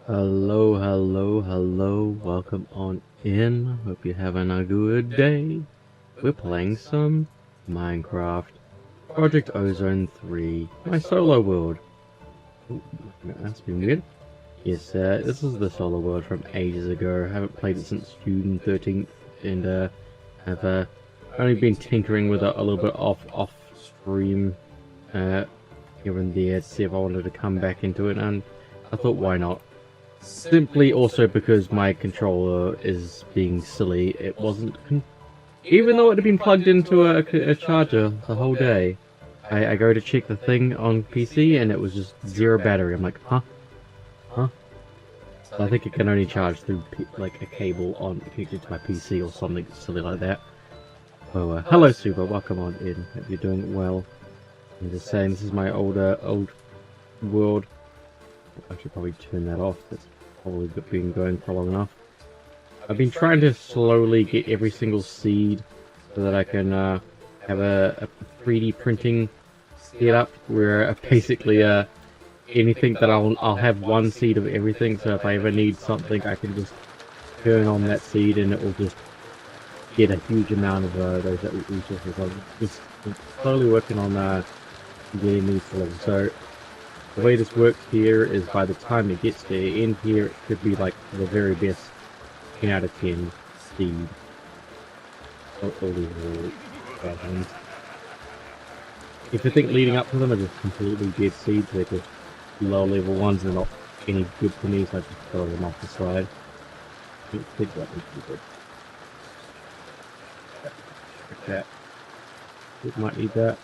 Hello, hello, hello, welcome on in. Hope you're having a good day. We're playing some Minecraft. Project Ozone 3, my solo world. Ooh, that's been weird. Yes, this is the solo world from ages ago. I haven't played it since June 13th, and have only been tinkering with it a little bit off stream here and there to see if I wanted to come back into it, and I thought, why not? Simply also because my controller is being silly. It wasn't, even though it had been plugged into a charger the whole day. I go to check the thing on PC and it was just zero battery. I'm like, huh? Huh? So I think it can only charge through like a cable on connected to my PC or something silly like that. Oh, hello Super, welcome on in. Hope you're doing well. I'm just saying, this is my old world. I should probably turn that off. That's probably been going for long enough. I've been trying to slowly get every single seed so that I can have a 3D printing setup where basically anything that I'll have one seed of everything. So if I ever need something, I can just turn on that seed and it will just get a huge amount of those resources. I'm just slowly working on getting these levels. So the way this works here is by the time it gets to the end here, it could be like the very best 10 out of 10 seed. All these are bad ones. If you think leading up to them are just completely dead seeds, they're just low level ones, they're not any good for me, so I just throw them off the side. I think that would be good. Like that. It might need that.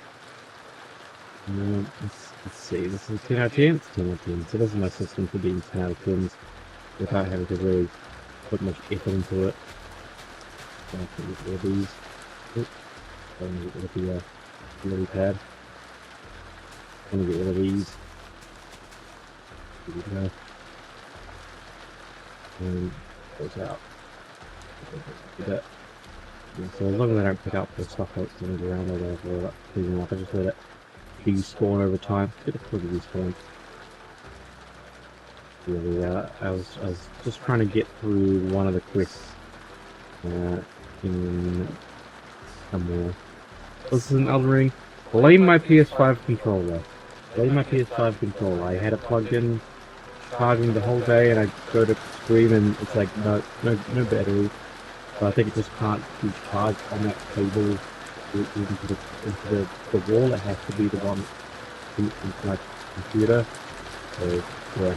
Let's see, this is 10 out of 10, it's 10 out of 10, so this is my system for being 10 out of 10s without having to really put much effort into it. So I'm going to get rid of these. Oops. I'm going to get rid of the lily pad. I'm going to get rid of these. There we go. And goes out. Do that. Yeah, so as long as I don't pick up the stuff that's going to go around, I don't worry about cleaning up. I just let it despawn over time. Get a quick respawn. Really, I was just trying to get through one of the quests in somewhere. This is an Elden Ring. Blame my PS5 controller. Blame my PS5 controller. I had it plugged in, charging the whole day, and I go to stream and it's like no battery. So I think it just can't be charged on that cable into the wall. It has to be the one into my computer. So yeah.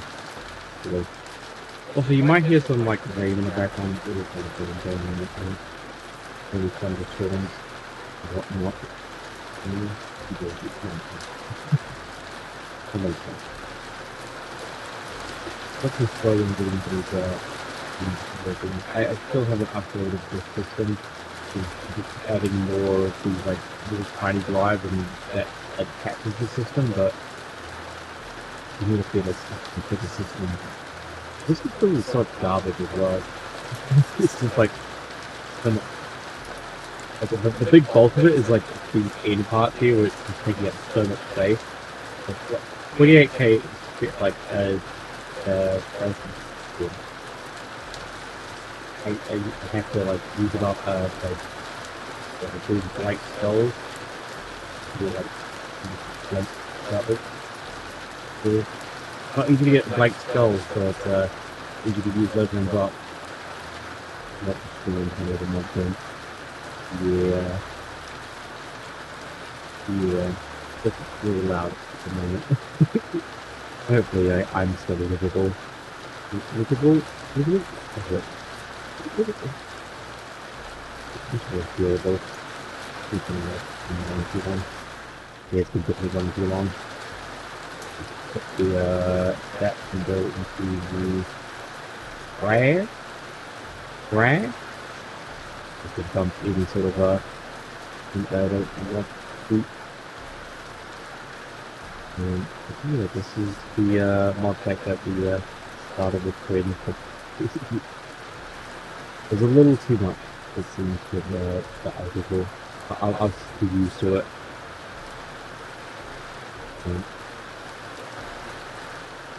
Also, you might hear some like rain in the background. It is kind of going on this time. Maybe thunderstorms and whatnot. Let's just slow and get into these things. I still haven't upgraded this system. Just adding more of these like little tiny drives and that like captures the system, but you need to feel this for the system. This is really such garbage as well. It's just like the big bulk of it is like these end parts here where it's just taking up so much space. Like, 28k is like I have to like use it up like these blank skulls. Like blank skulls. It's not easy to get blank skulls, so it's easy to use those ones up. Not just doing kind of more thing. Yeah. Yeah. It's really loud at the moment. Hopefully I'm still livable. Livable? Livable? That's it. It's really feelable. It's been running too long. Yeah, it's been definitely running too long. Put the that can go into the grass. Just to dump any sort of food that I don't want to eat. And yeah, this is the mod pack that we started with creating. There's a little too much, it seems, with the article. I'll be used to it.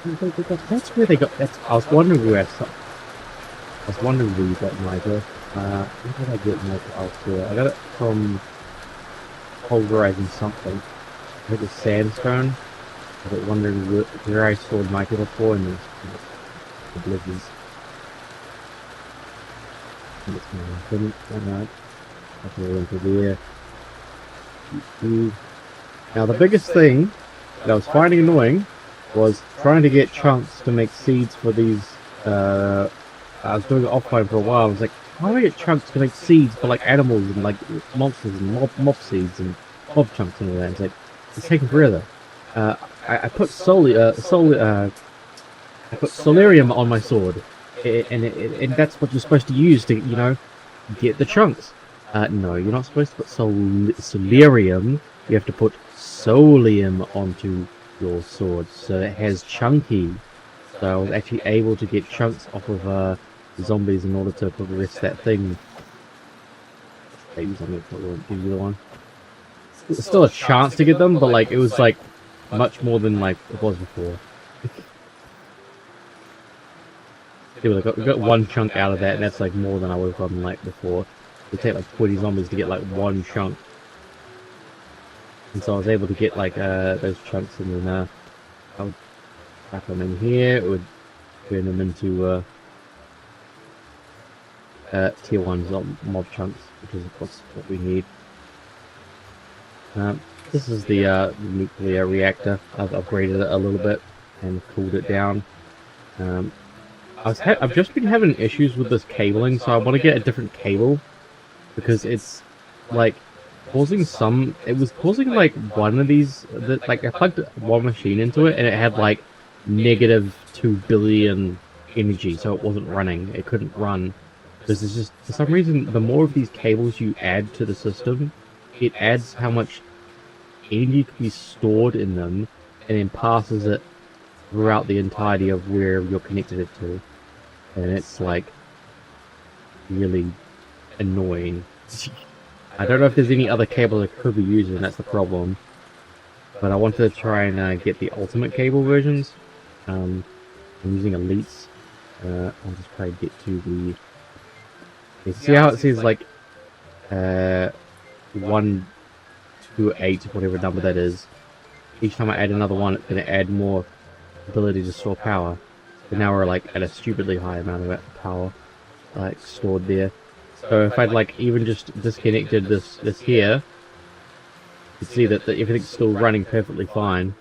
That's where they got. I was wondering where. I was wondering where you got Nigel. Where did I get Nigel elsewhere? I got it from pulverizing something. I think it's sandstone. I was wondering where I stored Nigel before, and there's oblivious. And it's my infinite. Alright. I'll go into there. Now the biggest thing that I was finding annoying was trying to get chunks to make seeds for these. I was doing it offline for a while. I was like, how do I get chunks to make seeds for like animals and like monsters and mob seeds and mob chunks and all that? It's like it's taking forever. I put I put solarium on my sword, and that's what you're supposed to use to get the chunks. No, you're not supposed to put solarium. You have to put solium onto your sword, so it has chunky. So I was actually able to get chunks off of zombies in order to progress that thing. Maybe something give you the one. There's still a chance to get them, but like it was like much more than like it was before. Yeah, we got one chunk out of that, and that's like more than I would have gotten like before. It would take like 20 zombies to get like one chunk. And so I was able to get like those chunks, and then I would wrap them in here. It would turn them into tier 1 mob chunks, which is of course what we need. This is the nuclear reactor. I've upgraded it a little bit and cooled it down. I've just been having issues with this cabling, so I want to get a different cable because it's like causing some. It was causing like one of these. Like I plugged one machine into it, and it had like -2 billion energy, so it wasn't running. It couldn't run. This is just for some reason. The more of these cables you add to the system, it adds how much energy can be stored in them, and then passes it throughout the entirety of where you're connected it to. And it's like really annoying. I don't know if there's any other cable I could be using, that's the problem. But I wanted to try and get the ultimate cable versions. I'm using elites. I'll just try to get to the... You see how it says like 128, whatever number that is. Each time I add another one, it's going to add more ability to store power. But now we're like at a stupidly high amount of power like stored there. So if I'd like even just disconnected this here, you can see that everything's still running perfectly fine.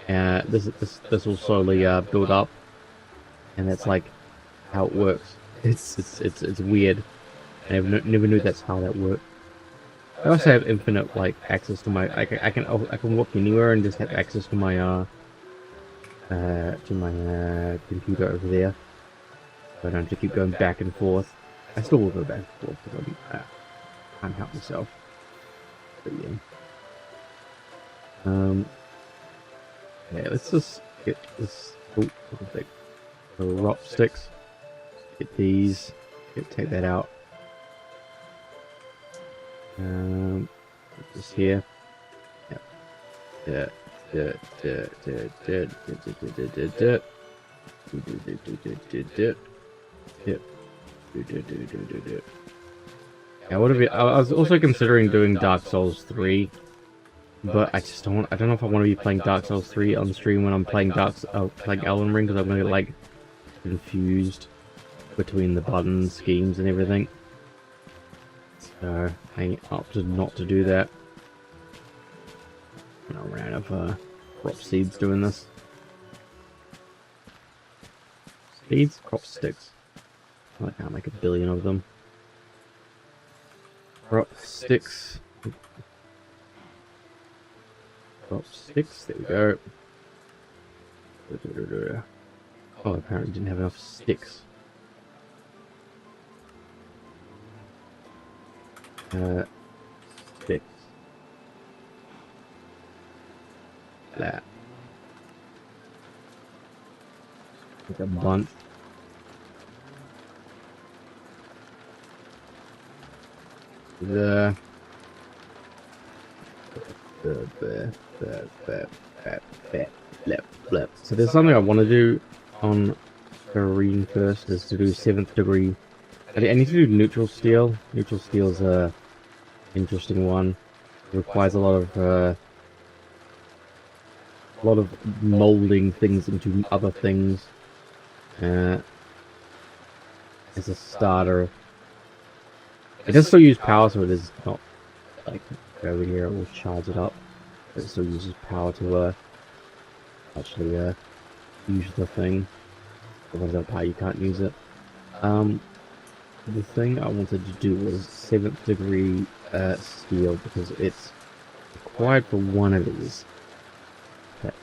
This will slowly build up, and that's like how it works. It's weird. I never knew that's how that worked. I also have infinite like access to my. I can walk anywhere and just have access to my computer over there. So I don't have to keep going back and forth. I still will go back and forth because I can't help myself. But yeah. Yeah, let's just get this. Oh, like rock sticks. Get these. Take that out. Just here. Yep. Yeah. I was also considering doing Dark Souls 3, but I don't know if I want to be playing Dark Souls 3 on stream when I'm playing playing Elden Ring, because I'm gonna get like confused between the button schemes and everything. So I opted not to do that. I ran out of crop seeds doing this. Seeds? Crop sticks. I can't make 1 billion of them. Crop sticks. Crop sticks, there we go. Oh, apparently didn't have enough sticks. Sticks. That. Like a bunch. The Blip, blip. So there's something I want to do on Marine first, is to do 7th degree. I need to do neutral steel. Neutral steel is a interesting one. It requires a lot of molding things into other things. As a starter, it does still use power, so it is not like over here. It will charge it up. But it still uses power to actually use the thing. If it runs power, you can't use it. The thing I wanted to do was 7th degree steel, because it's required for one of these. Okay.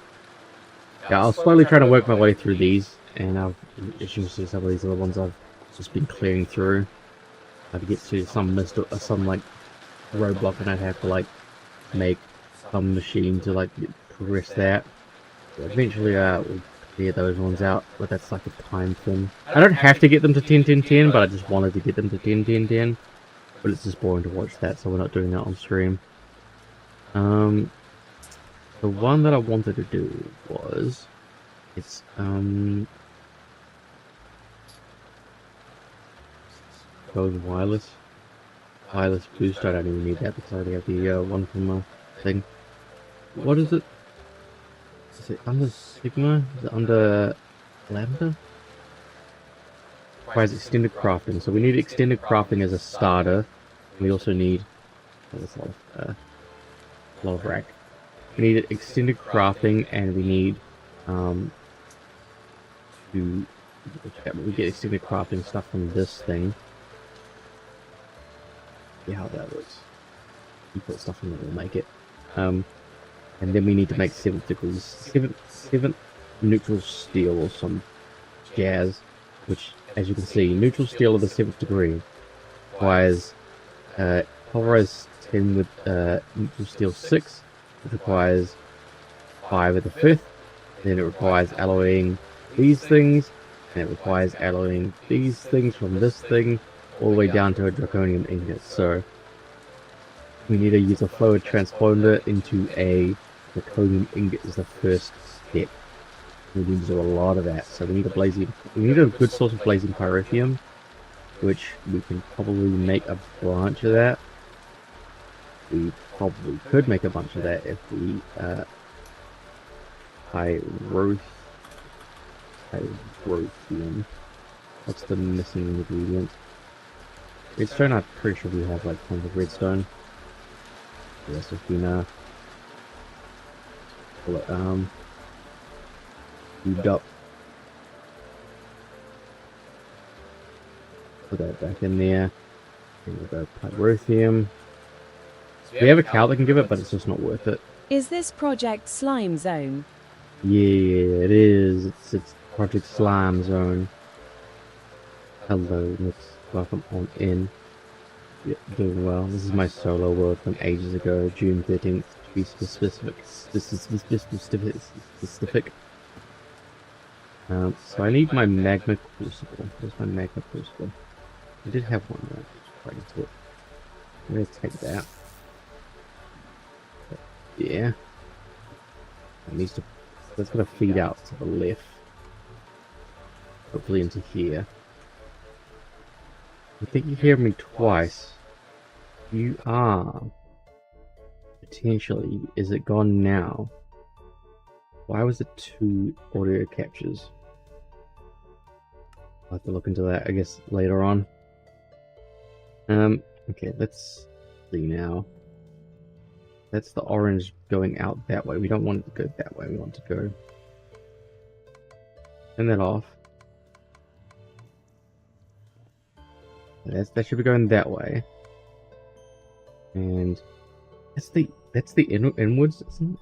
Yeah, I was slowly trying to work my way through these, and I've see some of these other ones I've just been clearing through. I'd get to some like roadblock, and I'd have to like make some machine to like progress that. But eventually, we'll clear those ones out, but that's like a time thing. I don't have to get them to 10, 10, 10, but I just wanted to get them to 10, 10, 10. But it's just boring to watch that, so we're not doing that on stream. The one that I wanted to do was, it's goes wireless boost. I don't even need that because I already have the one from my thing. What is it? Is it under Sigma? Is it under Lambda? Requires extended crafting. So we need extended crafting as a starter. We also need a lot of rack. We need extended crafting, and we need we get extended crafting stuff from this thing. See how that works. You put stuff in it, we'll make it. And then we need to make 7th degrees, 7th neutral steel or some jazz, which, as you can see, neutral steel of the 7th degree requires pulverized tin with neutral steel 6, which requires 5 of the 5th. Then it requires alloying these things, and it requires alloying these things from this thing all the way down to a draconium ingot. So we need to use a fluid transponder into a draconium ingot as the first step. We need to do a lot of that. So we need a good source of blazing pyrithium, which we can probably make a branch of that. We probably could make a bunch of that if we pyrithium. What's the missing ingredient? Redstone, I'm pretty sure we have like tons of redstone. Yes, we can pull it cubed up. Put that back in there. And we'll go pyrithium. We have a cow that can give it, but it's just not worth it. Is this project Slime Zone? Yeah, it is. It's Project Slime Zone. Hello, welcome on in. Yep, doing well. This is my solo world from ages ago, June 13th, to be specific. So I need my magma crucible. Where's my magma crucible? I did have one there. Right into it. I'm gonna take that. Yeah. That needs to. That's gonna feed out to the left. Hopefully into here. I think you hear me twice. You are. Potentially. Is it gone now? Why was it 2 audio captures? I'll have to look into that, I guess, later on. Okay, let's see now. That's the orange going out that way. We don't want it to go that way. We want it to go. Turn that off. That should be going that way. And that's the inwards, isn't it?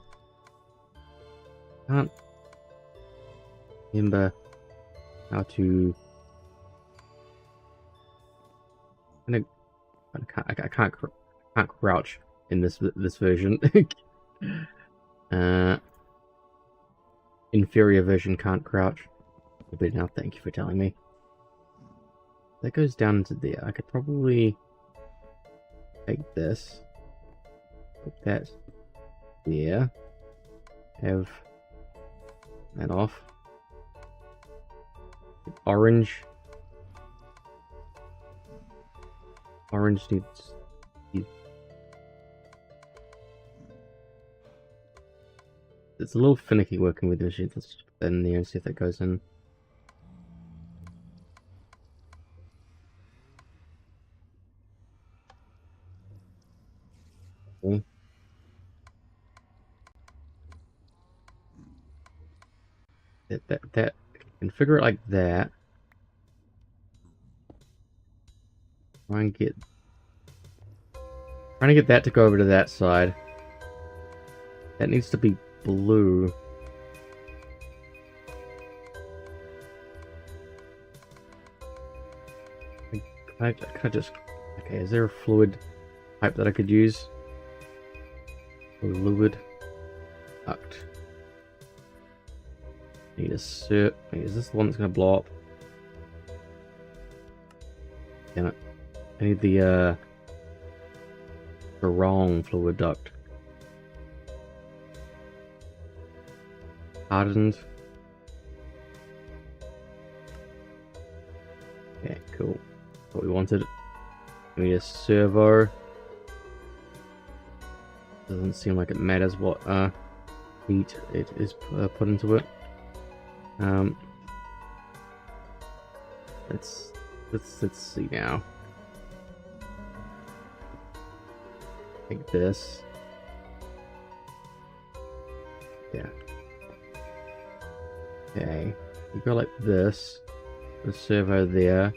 Can't remember how to. I can't crouch in this version. Inferior version can't crouch. But now, thank you for telling me. That goes down into there. I could probably take this, put that there, have That off. Orange. Orange needs... It's a little finicky working with this shit. Let's just put that in there and see if that goes in. Okay. That configure it like that. Trying to get that to go over to that side. That needs to be blue. Can I just... Okay, is there a fluid pipe that I could use? Fluid duct. Need a cert. Wait, is this the one that's gonna blow up? Damn it. I need the wrong fluid duct. Hardened. Okay, cool. What we wanted. We need a servo. Doesn't seem like it matters what heat it is put into it. Let's see now. Take this. Yeah. Okay. You go like this. The servo there.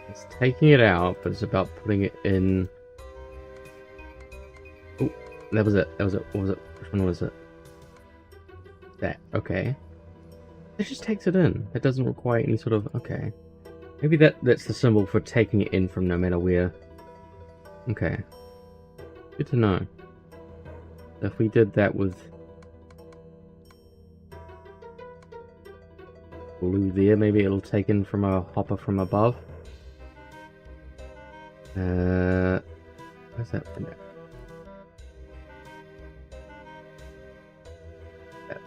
It's taking it out, but it's about putting it in. Oh, that was it. That was it. What was it? Which one was it? That. Okay. It just takes it in. It doesn't require any sort of... Okay. Maybe that's the symbol for taking it in from no matter where. Okay. Good to know. If we did that with blue there, maybe it'll take in from a hopper from above. Where's that from there?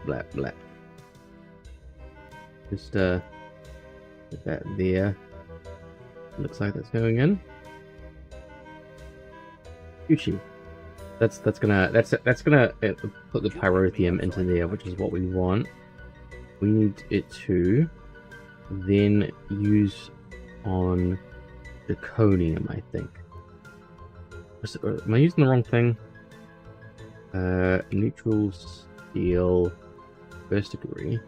Blah blah. Just put that there. Looks like that's going in. Gucci. That's gonna put the pyrotheum into there, which is what we want. We need it to then use on zirconium, I think. Am I using the wrong thing? Neutral steel, first degree.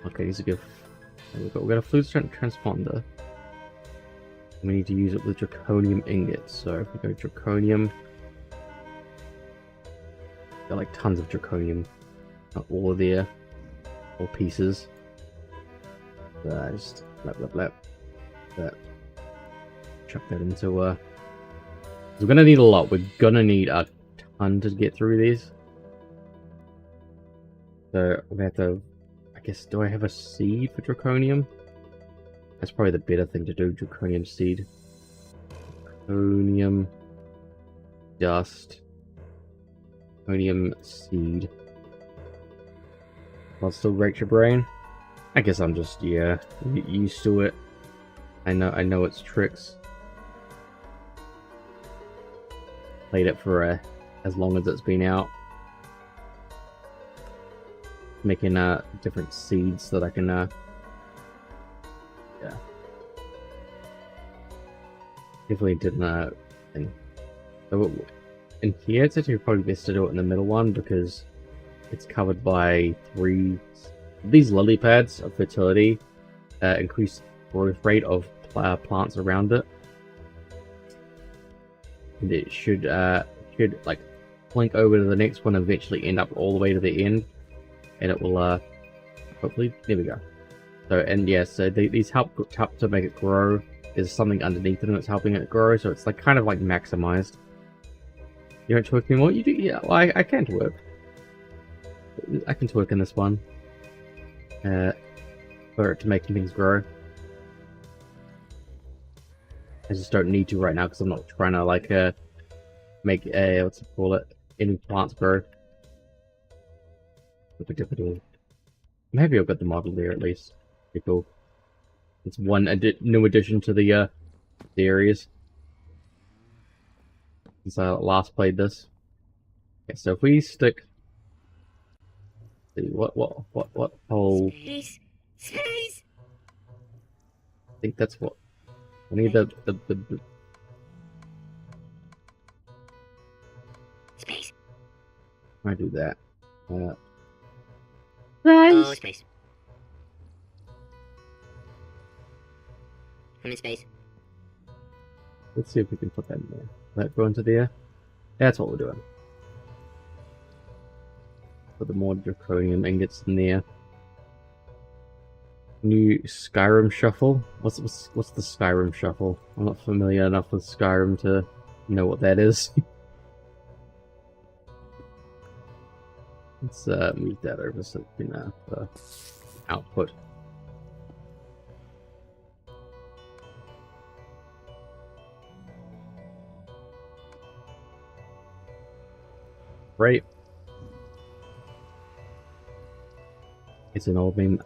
Okay, these are good. We've got a fluid strength transponder. We need to use it with zirconium ingots. So if we go zirconium, got like tons of zirconium, not all of there, all pieces. Just chuck that into we're gonna need a lot. We're gonna need a ton to get through these. So we have to, I guess, do I have a seed for zirconium? That's probably the better thing to do, zirconium seed. Zirconium dust. Zirconium seed. I'll still break your brain. I guess I'm just, yeah, used to it. I know its tricks. Played it for as long as it's been out. Making different seeds that I can yeah. Definitely didn't in here it's actually probably best to do it in the middle one because it's covered by 3 these lily pads of fertility, increased growth rate of plants around it. And it should like link over to the next one, eventually end up all the way to the end, and it will hopefully, there we go. So, and yeah, so these help to make it grow. There's something underneath it and it's helping it grow, so it's like kind of like maximized. You don't twerk anymore? You do? Yeah, well, I can twerk. I can twerk in this one. For it to make things grow. I just don't need to right now because I'm not trying to like make a, what's it call it, any plants grow. Maybe I'll get the model there at least. Pretty cool. It's one new addition to the areas since I last played this. Okay, so if we stick, let's see what hole? Space. I think that's what we need. The Space. I do that. Oh, space. I'm in space. Let's see if we can put that in there. Let go into there. That's what we're doing. Put the more draconium ingots in there. New Skyrim shuffle. What's the Skyrim shuffle? I'm not familiar enough with Skyrim to know what that is. Let's move that over so we can have output. Right. It's an old meme.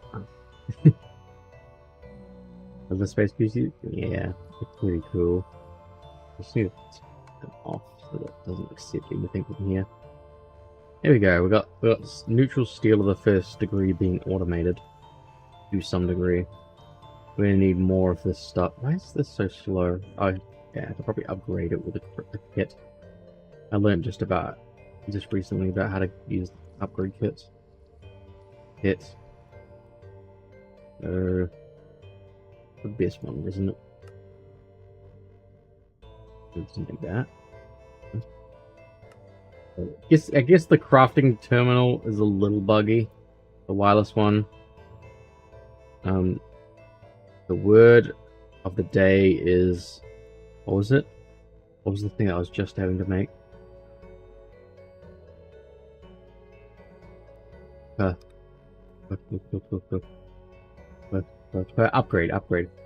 Of the space PC? Yeah, it's pretty cool. Just need to turn it off so that it doesn't accept anything from here. There we go. We got neutral steel of the first degree being automated to some degree. We're gonna need more of this stuff. Why is this so slow? Oh, yeah, I could probably upgrade it with a kit. I learned just recently about how to use upgrade kits. The best one, isn't it? Something like that. I guess the crafting terminal is a little buggy. The wireless one. The word of the day is, what was it? What was the thing I was just having to make?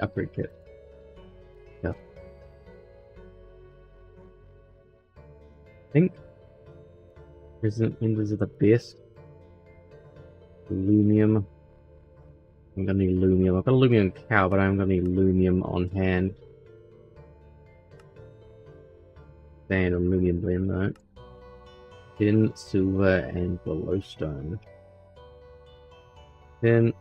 Upgrade kit. Yeah. I think Windows are the best. Aluminum. I'm gonna need aluminum. I've got aluminum cow, but I'm gonna need aluminum on hand. And aluminum blend though. Tin, silver, and glowstone. Tin.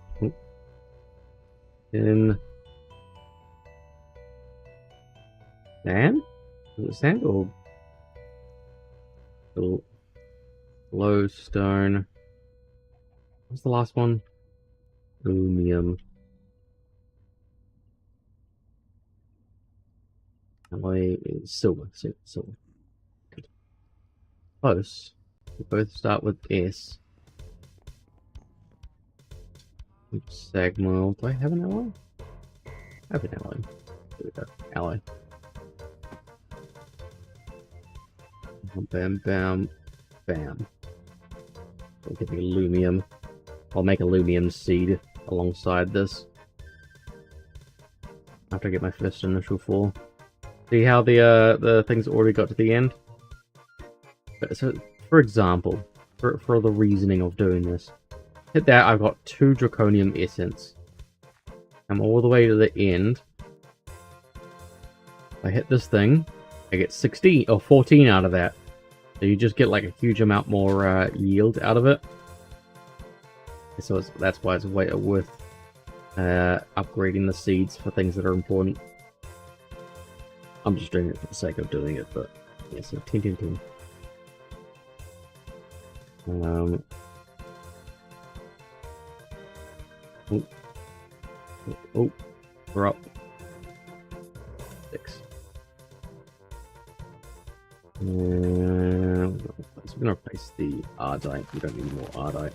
Sand? Is it sand or glowstone? What's the last one? Aluminum. Alloy is silver. Silver. Good. Close. We both start with S. Sagmoil. Do I have an alloy? I have an alloy. There we go. Alloy. Bam, bam, bam. We'll get the aluminum. I'll make aluminum seed alongside this. After I get my first initial fall. See how the things already got to the end? So, for example, for the reasoning of doing this, hit that, I've got 2 draconium essence. I'm all the way to the end. If I hit this thing, I get 16 or 14 out of that. So you just get like a huge amount more yield out of it. So that's why it's worth upgrading the seeds for things that are important. I'm just doing it for the sake of doing it, but yeah, so 10. Oh, we're up. 6. So we're gonna replace the ardite. We don't need more ardite.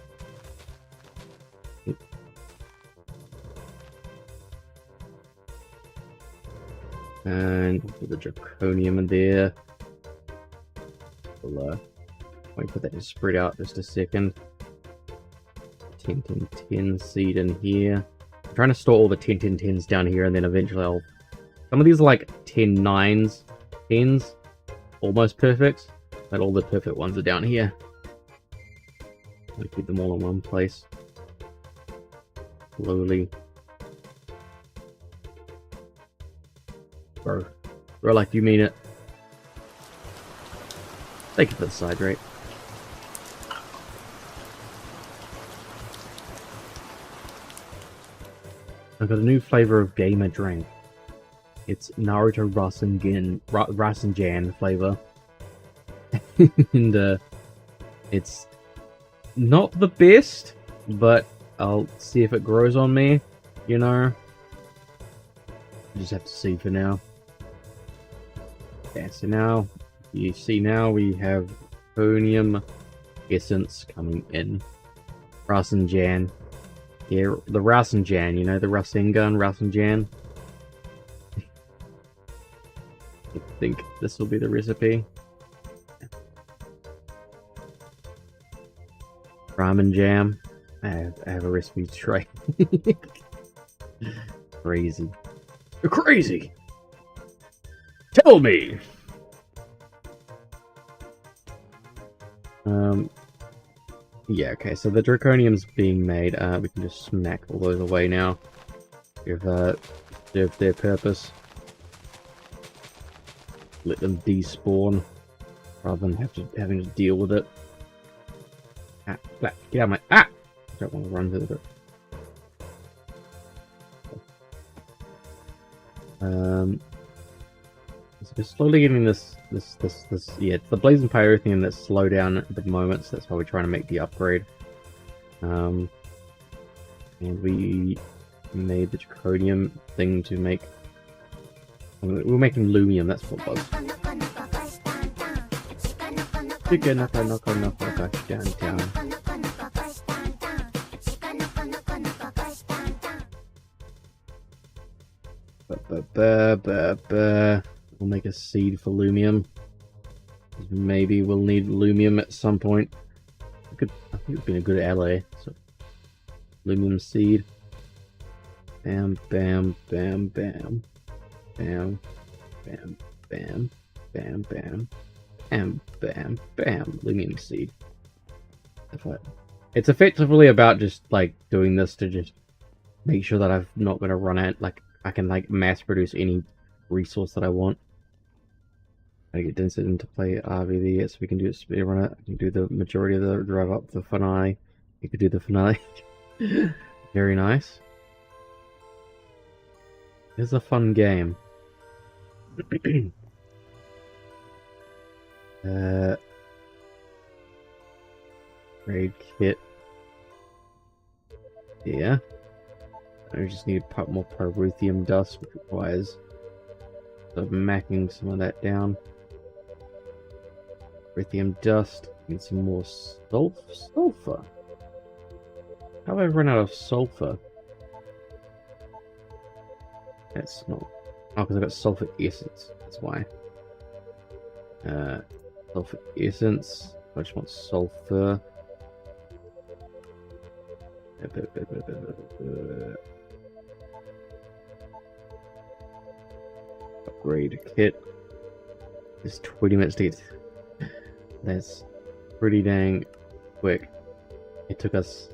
And we'll put the draconium in there. We'll wait for that to spread out just a second. 10 seed in here. I'm trying to store all the 10s down here, and then eventually I'll... Some of these are like 10 9s, 10s. almost perfect, but all the perfect ones are down here. I keep them all in one place. Slowly. Bro, like you mean it. Thank you for the side rate. I've got a new flavor of gamer drink. It's Naruto Rasengan flavor. And it's not the best, but I'll see if it grows on me, you know. You just have to see for now. Yeah, so now, you see now we have Conium Essence coming in. Rasengan. Yeah, the Rasengan, you know, the Rasengan. I think this will be the recipe. Ramen jam. I have a recipe to try. Crazy. You're crazy! Tell me! Yeah, okay, so the Draconium's being made. We can just smack all those away now. If served their purpose. Let them despawn rather than having to deal with it. Ah, get out of my I don't want to run to it. So we're slowly getting this. Yeah, it's the blazing pyrotheum that's slow down at the moment, so that's why we're trying to make the upgrade. And we made the draconium thing to make. We're making lumium. That's what it was. We'll make a seed for lumium. Maybe we'll need lumium at some point. I think it's been a good ally. So, lumium seed. Bam, bam, bam, bam. Bam, bam, bam, bam, bam, bam, bam, bam. Lumium seed. It's effectively about just like doing this to just make sure that I'm not going to run out. Like I can like mass produce any resource that I want. I get Densit into play RVD, so we can do a speed run it. I can do the majority of the drive up the finale. You could do the finale. Very nice. It's a fun game. Raid kit. Yeah. I just need to put more pyrotheum dust, which requires macking some of that down. Pyrotheum dust. Need some more sulfur. How have I run out of sulfur? That's not. Oh, because I got sulfur essence. That's why. Sulfur essence. I just want sulfur. Upgrade kit. It's 20 minutes to get. That's pretty dang quick. It took us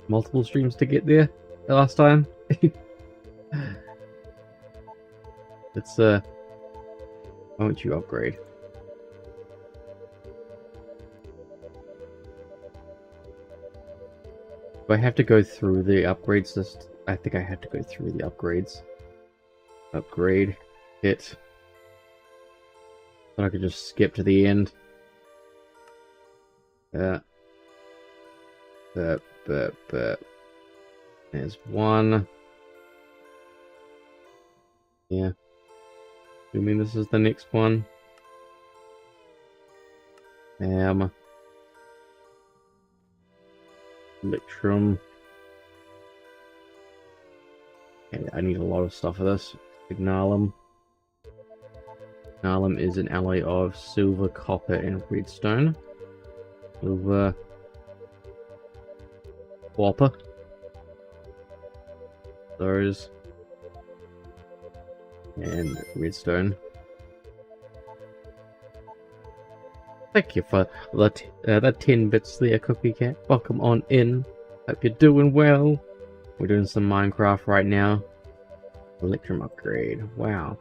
multiple streams to get there the last time. Let's why don't you upgrade? Do I have to go through the upgrades? I think I have to go through the upgrades. Upgrade. Hit. But I could just skip to the end. There's one. Yeah. You mean this is the next one? Electrum. Okay, I need a lot of stuff for this. Ignalum. Ignalum is an alloy of silver, copper, and redstone. Silver. Copper. Those. And redstone. Thank you for the 10 bits there, Cookie Cat. Welcome on in. Hope you're doing well. We're doing some Minecraft right now. Electrum upgrade. Wow.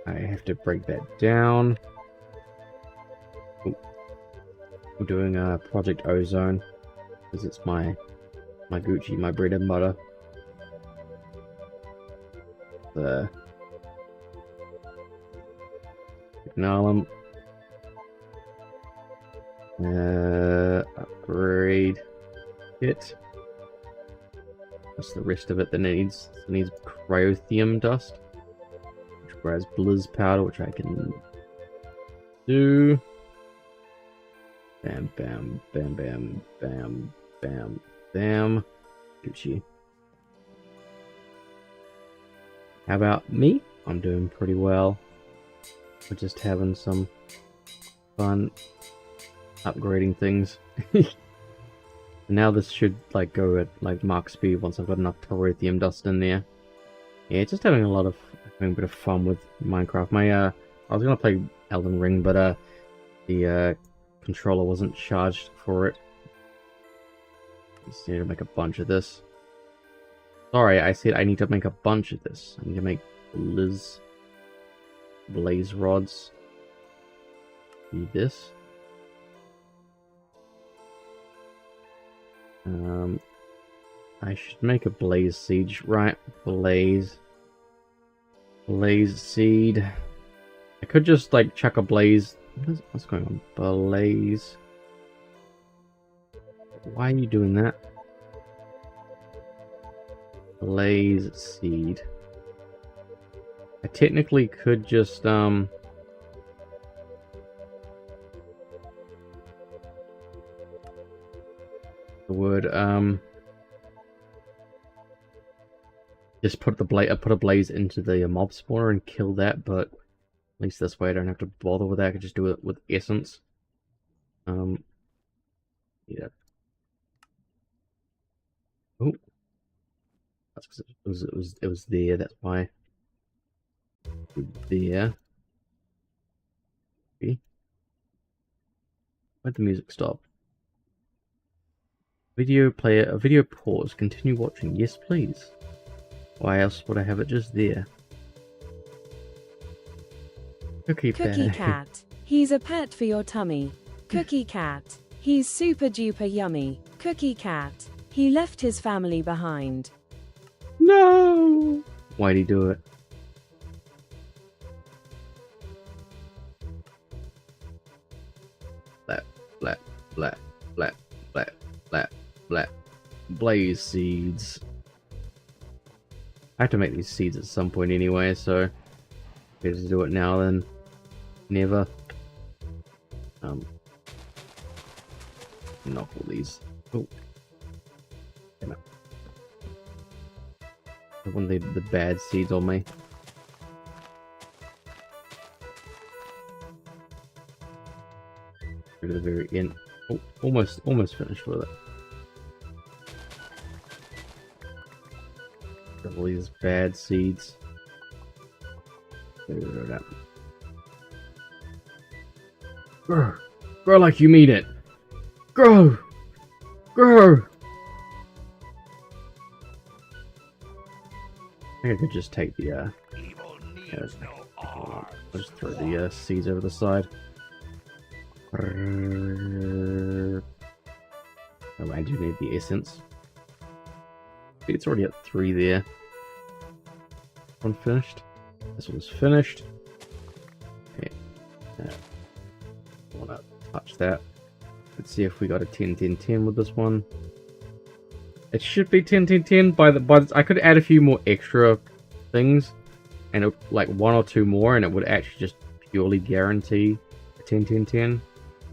I have to break that down. Ooh. We're doing Project Ozone because it's my Gucci, my bread and butter. The Ignalum. Upgrade it. That's the rest of it that needs. It needs cryothium dust, which requires blizz powder, which I can do. Bam, bam, bam, bam, bam, bam, bam. Gucci. How about me? I'm doing pretty well. We're just having some fun upgrading things. Now this should like go at like Mach speed once I've got enough cryothium dust in there. Yeah, just having a bit of fun with Minecraft. I was gonna play Elden Ring, but the controller wasn't charged for it. Just need to make a bunch of this. Sorry, I said I need to make a bunch of this. I need to make blaze rods. Do this. I should make a blaze seed, right? Blaze seed. I could just like chuck a blaze. What's going on? Blaze. Why are you doing that? Blaze seed. I technically could just just put a blaze into the mob spawner and kill that, but at least this way I don't have to bother with that. I can just do it with essence. Yeah. Oh, that's because it was there. That's why. There. Okay. Where'd the music stop? Video player. A video pause. Continue watching. Yes, please. Why else would I have it just there? Cookie Cat. He's a pet for your tummy. Cookie Cat. He's super duper yummy. Cookie Cat. He left his family behind. No! Why'd he do it? Blah. Blaze seeds. I have to make these seeds at some point anyway, so better to do it now than never. Knock all these. Oh, damn it! I want the bad seeds on me. Go to the very end. Oh, almost finished with it. Got all these bad seeds. Grow. Grow like you mean it. Grow. Grow. I think I could just take the I'll just throw the seeds over the side. Oh, I do need the essence. I think it's already at 3 there. One finished. This one's finished. Okay. I want to touch that. Let's see if we got a 10-10-10 with this one. It should be 10-10-10 by I could add a few more extra things, and like 1 or 2 more, and it would actually just purely guarantee a 10-10-10.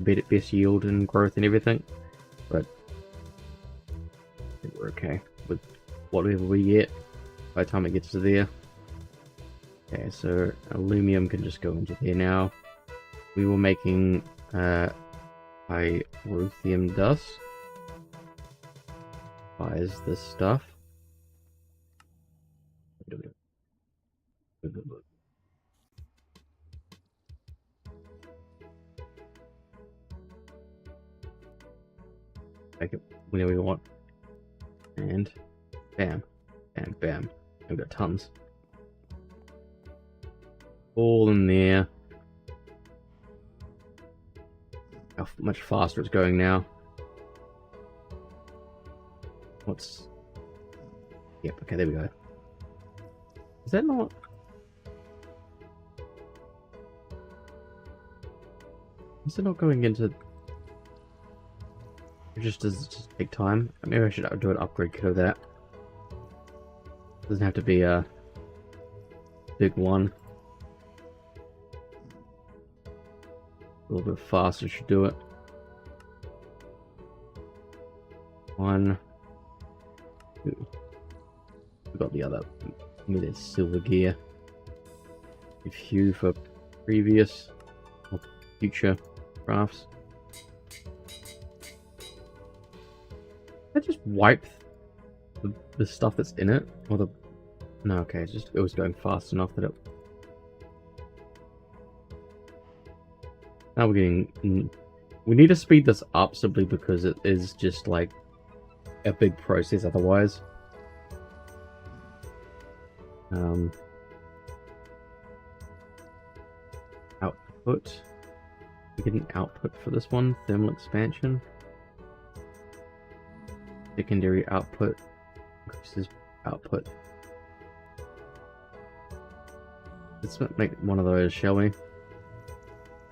Best yield and growth and everything. But I think we're okay with whatever we get by the time it gets to there. Okay, so aluminum can just go into there now. We were making pyrotheum dust. Buys this stuff. make it whenever we want. And bam, and bam. We've got tons. All in there. How much faster it's going now. What's... Yep, okay, there we go. Is that not... Is it not going into... It just does just take time? Maybe I should do an upgrade kit of that. Doesn't have to be a big one. A little bit faster should do it. 1, 2. We got the other. Maybe there's silver gear. Give Hugh for previous or future crafts. Did I just wipe the stuff that's in it, or the? No, okay, it's just it was going fast enough that it. Now we're getting. We need to speed this up simply because it is just like a big process otherwise. Output. We get an output for this one. Thermal expansion. Secondary output. Increases output. Let's make one of those, shall we?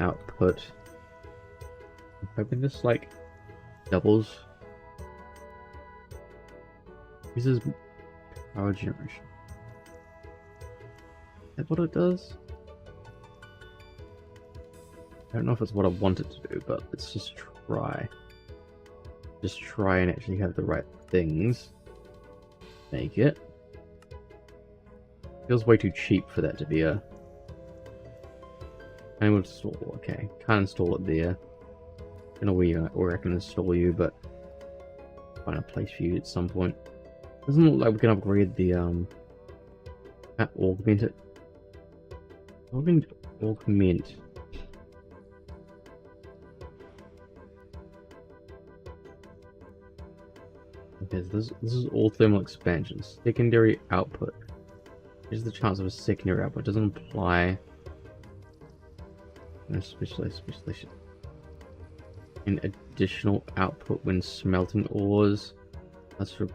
Output. I'm hoping this like doubles. Uses power generation. Is that what it does? I don't know if it's what I want it to do, but let's just try. Just try and actually have the right things. Make it. Feels way too cheap for that to be a... I will install, okay. Can't install it there. I don't know where I can install you, but find a place for you at some point. Doesn't look like we can upgrade the augment it. Augment. Okay, so this is all thermal expansions. Secondary output. Here's the chance of a secondary output. Doesn't imply no specialization. An additional output when smelting ores. That's for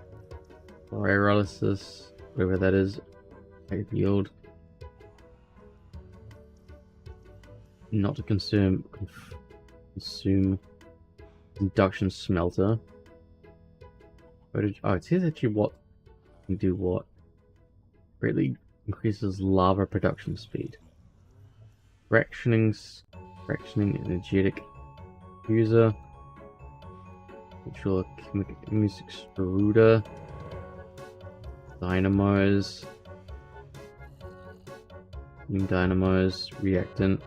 pyrolysis, whatever that is. Yield. Not to consume induction smelter. Oh, it says actually what you do what greatly increases lava production speed. Fractioning energetic user. Control music extruder. Dynamos. New dynamos. Reactant.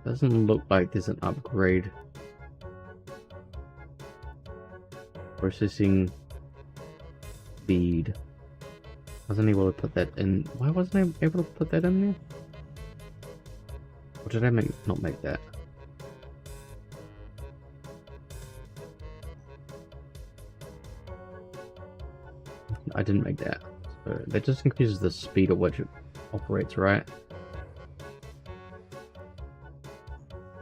Doesn't look like there's an upgrade. Processing speed. Wasn't able to put that in. Why wasn't I able to put that in there? Or did I not make that? I didn't make that. So that just increases the speed at which it operates, right?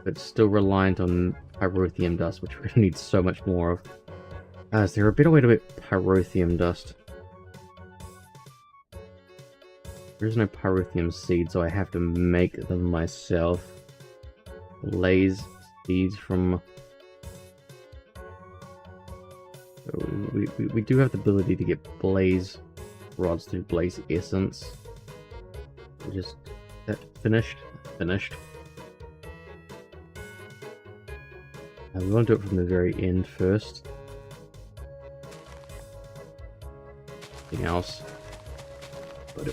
But it's still reliant on pyrotheum dust, which we need so much more of. Is there a better way to make pyrotheum dust? There is no pyrotheum seed, so I have to make them myself. Blaze seeds from... We do have the ability to get blaze rods through blaze essence. Just... that finished? Finished. We want to do it from the very end first. Anything else? Put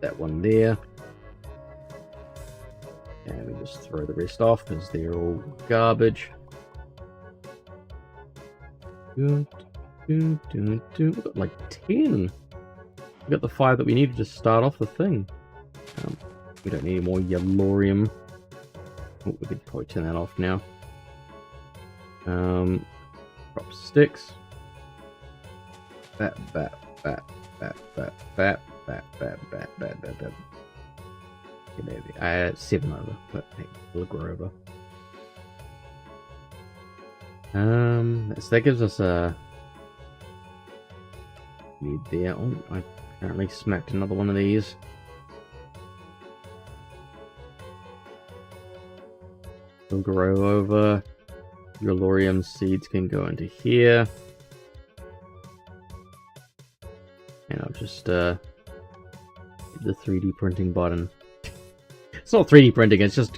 that one there. And we just throw the rest off because they're all garbage. We got like 10. We got the 5 that we needed to start off the thing. We don't need more yellorium. Oh, we could probably turn that off now. Drop sticks. Bat. Okay, maybe. I had 7 over, but hey, we'll grow over. So that gives us a need there. Oh, I apparently smacked another one of these. We'll grow over. Your Lorium seeds can go into here. And I'll just hit the 3D printing button. It's not 3D printing, it's just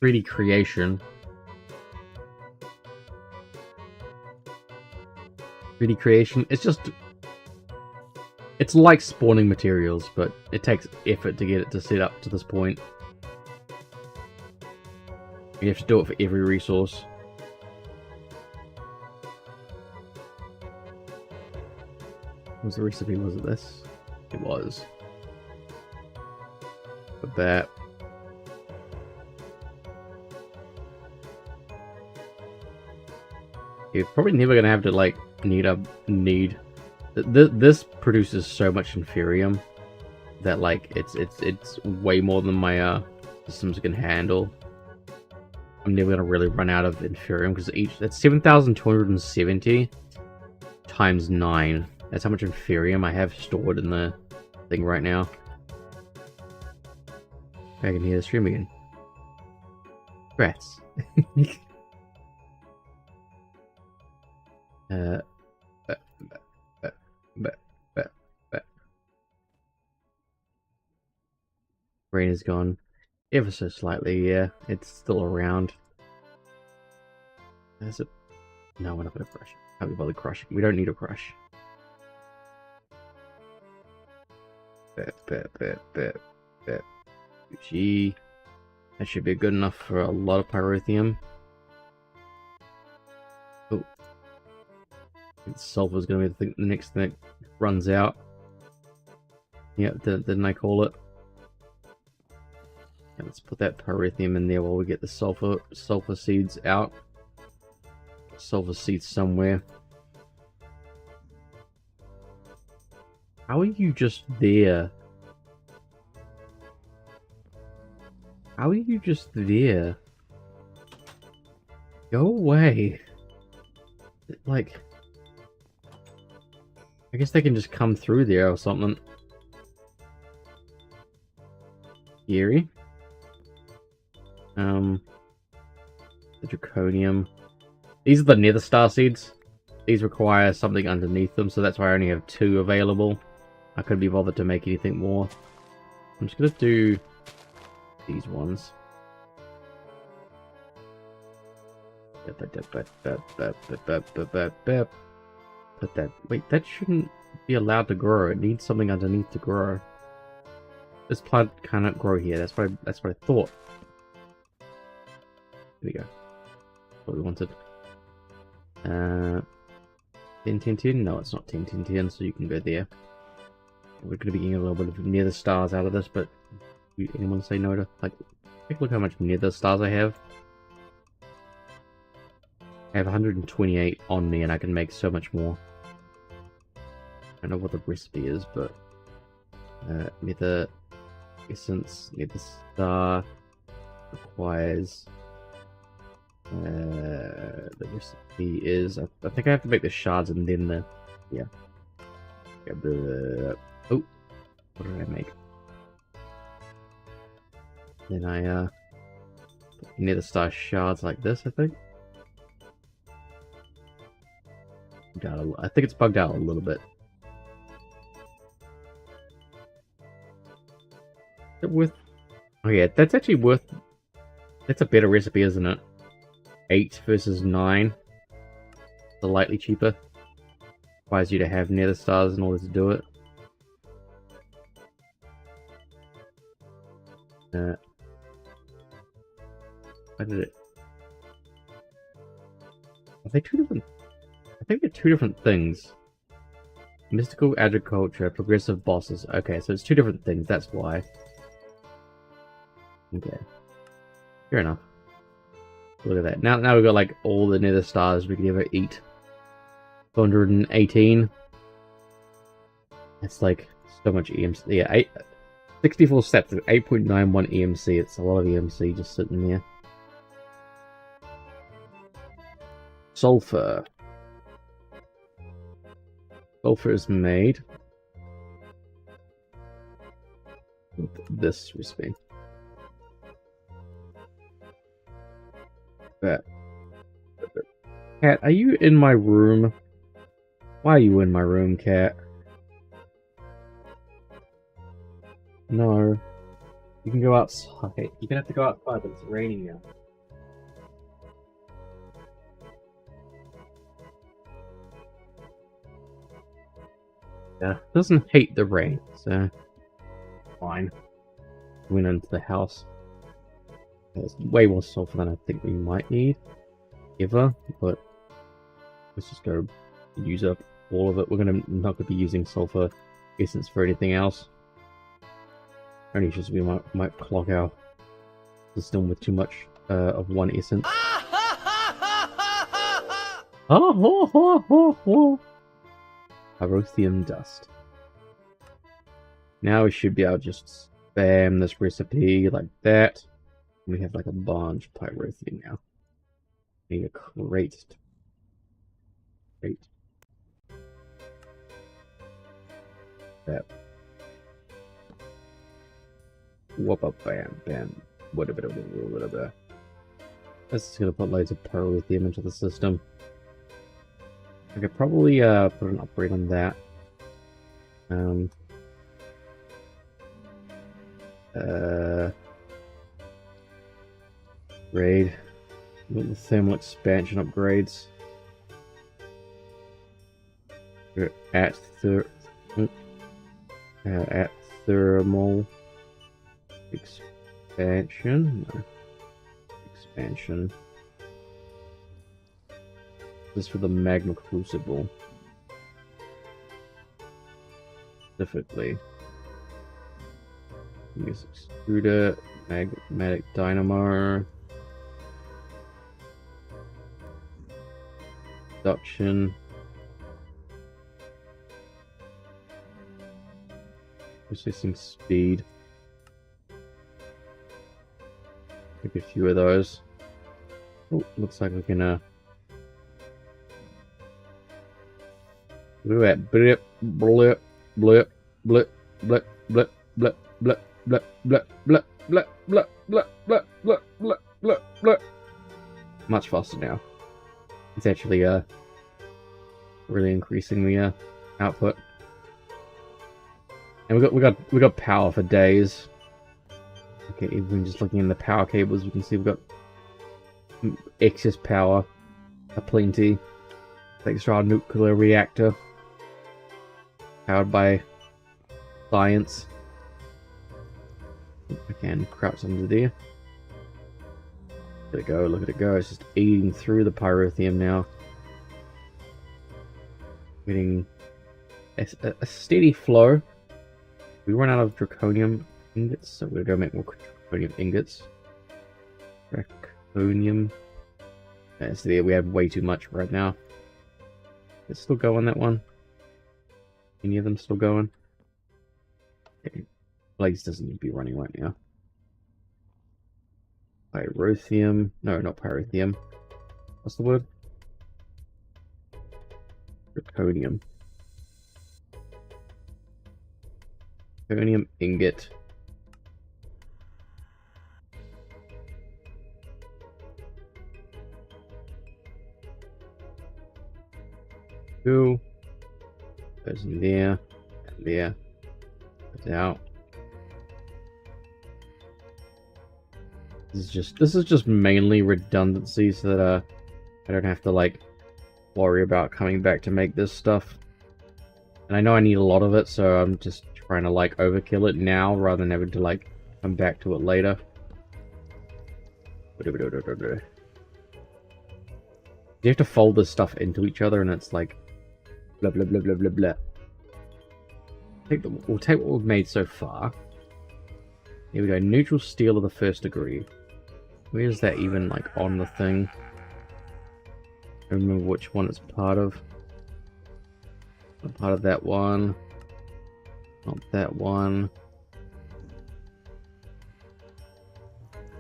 3D creation. 3D creation, it's like spawning materials, but it takes effort to get it to set up to this point. You have to do it for every resource. What was the recipe? Was it this? It was. But that. You're probably never gonna have to like need. This produces so much inferium that like it's way more than my systems can handle. I'm never gonna really run out of inferium because that's 7,270 times 9. That's how much inferium I have stored in the thing right now. I can hear the stream again. Rats. Rain is gone. Ever so slightly, yeah. It's still around. Is it? No, we're not gonna crush it. Can't be bothered crushing. We don't need a crush. Gee. That should be good enough for a lot of pyrotheum. Oh. Sulfur's gonna be the next thing that runs out. Yep, didn't I call it? Yeah, let's put that pyrotheum in there while we get the sulfur seeds out. Sulfur seeds somewhere. How are you just there? How are you just there? Go away. Like, I guess they can just come through there or something. Eerie. The draconium. These are the nether star seeds. These require something underneath them, so that's why I only have 2 available. I couldn't be bothered to make anything more. I'm just gonna do these ones. Put that. Wait, that shouldn't be allowed to grow. It needs something underneath to grow. This plant cannot grow here. That's what I thought. Here we go. What we wanted. 10, 10, 10. No, it's not 10, 10, 10. So you can go there. We're going to be getting a little bit of nether stars out of this, but anyone say no to? Like, take a look how much nether stars I have. I have 128 on me, and I can make so much more. I don't know what the recipe is, but nether essence, nether star requires. The recipe is. I think I have to make the shards and then the. Yeah. Oh, what did I make? Then I put nether star shards like this. I think. I think it's bugged out a little bit. Is it worth? Oh yeah, that's actually worth. That's a better recipe, isn't it? 8 versus 9. Slightly cheaper. Requires you to have nether stars in order to do it. Why did it? Are they 2 different? I think they're 2 different things. Mystical agriculture, progressive bosses. Okay, so it's 2 different things, that's why. Okay. Fair enough. Look at that. Now we've got like all the nether stars we could ever eat. 218. That's like so much EMC. Yeah, 64 stats, 8.91 EMC. It's a lot of EMC just sitting there. Sulfur. Sulfur is made with this recipe. Cat, are you in my room? Why are you in my room, Cat? No. You can go outside. You're gonna have to go outside, but it's raining now. Yeah, doesn't hate the rain, so fine. Went into the house. There's way more sulfur than I think we might need ever, but let's just go use up all of it. We're not gonna be using sulfur essence for anything else. Only just we might clog our system with too much of one essence. Pyrotheum dust. Now we should be able to just spam this recipe like that. We have like a bunch of pyrotheum now. Need a crate. That. Whoop up, bam, bam. Whatever. This is gonna put loads of pyrotheum into the system. I could probably put an upgrade on that. Upgrade. The thermal expansion upgrades. We're at thermal expansion. No. Expansion. This is for the magma crucible. Specifically. Use extruder, magmatic dynamo. Production. Processing speed. Take a few of those. Oh, looks like we can look at blip blip blip blip blip blip blip blip blip blip blip blip blip blip blip blip blip blip blip. Much faster now. It's actually really increasing the output. And we got power for days. Okay, even just looking in the power cables, we can see we've got excess power, aplenty. Thanks to our nuclear reactor, powered by science. I can crouch under there. Look at it go, look at it go. It's just eating through the pyrotheum now. Getting a steady flow. We run out of draconium ingots, so we're gonna make more draconium ingots. Draconium. Yeah, so we have way too much right now. It's still going, that one. Any of them still going? Okay. Blaze doesn't need to be running right now. Pyrotheum. No, not pyrotheum. What's the word? Draconium. Draconium ingot. Two. Goes in there. And there. Put it out. This is just mainly redundancy so that I don't have to like worry about coming back to make this stuff. And I know I need a lot of it, so I'm just trying to like overkill it now rather than having to like come back to it later. You have to fold this stuff into each other and it's like blah blah blah blah blah blah. We'll take what we've made so far. Here we go, neutral steel of the first degree. Where is that even, like, on the thing? I don't remember which one it's part of. Not part of that one. Not that one.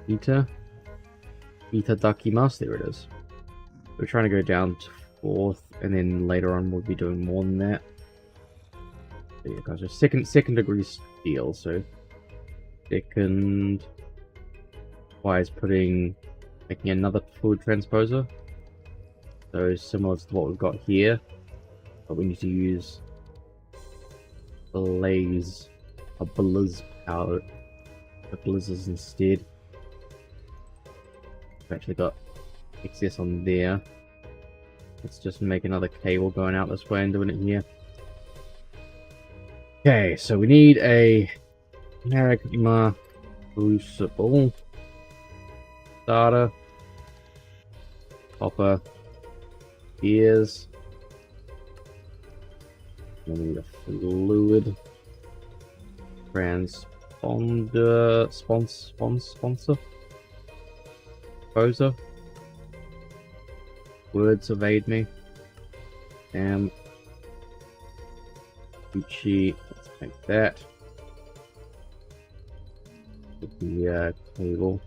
Ita Dakimasu, there it is. We're trying to go down to 4th, and then later on we'll be doing more than that. So yeah, guys, second degree steel, so second requires making another fluid transposer. So similar to what we've got here, but we need to use blaze power, the blizzards instead. We've actually got excess on there. Let's just make another cable going out this way and doing it here. Okay, so we need a magma crucible starter, copper, gears. We need a fluid transponder sponsor. Poser. Words evade me. Gucci, let's make that. With the cable.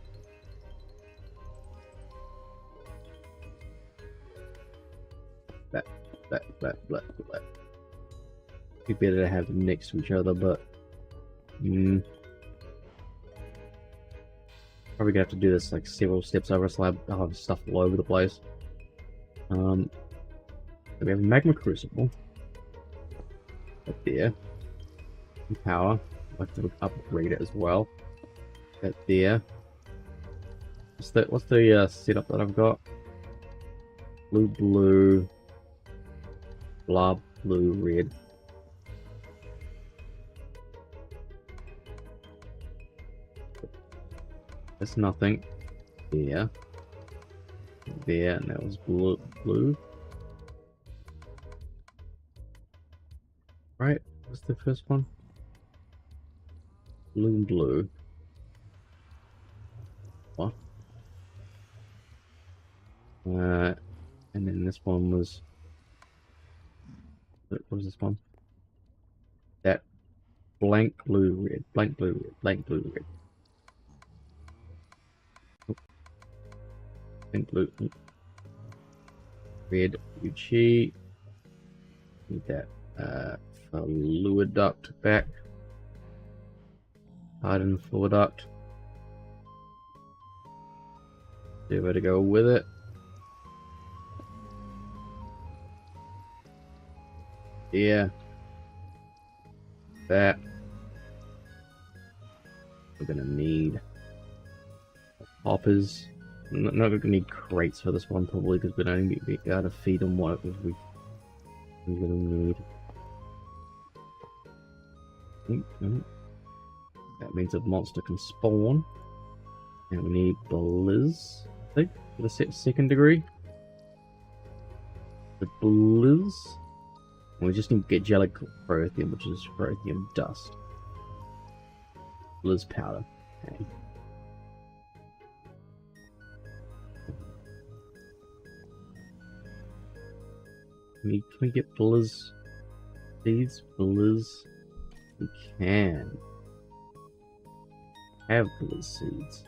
That. Be better to have them next to each other, but probably gonna have to do this like several steps over, so I'll have stuff all over the place. So we have a magma crucible up there. And power. I'll have to upgrade it as well. That there. What's the setup that I've got? Blue, blah, blue, red. That's nothing. There. There, and that was blue. Right, what's the first one? Blue. What? And then this one was... What was this one? That blank blue red. Blank blue red. Blank blue red Uchi. Need that fluid duct back. Hardened fluid duct. See where to go with it. Yeah. That. We're gonna need hoppers. Not gonna need crates for this one probably, because we don't be able to feed them whatever we're gonna need. That means a monster can spawn. And we need blizz, I think, for the second degree. The blizz. And we just need angelic protheum, which is protheum dust. Blizz powder. Okay. Can we get blizz seeds? Blizz. We can. Have blizz seeds.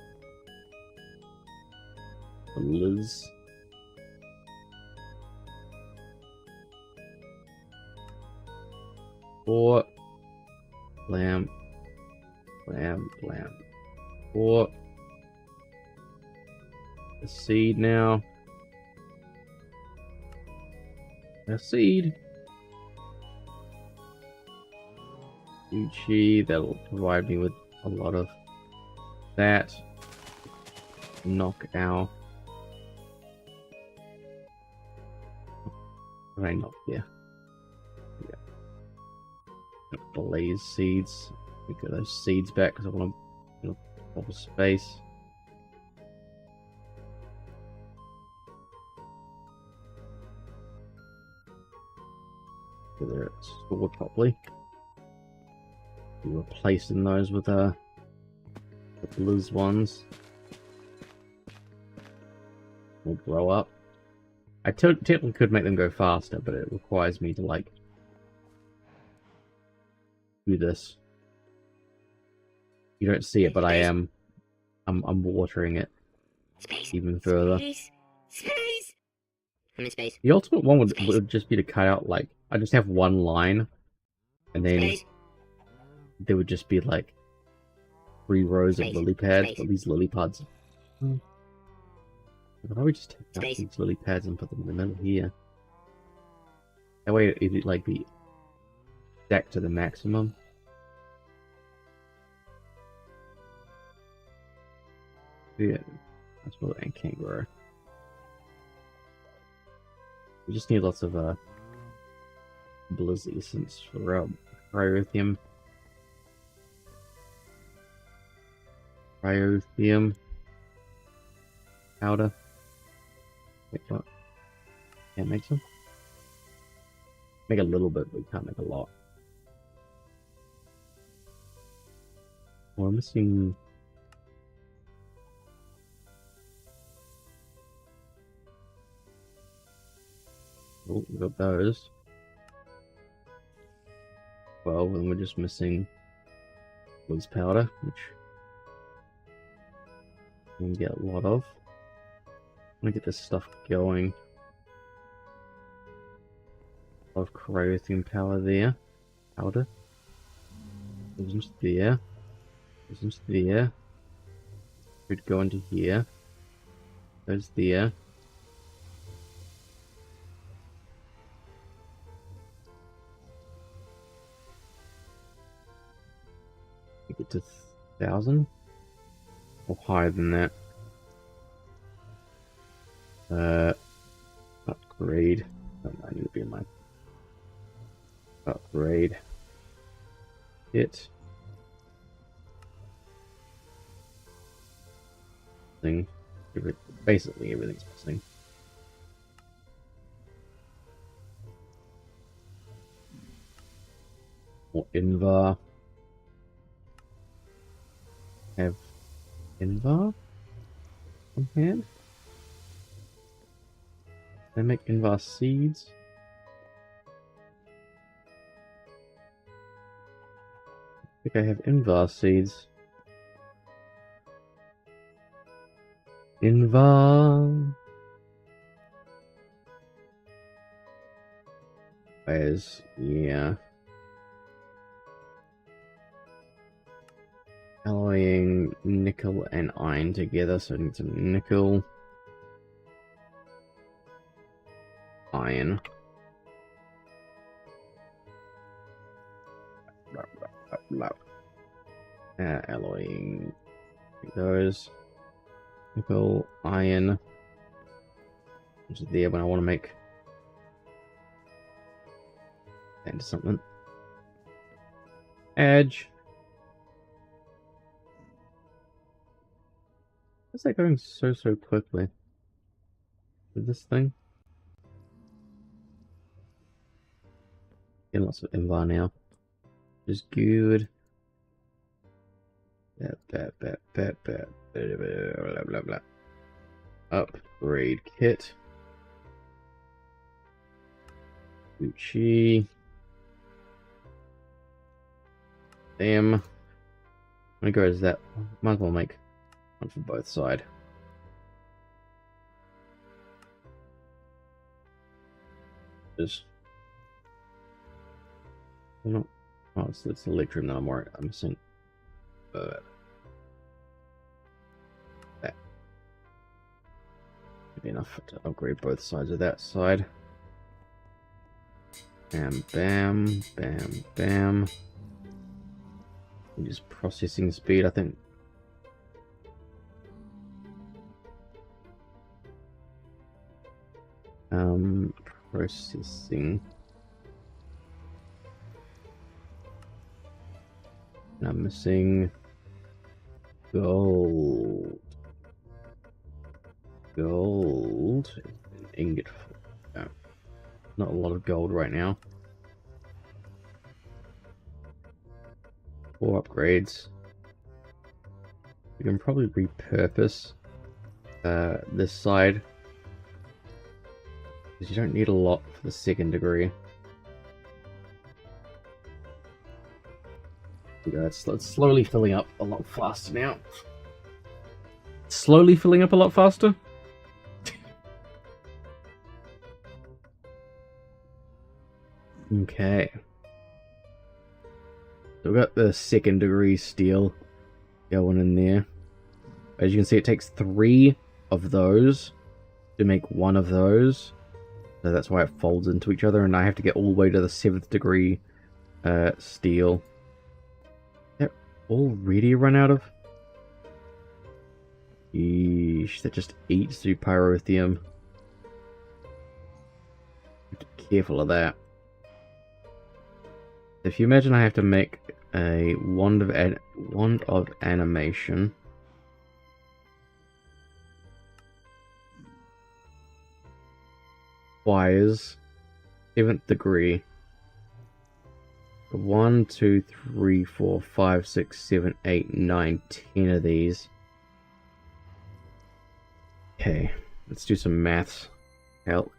Blizz. Or lamb. Or a seed now. A seed. Uchi, that'll provide me with a lot of that. Knock out. Right, knock, yeah. Blaze seeds. We get those seeds back because I want to proper space. So they're stored properly. Be replacing those with the blizz ones. will grow up. I technically could make them go faster, but it requires me to, like, do this. You don't see it, but I am. I'm watering it Space. even further. Space. Space. I'm in space. The ultimate one would just be to cut out, like, I just have one line, and then Space. there would just be, like, 3 rows Space. of lily pads, Space. but these lily pads. Why don't we just take out Space. these lily pads and put them in the middle here? That way it'd, like, be stacked to the maximum. Yeah, that's what I can't grow. We just need lots of blizzy essence for cryothium. Cryothium powder. Wait, what? Can't make some? Make a little bit, but we can't make a lot. Well, I'm missing. Oh, we got those. Well, and we're just missing Liz powder, which we can get a lot of. I'm gonna get this stuff going. A lot of cryothium power there. Powder. Isn't there. Isn't there. Could go into here. Goes there. Get to 1,000 or higher than that. Upgrade. I need to be in my upgrade. Hit thing. Basically, everything's missing. Or Invar. Have Invar on hand. Can I make Invar seeds? I think I have Invar seeds. Invar. Where's, yeah. Alloying nickel and iron together, so I need some nickel, iron. Alloying those. Nickel, iron. Which is there when I want to make that into something. Edge. Why's that going so quickly? With this thing? Getting lots of Invar now. Which is good. Blah blah blah. Upgrade kit. Gucci. Damn. How many goes is that? Might as well make one for both sides. Just. No. Oh, it's the electrum that I'm missing. That. Should be enough to upgrade both sides of that side. Bam, bam, bam, bam. Just processing speed, I think. Processing. And I'm missing gold. Gold. Ingot. No, not a lot of gold right now. 4 upgrades. We can probably repurpose this side Because you don't need a lot for the second degree. Yeah, it's slowly filling up a lot faster now. Slowly filling up a lot faster? Okay. So we've got the second degree steel going in there. As you can see, it takes 3 of those to make 1 of those. So that's why it folds into each other, and I have to get all the way to the 7th degree steel. That already run out of? Yeesh, that just eats through pyrotheum. Have to be careful of that. If you imagine I have to make a wand of animation. Requires 7th degree. 1, 2, 3, 4, 5, 6, 7, 8, 9, 10 of these. Okay, let's do some maths. Help.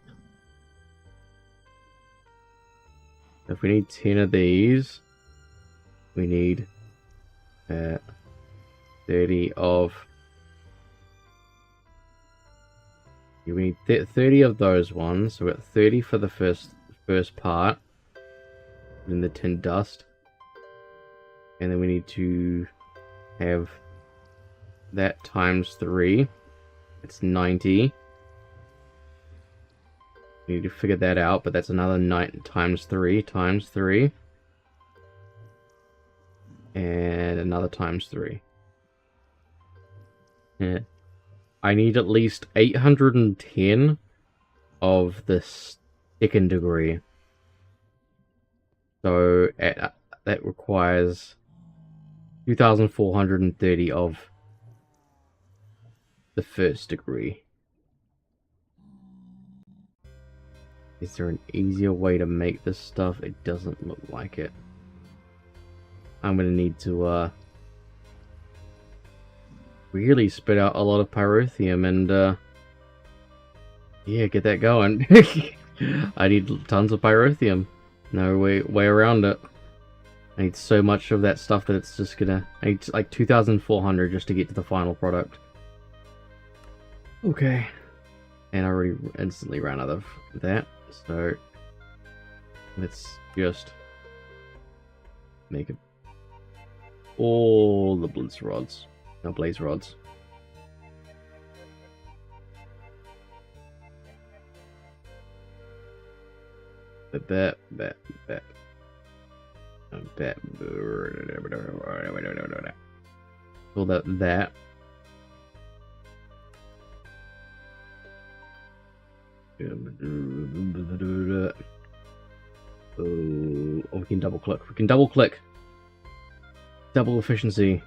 If we need 10 of these, we need 30 of... We need 30 of those ones, so we've got 30 for the first part. Then the tin dust. And then we need to have that times 3. It's 90. We need to figure that out, but that's another 9 times 3 times 3. And another times 3. Yeah. I need at least 810 of the second degree. So that requires 2,430 of the first degree. Is there an easier way to make this stuff? It doesn't look like it. I'm gonna need to really spit out a lot of pyrotheum and yeah, get that going. I need tons of pyrotheum. No way around it. I need so much of that stuff that it's just gonna... I need like 2,400 just to get to the final product. Okay. And I already instantly ran out of that, so let's just make it all the blaze rods. No, blaze rods. Bet. So that. Oh, we can double click. Double efficiency.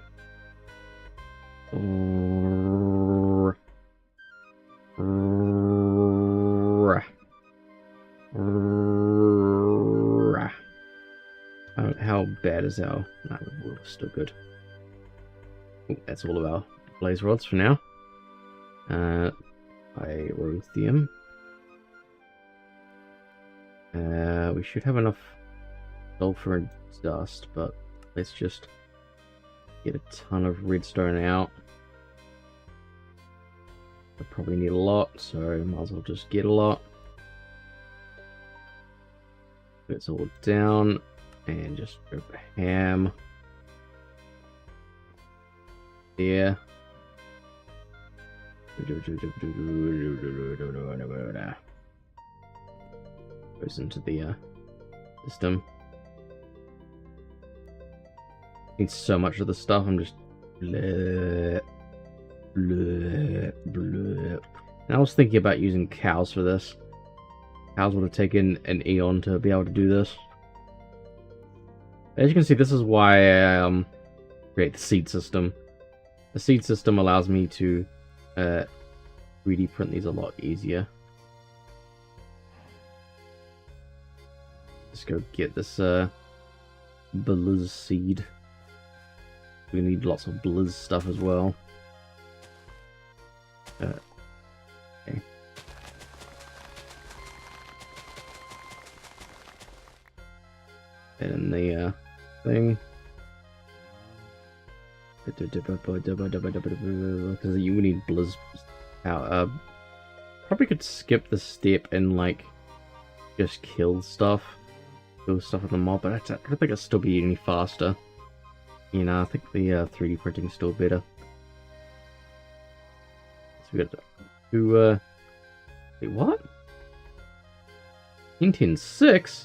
How bad is our... No, we're still good. Ooh, that's all of our blaze rods for now. Pyrotheum. We should have enough sulfur and dust, but let's just get a ton of redstone out. I probably need a lot, so might as well just get a lot. It's all down and just go ham there. Goes into the system. Need so much of the stuff. I'm just bleh, bleh, bleh. And I was thinking about using cows for this. Cows would have taken an eon to be able to do this. As you can see, this is why I create the seed system. The seed system allows me to 3D print these a lot easier. Let's go get this blizz seed. We need lots of blizz stuff as well. Okay. that in the thing. Because you need Blizz power. Probably could skip the step and like just kill stuff in the mob, but I don't think it'll still be any faster. You know, I think the 3D printing is still better. So we got to wait, what? 10.6?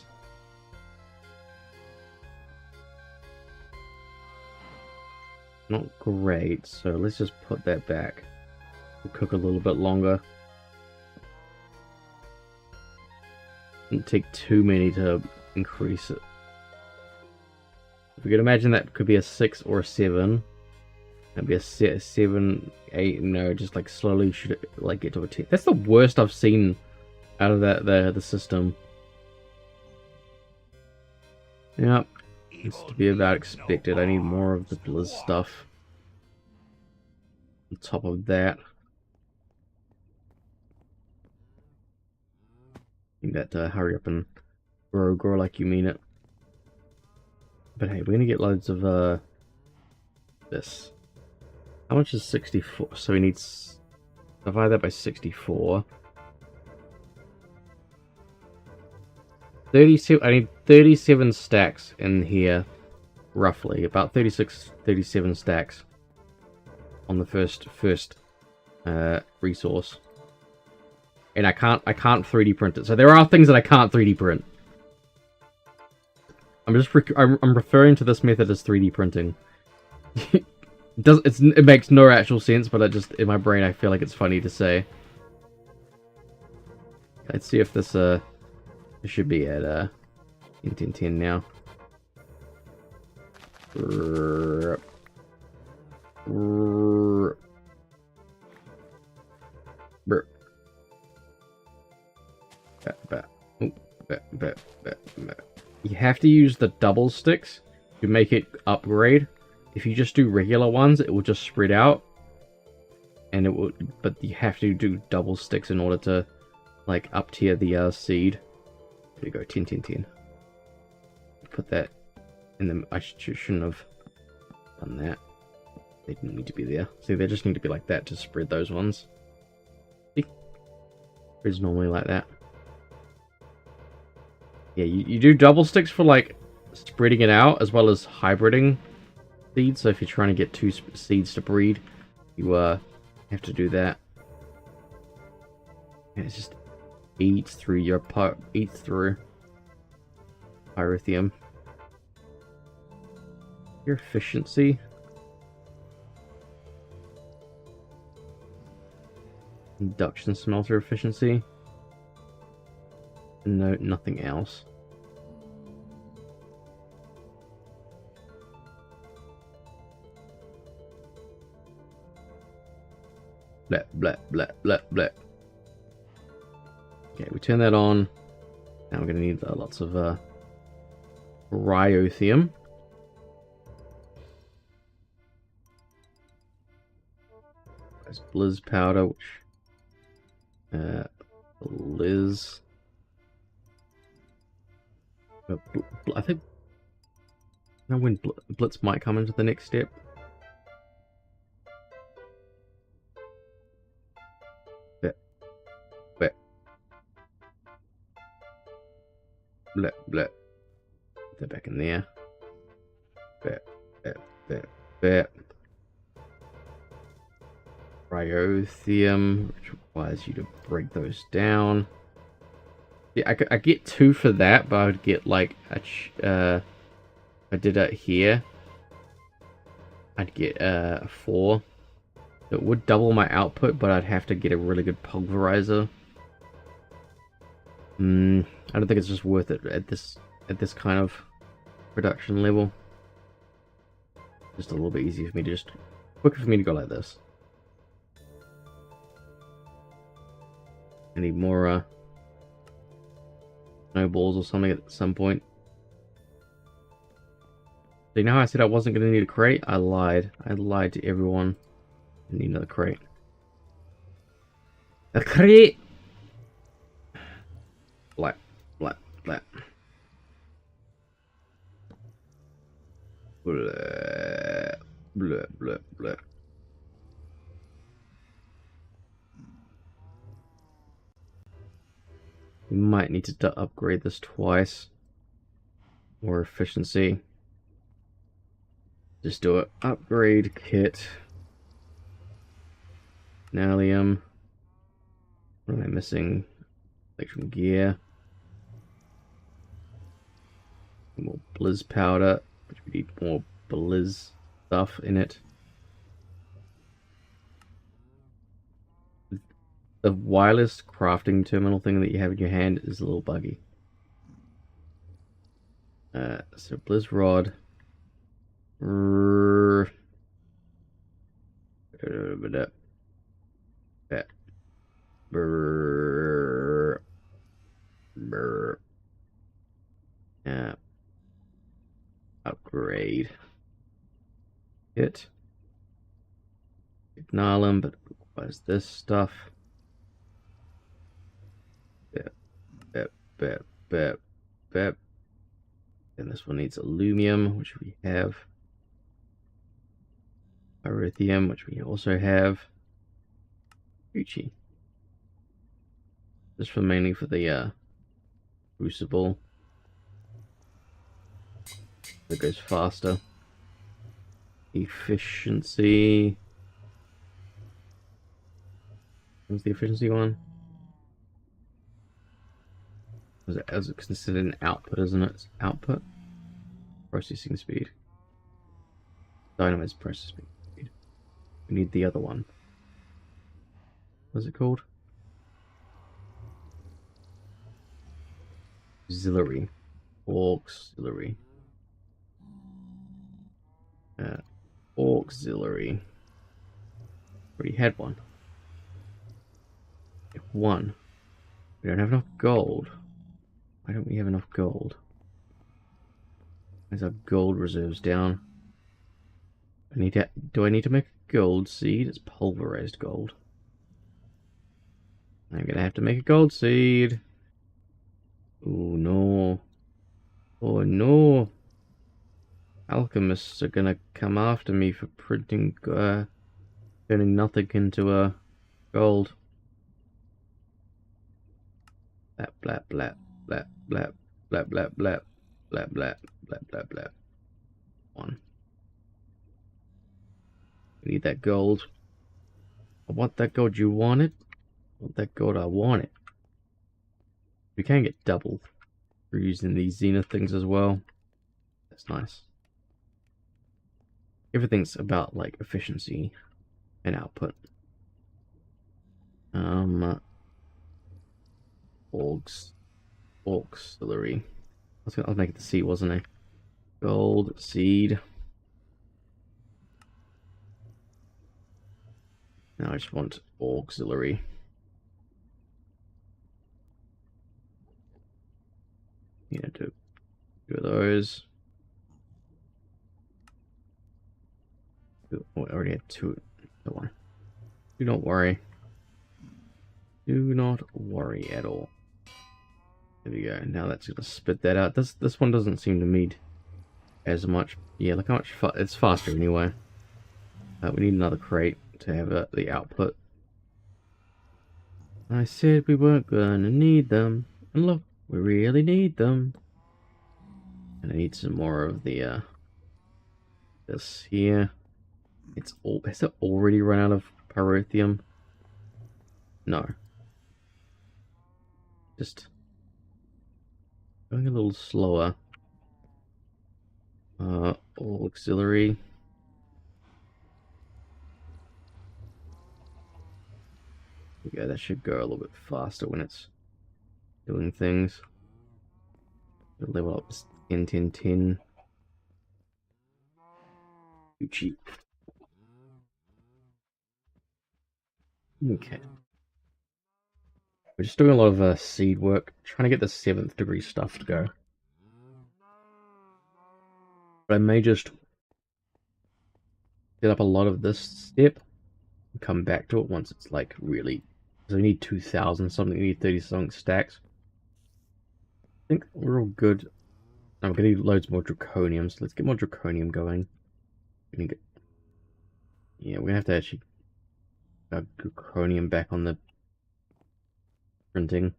Not great, so let's just put that back. We'll cook a little bit longer. Didn't take too many to increase it. If we could imagine that could be a 6 or a 7. That'd be a 7, 8, no, just like slowly should it like get to a 10. That's the worst I've seen out of the system. Yep. It's to be about expected. I need more of the Blizz stuff. On top of that. You got to hurry up and grow like you mean it. But hey, we're gonna get loads of this. How much is 64? So we need divide that by 64. 37. I need 37 stacks in here, roughly about 36, 37 stacks on the first resource. And I can't 3D print it. So there are things that I can't 3D print. I'm referring to this method as 3D printing. It makes no actual sense, but in my brain I feel like it's funny to say. Let's see if this it should be at 10.10 now. You have to use the double sticks to make it upgrade. If you just do regular ones, it will just spread out, and it will. But you have to do double sticks in order to, like, up tier the seed. There we go, 10. Put that in the. I shouldn't have done that. They didn't need to be there. See, they just need to be like that to spread those ones. See? It's normally like that. Yeah, you do double sticks for, like, spreading it out, as well as hybriding seeds. So if you're trying to get two seeds to breed, you have to do that. And it just eats through your pyrithium. Your efficiency. Induction smelter efficiency. No, nothing else. Blah, blah, blah, blah, blah. Okay, we turn that on. Now we're going to need lots of ryothium. There's Blizz powder, which Blizz. I think now when Blitz might come into the next step. Bleh. Put that back in there. Ryothium, which requires you to break those down. Yeah, I get 2 for that, but I would get like I did it here. I'd get 4. It would double my output, but I'd have to get a really good pulverizer. I don't think it's just worth it at this kind of production level. Just a little bit easier for me to quicker for me to go like this. I need more snowballs or something at some point. So you know how I said I wasn't going to need a crate? I lied. I lied to everyone. I need another crate. A crate! Black. Blah, blah, blah, blah. We might need to upgrade this twice. More efficiency. Just do it. Upgrade kit. Nalium. What am I missing? Electrum gear. More blizz powder, which we need more blizz stuff in it. The wireless crafting terminal thing that you have in your hand is a little buggy. So blizz rod. Yeah. Upgrade it. Ignore them, but it requires this stuff. Bep. And this one needs aluminum, which we have. Pyrithium, which we also have. Gucci. This for mainly for the crucible. It goes faster. Efficiency. What's the efficiency one? As it's considered an output, isn't it? It's output. Processing speed. Dynamite's processing speed. We need the other one. What's it called? Auxiliary. Auxiliary. Auxiliary. Already had one. One. We don't have enough gold. Why don't we have enough gold? Where's our gold reserves down? Do I need to make a gold seed? It's pulverized gold. I'm gonna have to make a gold seed. Oh no. Oh no. Alchemists are gonna come after me for printing, turning nothing into gold. Blap, blap, blap, blap, blap, blap, blap, blap, blap, blap, blap, blap. One. We need that gold. I want that gold. You want it? I want that gold. I want it. We can get double for using these zenith things as well. That's nice. Everything's about like efficiency and output. Auxiliary. I was making the seed, wasn't I? Gold seed. Now I just want auxiliary. Yeah, do two of those. Oh, I already had two. Don't worry. Do not worry. Do not worry at all. There we go. Now that's gonna spit that out. This one doesn't seem to need as much. Yeah, look how much it's faster anyway. We need another crate to have the output. I said we weren't gonna need them, and look, we really need them. And I need some more of the this here. Has it already run out of pyrithium? No. Just going a little slower. Auxiliary. Yeah, that should go a little bit faster when it's doing things. Level up 10. Too cheap. Okay. We're just doing a lot of seed work, trying to get the 7th degree stuff to go. But I may just set up a lot of this step and come back to it once it's like really. So we need 2,000 something, we need 30 something stacks. I think we're all good I'm gonna need loads more draconium, so let's get more draconium going. We need to get, yeah, we're gonna have to actually draconium back on the printing.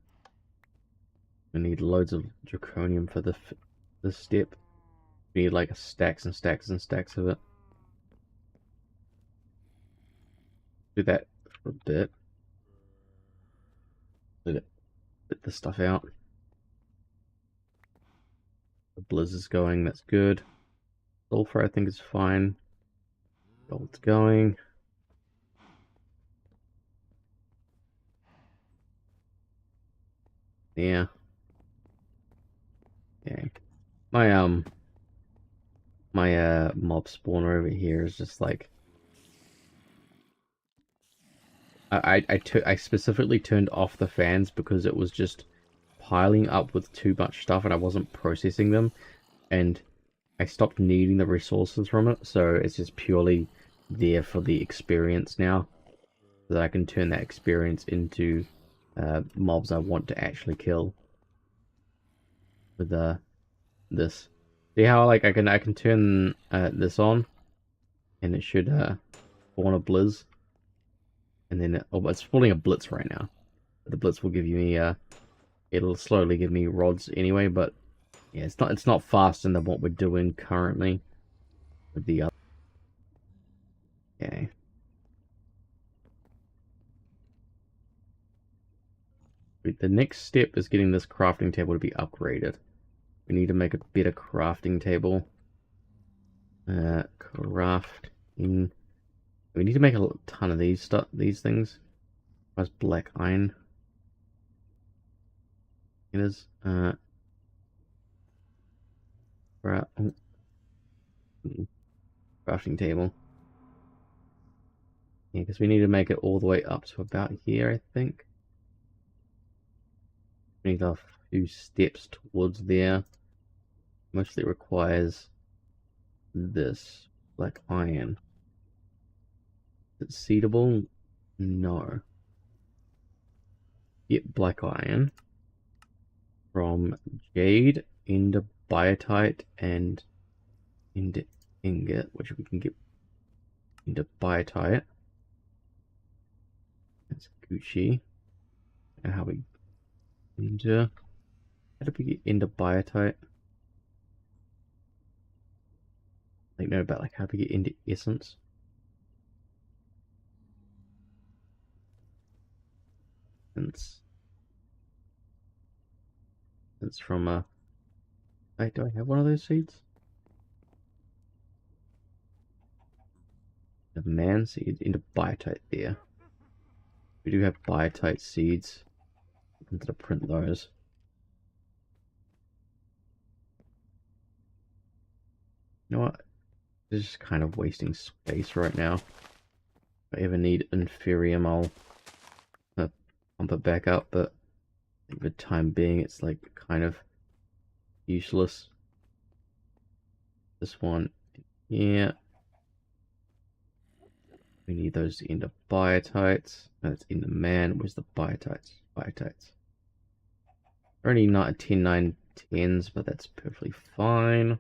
We need loads of draconium for this step. We need like stacks and stacks and stacks of it. Do that for a bit. Let it bit the stuff out. The blizz is going, that's good. Sulfur I think is fine. Gold's going. Yeah. Okay. My mob spawner over here is just like I specifically turned off the fans because it was just piling up with too much stuff and I wasn't processing them, and I stopped needing the resources from it, so it's just purely there for the experience now, so that I can turn that experience into mobs I want to actually kill with this. See how like I can turn this on, and it should spawn a blizz, and then it's spawning a blitz right now. The blitz will give me it'll slowly give me rods anyway, but yeah, it's not faster than what we're doing currently with the other. Okay. The next step is getting this crafting table to be upgraded. We need to make a better crafting table. Crafting. We need to make a ton of these things. Where's black iron? It is. Crafting table. Yeah, because we need to make it all the way up to about here, I think. We need a few steps towards there. Mostly requires this black iron. Is it seedable? No. Get black iron from jade, ender biotite, and ender ingot, which we can get ender biotite. That's Gucci. And how we ender. How do we get ender biotite? Like know about like how to get into essence. It's from a. Wait, do I have one of those seeds? The man seed into biotite there. We do have biotite seeds. I'm going to print those. You know what? This is kind of wasting space right now. If I ever need inferium, I'll pump it back up, but for the time being, it's like kind of useless. This one, yeah. We need those into biotites. That's in the man. Where's the biotites? Biotites. Only not a 10, 9, 10s, but that's perfectly fine.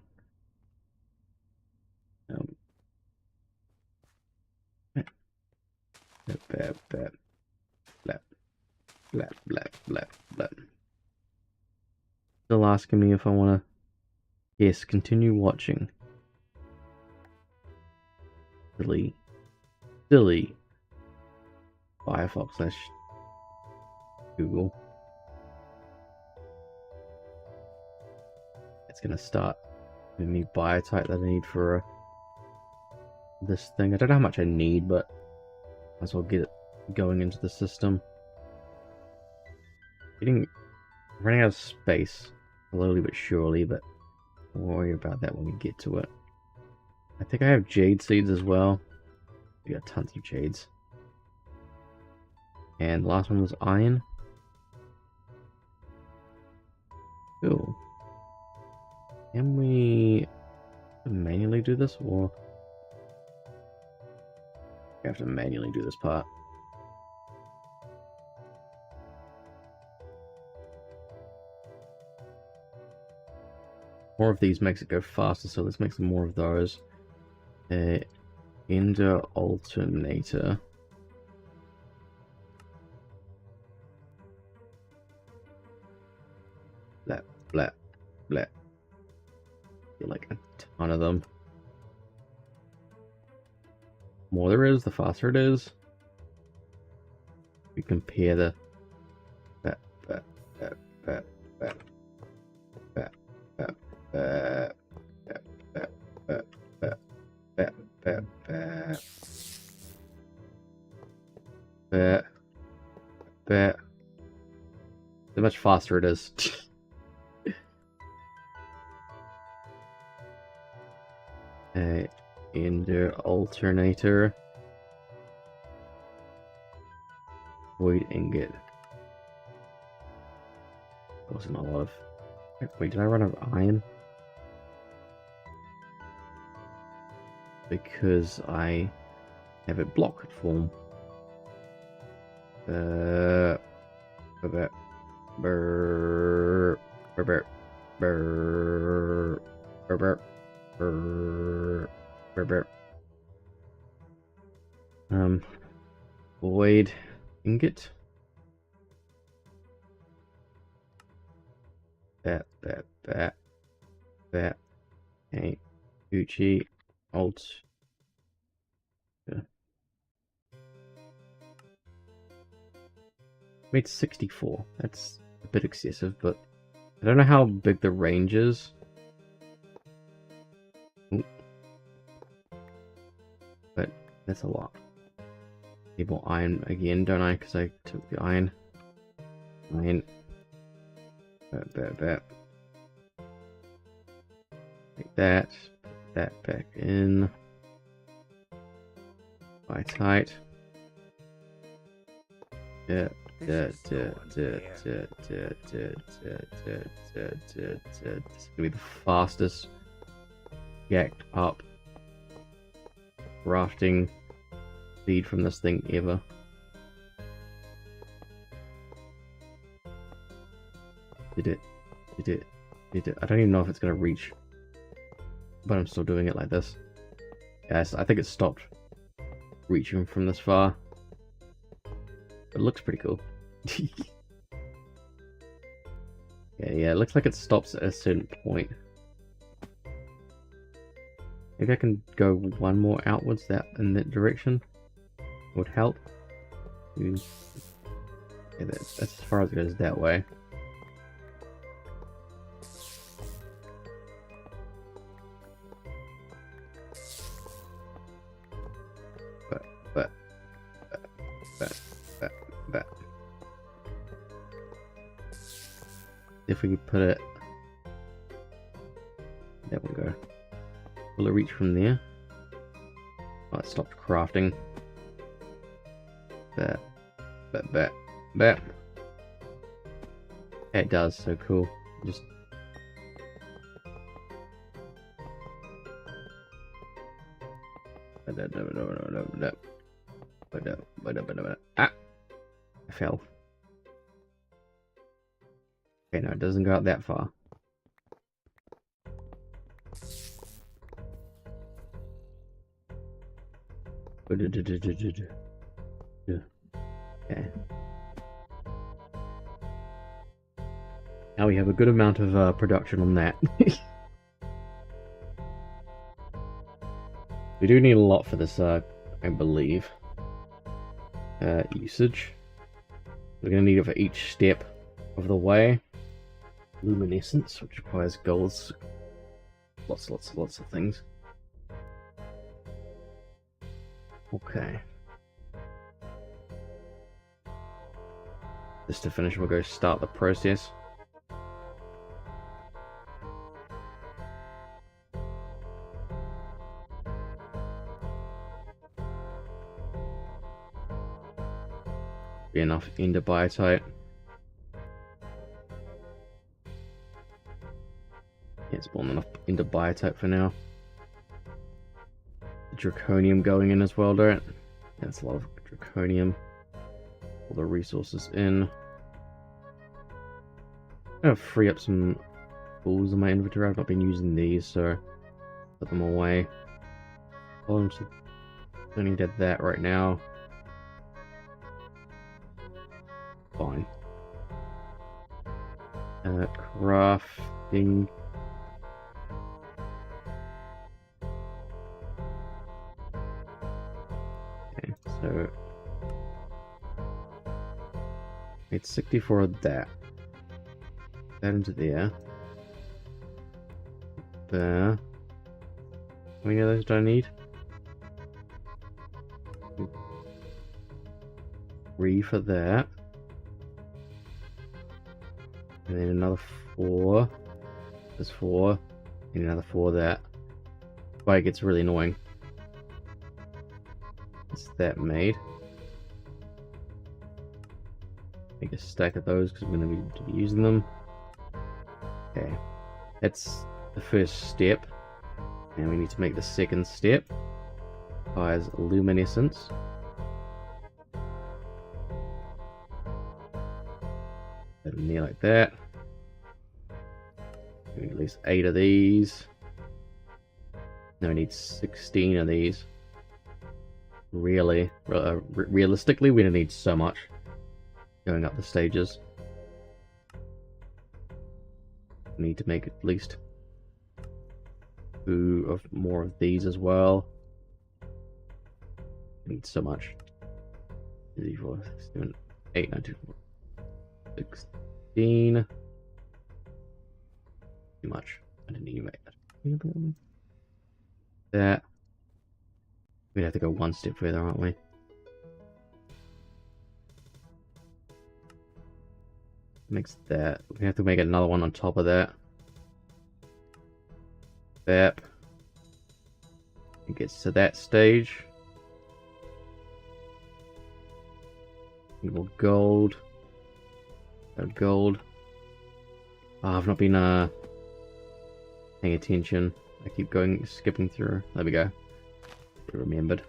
Blah, blah, blah, blah, blah. Still asking me if I want to. Yes, continue watching. Silly. Firefox / Google. It's gonna start giving me biotite that I need for this thing. I don't know how much I need, but might as well get it going into the system. Running out of space, slowly but surely, but we'll worry about that when we get to it. I think I have jade seeds as well. We got tons of jades. And the last one was iron. Cool. Can we manually do this, or we have to manually do this part? More of these makes it go faster, so let's make some more of those. Ender alternator. Blap, blap, blap. Like a ton of them. The more there is, the faster it is. We compare the the much faster it is. Ender alternator. Void ingot. Wasn't a lot of. Wait, did I run out of iron? Because I have it blocked form. Void ingot. That. Okay. Gucci. Alt. Yeah. Made 64. That's a bit excessive, but I don't know how big the range is. Ooh. But that's a lot. Need more iron again, don't I? Because I took the iron. Iron. That. Like that. Put that back in. By tight. Yeah. This is gonna be the fastest yacked up rafting speed from this thing ever. Did it. I don't even know if it's gonna reach, but I'm still doing it like this. Yes, I think it stopped reaching from this far. It looks pretty cool. Yeah, it looks like it stops at a certain point. Maybe I can go one more outwards in that direction. Would help. Yeah, that's as far as it goes that way. But if we could put it, there we go. Will it reach from there? Oh, it stopped crafting. That. Yeah, it does. So cool. Just. Ah! I fell. Okay, no, it doesn't go out that far. Okay. Now we have a good amount of production on that. We do need a lot for this, I believe. Usage. We're going to need it for each step of the way. Luminescence, which requires golds. Lots of things. Okay. Just to finish, we'll go start the process. Be enough ender biotite. Yeah, spawn enough ender biotite for now. Draconium going in as well, don't? That's a lot of draconium. All the resources in. I'm gonna free up some tools in my inventory. I've not been using these, so put them away. Don't need that right now. Fine. Crafting. Okay, so it's 64 of that. That into there. There. How many of those do I need? 3 for that. And then another 4. There's 4. And another 4 that. Why it gets really annoying. Is that made? Make a stack of those because I'm going to be using them. Okay. That's the first step. And we need to make the second step. Requires luminescence. Put them there like that. We need at least 8 of these. No, we need 16 of these. Really, realistically, we don't need so much going up the stages. We need to make at least 2 of more of these as well. We need so much. 3, 4, 7, 8, 9, 2, 4, 16. Too much. I didn't even make that. That. We'd have to go one step further, aren't we? Makes that. We have to make another one on top of that. That. It gets to that stage. Need more gold. No gold. Oh, I've not been paying attention. I keep skipping through. There we go. Remembered.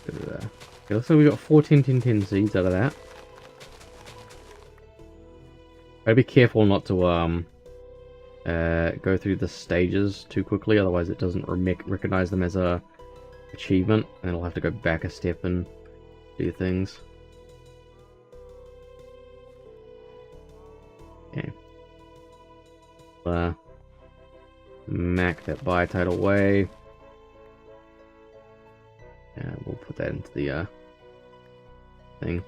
Okay, looks like we got 4 10 seeds out of that. Gotta be careful not to go through the stages too quickly, otherwise it doesn't recognize them as a achievement, and I'll have to go back a step and do things. Okay. Mac that buy title away. We'll put that into the thing.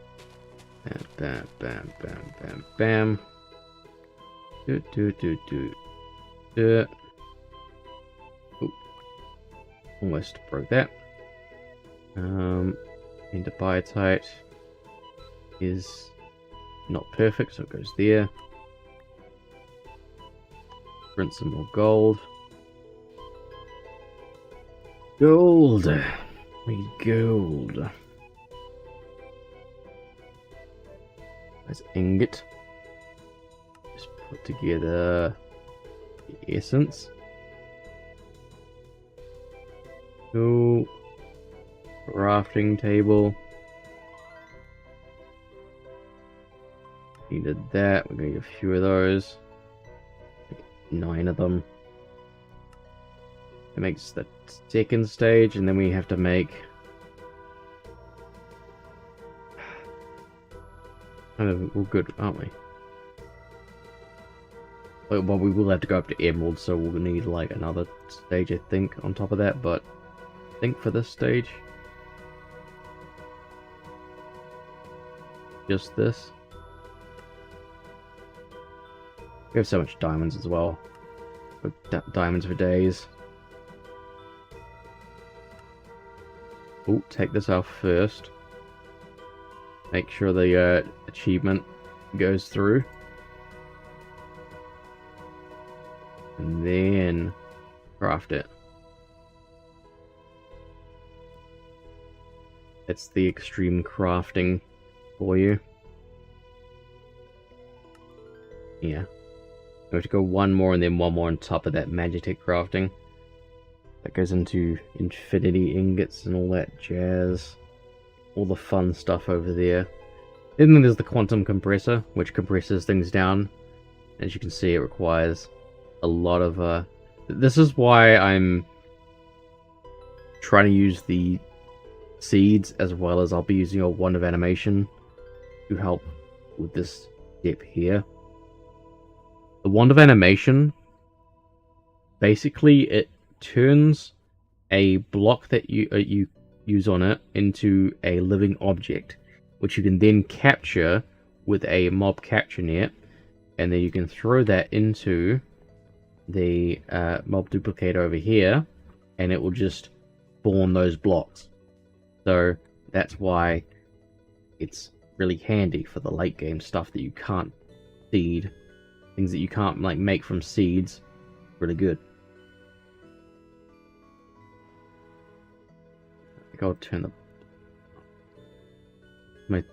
And bam, bam, bam, bam, bam. Ooh. Almost broke that. Into biotite is not perfect, so it goes there. Print some more gold. Gold! We need gold. That's ingot. Just put together the essence. Cool. Crafting table. Needed that. We're gonna get a few of those. 9 of them. It makes the second stage, and then we have to make kind of, we're good, aren't we? Well, we will have to go up to emerald, so we'll need like another stage, I think, on top of that. But I think for this stage, just this. We have so much diamonds as well. Diamonds for days. Oh, take this off first. Make sure the achievement goes through. And then craft it. It's the extreme crafting for you. Yeah. We have to go one more and then one more on top of that Magitech crafting. That goes into infinity ingots and all that jazz. All the fun stuff over there. And then there's the quantum compressor, which compresses things down As you can see, it requires a lot of this is why I'm trying to use the seeds, as well as I'll be using a wand of animation to help with this step here. The wand of animation, basically it turns a block that you use on it into a living object, which you can then capture with a mob capture net, and then you can throw that into the mob duplicator over here, and it will just spawn those blocks. So that's why it's really handy for the late game stuff that you can't seed, things that you can't like make from seeds. Really good. I think I'll turn my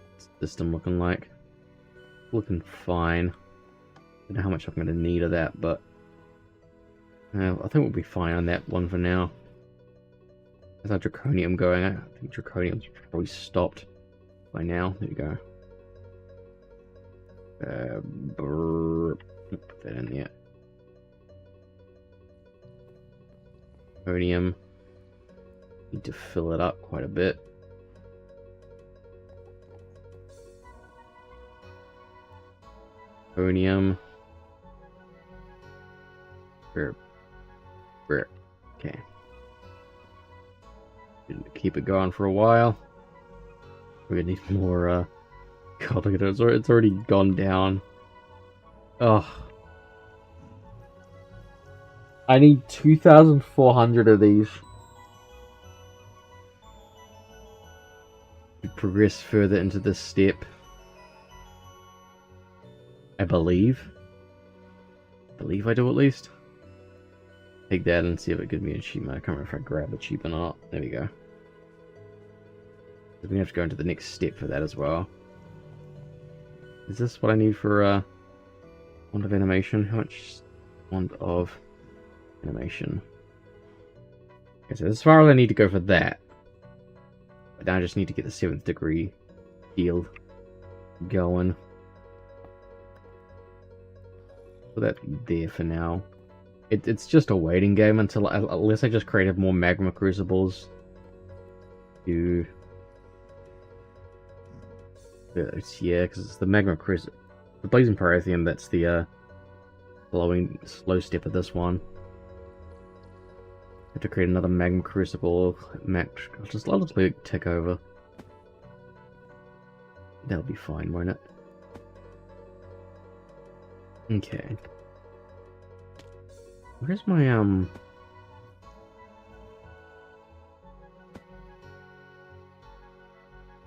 system looking like. Looking fine. Don't know how much I'm going to need of that, but I think we'll be fine on that one for now. Is that draconium going? I think draconium's probably stopped by now. There you go. Put that in there. Draconium. Need to fill it up quite a bit. Draconium. Okay. Keep it going for a while. We're gonna need more, God, look at it. It's already gone down. Ugh. I need 2,400 of these to progress further into this step. I believe I do, at least. Take that and see if it gives me an achievement. I can't remember if I grab achievement or not. There we go. We have to go into the next step for that as well. Is this what I need for wand of animation? How much wand of animation? Okay, so as far as I need to go for that. But now I just need to get the 7th degree deal going. So that's there for now. It's just a waiting game until, unless I just created more magma crucibles to... Yeah, because it's the magma crucible, the blazing pyrotheum. That's the slow step of this one. Have to create another magma crucible. I'll just let it tick over. That'll be fine, won't it? Okay. Where's my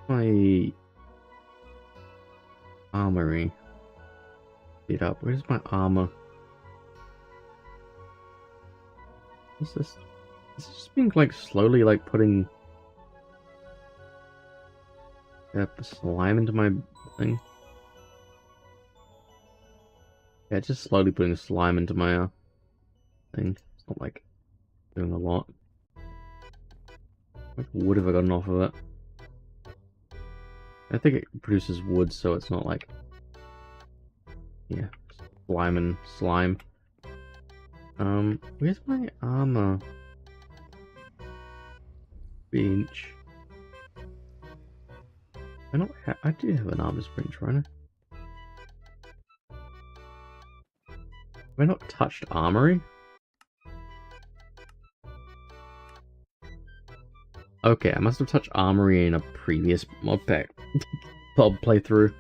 my armory? Get up. Where's my armor? What's this? Is this just being like slowly like putting slime into my thing? Yeah, just slowly putting slime into my thing. It's not like doing a lot. What wood have I gotten off of it? I think it produces wood, so it's not like, yeah, slime and slime. Where's my armor bench? I do have an armor bench, right? Have I not touched armory? Okay, I must have touched armory in a previous mod pack playthrough.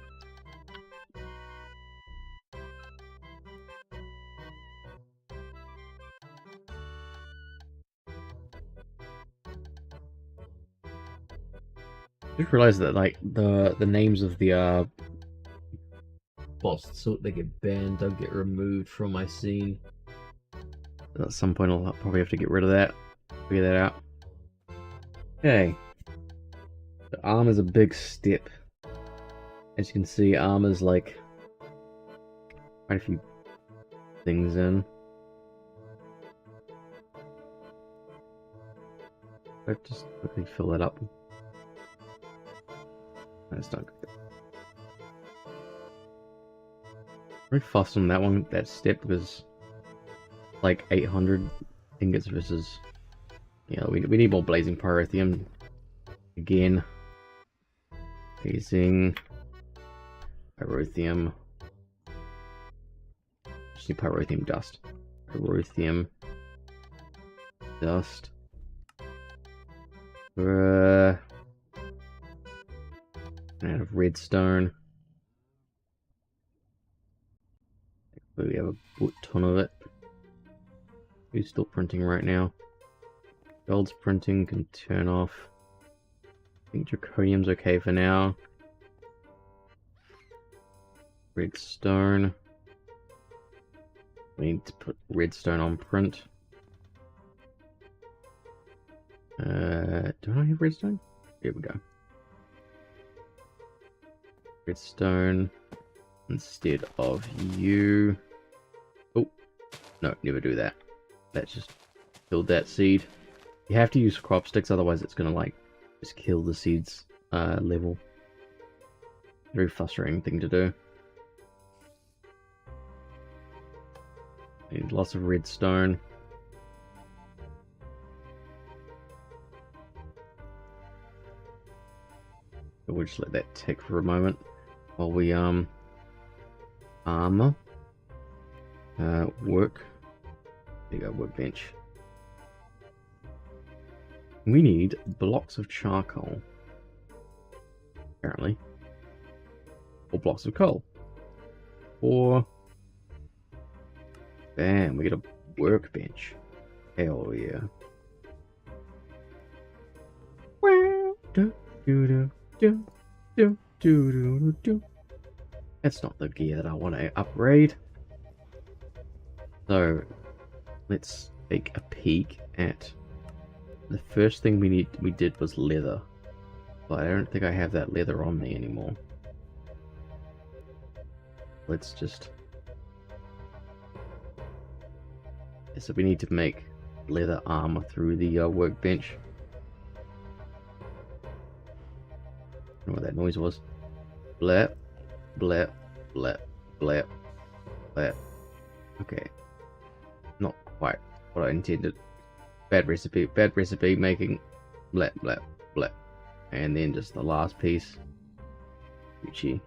I just realized that like the names of the bots, so they get banned, don't get removed from my scene. At some point I'll probably have to get rid of that. Figure that out. Okay. The armor's a big step. As you can see, armor's like quite a few things in. Let's just quickly fill that up. That's not good. Very fast on that one, that step, because like 800 ingots versus, you know, we need more blazing pyrotheum. Again, blazing pyrotheum. Just need pyrotheum dust. Pyrotheum dust. Out of redstone. We have a ton of it. Who's still printing right now? Gold's printing, can turn off. I think draconium's okay for now. Redstone. We need to put redstone on print. Do I have redstone? Here we go. Redstone instead of you. Oh, no, never do that. Let's just kill that seed. You have to use crop sticks, otherwise it's gonna like just kill the seeds level. Very frustrating thing to do. Need lots of redstone. We'll just let that tick for a moment while we armor work. There you go, workbench. We need blocks of charcoal, apparently, or blocks of coal, or bam, we get a workbench. Hell yeah. That's not the gear that I want to upgrade. So let's take a peek at the first thing we did was leather, but I don't think I have that leather on me anymore. Let's just, so we need to make leather armor through the workbench. I don't know what that noise was. Blap, blap, blap, blap, blap. Okay. Not quite what I intended. Bad recipe making blap, blap, blap. And then just the last piece. Gucci.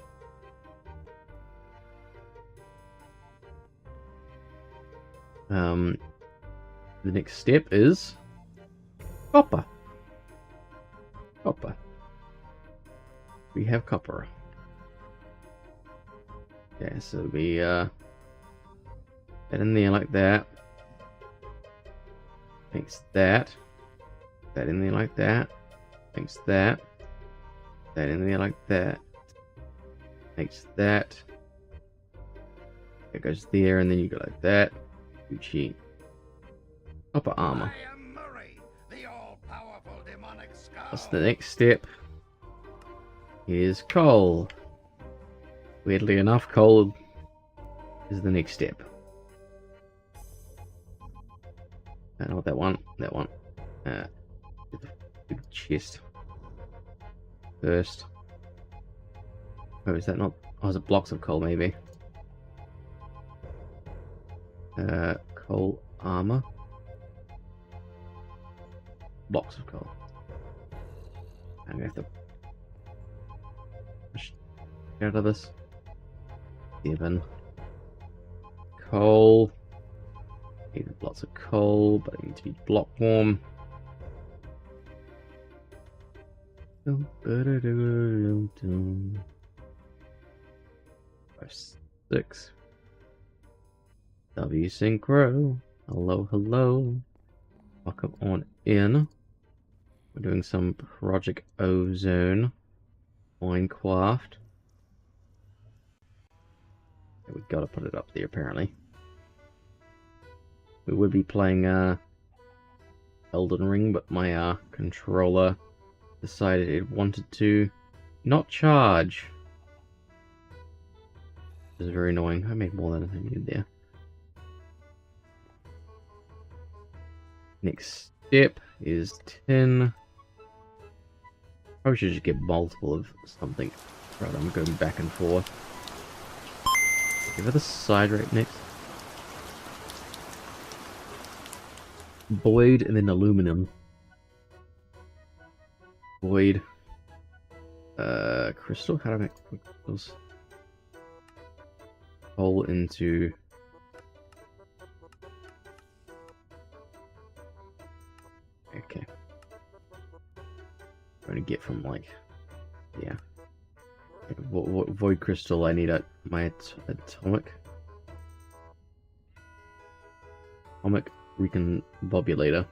The next step is copper. Copper. We have copper. Yeah, so we get in there like that. Makes that. That in there like that. Makes that. That in there like that. Makes that. It goes there, and then you go like that. Gucci. Copper armor. That's the next step. Here's coal. Weirdly enough, coal is the next step. I don't know what that one. That one. Big chest. First. Oh, is that not? Oh, is it blocks of coal maybe? Coal armor. Blocks of coal. I'm gonna have to push out of this. 7 coal. Need lots of coal, but I need to be block warm. 5, 6. W Synchro. Hello, hello. Welcome on in. We're doing some Project Ozone. Minecwaft. We gotta put it up there apparently. We would be playing Elden Ring, but my controller decided it wanted to not charge. Which is very annoying. I made more than I needed there. Next step is 10. Probably should just get multiple of something. Right, I'm going back and forth. Give it the side right next. Void and then aluminum. Void. Crystal? How do I make crystals? Hole into... Okay. I'm gonna get from like... Yeah. Void crystal, I need my atomic recombobulator.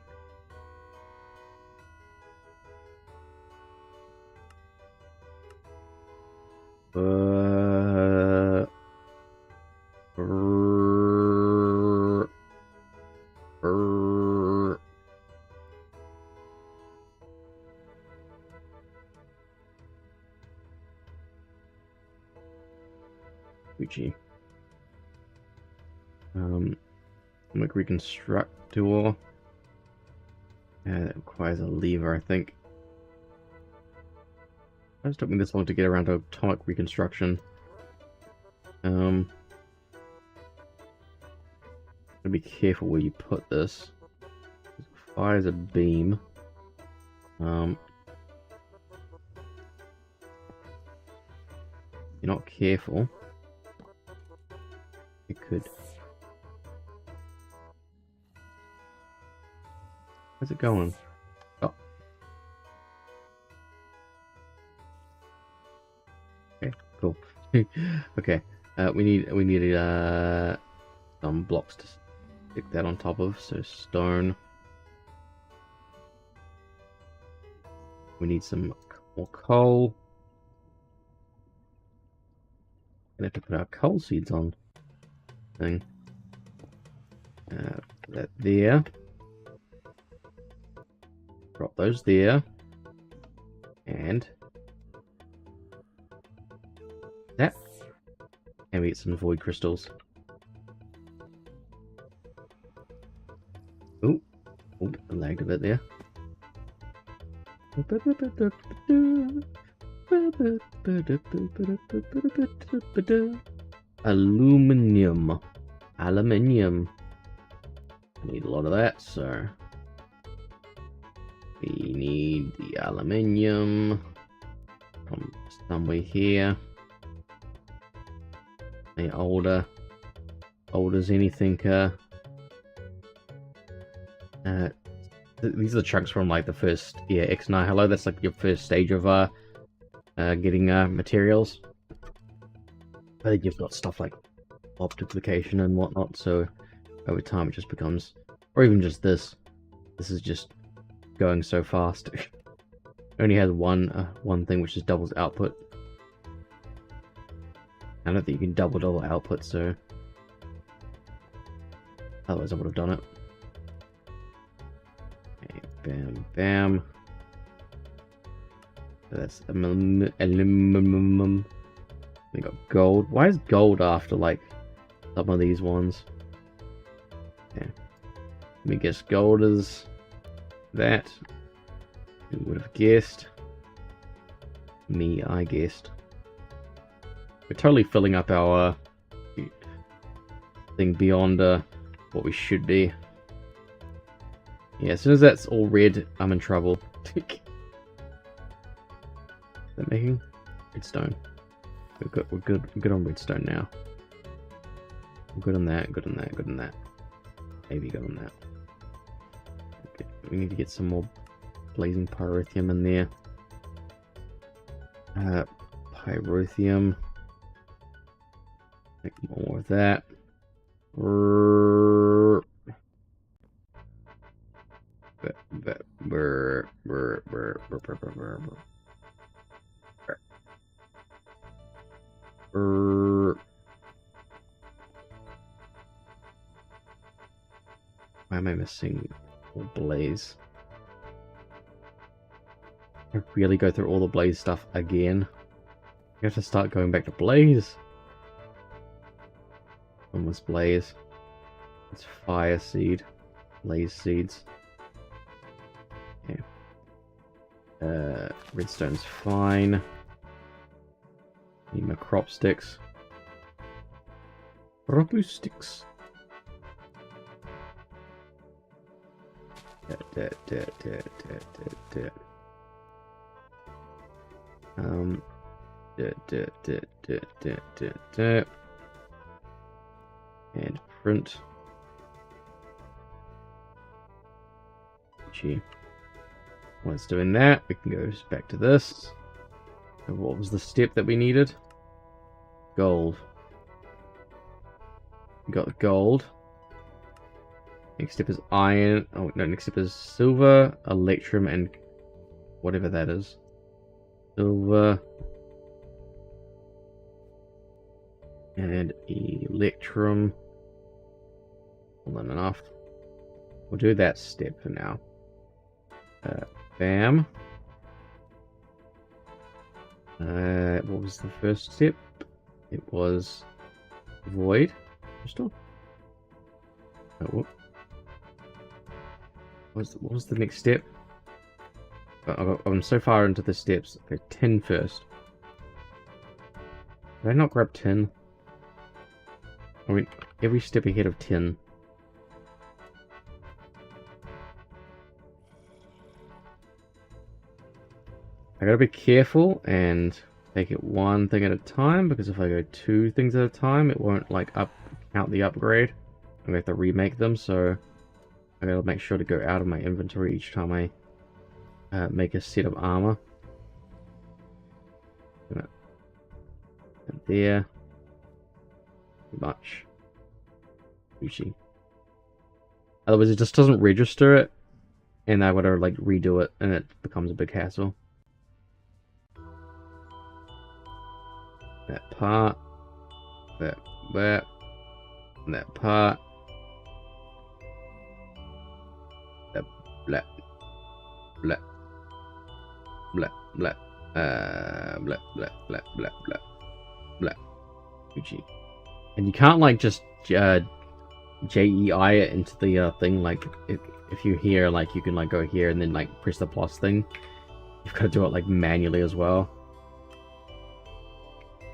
Gucci. Atomic reconstructor. That requires a lever, I think. It just took me this long to get around to atomic reconstruction. Gotta be careful where you put this. It fires a beam. If you're not careful, it could. Where's it going? Oh. Okay, cool. Okay, we need some blocks to stick that on top of. So stone. We need some more coal. Gonna have to put our coal seeds on. Thing. That there. Drop those there. And that. And we get some void crystals. Oh, I lagged a bit there. Aluminium. Aluminium. I need a lot of that, so we need the aluminium from somewhere here. The old as anything. These are the chunks from like the first X9 Hello. That's like your first stage of getting materials. I think you've got stuff like multiplication and whatnot, so over time it just becomes, or even just this is just going so fast. It only has one thing, which is doubles output. I don't think you can double output, so otherwise I would have done it. Okay, bam, bam. So that's aluminum. We got gold. Why is gold after like some of these ones? Yeah. Let me guess, gold is that. Who would have guessed? Me, I guessed. We're totally filling up our thing beyond what we should be. Yeah, as soon as that's all red, I'm in trouble. Is that making redstone? We're good on redstone now. We're good on that, good on that, good on that. Maybe good on that. Okay, we need to get some more blazing pyrotheum in there. Pyrotheum. Make more of that. Why am I missing blaze? I really go through all the blaze stuff again. You have to start going back to blaze. When was blaze? It's fire seed, blaze seeds. Okay. Redstone's fine. Need my crop sticks. Robustics. And print. Gee. While it's doing that, we can go back to this. And what was the step that we needed? Gold. We got the gold. Next step is iron. Oh no, next step is silver, electrum, and whatever that is. Silver and electrum. Hold on enough. We'll do that step for now. Bam. What was the first step? It was void crystal. Oh, whoop. What was the next step? I'm so far into the steps. Okay, tin first. Did I not grab tin? I went every step ahead of tin. I gotta be careful and take it one thing at a time, because if I go two things at a time, it won't like count the upgrade. I'm gonna have to remake them, so I gotta make sure to go out of my inventory each time I make a set of armor. And there. Too much. Uchi. Otherwise it just doesn't register it, and I gotta like redo it, and it becomes a big hassle. That part. That part. That blah blah blah blah blah blah blah blah blah blah. Gucci. And you can't like just JEI it into the thing. Like if you hear, like you can like go here and then like press the plus thing. You've got to do it like manually as well.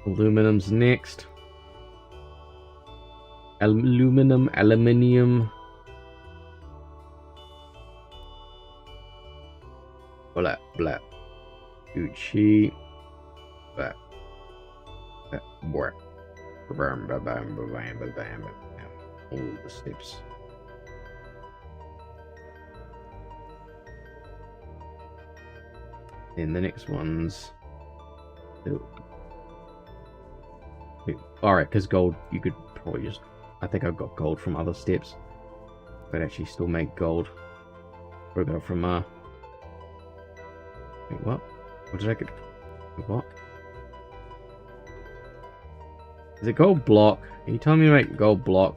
Aluminum's next. Aluminium. Blah, blah. Gucci. Blah. Blah. Bam, bam, bam, bam, bam, bam. All the steps. And the next one's... Alright, because gold, you could probably just... I think I've got gold from other steps. But actually still make gold. Or go from, Wait, what? What did I get? What? Is it gold block? Are you telling me to make gold block?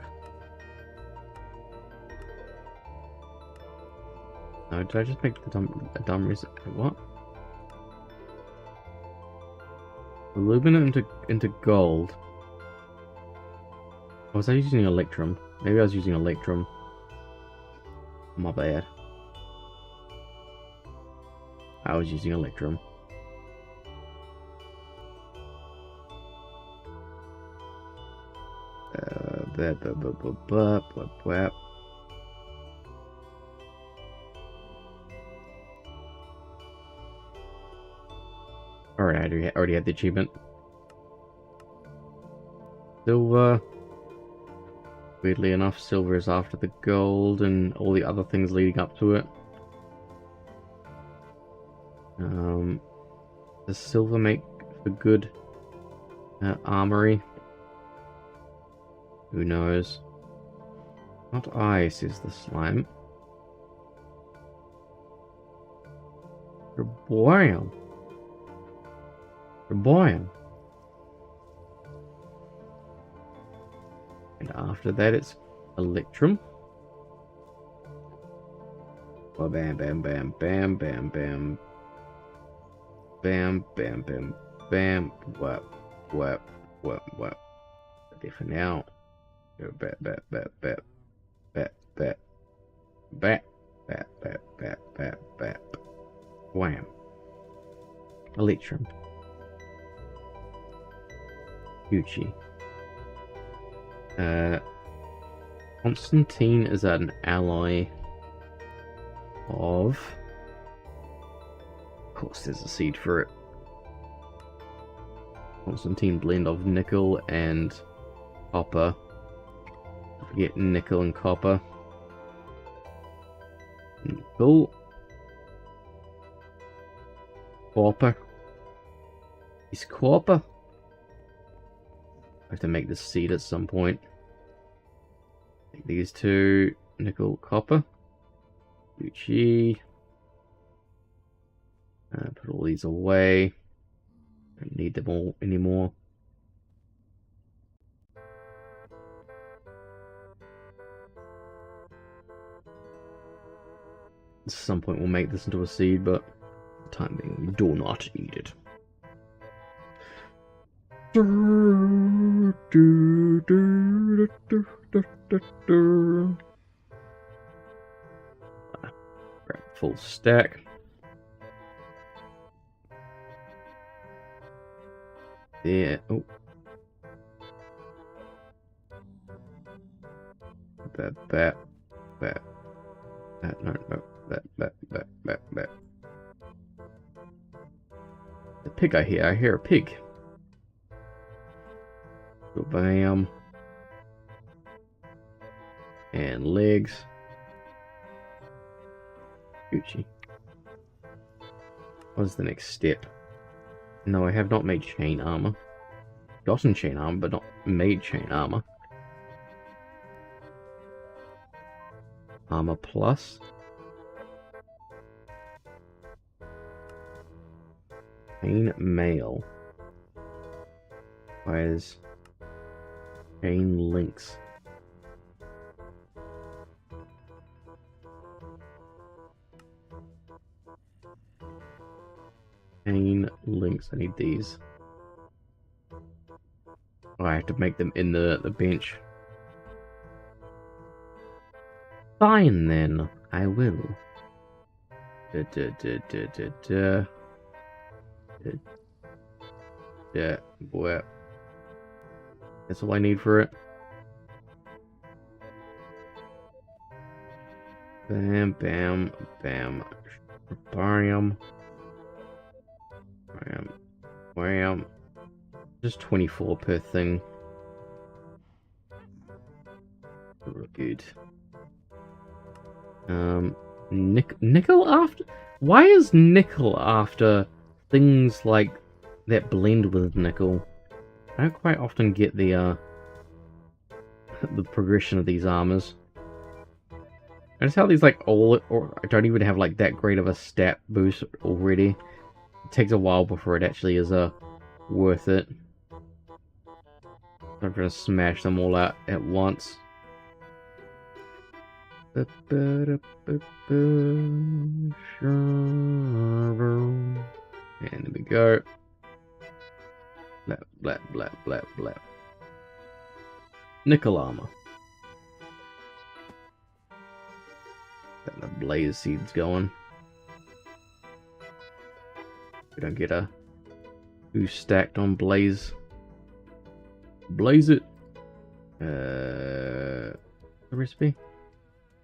No, did I just make a dumb reset? What? Aluminum into gold. Or was I using electrum? Maybe I was using electrum. My bad. I was using electrum. Alright, I already had the achievement. Silver. Weirdly enough, silver is after the gold and all the other things leading up to it. Does silver make for good armory? Who knows? Not I, says the slime. Bam. Bam. And after that, it's electrum. Bam, bam, bam, bam, bam, bam. Bam, bam, bam, bam. Whap, whap, whap, whap. Okay, for now. Go bat, bat, bat, bat. Bat, bat. Bat, bat, bat, bat, bat, bat. Wham. Electrum. Gucci. Constantine is an ally of... Of course there's a seed for it. Constantine blend of nickel and copper. Forget nickel and copper. Nickel. Copper. Is copper. I have to make this seed at some point. Take these two. Nickel, copper. Gucci. Put all these away. Don't need them all anymore. At some point we'll make this into a seed, but for the time being we do not need it. Grab full stack. There. Oh. That. No. That. The pig I hear a pig. Go bam. And legs. Gucci. What's the next step? No, I have not made chain armor. Gotten chain armor, but not made chain armor. Armor plus. Chain mail. Where's chain links? Chain links. I need these. Oh, I have to make them in the bench. Fine then, I will. Yeah, boy. That's all I need for it. Bam, bam, bam. Bam. Bam. Bam. Just 24 per thing. Real good. Nickel after? Why is nickel after things like that blend with nickel? I don't quite often get the progression of these armors. Notice how these like all or I don't even have like that great of a stat boost already. It takes a while before it actually is worth it. I'm gonna smash them all out at once. And there we go. Blah. Nickel armor. Got the blaze seeds going. We don't get a boost stacked on blaze. Blaze it. The recipe?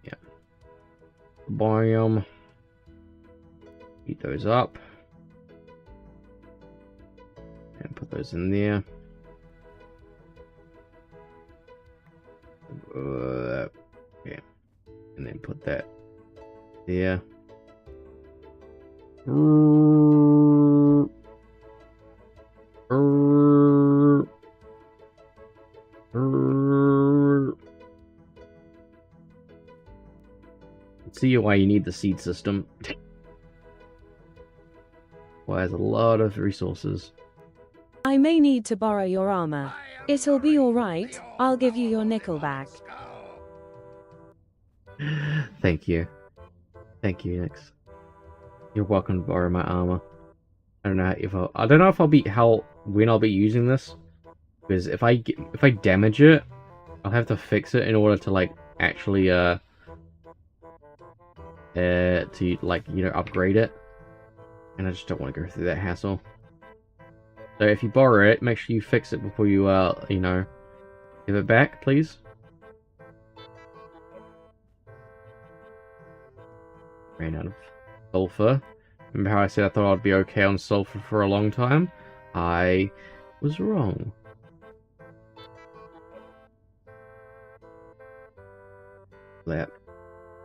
Yeah. Biome. Heat those up. And put those in there. Yeah. And then put that there. See why you need the seed system. Requires a lot of resources. I may need to borrow your armor. It'll be alright, I'll give you your nickel back. Thank you. Thank you, Nix. You're welcome to borrow my armor. I don't know if when I'll be using this. Because if I damage it, I'll have to fix it in order to like actually to like, you know, upgrade it. And I just don't want to go through that hassle. So if you borrow it, make sure you fix it before you you know, Give it back, please. Ran out of sulfur. Remember how I said I thought I'd be okay on sulfur for a long time? I was wrong. That.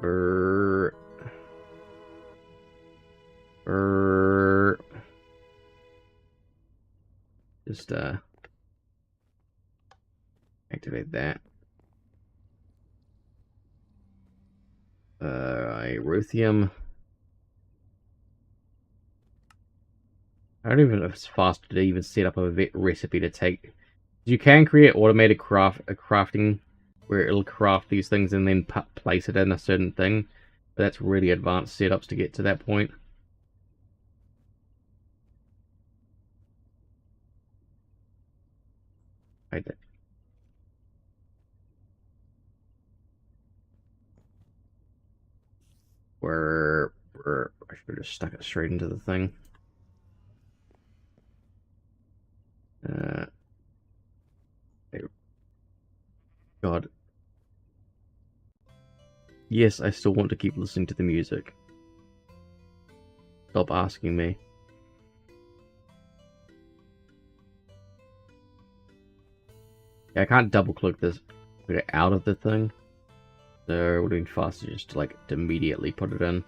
Brrr. Brrr. Just, activate that. Ruthenium. I don't even know if it's faster to even set up a recipe to take. You can create automated crafting where it'll craft these things and then place it in a certain thing. But that's really advanced setups to get to that point. Right there. I should have just stuck it straight into the thing. God. Yes, I still want to keep listening to the music. Stop asking me. Yeah, I can't double click this. Put it out of the thing. So it would have been faster just to like to immediately put it in.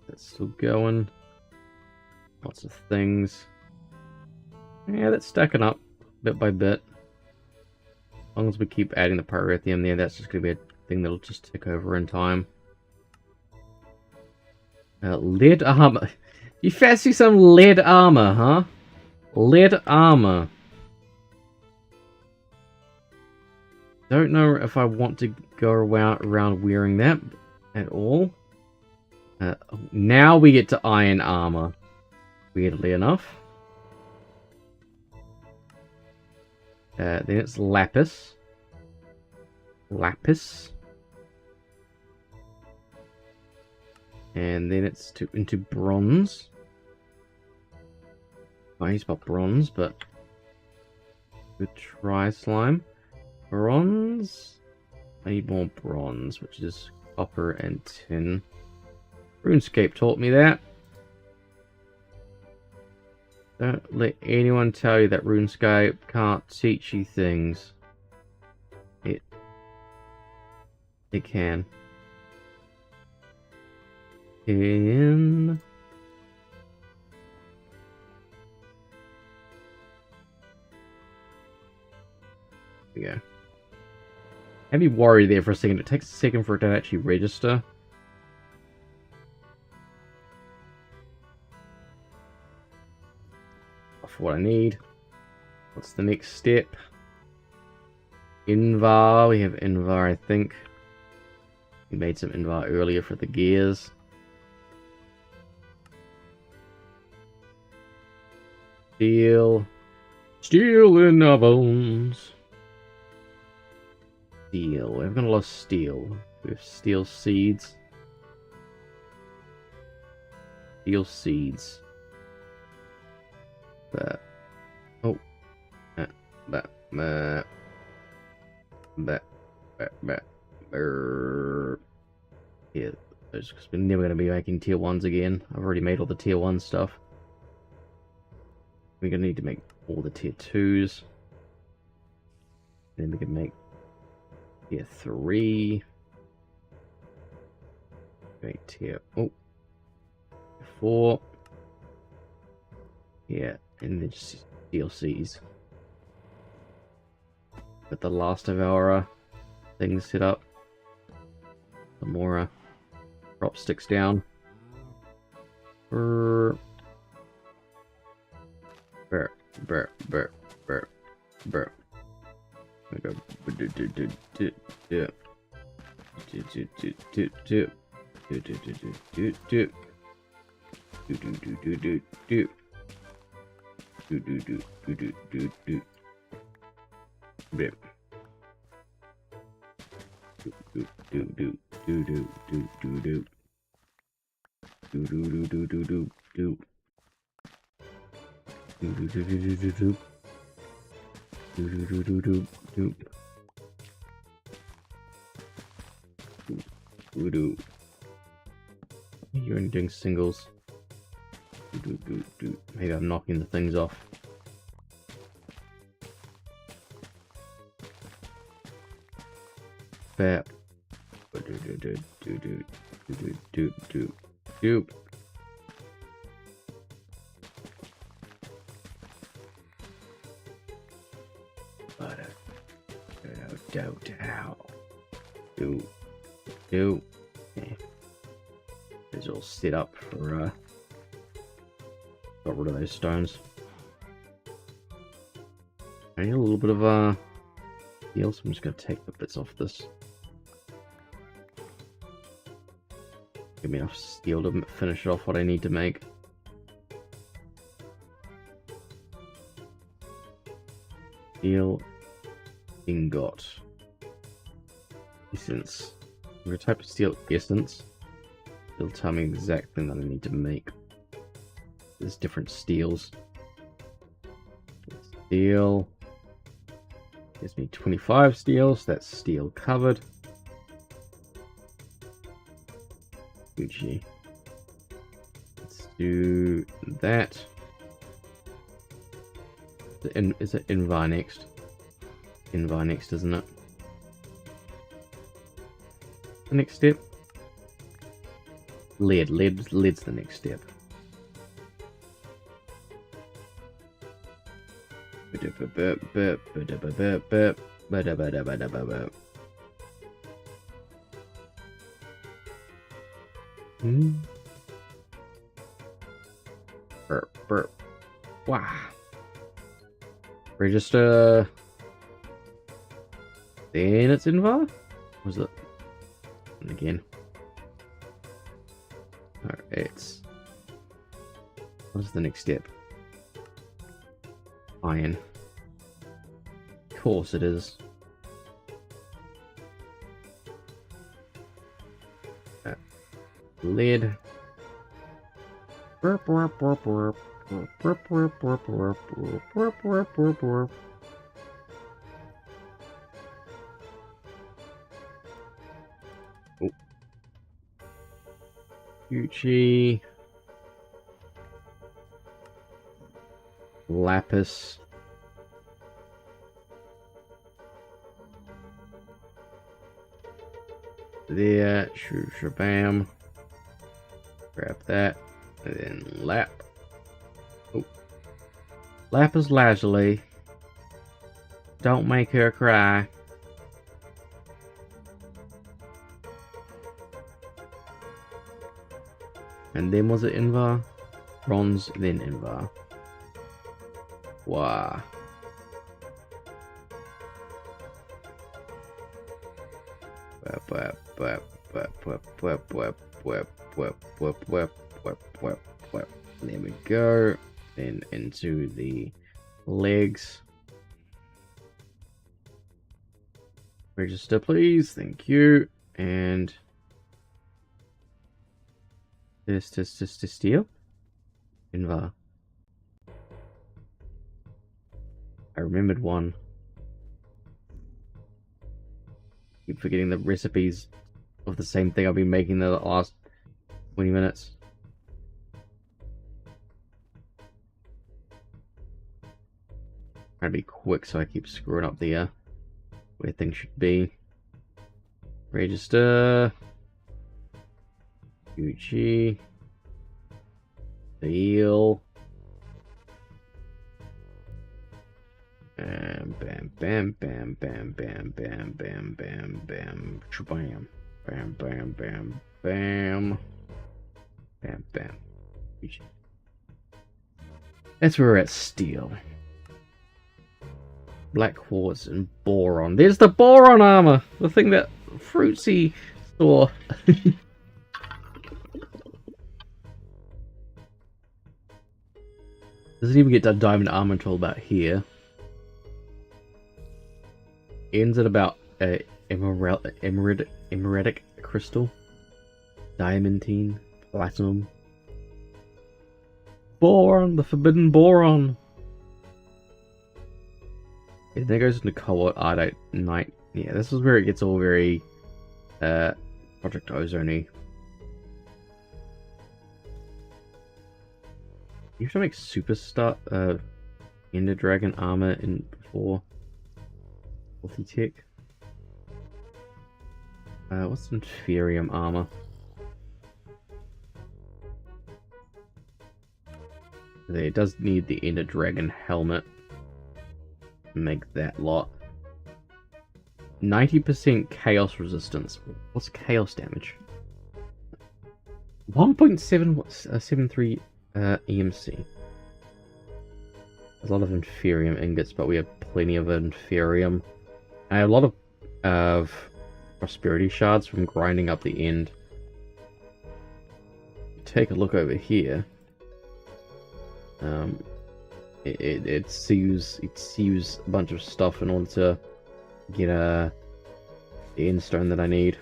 That's still going. Lots of things. Yeah, that's stacking up bit by bit. As long as we keep adding the pyrithium there, that's just going to be a thing that'll just tick over in time. Lead armor. You fancy some lead armor, huh? Lead armor. Don't know if I want to go around wearing that at all. Now we get to iron armor. Weirdly enough. Then it's lapis. Lapis. And then it's into bronze. I use about bronze, but good try, slime. Bronze. I need more bronze, which is copper and tin. RuneScape taught me that. Don't let anyone tell you that RuneScape can't teach you things. It can. There we go. Had me worried there for a second. It takes a second for it to actually register. For what I need. What's the next step? Invar. We have Invar, I think. We made some Invar earlier for the gears. Steel. Steel in our bones. Steel. We haven't got a lot of steel. We have steel seeds. Steel seeds. Oh. Yeah, we're never going to be making tier 1s again. I've already made all the tier 1 stuff. We're going to need to make all the tier 2s. Then we can make tier 3. Make tier 4. Yeah, and then just DLCs. Got the last of our things set up. Some more drop sticks down. Brr. Brr. Brr. Brr. Brr. Brr. We go. Do do do do do do. Do do. You're only doing singles. Do do do do. Maybe I'm knocking the things off. Bap. Do do do do do do do do do. Do. Okay. It's all set up for got rid of those stones. I need a little bit of steel, so I'm just gonna take the bits off this. Give me enough steel to finish off what I need to make. Steel ingot. Essence. I'm gonna type of steel essence. It'll tell me the exact thing that I need to make. There's different steels. Steel. Gives me 25 steel, so that's steel covered. Gucci. Let's do that. Is it Invar next? Invar next, isn't it? The next step? Lead's the next step. Burp. Wow. Register. Then it's Invar? Was it? And again. Alright, it's. What is the next step? Iron. Of course it is. Lead. Burp, burp, burp, burp. Burp, burp, burp, burp, burp, burp, burp, burp. Oh. Gucci. Lapis. There. Shabam. Grab that. And then lap. Oh. Lapis lazuli. Don't make her cry. And then was it Invar? Bronze, then Invar. Wow. There we go. Then into the legs. Register, please. Thank you. And this to steel. Invar. I remembered one. Keep forgetting the recipes of the same thing I've been making the last 20 minutes. Trying to be quick so I keep screwing up the where things should be. Register. Gucci. Steel. Bam, bam, bam, bam, bam, bam, bam, bam, bam, bam, shabam, bam, bam, bam, bam, bam, bam. That's where we're at. Steel, black quartz, and boron. There's the boron armor, the thing that Fruitsy saw. Doesn't even get to diamond armor until about here. Ends at about emeradic crystal, diamantine, platinum, boron, the forbidden boron. Yeah, there goes into Cobalt Ardite Night. Yeah, this is where it gets all very Project Ozone-y. You have to make superstar Ender Dragon armor in before healthy tech. What's Inferium armor? It does need the Ender Dragon helmet. Make that lot. 90% chaos resistance. What's chaos damage? 1.73 EMC. There's a lot of Inferium ingots, but we have plenty of Inferium. I have a lot of prosperity shards from grinding up the end. Take a look over here. It sews a bunch of stuff in order to get the end stone that I need.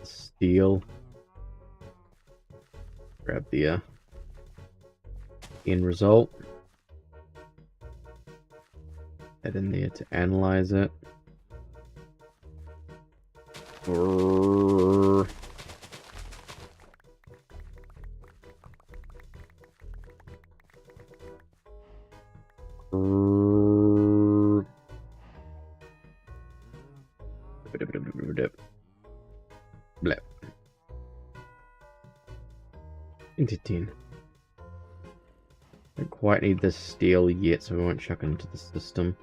Steel. Grab the end result. Head in there to analyze it. Bleh. Into 10. Don't quite need this steel yet, so we won't chuck it into the system.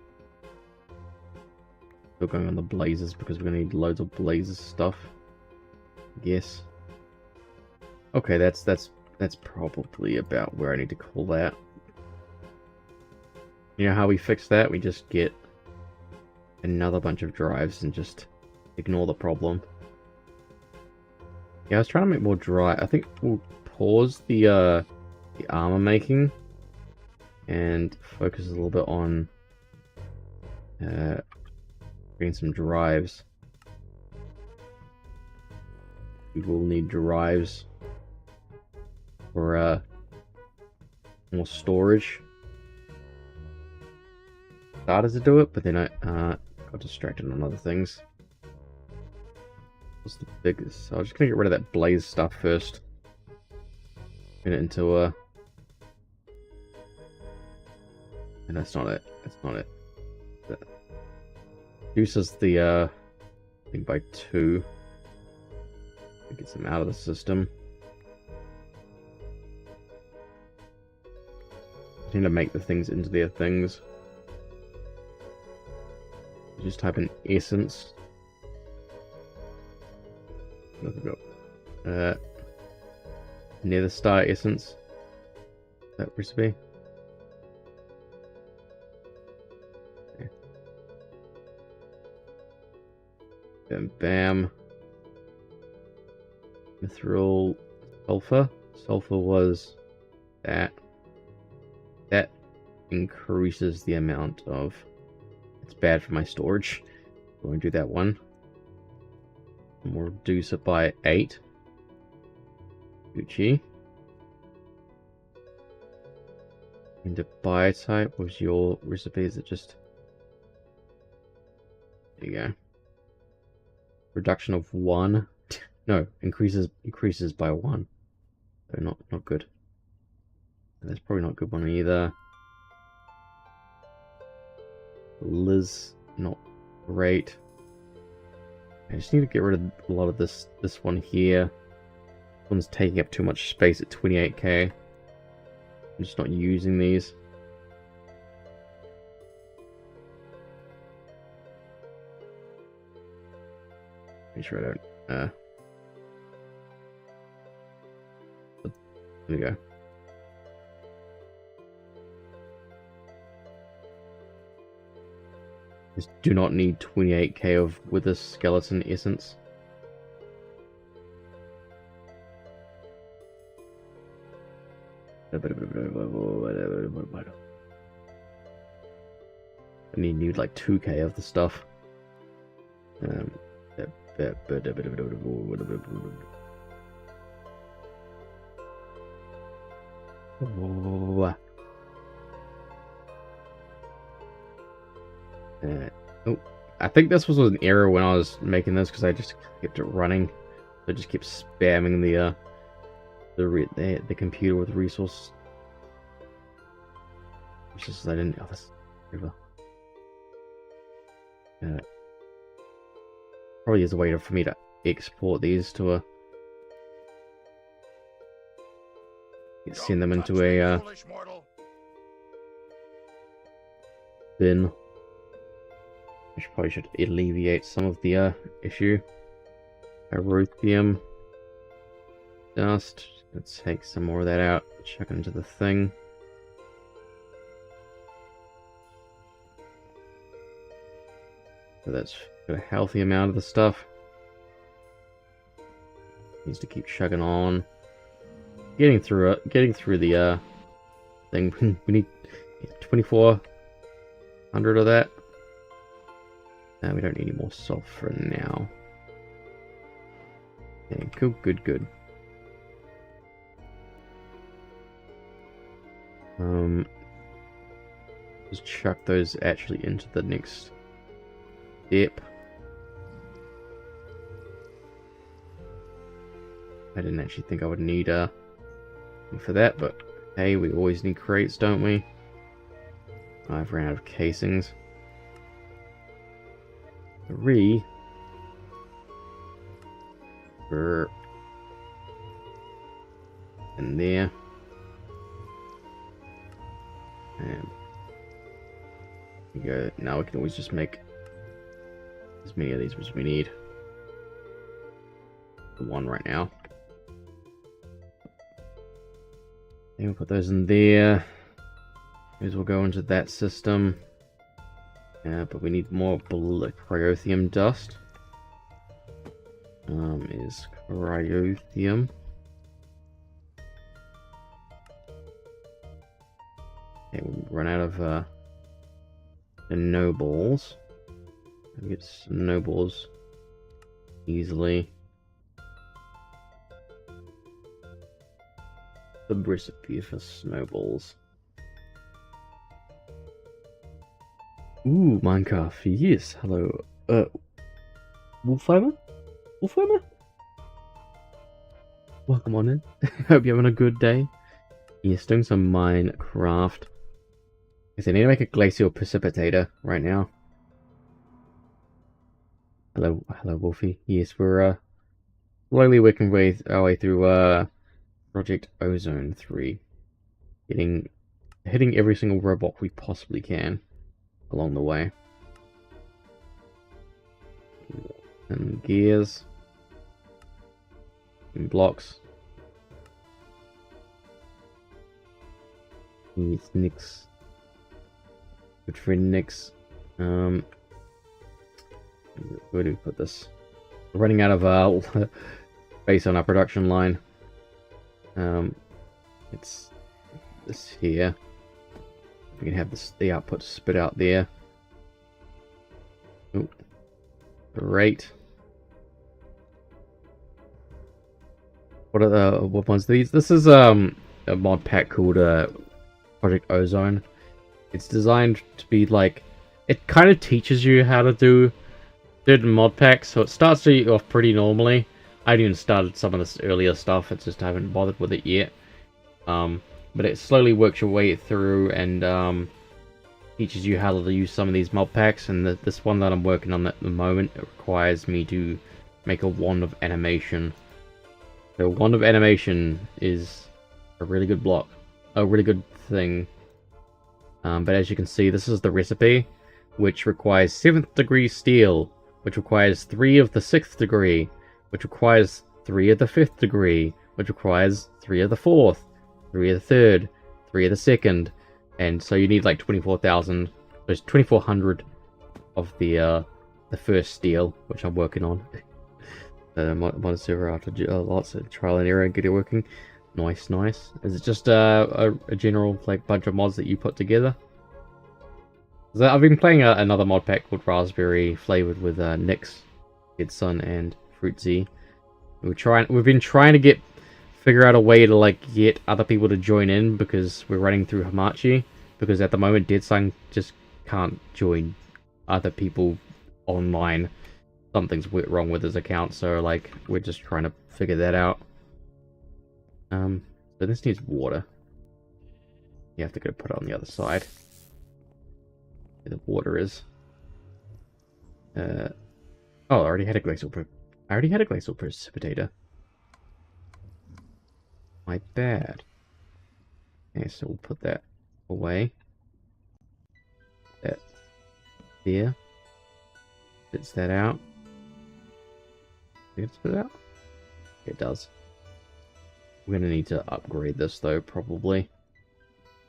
Still going on the blazes because we're gonna need loads of blazes stuff. I guess. Okay, that's probably about where I need to call that. You know how we fix that? We just get another bunch of drives and just ignore the problem. Yeah, I was trying to make more drive. I think we'll pause the armor making and focus a little bit on getting some drives. We will need drives for more storage. Started to do it, but then I got distracted on other things. What's the biggest? So I'm just gonna get rid of that blaze stuff first. Get it into a. And that's not it. That's not it. That reduces the thing by 2. Get some out of the system. I need to make the things into their things. Just type in essence. What have we got? Nether star essence. That recipe. Okay. Bam, bam. Mithril sulfur. Sulfur was that. That increases the amount of. It's bad for my storage. We'll do that one. And we'll reduce it by 8. Gucci. Into biotype was your recipe. Is it just. There you go. Reduction of 1. No, increases by 1. So not good. That's probably not a good one either. Liz, not great. I just need to get rid of a lot of this one here. This one's taking up too much space at 28k. I'm just not using these. Make sure I don't. There we go. Just do not need 28k of wither skeleton essence. I need like 2k of the stuff. Oh, I think this was an error when I was making this because I just kept it running. I just kept spamming the computer with resource. Just I didn't. Oh, this river. Probably is a way for me to export these to a. Send them into a bin. Which probably should alleviate some of the issue. Pyrotheum dust. Let's take some more of that out. Chuck into the thing. So that's got a healthy amount of the stuff. Needs to keep chugging on. Getting through it. Getting through the thing. We need 2,400 of that. No, we don't need any more sulfur now. Okay, good. Just chuck those actually into the next step. I didn't actually think I would need for that, but hey, we always need crates, don't we? I've ran out of casings. 3. And there. And there you go. Now we can always just make as many of these as we need. The one right now. And we'll put those in there. Those will go into that system. But we need more pyrotheum dust. Is pyrotheum. Okay, we'll run out of the nobles. I'll get some nobles easily. The recipe for snowballs. Ooh, Minecraft, yes, hello. Wolfheimer? Wolfheimer? Welcome on in. Hope you're having a good day. Yes, doing some Minecraft. I need to make a glacial precipitator right now. Hello, Wolfie. Yes, we're slowly working our way through Project Ozone 3. Hitting every single robot we possibly can along the way. And gears. And blocks. Yes, Nix. Good friend Nix. Where do we put this? We're running out of space on our production line. It's this here. We can have the output spit out there. Oh, great. What are what ones are these? This is a mod pack called Project Ozone. It's designed to be like, it kind of teaches you how to do certain mod packs, so it starts you off pretty normally. I even started some of this earlier stuff, it's just I haven't bothered with it yet. But it slowly works your way through and teaches you how to use some of these mod packs, and this one that I'm working on at the moment, it requires me to make a wand of animation. So wand of animation is a really good block, a really good thing. But as you can see, this is the recipe, which requires 7th degree steel, which requires 3 of the 6th degree, which requires 3 of the 5th degree, which requires 3 of the 4th, 3 of the 3rd, 3 of the 2nd, and so you need like 24,000. There's 2,400 of the first steel, which I'm working on. Mod server after lots of trial and error and get it working. Nice. Is it just a general like bunch of mods that you put together? I've been playing another mod pack called Raspberry, flavored with Nix, Kid Sun and Fruitsy. We've been trying to figure out a way to like get other people to join in because we're running through Hamachi. Because at the moment, Dead Sun just can't join other people online. Something's wrong with his account, so like we're just trying to figure that out. So this needs water. You have to go put it on the other side. Where the water is. Oh, I already had a glacial precipitator. My bad. Okay, so we'll put that away. That there. Spits that out. Did it spit it out? It does. We're gonna need to upgrade this though, probably.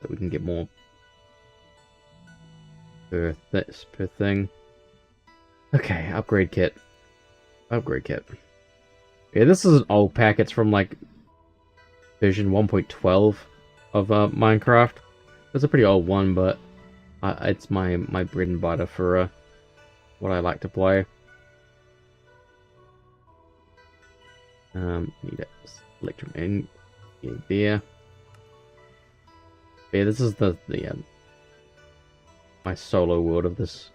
So we can get more per thing. Okay, upgrade kit. Upgrade kit. Yeah, this is an old pack. It's from like version 1.12 of Minecraft. It's a pretty old one, but it's my bread and butter for what I like to play. Need it. Electrum in there. Yeah, this is the my solo world of this.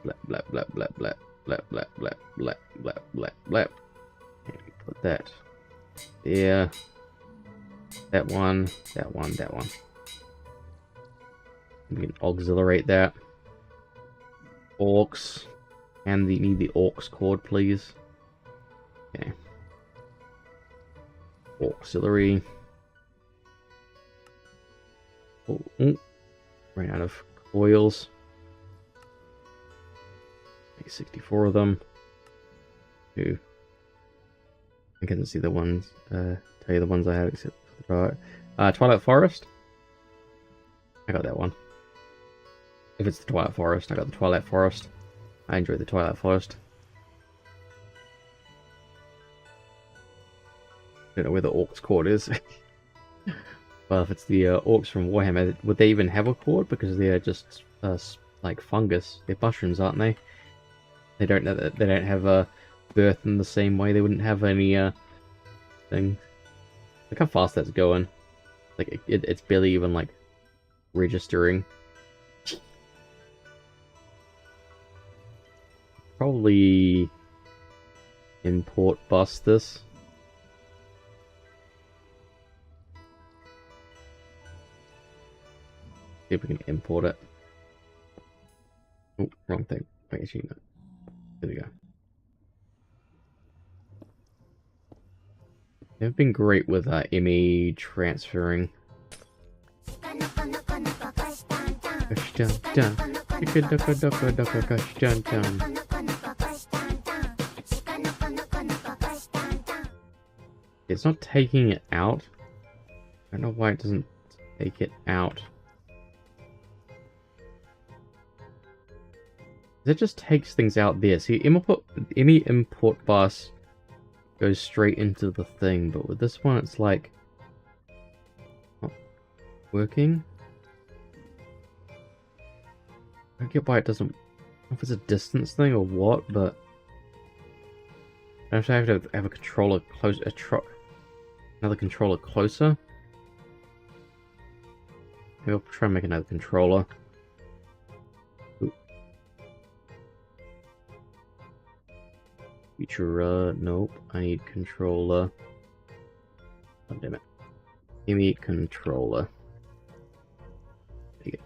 Blap blap blap blap blap blap blap blap blap blap blap blap. Put that there. That one. That one. That one. We can auxiliate that. Orcs. And need the orcs cord, please. Okay. Auxiliary. Oh, ran out of coils. 64 of them. Two. I can't see the ones. Tell you the ones I have except for the Twilight Forest. I got that one. If it's the Twilight Forest, I got the Twilight Forest. I enjoy the Twilight Forest. Don't know where the Orcs cord is. Well, if it's the Orcs from Warhammer, would they even have a cord? Because they're just like fungus. They're mushrooms, aren't they? They don't have a birth in the same way. They wouldn't have any thing. Look how fast that's going. Like it's barely even like registering. Probably import bus this. See if we can import it. Oh, wrong thing. Wait, actually, no. There we go. They've been great with ME transferring. It's not taking it out. I don't know why it doesn't take it out. It just takes things out there. See, any import bus goes straight into the thing, but with this one, it's like not working. I don't get why it doesn't. I don't know if it's a distance thing or what, but I have to have a controller close. Another controller closer. Maybe I'll try and make another controller. Feature, nope. I need controller. Oh, damn it. Give me controller. There you go.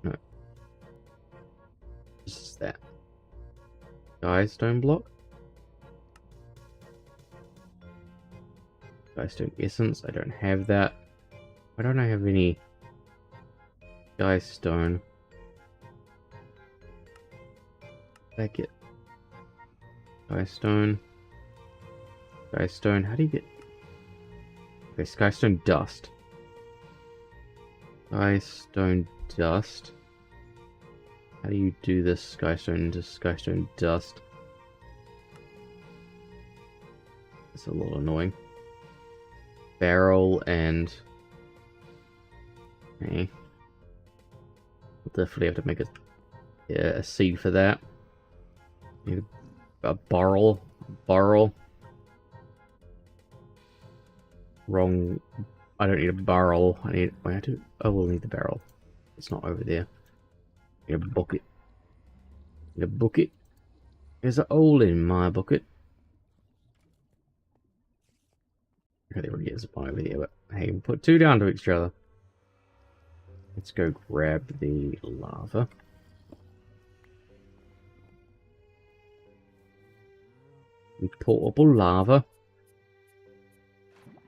No. This is that. Stone block. Stone essence. I don't have that. Why don't I have any stone? Back it. Skystone. Skystone. How do you get... Okay, Skystone dust. Skystone dust. How do you do this Skystone into Skystone dust? It's a little annoying. Barrel and... Okay. We'll definitely have to make a seed for that. Need a barrel. Barrel. Wrong. I don't need a barrel. I need. Wait, I do. I will need the barrel. It's not over there. Need a bucket. Need a bucket. There's a hole in my bucket. Okay, there already is one over there, but hey, we'll put two down to each other. Let's go grab the lava. Portable lava.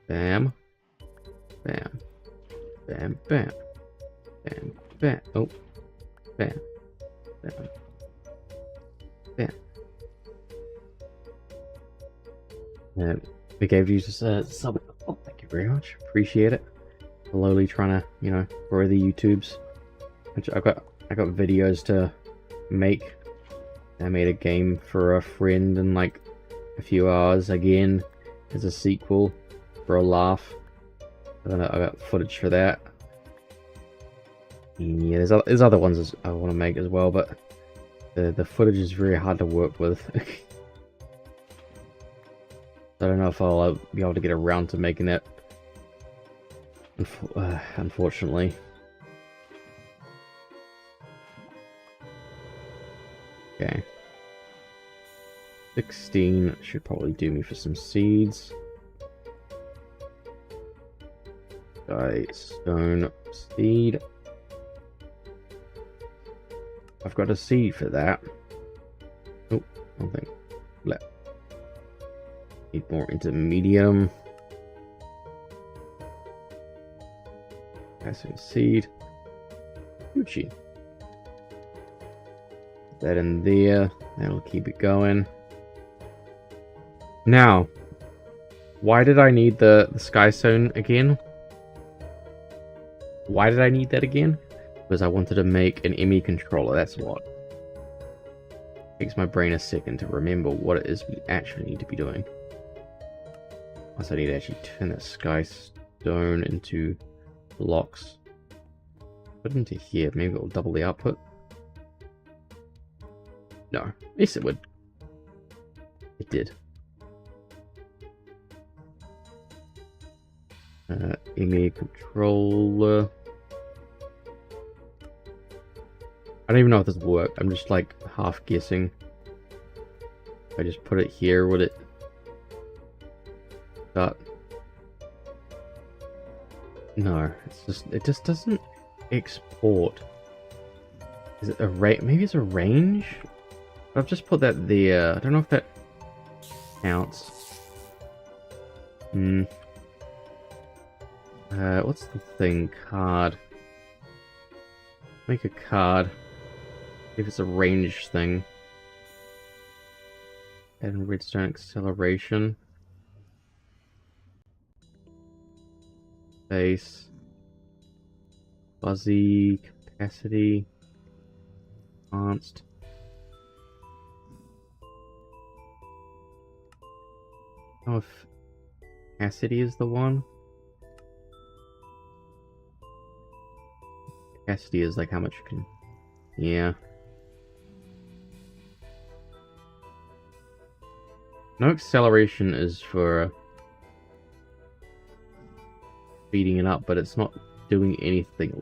Bam. Bam. Bam, bam. Bam, bam. Oh. Bam. Bam. Bam. We gave you just a sub. Oh, thank you very much. Appreciate it. Slowly trying to, you know, grow the YouTubes. I got videos to make. I made a game for a friend in like a few hours again as a sequel for a laugh. And then I got footage for that. Yeah, there's other ones I want to make as well, but the footage is very hard to work with. I don't know if I'll be able to get around to making that. Unfortunately. Okay. 16 should probably do me for some seeds. Stone seed. I've got a seed for that. Oh, nothing. Need more intermedium. That's a seed. Gucci. Put that in there. That'll keep it going. Now, why did I need the sky stone again? Why did I need that again? Because I wanted to make an ME controller, that's what. Takes my brain a second to remember what it is we actually need to be doing. Plus I need to actually turn that sky stone into blocks. Put it into here, maybe it'll double the output. No, yes it would. It did. ME controller. I don't even know if this will work. I'm just like half guessing. If I just put it here, would it start? No, it just doesn't export. Is it a maybe it's a range? I've just put that there. I don't know if that counts. What's the thing? Card. Make a card. If it's a range thing. And redstone acceleration. Base. Fuzzy. Capacity. Advanced. Oh, if capacity is the one. Capacity is like how much you can. Yeah. No acceleration is for speeding it up, but it's not doing anything.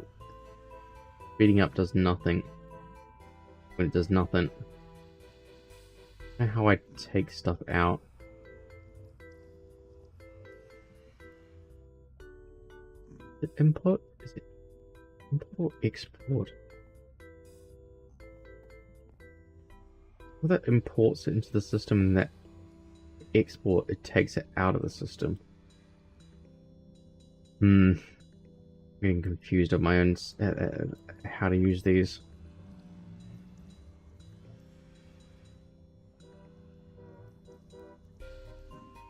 Speeding up does nothing. When it does nothing. I don't know how I take stuff out. Is it input? Is it import, export? Well, that imports it into the system, and that export, it takes it out of the system. Getting confused of my own how to use these.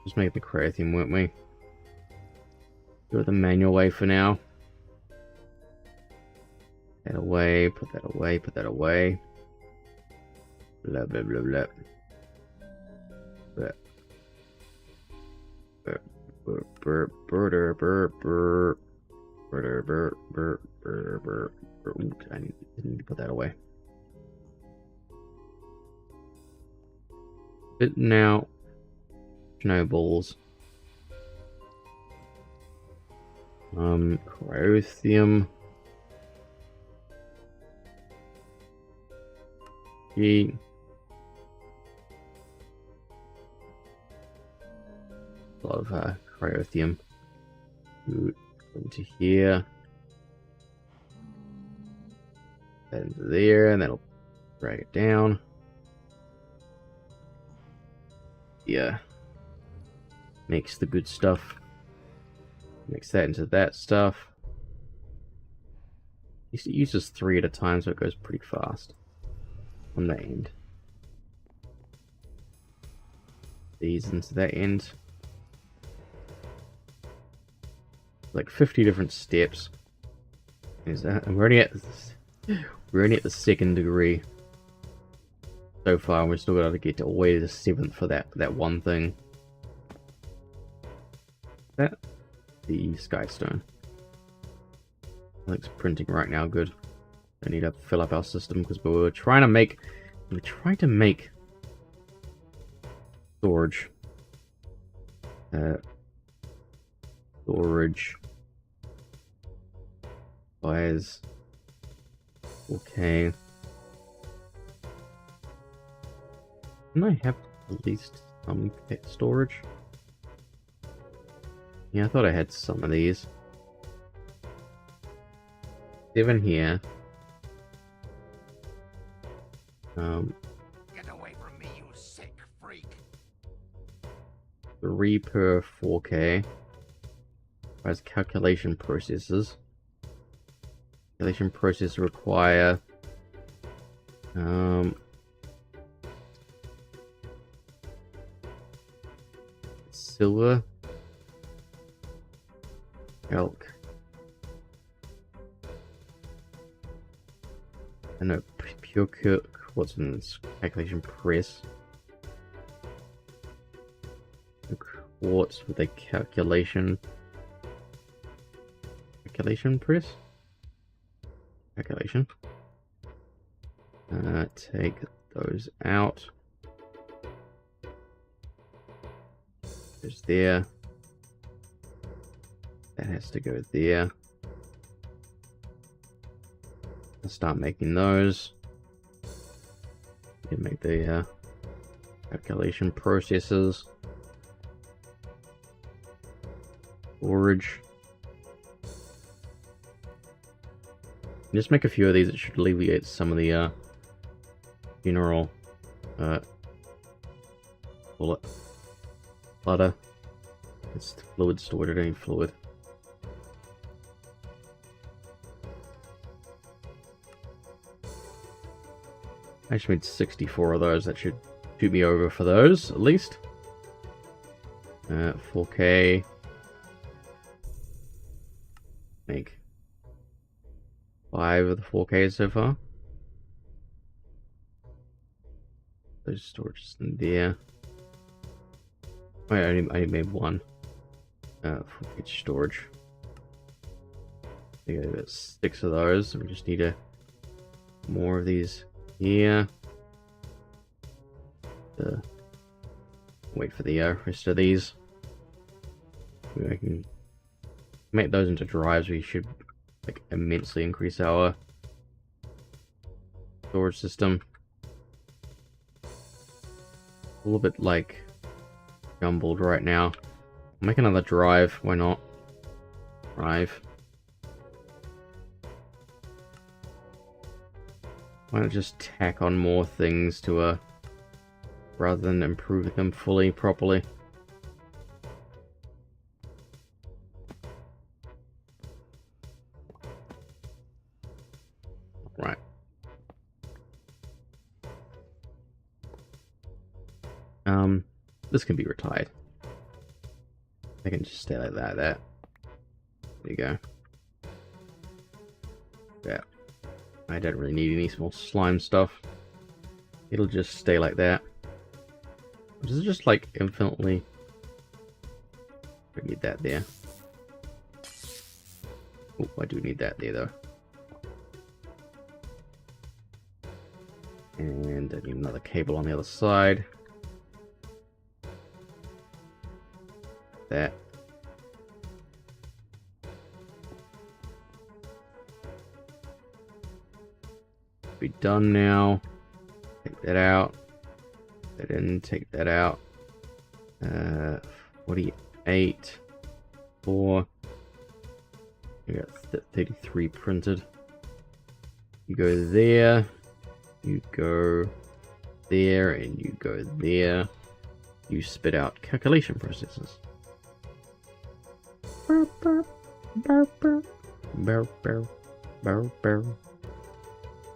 Just make the create theme, won't we? Do it the manual way for now. Put that away, put that away, put that away. Blah blah blah blah. I need to put that away. spitting out snowballs. Cryothium. Gee. A lot of cryothium. Good. Into here. That into there, and that'll drag it down. Yeah. Makes the good stuff. Mix that into that stuff. It uses 3 at a time, so it goes pretty fast on that end. These into that end. Like 50 different steps. We're only at the 2nd degree so far, and we're still got to get all the way to the 7th for that one thing. That the sky stone. Looks printing right now. Good. I need to fill up our system because we were trying to make storage. Storage. Wires. Okay. Can I have at least some pet storage? Yeah, I thought I had some of these. 7 here. Get away from me, you sick freak. 3 per 4K. As calculation processes. Calculation processes require silver, elk. I know pure what's in this calculation press. Quartz with a calculation press. Calculation. Take those out. There's there. That has to go there. I'll start making those. You can make the calculation processes. Storage. Just make a few of these. It should alleviate some of the funeral clutter. It's fluid stored. I don't need fluid. I actually made 64 of those. That should shoot me over for those at least. 4K. Make 5 of the 4Ks so far. Those storages in there. Wait, I only made 1 for each storage. I think I got 6 of those. We just need more of these here. Wait for the rest of these. I can make those into drives. We should like immensely increase our storage system. A little bit like jumbled right now. I'll make another drive. Why not? Drive. Why not just tack on more things to rather than improve them fully properly? Right. This can be retired. I can just stay like that. There you go. Yeah. I don't really need any more slime stuff. It'll just stay like that. This is just like infinitely. I need that there. Oh, I do need that there though. And I need another cable on the other side. that. Be done now. Take that out. That in, take that out. 48. 4. We got 33 printed. You go there. You go there, and you go there. You spit out calculation processes. Burp, burp, burp, burp, burp, burp, burp, burp.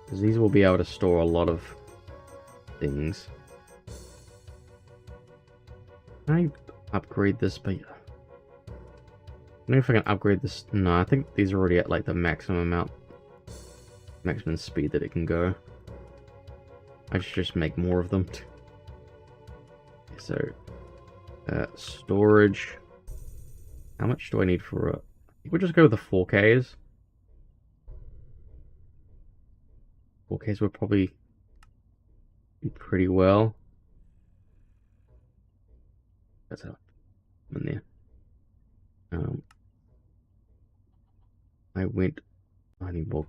Because these will be able to store a lot of things. Can I upgrade this? But I don't know if I can upgrade this. No, I think these are already at like the maximum speed that it can go. I should just make more of them. So, storage. How much do I need for we'll just go with the 4Ks. 4Ks would probably be pretty well. That's how in there. I need more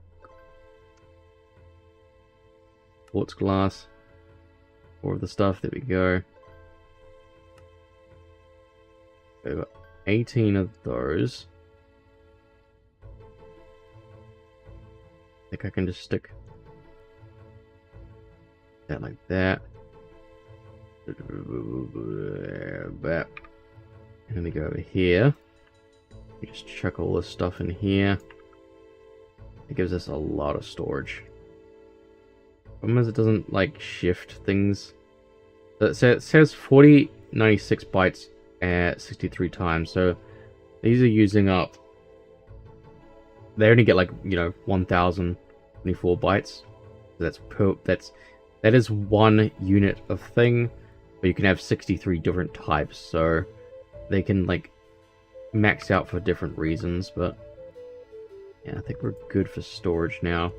quartz glass. More of the stuff. There we go. We've got 18 of those. I think I can just stick that like that. And then we go over here. We just chuck all this stuff in here. It gives us a lot of storage. Problem is it doesn't like shift things. It says 96 bytes at 63 times. So these are using up. They only get like 1024 bytes. That is one unit of thing, but you can have 63 different types. So they can like max out for different reasons. But yeah, I think we're good for storage now.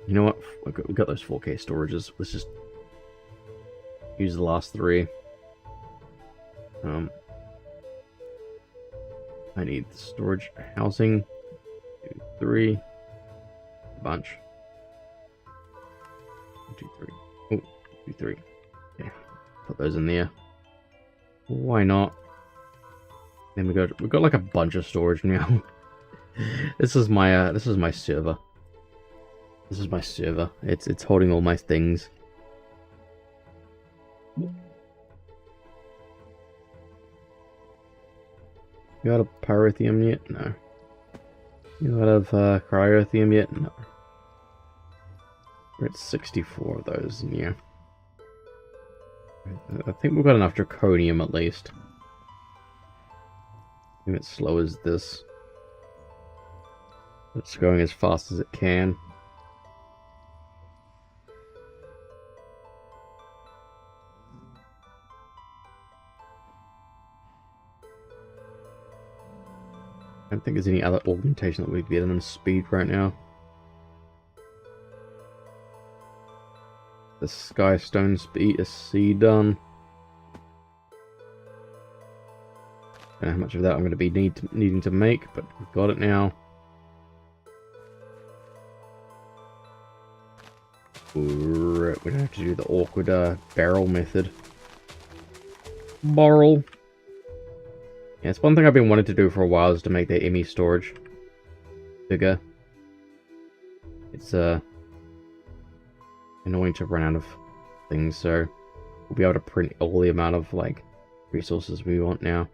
You know what? We got those 4K storages. Let's just use the last 3. I need the storage housing. 2, 3. A bunch. 1, 2, 3. Oh, 2, 3. Yeah, put those in there. Why not? Then we got like a bunch of storage now. This is my server. This is my server. It's holding all my things. You out of pyrotheum yet? No. You out of cryotheum yet? No. We're at 64 of those in here. I think we've got enough draconium at least. I think it's slow as this. It's going as fast as it can. I don't think there's any other augmentation that we'd get in speed right now. The Skystone speed is C done. I don't know how much of that I'm going to be needing to make, but we've got it now. We don't have to do the awkward barrel method. Barrel. Yeah, it's one thing I've been wanting to do for a while is to make the ME storage bigger. It's annoying to run out of things, so we'll be able to print all the amount of like resources we want now.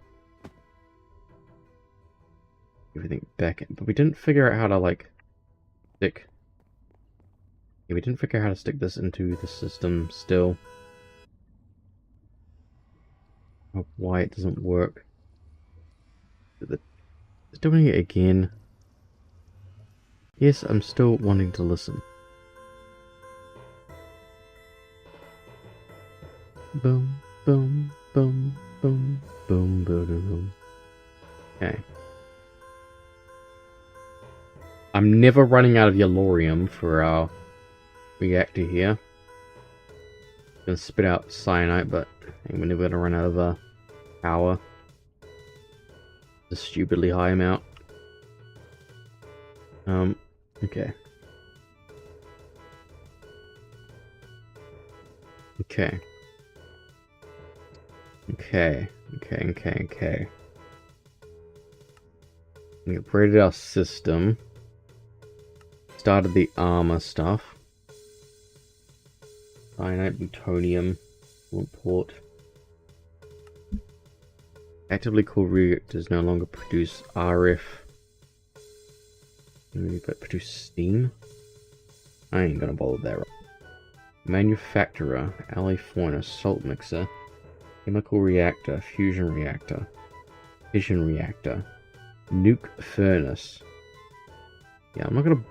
Everything back in, but we didn't figure out how to like stick. Yeah, we didn't figure out how to stick this into the system still. Or why it doesn't work. It's doing it again. Yes, I'm still wanting to listen. Boom, boom, boom, boom, boom, boom, boom. Okay. I'm never running out of yellorium for our reactor here. I'm gonna spit out cyanite, but we're never gonna run out of power. The stupidly high amount. Okay. Okay. We upgraded our system. Started the armor stuff. Cyanide, plutonium, port. Actively cooled reactors no longer produce RF. But produce steam? I ain't gonna bother there. Manufacturer, alloy furnace, salt mixer, chemical reactor, fusion reactor, fission reactor, nuke furnace. Yeah, I'm not gonna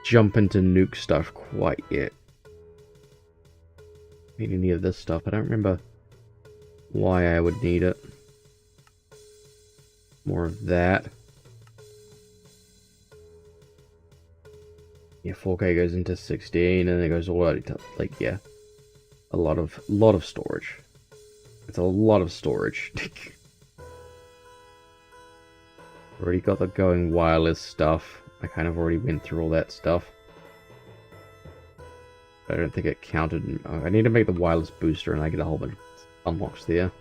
jump into nuke stuff quite yet. Need any of this stuff. I don't remember why I would need it. More of that. Yeah, 4K goes into 16, and then it goes all out to, like, yeah, a lot of storage. It's a lot of storage. Already got the going wireless stuff. I kind of already went through all that stuff. I don't think it counted. I need to make the wireless booster, and I get a whole bunch of unlocks there.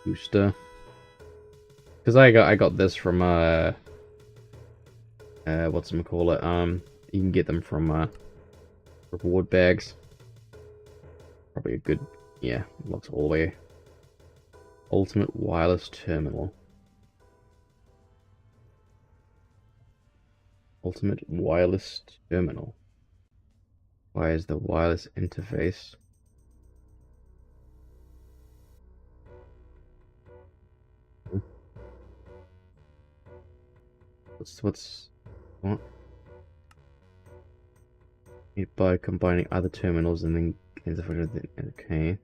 Booster. Because I got this from whatchamacallit, you can get them from reward bags. Probably a good, yeah, looks all the way. Ultimate wireless terminal. Ultimate wireless terminal. Why is the wireless interface? What? By combining other terminals and then okay.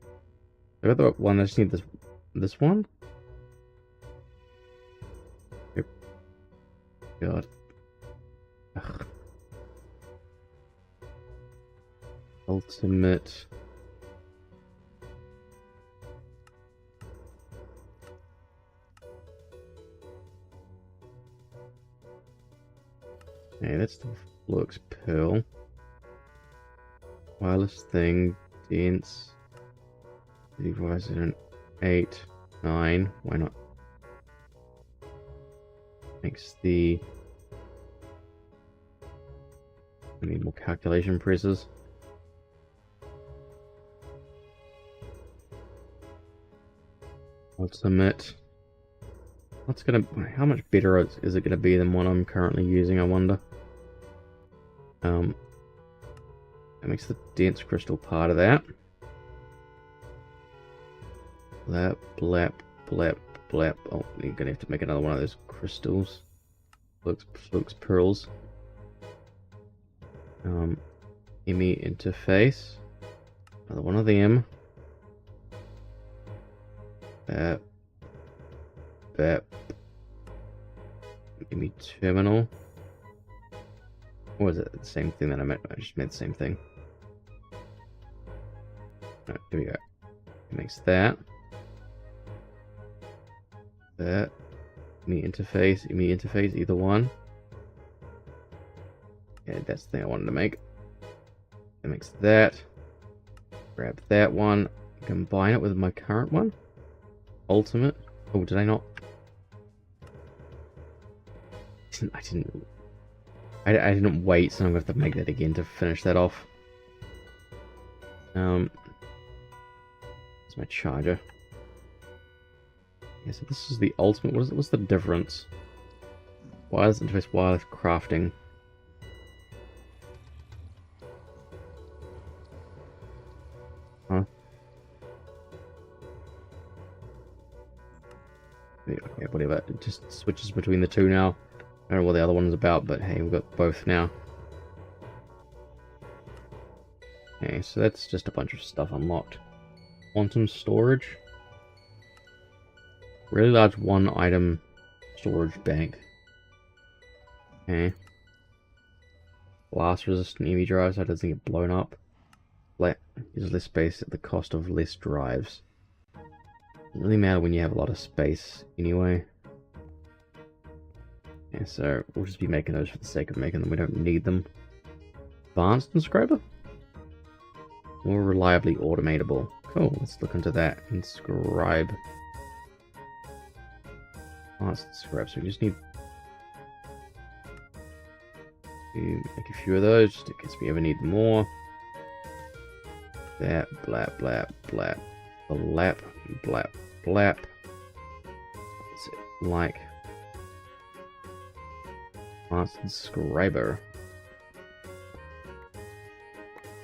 I got the one. I just need this one. Yep. God. Ugh. Ultimate. Okay, that's the Flux Pearl. Wireless thing, dense. Device 8, 9. Why not? Makes the. I need more calculation presses. Ultimate. What's gonna? How much better is it gonna be than what I'm currently using? I wonder. That makes the dense crystal part of that. Blap, blap, blap, blap. Oh, you're gonna have to make another one of those crystals. Flux pearls. ME interface. Another one of them. Bap. Bap. ME terminal. Or is it the same thing that I meant? I just made the same thing. No, here we go. It makes that. That. ME interface, either one. Yeah, that's the thing I wanted to make. It makes that. Grab that one. Combine it with my current one. Ultimate. Oh, did I not? I didn't wait, so I'm gonna have to make that again to finish that off. It's my charger. Yeah, so this is the ultimate. What's the difference? Wireless interface, wireless crafting. Huh? Okay, whatever. It just switches between the two now. I don't know what the other one's about, but hey, we've got both now. Okay, so that's just a bunch of stuff unlocked. Quantum storage. Really large one item storage bank. Okay. blast resistant EV drives so it doesn't get blown up. Use less space at the cost of less drives. Doesn't really matter when you have a lot of space anyway. Yeah, so we'll just be making those for the sake of making them. We don't need them. Advanced inscriber? More reliably automatable. Cool, let's look into that. Inscribe. Advanced inscribe. So we just need to make a few of those just in case we ever need more. That blap blap blap blap blap blap. What's it like? Advanced inscriber.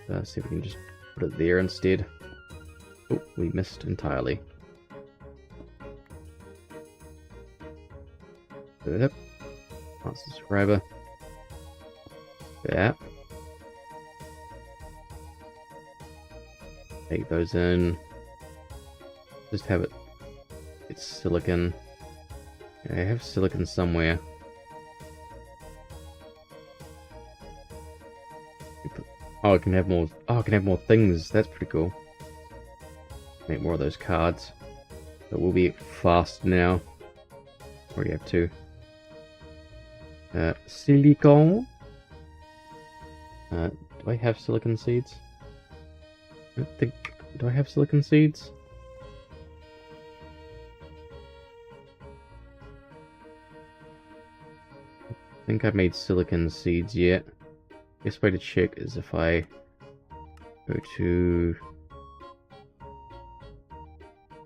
Let's see if we can just put it there instead. Oh, we missed entirely. Yep. Advanced inscriber. Yeah. Take those in. Just have it. It's silicon. Yeah, I have silicon somewhere. Oh, I can have more. Oh, I can have more things. That's pretty cool. Make more of those cards. But we'll be fast now. Already have two. Silicon. Do I have silicon seeds? I don't think. Do I have silicon seeds? I think I've made silicon seeds yet. Best way to check is if I go to.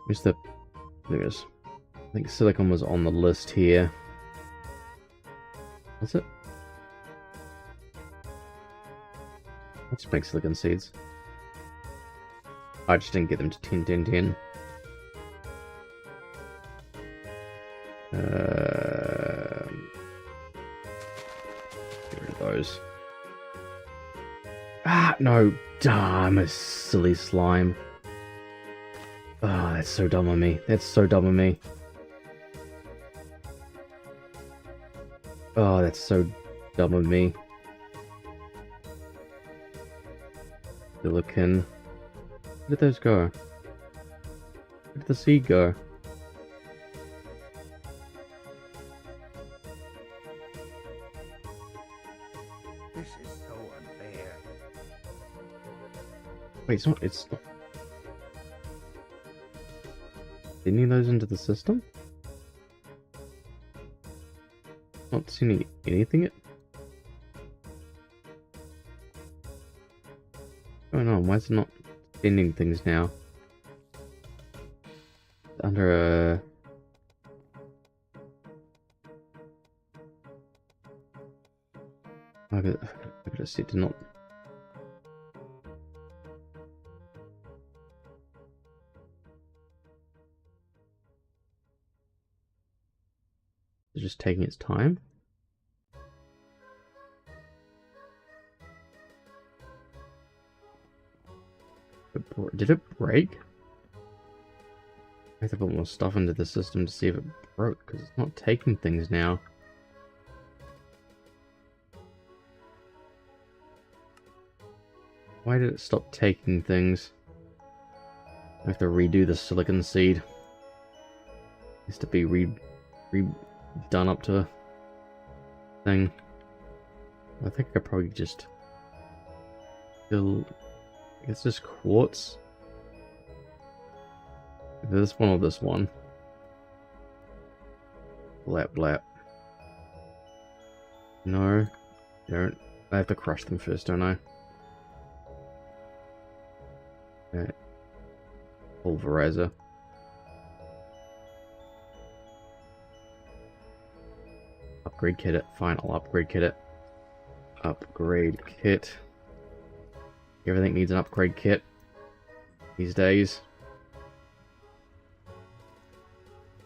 Where's the. There it is. I think silicon was on the list here. Was it? Let's make silicon seeds. I just didn't get them to 10, 10, 10. Get rid of those. Ah, no. I'm a silly slime. Oh, that's so dumb on me. That's so dumb on me. Oh, that's so dumb on me. Silicon. Where did those go? Where did the seed go? This is so unfair. Wait, it's not. It's not. Sending those into the system? Not seeing anything yet. What's going on? Why is it not sending things now? Under a. I could have said to not. It's just taking its time. Did it break? I have to put more stuff into the system to see if it broke, because it's not taking things now. Why did it stop taking things? I have to redo the silicon seed. It has to be redone up to thing. I think I could probably just fill. I guess just quartz. This one or this one. Blap blap. No, don't. I have to crush them first, don't I? Okay. Pulverizer. Upgrade kit it. Fine, I'll upgrade kit it. Upgrade kit. Everything needs an upgrade kit these days.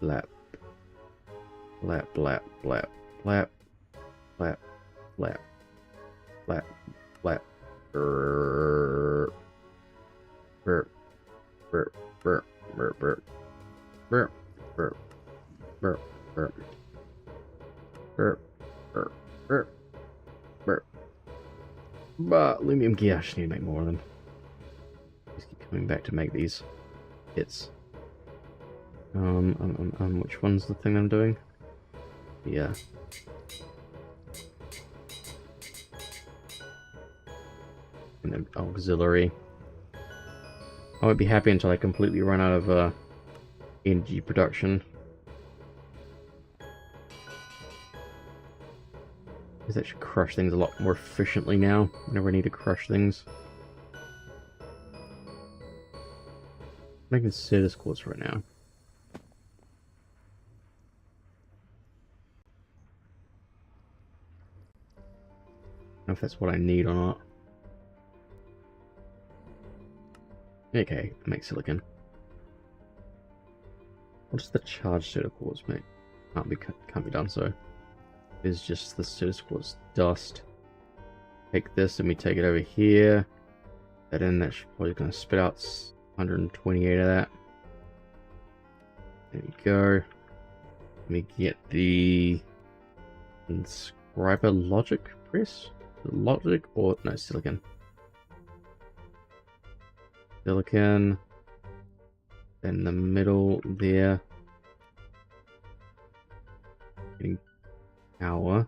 Blap. Blap, blap, blap, blap, blap, blap, blap, blap. Burp. Burp. Burp. Burp. Burp. Burp. Burp. Burp. Burp. Burp. Burp. Burp. Burp. Burp. But aluminum gear, I just need to make more of them. Just keep coming back to make these hits. Which one's the thing I'm doing? Yeah. And then auxiliary. I won't be happy until I completely run out of energy production. Because that should crush things a lot more efficiently now. Whenever I need to crush things. I'm making status quartz right now. I don't know if that's what I need or not. Okay, make silicon. What does the charged status quartz make? Can't be done so. It's just the status quartz dust. Take this and we take it over here. And then that's probably going to spit out 128 of that. There we go. Let me get the inscriber logic press. Logic or no silicon. Silicon. In the middle there. Getting power.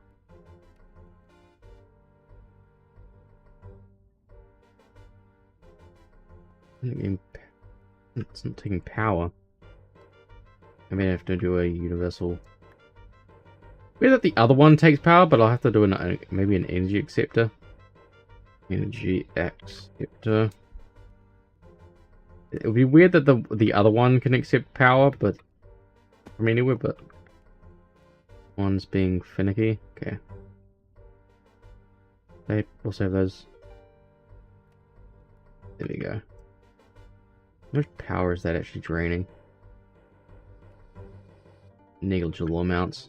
It's not taking power. I mean, I have to do a universal. Weird that the other one takes power, but I'll have to do maybe an energy acceptor. Energy acceptor. It would be weird that the other one can accept power, but from anywhere, but one's being finicky. Okay. We'll save those. There we go. How much power is that actually draining? Negligible amounts.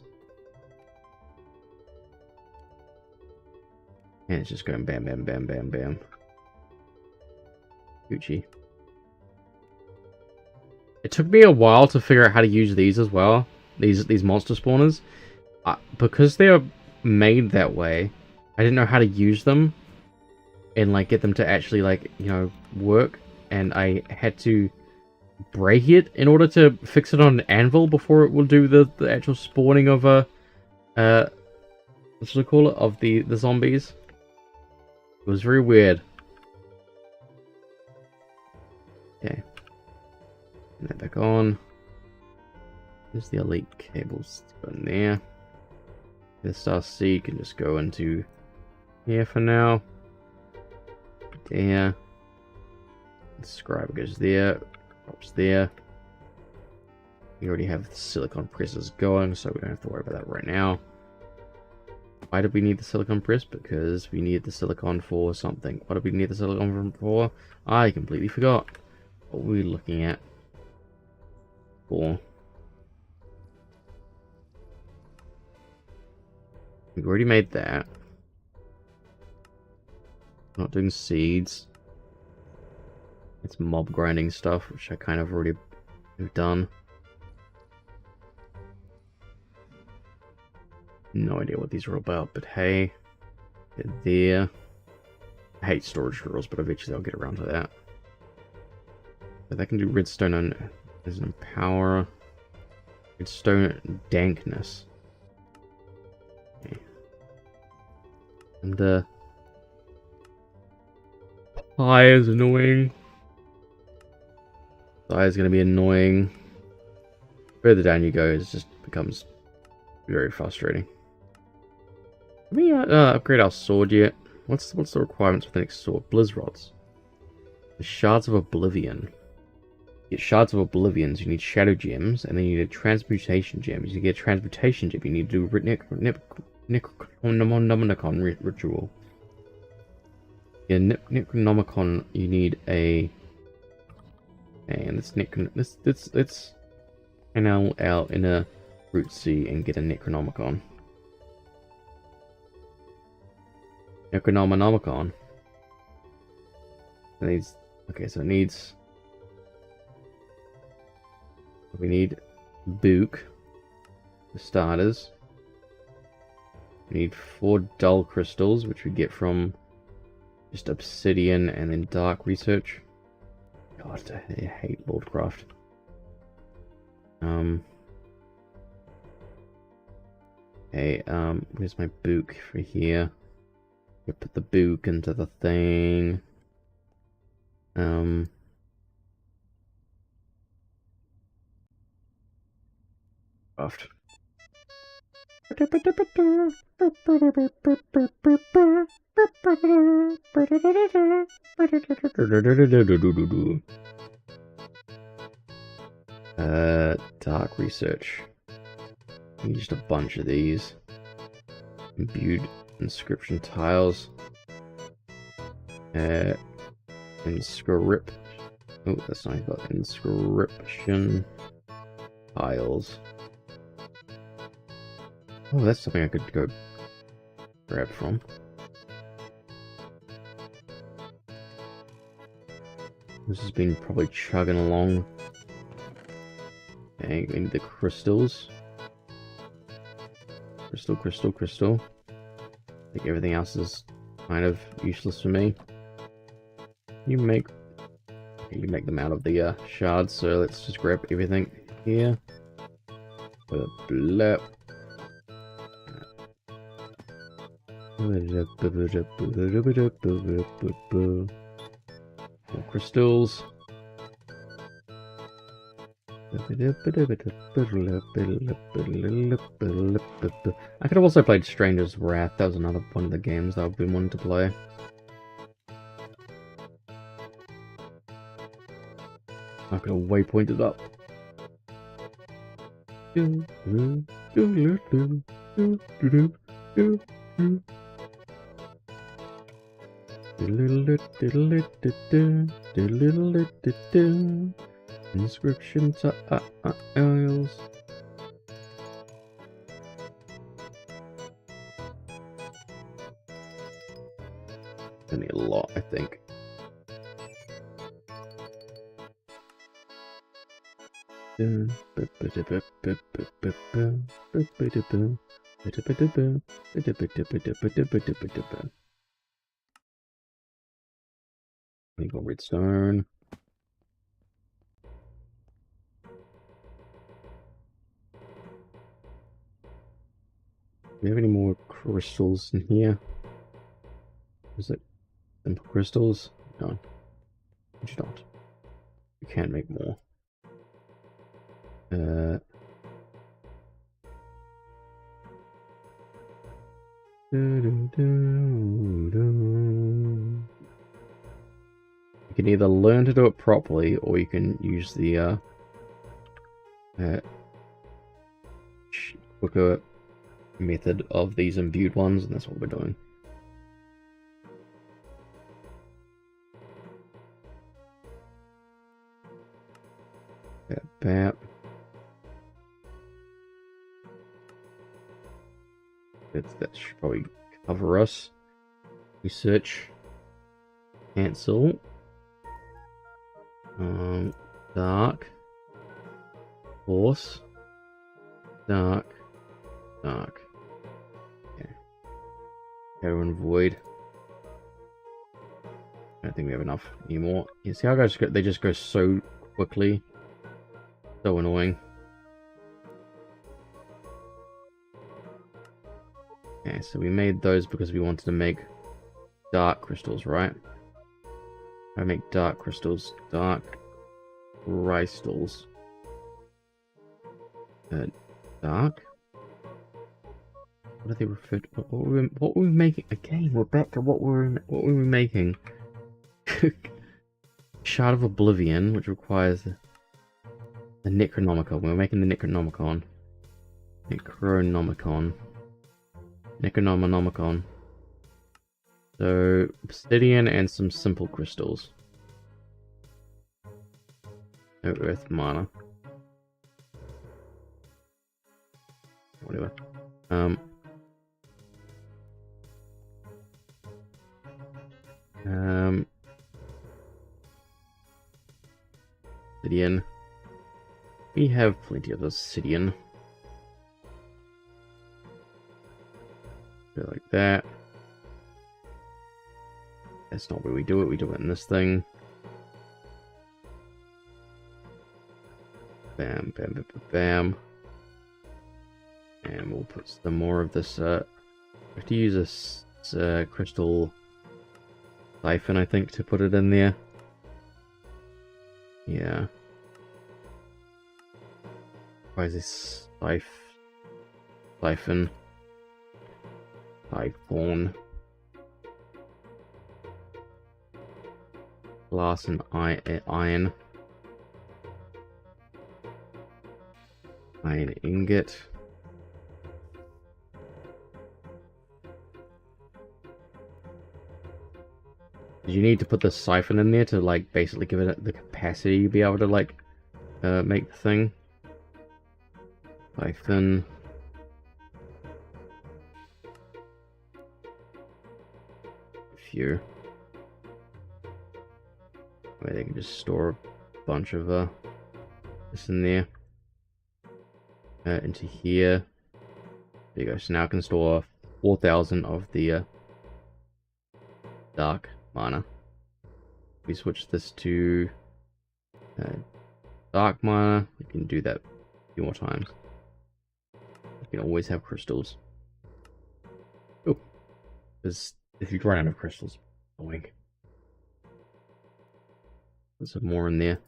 And it's just going bam, bam, bam, bam, bam. Gucci. It took me a while to figure out how to use these as well. These monster spawners. Because they are made that way, I didn't know how to use them. And like get them to actually like, you know, work. And I had to break it in order to fix it on an anvil before it will do the actual spawning of what should I call it? Of the zombies. It was very weird. Okay. Turn that back on. There's the elite cables go in there. This RC can just go into here for now. There. The scribe goes there. Drops there. We already have the silicon presses going, so we don't have to worry about that right now. Why did we need the silicon press? Because we need the silicon for something. What did we need the silicon for? I completely forgot. What were we looking at? For. We've already made that. Not doing seeds. It's mob grinding stuff, which I kind of already have done. No idea what these are about, but hey, they're there. I hate storage drills, but eventually I'll get around to that. But that can do redstone and as an power. Redstone dankness. Okay. And pie is annoying. Pie is going to be annoying. Further down you go, it just becomes very frustrating. Let me upgrade our sword yet. What's the requirements for the next sword? Blizz rods. The shards of oblivion. You get shards of oblivions, you need shadow gems, and then you need transmutation gems. You get a transmutation gem, you need to do Necronomicon ritual. Yeah, Necronomicon, you need a. And it's NL in a root C and get a Necronomicon. Necronomicon. It needs. Okay, so it needs. We need Book for starters. We need 4 dull crystals, which we get from just obsidian and then dark research. God, I hate Lordcraft. Okay, where's my book for here? I put the book into the thing. Craft. Dark research. Just a bunch of these. Imbued inscription tiles. Inscript. Oh, that's not about inscription tiles. Oh, that's something I could go grab from. This has been probably chugging along. Okay, we need the crystals. Crystal. I think everything else is kind of useless for me. You make them out of the shards, so let's just grab everything here. Blah. More crystals. I could have also played Stranger's Wrath. That was another one of the games that I've been wanting to play. I could have waypointed up. Inscription tiles. I need a lot, I think. We got redstone. Do we have any more crystals in here? Is it simple crystals? No. We do not. We can make more. You can either learn to do it properly, or you can use the quicker method of these imbued ones, and that's what we're doing. Bap. That should probably cover us. Research. Cancel. Dark. Force. Dark. Okay. Shadow and Void. I don't think we have enough anymore. You see how guys they just go so quickly? So annoying. Okay, so we made those because we wanted to make dark crystals, right? I make dark crystals, dark crystals. Dark? What are they referred to? What were we making? Again, we're back to what were we making? Shard of Oblivion, which requires the Necronomicon. We were making the Necronomicon. Necronomicon. So, obsidian and some simple crystals. No earth mana. Whatever. Obsidian. We have plenty of obsidian. Go like that. That's not where we do it. We do it in this thing. Bam, bam, bam, bam, bam. And we'll put some more of this. We have to use this crystal siphon, I think, to put it in there. Yeah. Why is this siphon? Siphon. Glass and iron. Iron ingot. You need to put the siphon in there to, like, basically give it the capacity to be able to, like, make the thing. Siphon. Few. Where they can just store a bunch of this in there. Into here. There you go. So now I can store 4,000 of the dark mana. We switch this to dark mana. We can do that a few more times. You can always have crystals. Oh, because if you run out of crystals, boink. There's some more in there.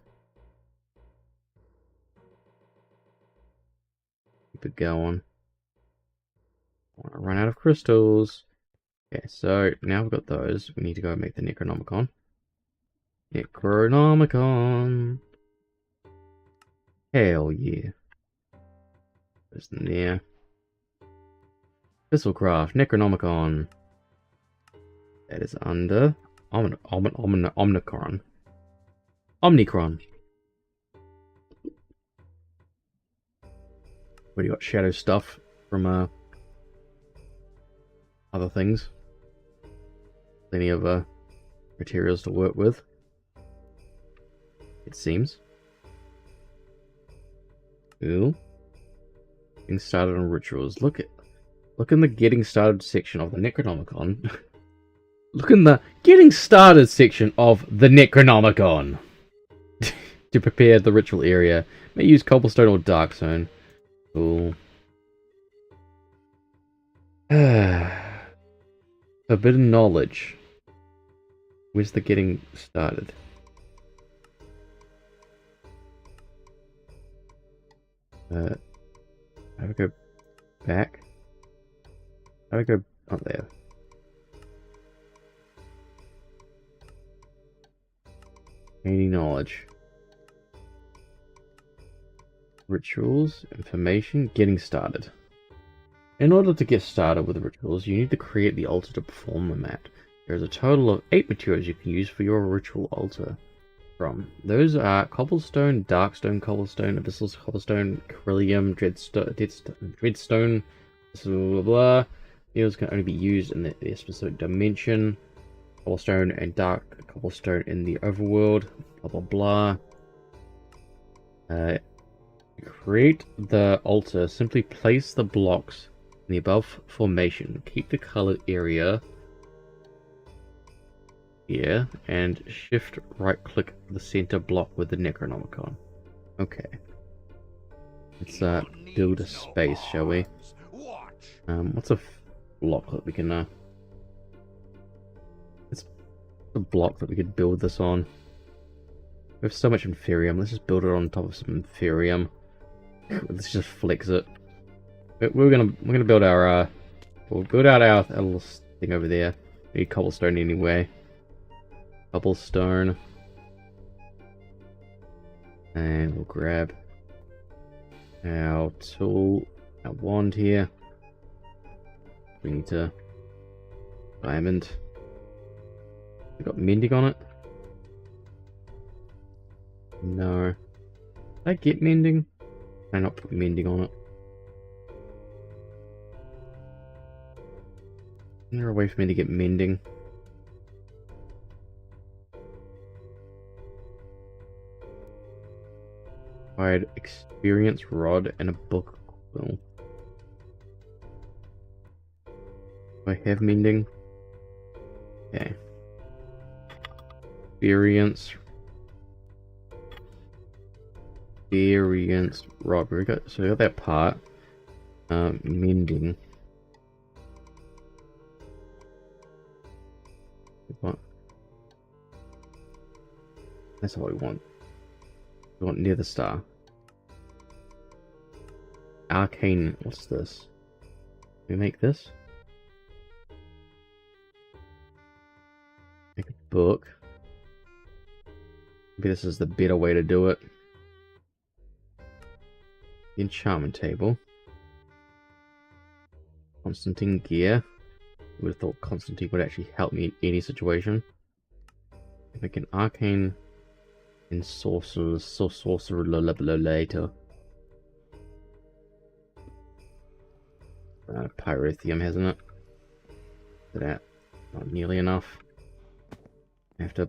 Keep it going. I want to run out of crystals. Okay, so now we've got those. We need to go make the Necronomicon. Necronomicon. Hell yeah. There's them there. Thistlecraft, Necronomicon. That is under Omnicron. Omnicron. What do you got? Shadow stuff from other things. Plenty of materials to work with. It seems. Cool. Getting started on rituals. Look in the getting started section of the Necronomicon. Look in the getting started section of the Necronomicon. To prepare the ritual area. May use cobblestone or dark zone. Cool. Forbidden knowledge. Where's the getting started? How do I go back? How do I go up there? Gaining knowledge. Rituals, information, getting started. In order to get started with rituals, you need to create the altar to perform them at. There is a total of 8 materials you can use for your ritual altar. Those are cobblestone, darkstone, cobblestone, abyssal cobblestone, beryllium, dreadstone, blah blah blah. These can only be used in their specific dimension. Cobblestone and dark cobblestone in the overworld, blah blah blah. To create the altar, simply place the blocks in the above formation. Keep the colored area here, and shift right click the center block with the Necronomicon. Okay. Let's build a space, shall we? What's a block that we can it's a block that we could build this on. We have so much Inferium, let's just build it on top of some Inferium. Let's just flex it. We're gonna build our we'll build out our little thing over there. We need cobblestone anyway. Cobblestone. And we'll grab our tool, our wand here. We need to diamond. We got mending on it? No. Did I get mending? I not put mending on it. Is there a way for me to get mending? Required experience rod and a book quill. Do I have mending? Okay. Experience robbery. So we got that part. Mending. What? That's what we want. We want near the star. Arcane. What's this? Can we make this? Make a book. Maybe this is the better way to do it. The enchantment table. Constantine gear. I would have thought Constantine would actually help me in any situation. If I can arcane in sorcerer later. Pyrithium, hasn't it? That not nearly enough. I have to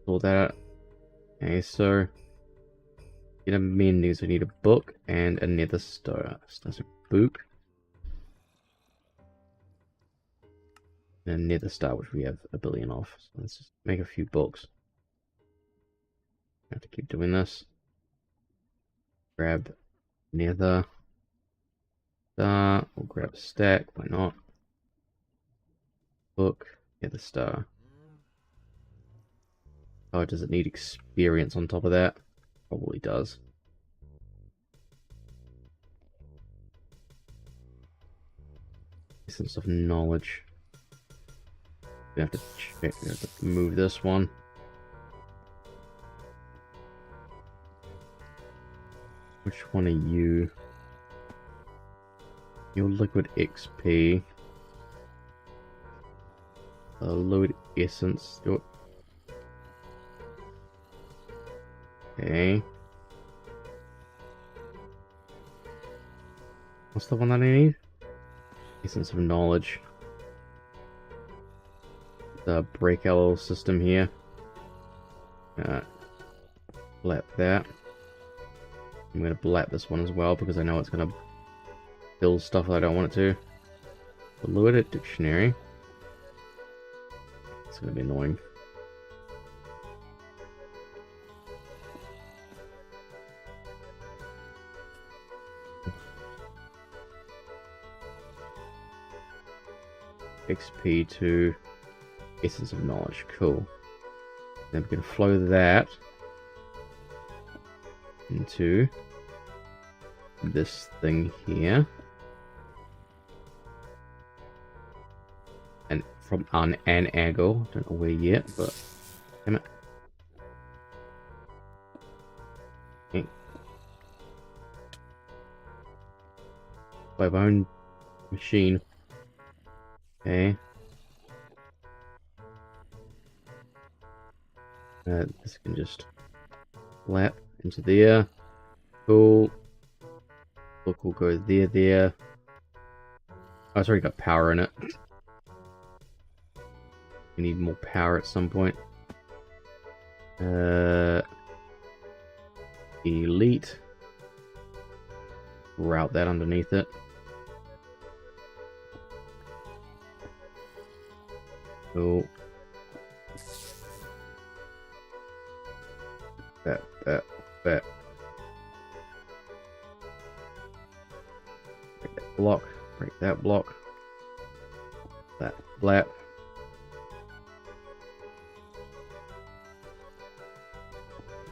pull that out. Okay, so get a mending, so we need a book and a nether star. So that's a book. And a nether star, which we have a billion of. So let's just make a few books. I have to keep doing this. Grab nether star. We'll grab a stack. Why not? Book. Nether star. Oh, does it need experience on top of that? Probably does. Essence of knowledge. We have to check. We have to move this one. Which one are you? Your liquid XP. Load essence. Okay. What's the one that I need? Essence of knowledge. The breakout system here. Blap that. I'm gonna blap this one as well because I know it's gonna build stuff that I don't want it to. Fluid dictionary. It's gonna be annoying. XP to essence of knowledge. Cool. Then we can flow that into this thing here. And from an angle. Don't know where yet, but damn it. Okay. By my own machine. Okay. This can just flap into there. Cool. Book will go there. Oh, it's already got power in it. We need more power at some point. Elite. Route that underneath it. Cool. Bet. Break that block. Break that block. That blap.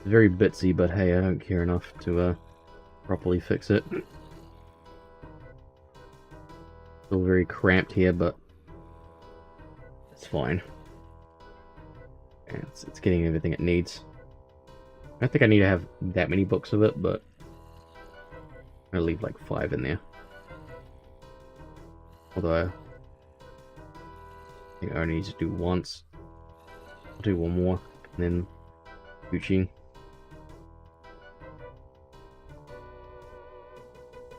Very bitsy, but hey, I don't care enough to properly fix it. Still very cramped here, but it's fine. And it's getting everything it needs. I don't think I need to have that many books of it, but I'm gonna leave like 5 in there. Although I think I only need to do once. I'll do one more, and then Gucci.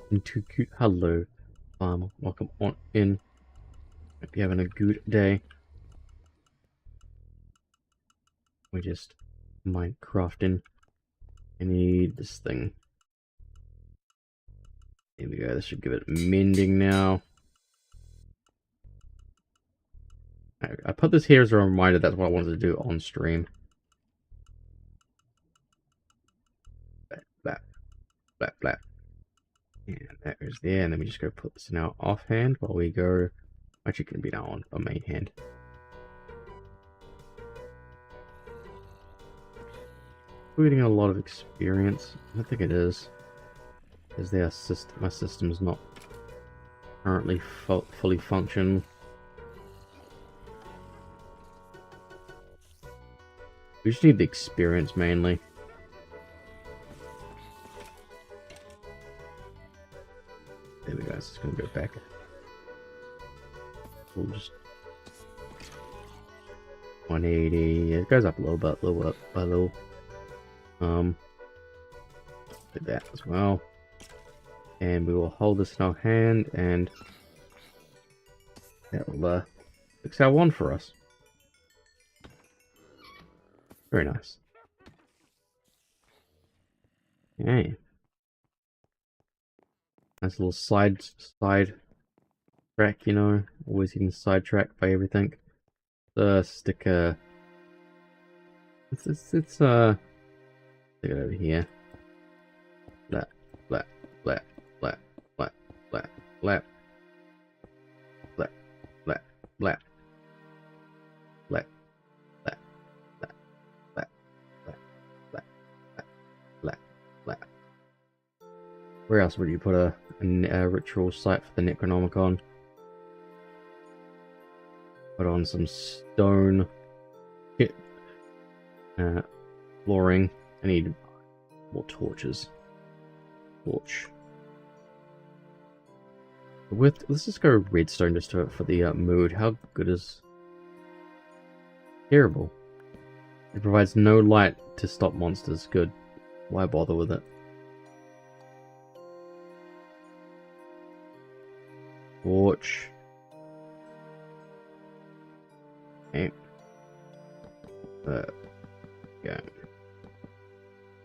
Into cute. Hello, farmer. Welcome on in. Hope you're having a good day. We're just Minecrafting. I need this thing. There we go. This should give it mending now. I put this here as a reminder. That's what I wanted to do on stream. Blap, blap. And that goes there, and then we just go put this in our offhand while we go. Actually, it can be now on our main hand. We're getting a lot of experience. I don't think it is, because my system's not currently fully functional. We just need the experience mainly. There we go. It's just gonna go back. We'll just 180. It goes up a little bit, little up by little. Did that as well. And we will hold this in our hand, and that will fix our wand for us. Very nice. Okay. Nice little side track, you know. Always getting sidetracked by everything. Stick stick it over here. Blap, blap, blap, blap, blap, blap, blap, blap, blap, blap, blap, blap, blap, blap, blap, blap. Where else would you put a ritual site for the Necronomicon? Put on some stone flooring. I need more torches. Torch. Let's just go redstone just for the mood. How good is... Terrible. It provides no light to stop monsters. Good. Why bother with it? Torch. Okay. Yeah.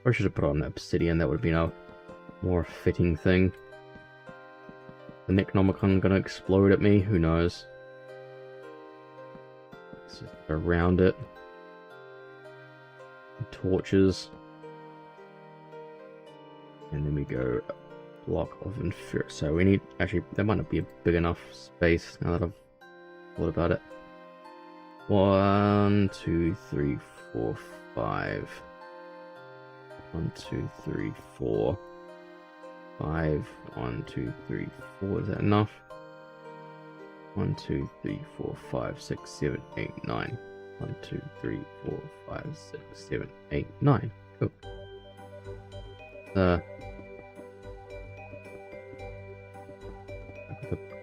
I should have put on obsidian. That would have been a more fitting thing. The Necronomicon gonna explode at me? Who knows? Let's just go around it. Torches. And then we go block of infer. So we need... Actually, that might not be a big enough space now that I've thought about it. 1, 2, 3, 4, 5. 1, 2, 3, 4. 5. 1, 2, 3, 4. Is that enough? 1, 2, 3, 4, 5, 6, 7, 8, 9. 1, 2, 3, 4, 5, 6, 7, 8, 9. Cool.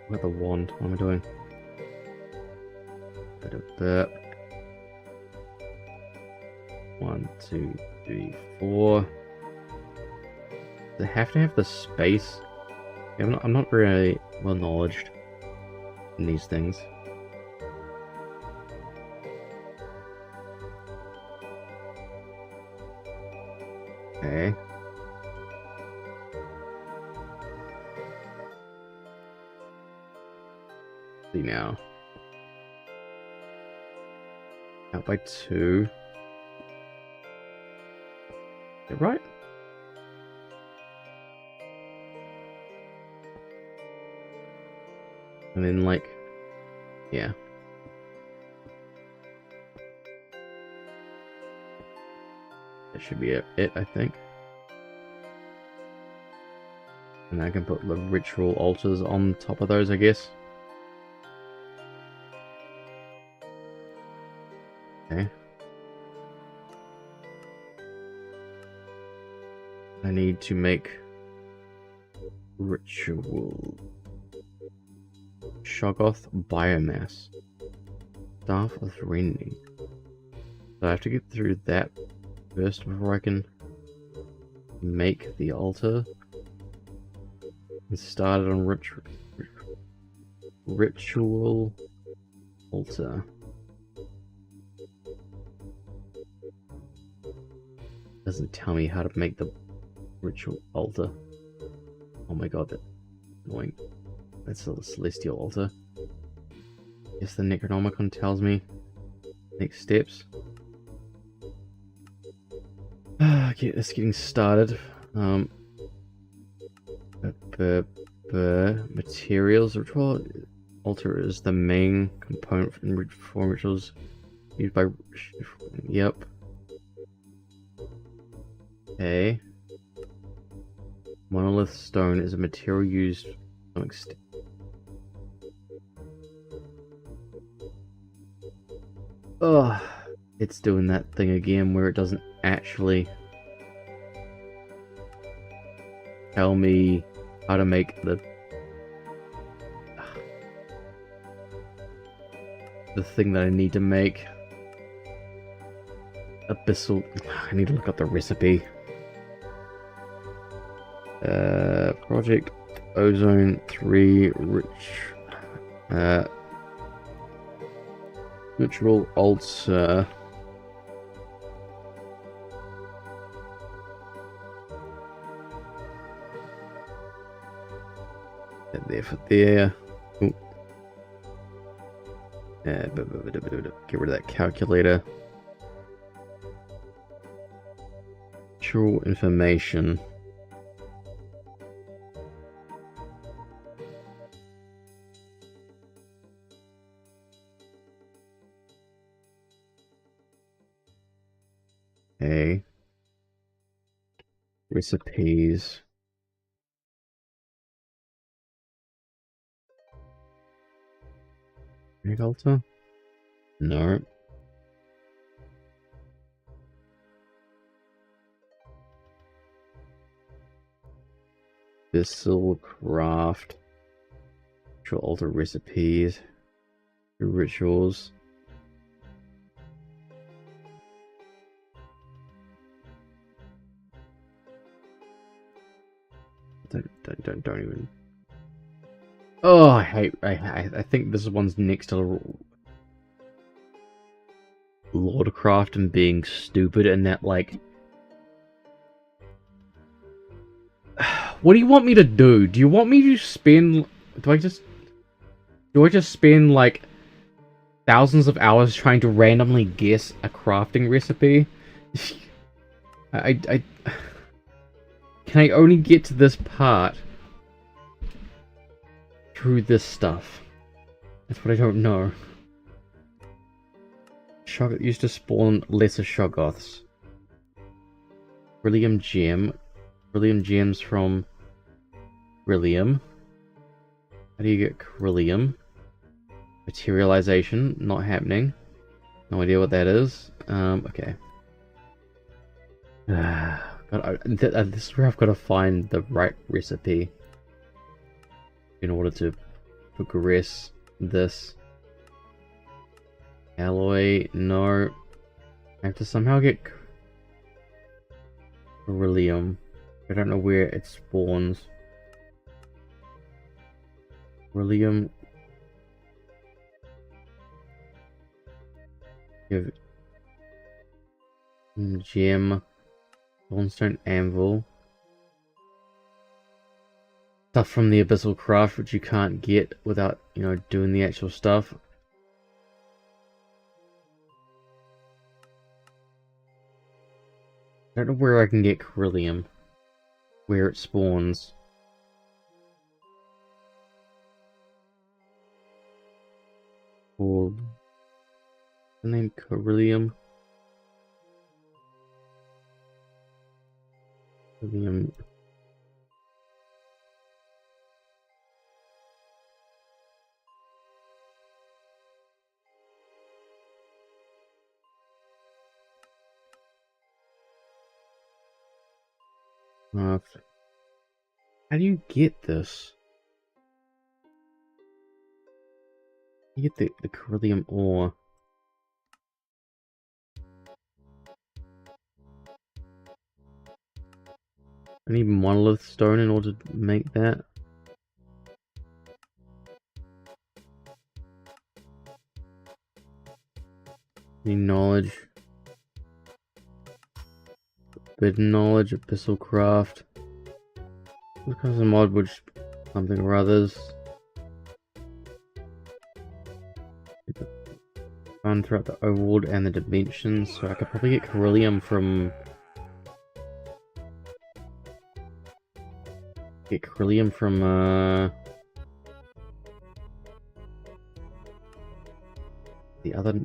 With the wand, what am I doing? Bit of that. 1, 2, 3, 4. They have to have the space. I'm not very well knowledged in these things. Okay. See now. Out by 2. Is that right? And then, like, yeah. That should be it, I think. And I can put the ritual altars on top of those, I guess. Okay. I need to make ritual Shoggoth biomass. Staff of rending. So I have to get through that first before I can make the altar. And start it on ritual altar. Doesn't tell me how to make the ritual altar. Oh my god, that's annoying. That's a celestial altar. Yes, the Necronomicon tells me next steps. Get this getting started. Materials. Ritual altar is the main component for rituals used by. Yep. Okay. Monolith stone is a material used to some extent. Ugh. It's doing that thing again where it doesn't actually tell me how to make the thing that I need to make. Abyssal. I need to look up the recipe. Project Ozone 3 ritual altar. There for there. Ooh. Get rid of that calculator. True information. Okay. Recipes. Altar? No. This'll craft. Ritual altar recipes. Rituals. Don't even. Oh, I think this one's next to Lordcraft and being stupid, and that, like, what do you want me to do? Do you want me to spend? Do I just spend like thousands of hours trying to randomly guess a crafting recipe? I can I only get to this part through this stuff? That's what I don't know. Shoggoth used to spawn lesser Shoggoths. Brillium gem. Brillium gems from Brillium. How do you get Brillium? Materialization, not happening. No idea what that is. Okay. This is where I've got to find the right recipe in order to progress this. Alloy, no. I have to somehow get Beryllium. I don't know where it spawns. Beryllium. Give gem. Thornstone anvil. Stuff from the Abyssal Craft, which you can't get without, you know, doing the actual stuff. I don't know where I can get Coryllium. Where it spawns. Or the name Coryllium. Coryllium. How do you get this? You get the Coryllium ore. I need monolith stone in order to make that. Need knowledge. Forbidden knowledge, Abyssal Craft. What kind of mod which something or others. Run throughout the overworld and the dimensions, so I could probably get Coryllium from Get Corellium from the other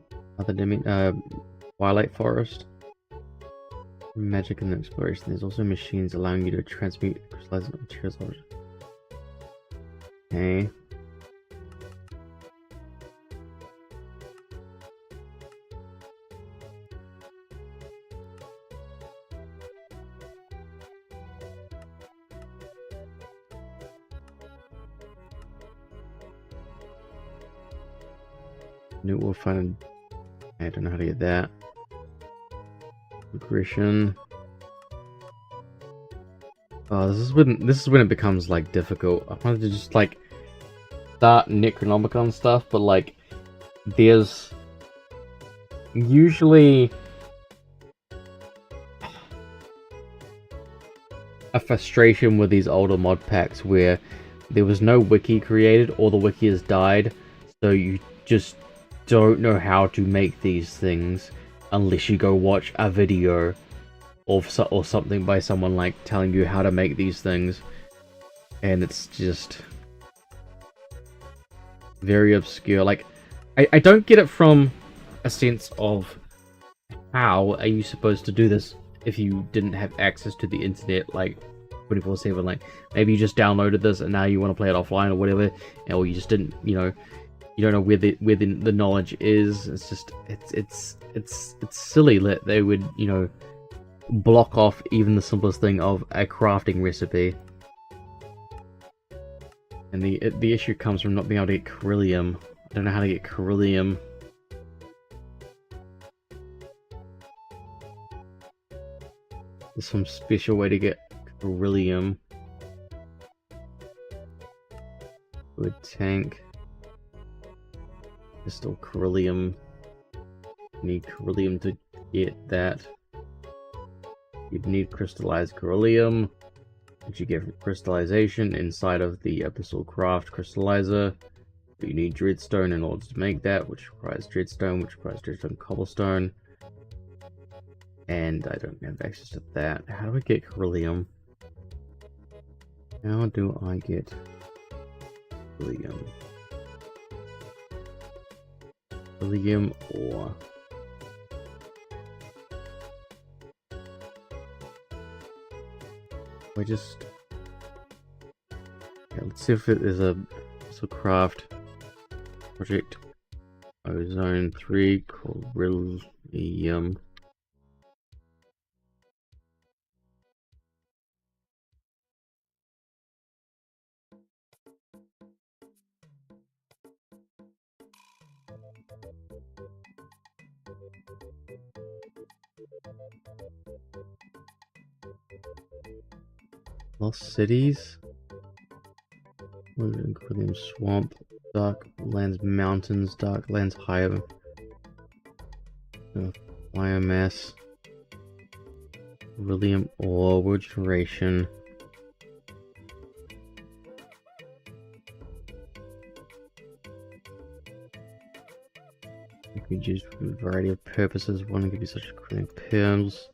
Twilight Forest. Magic and exploration. There's also machines allowing you to transmute crystallized materials. Okay. New we'll find. I don't know how to get that. Regression. Oh, this is when it becomes like difficult. I wanted to just like start Necronomicon stuff, but like there's usually a frustration with these older mod packs where there was no wiki created or the wiki has died, so you just don't know how to make these things unless you go watch a video or something by someone like telling you how to make these things, and it's just very obscure. Like I don't get it from a sense of how are you supposed to do this if you didn't have access to the internet like 24/7. Like maybe you just downloaded this and now you want to play it offline or whatever, or you just didn't, you don't know where the knowledge is. It's just it's silly that they would, block off even the simplest thing of a crafting recipe. And the issue comes from not being able to get Corellium. I don't know how to get Corellium. There's some special way to get Corellium. Wood tank. Crystal Corellium. Need Corellium to get that. You'd need crystallized Corellium, which you get from crystallization inside of the Abyssal Craft Crystallizer. But you need Dreadstone in order to make that, which requires Dreadstone, which requires Dreadstone Cobblestone. And I don't have access to that. How do I get Corellium? How do I get Corellium? Corellium ore. I just... Okay, let's see if it is a craft project. Ozone 3 Corellium. Lost Cities, Corellium Swamp, Dark Lands Mountains, Dark Lands Higher, Biomass, Corellium Ore, World Generation. You could use for a variety of purposes. One could be such as Corellium Pearls.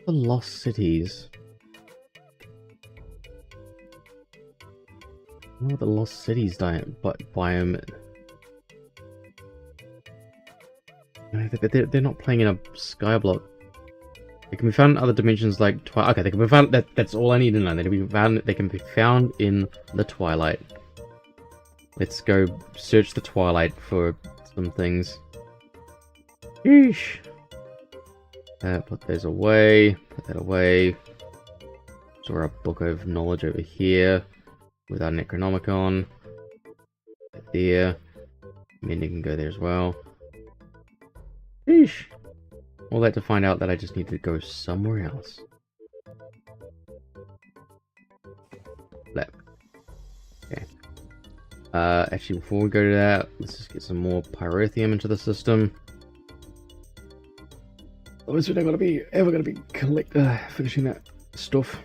The Lost Cities. Oh, the Lost Cities biome. No, they're not playing in a skyblock. They can be found in other dimensions like Twilight. Okay, they can be found. That's all I need to know. They can be found in the Twilight. Let's go search the Twilight for some things. Yeesh. Put those away. Put that away. Store a book of knowledge over here with our Necronomicon. Right there. Mending can go there as well. Yeesh. All that to find out that I just need to go somewhere else. Left. Okay. Actually, before we go to that, let's just get some more pyrotheum into the system. Otherwise, we're not ever gonna be finishing that stuff.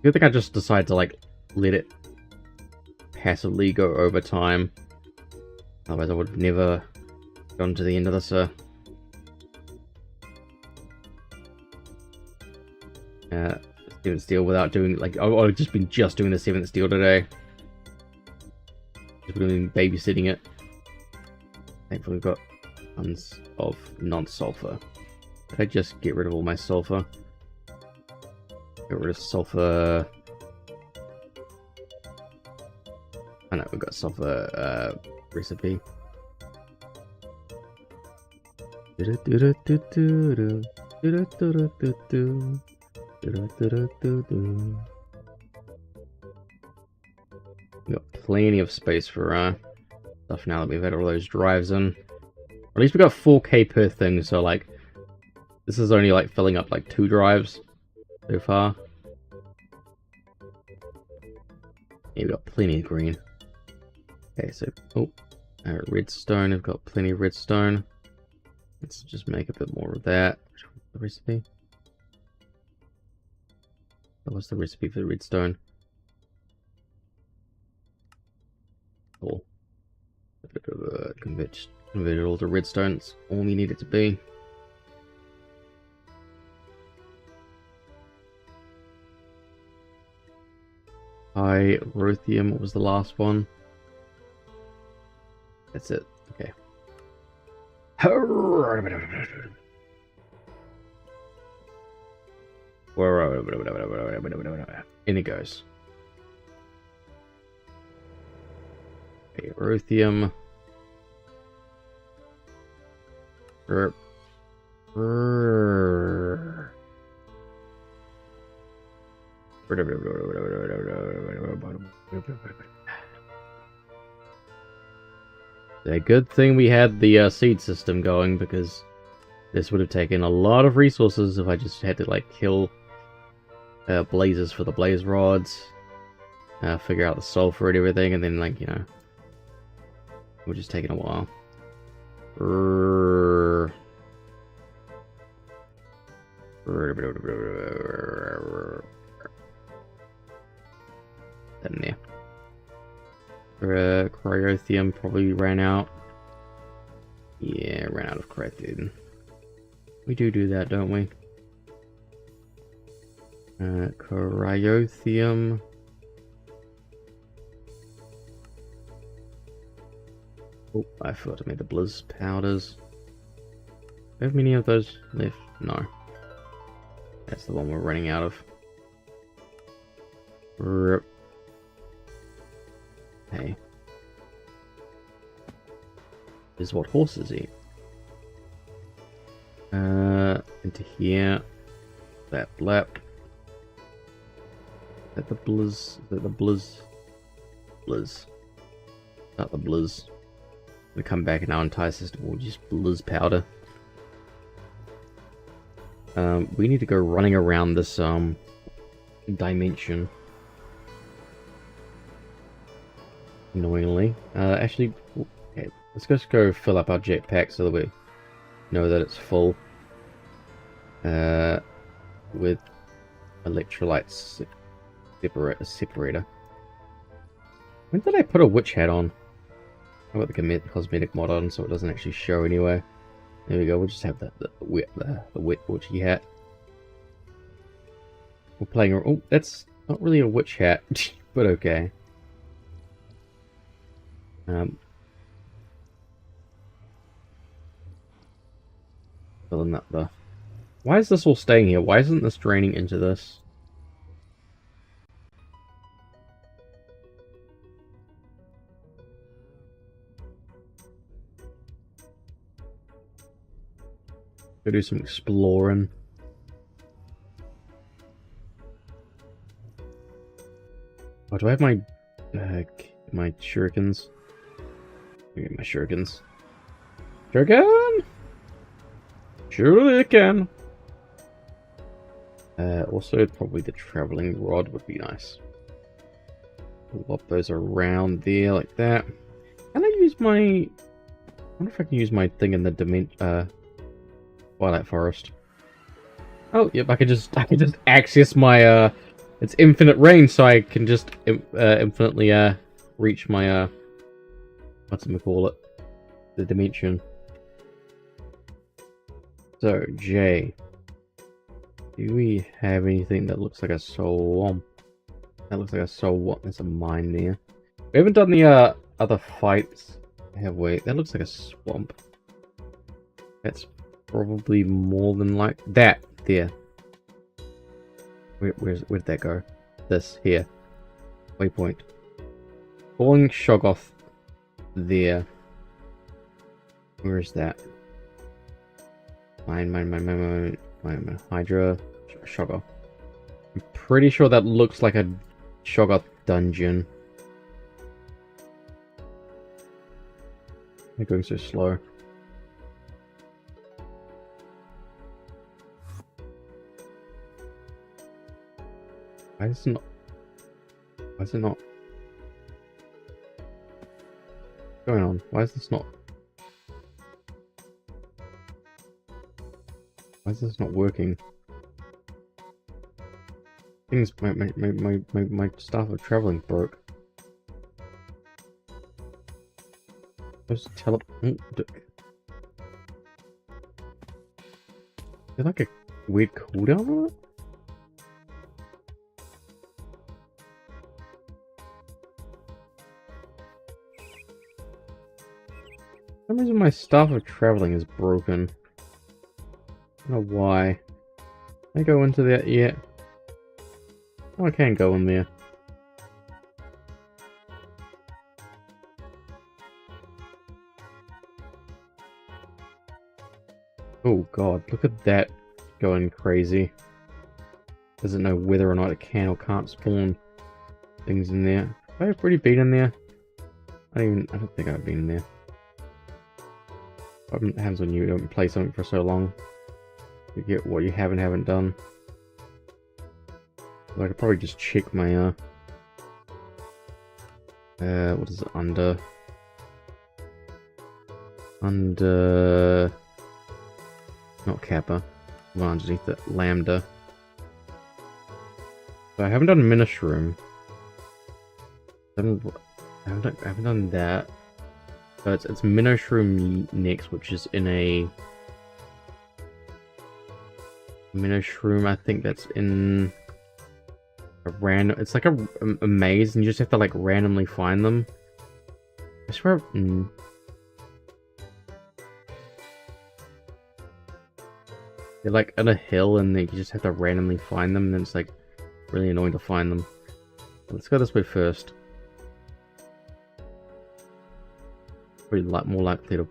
I think I just decide to like let it passively go over time. Otherwise, I would have never gone to the end of this. 7th steel without doing like I've just been doing the 7th steel today. Just been babysitting it. Thankfully, we've got tons of non-sulfur. Did I just get rid of all my sulfur? Get rid of sulfur. I know we've got sulfur recipe. We've got plenty of space for stuff now that we've had all those drives in. Or at least we got 4K per thing, so like this is only like filling up like 2 drives so far. Yeah, we've got plenty of green. Okay, so redstone, I've got plenty of redstone. Let's just make a bit more of that. The recipe. What's the recipe for the redstone? Cool. Convert it all to redstone. It's all we need it to be. Pyrotheum, what was the last one? That's it. Okay. In it goes. Pyrotheum. A good thing we had the seed system going, because this would have taken a lot of resources if I just had to like kill blazes for the blaze rods, figure out the sulfur and everything, and then like, you know, it would just taken a while. Then there. Cryotheum probably ran out. Yeah, ran out of cryotheum. We do that, don't we? Cryotheum. Oh, I forgot to make the blizz powders. Do we have many of those left? No. That's the one we're running out of. Hey. This is what horses eat. Into here. That blap. Is that the blizz? Is that the blizz? Blizz. Not the blizz. We come back and our entire system will just blizz powder. We need to go running around this dimension. Annoyingly. Actually, okay, let's just go fill up our jetpack so that we know that it's full. With electrolyte separator. When did I put a witch hat on? I got the cosmetic mod on, so it doesn't actually show anywhere. There we go. We'll just have the wet witchy hat. We're playing. Oh, that's not really a witch hat, but okay. Filling up the. Why is this all staying here? Why isn't this draining into this? Go do some exploring. Oh, do I have my my shurikens? Let me get my shurikens. Shuriken! Shuriken! Also, probably the traveling rod would be nice. Lop those around there like that. Can I use my... I wonder if I can use my thing in the Twilight Forest. Oh, yep, I can just access my it's infinite range, so I can just infinitely reach my what's it call it? The dimension. So, J. Do we have anything that looks like a swamp? That looks like a swamp. There's a mine there. We haven't done the other fights, have we? That looks like a swamp. That's probably more than like that. There. Where'd that go? This here. Waypoint. Falling Shoggoth. There. Where is that? Mine. Hydra. Shoggoth. I'm pretty sure that looks like a Shoggoth dungeon. They're going so slow. Why is it not? Why is it not? What's going on? Why is this not? Why is this not working? Things, my staff of traveling broke. Just is there like a weird cooldown on it? For some reason my staff of traveling is broken. I don't know why. Can I go into that yet? Oh, I can go in there. Oh god, look at that going crazy. Doesn't know whether or not it can or can't spawn things in there. Have I already been in there? I don't think I've been in there. What happens when you don't play something for so long? You get what you haven't done. So I could probably just check my what is it under not Kappa, one underneath it, Lambda. So I haven't done Minishroom. I haven't done that. So it's Minishroom next, which is in a Minishroom. I think that's in a random. It's like a maze, and you just have to like randomly find them. I swear. They're like on a hill, and you just have to randomly find them, and then it's like really annoying to find them. Let's go this way first. Probably more likely to.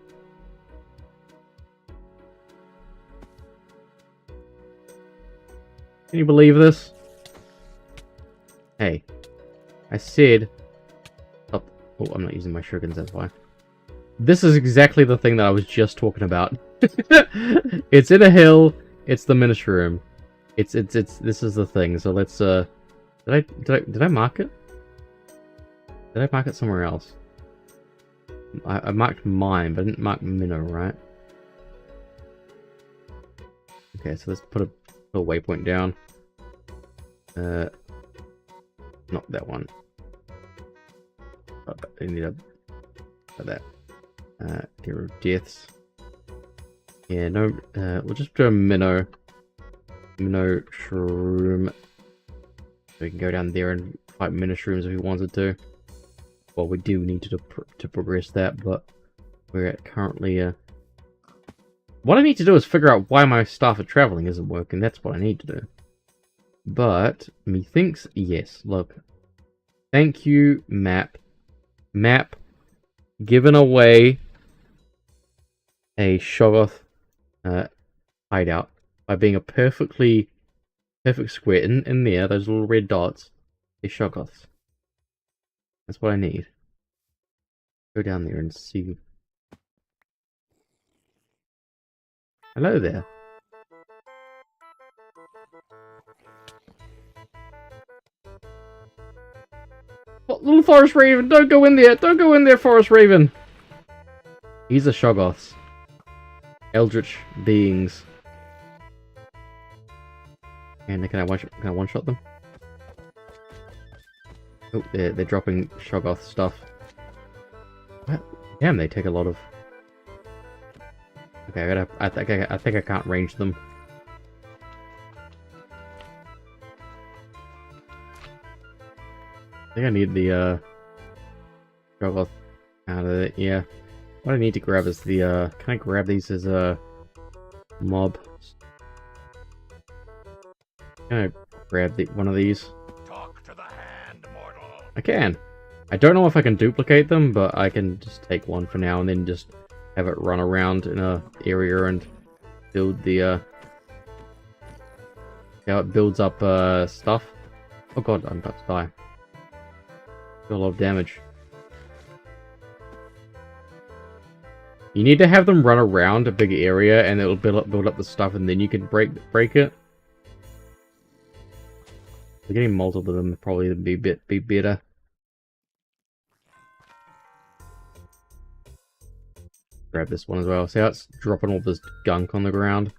Can you believe this? Hey, I said. Oh, I'm not using my shurikens. That's why. This is exactly the thing that I was just talking about. It's in a hill. It's the Minishroom. It's this is the thing. So let's did I mark it? Did I mark it somewhere else? I marked mine, but I didn't mark Minnow, right? Okay, so let's put a waypoint down. Not that one. Oh, I need a that. Get rid of deaths. Yeah, no, we'll just do a Minnow Shroom. So we can go down there and fight Minushrooms if we wanted to. Well, we do need to progress that, but we're at currently, what I need to do is figure out why my staff of traveling isn't working. That's what I need to do. But, methinks, yes, look. Thank you, map. Map, giving away a Shoggoth hideout by being a perfect square in there, those little red dots, is Shoggoths. That's what I need. Go down there and see. Hello there. What, little Forest Raven? Don't go in there! Don't go in there, Forest Raven! These are Shoggoths. Eldritch beings. And can I one shot them? Oh, they're dropping Shoggoth stuff. What? Damn, they take a lot of. Okay, I think I can't range them. I think I need the Shoggoth out of it. Yeah. What I need to grab is the can I grab these as a mob? Can I grab one of these? Talk to the hand, mortal. I can. I don't know if I can duplicate them, but I can just take one for now and then just have it run around in a area and build the how it builds up stuff. Oh god, I'm about to die. Do a lot of damage. You need to have them run around a big area and it'll build up the stuff and then you can break it. So getting multiple of them would probably be better. Grab this one as well. See how it's dropping all this gunk on the ground?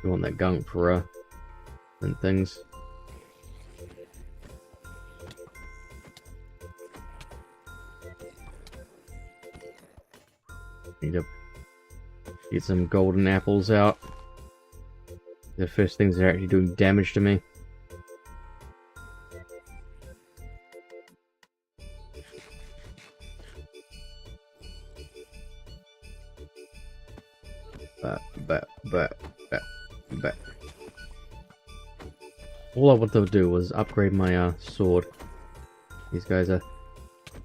You want that gunk for and things. Need to get some golden apples out. The first things that are actually doing damage to me. But all I wanted to do was upgrade my sword. These guys are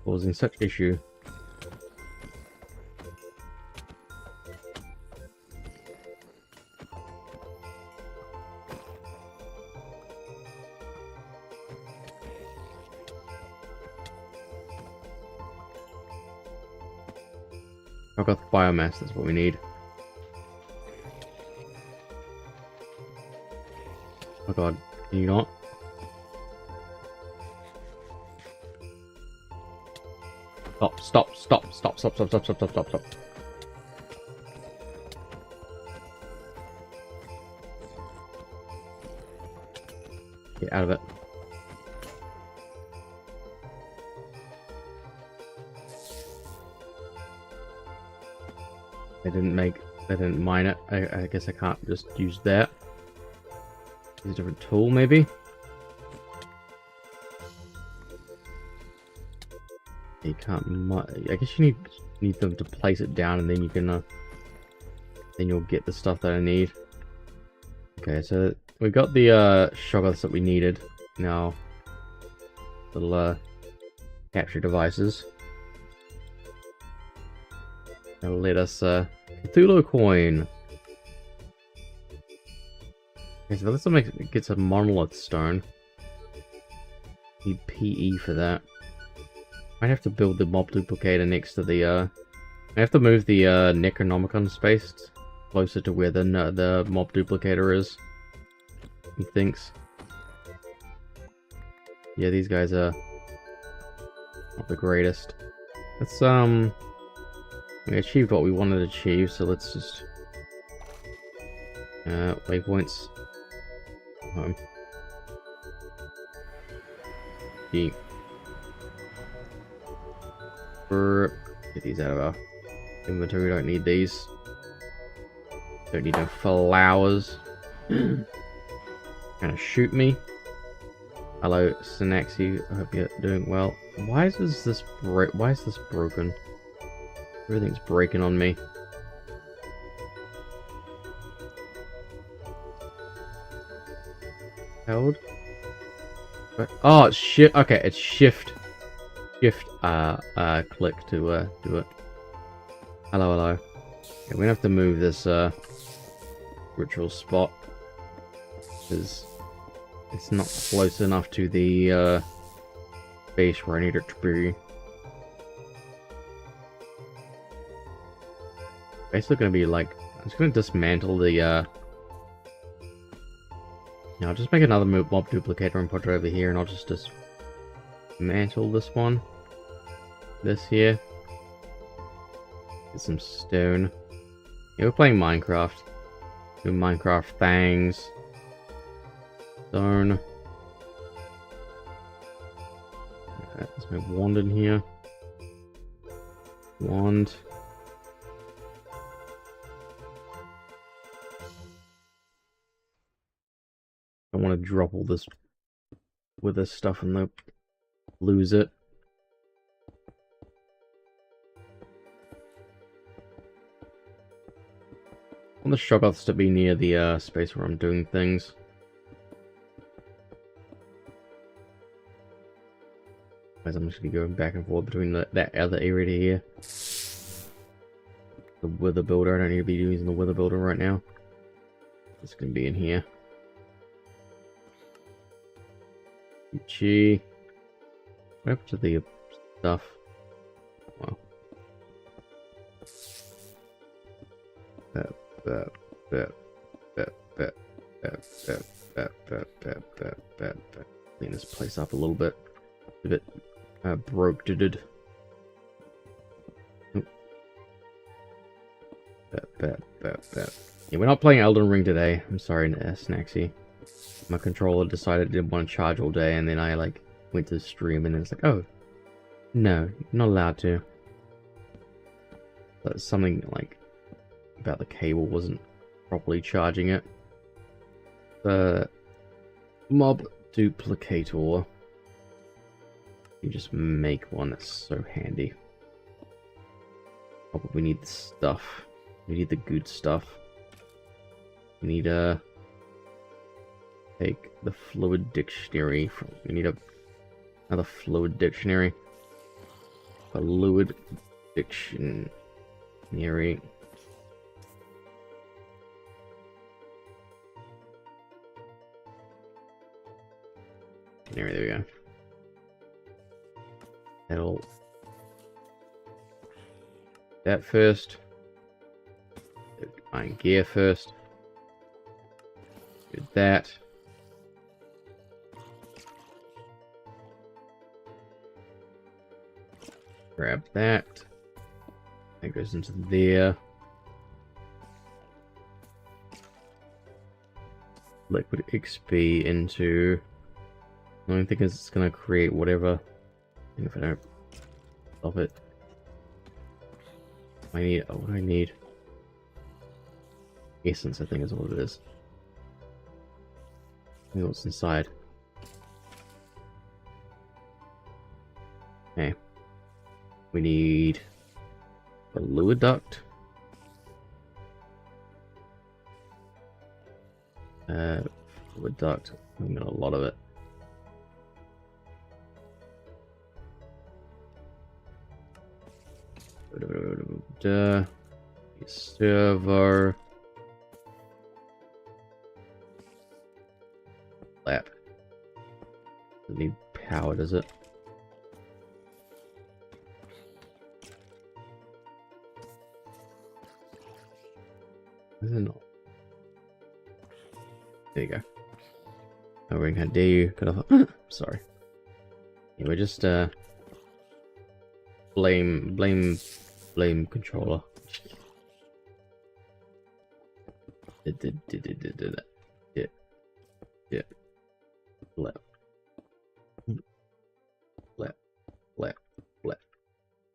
causing such issue. I've got the biomass, that's what we need. Oh god, can you not? Stop. Get out of it. They didn't mine it. I guess I can't just use that. Use a different tool, maybe? You can't I guess you need them to place it down and then you can then you'll get the stuff that I need. Okay, so we got the Shoggoths that we needed. Now little capture devices. That'll let us Cthulhu coin. Okay, so let's get some monolith stone. Need PE for that. Might have to build the mob duplicator next to the I have to move the Necronomicon space closer to where the mob duplicator is. He thinks. Yeah, these guys are not the greatest. Let's we achieved what we wanted to achieve, so let's just waypoints. Home. Get these out of our inventory. We don't need these. Don't need no flowers. Gonna shoot me. Hello, Synaxi. I hope you're doing well. Why is this broken? Everything's breaking on me. Held. Oh, it's shift. Okay, it's shift. Shift. Click to do it. Hello. Okay, we're gonna have to move this ritual spot because it's not close enough to the space where I need it to be. Basically gonna be like, I'm just gonna dismantle the, I'll just make another mob duplicator and put it over here, and I'll just dismantle this one. This here. Get some stone. Yeah, we're playing Minecraft. Doing Minecraft things. Stone. Alright, let's make wand in here. Wand. I want to drop all this with this stuff and lose it. I want the shoggoths to be near the space where I'm doing things. As I'm just gonna be going back and forth between that other area here. The wither builder. I don't need to be using the wither builder right now. It's gonna be in here. Gee. What happened to the stuff? Wow. Clean this place up a little bit. A bit broke, did. Yeah, we're not playing Elden Ring today. I'm sorry, Snaxy. My controller decided it didn't want to charge all day, and then I like went to stream, and then it's like, oh, no, you're not allowed to. But something like about the cable wasn't properly charging it. The mob duplicator. You just make one. That's so handy. Oh, but we need the stuff. We need the good stuff. We need take the fluid dictionary from. We need another fluid dictionary. Fluid dictionary. There we go. That'll. That first. Iron gear first. Do that. Grab that. That goes into there. Liquid XP into. The only thing is it's gonna create whatever. If I don't stop it. I need. Oh, what do I need? Essence, I think, is what it is. Maybe what's inside. Okay. We need a fluid duct. Fluid duct. I'm got a lot of it. Server. Lap. Doesn't need power, does it? Is it not? There you go. Oh, ring, how dare you? Cut off. Sorry. Yeah, we're just blame controller. Yeah. Left.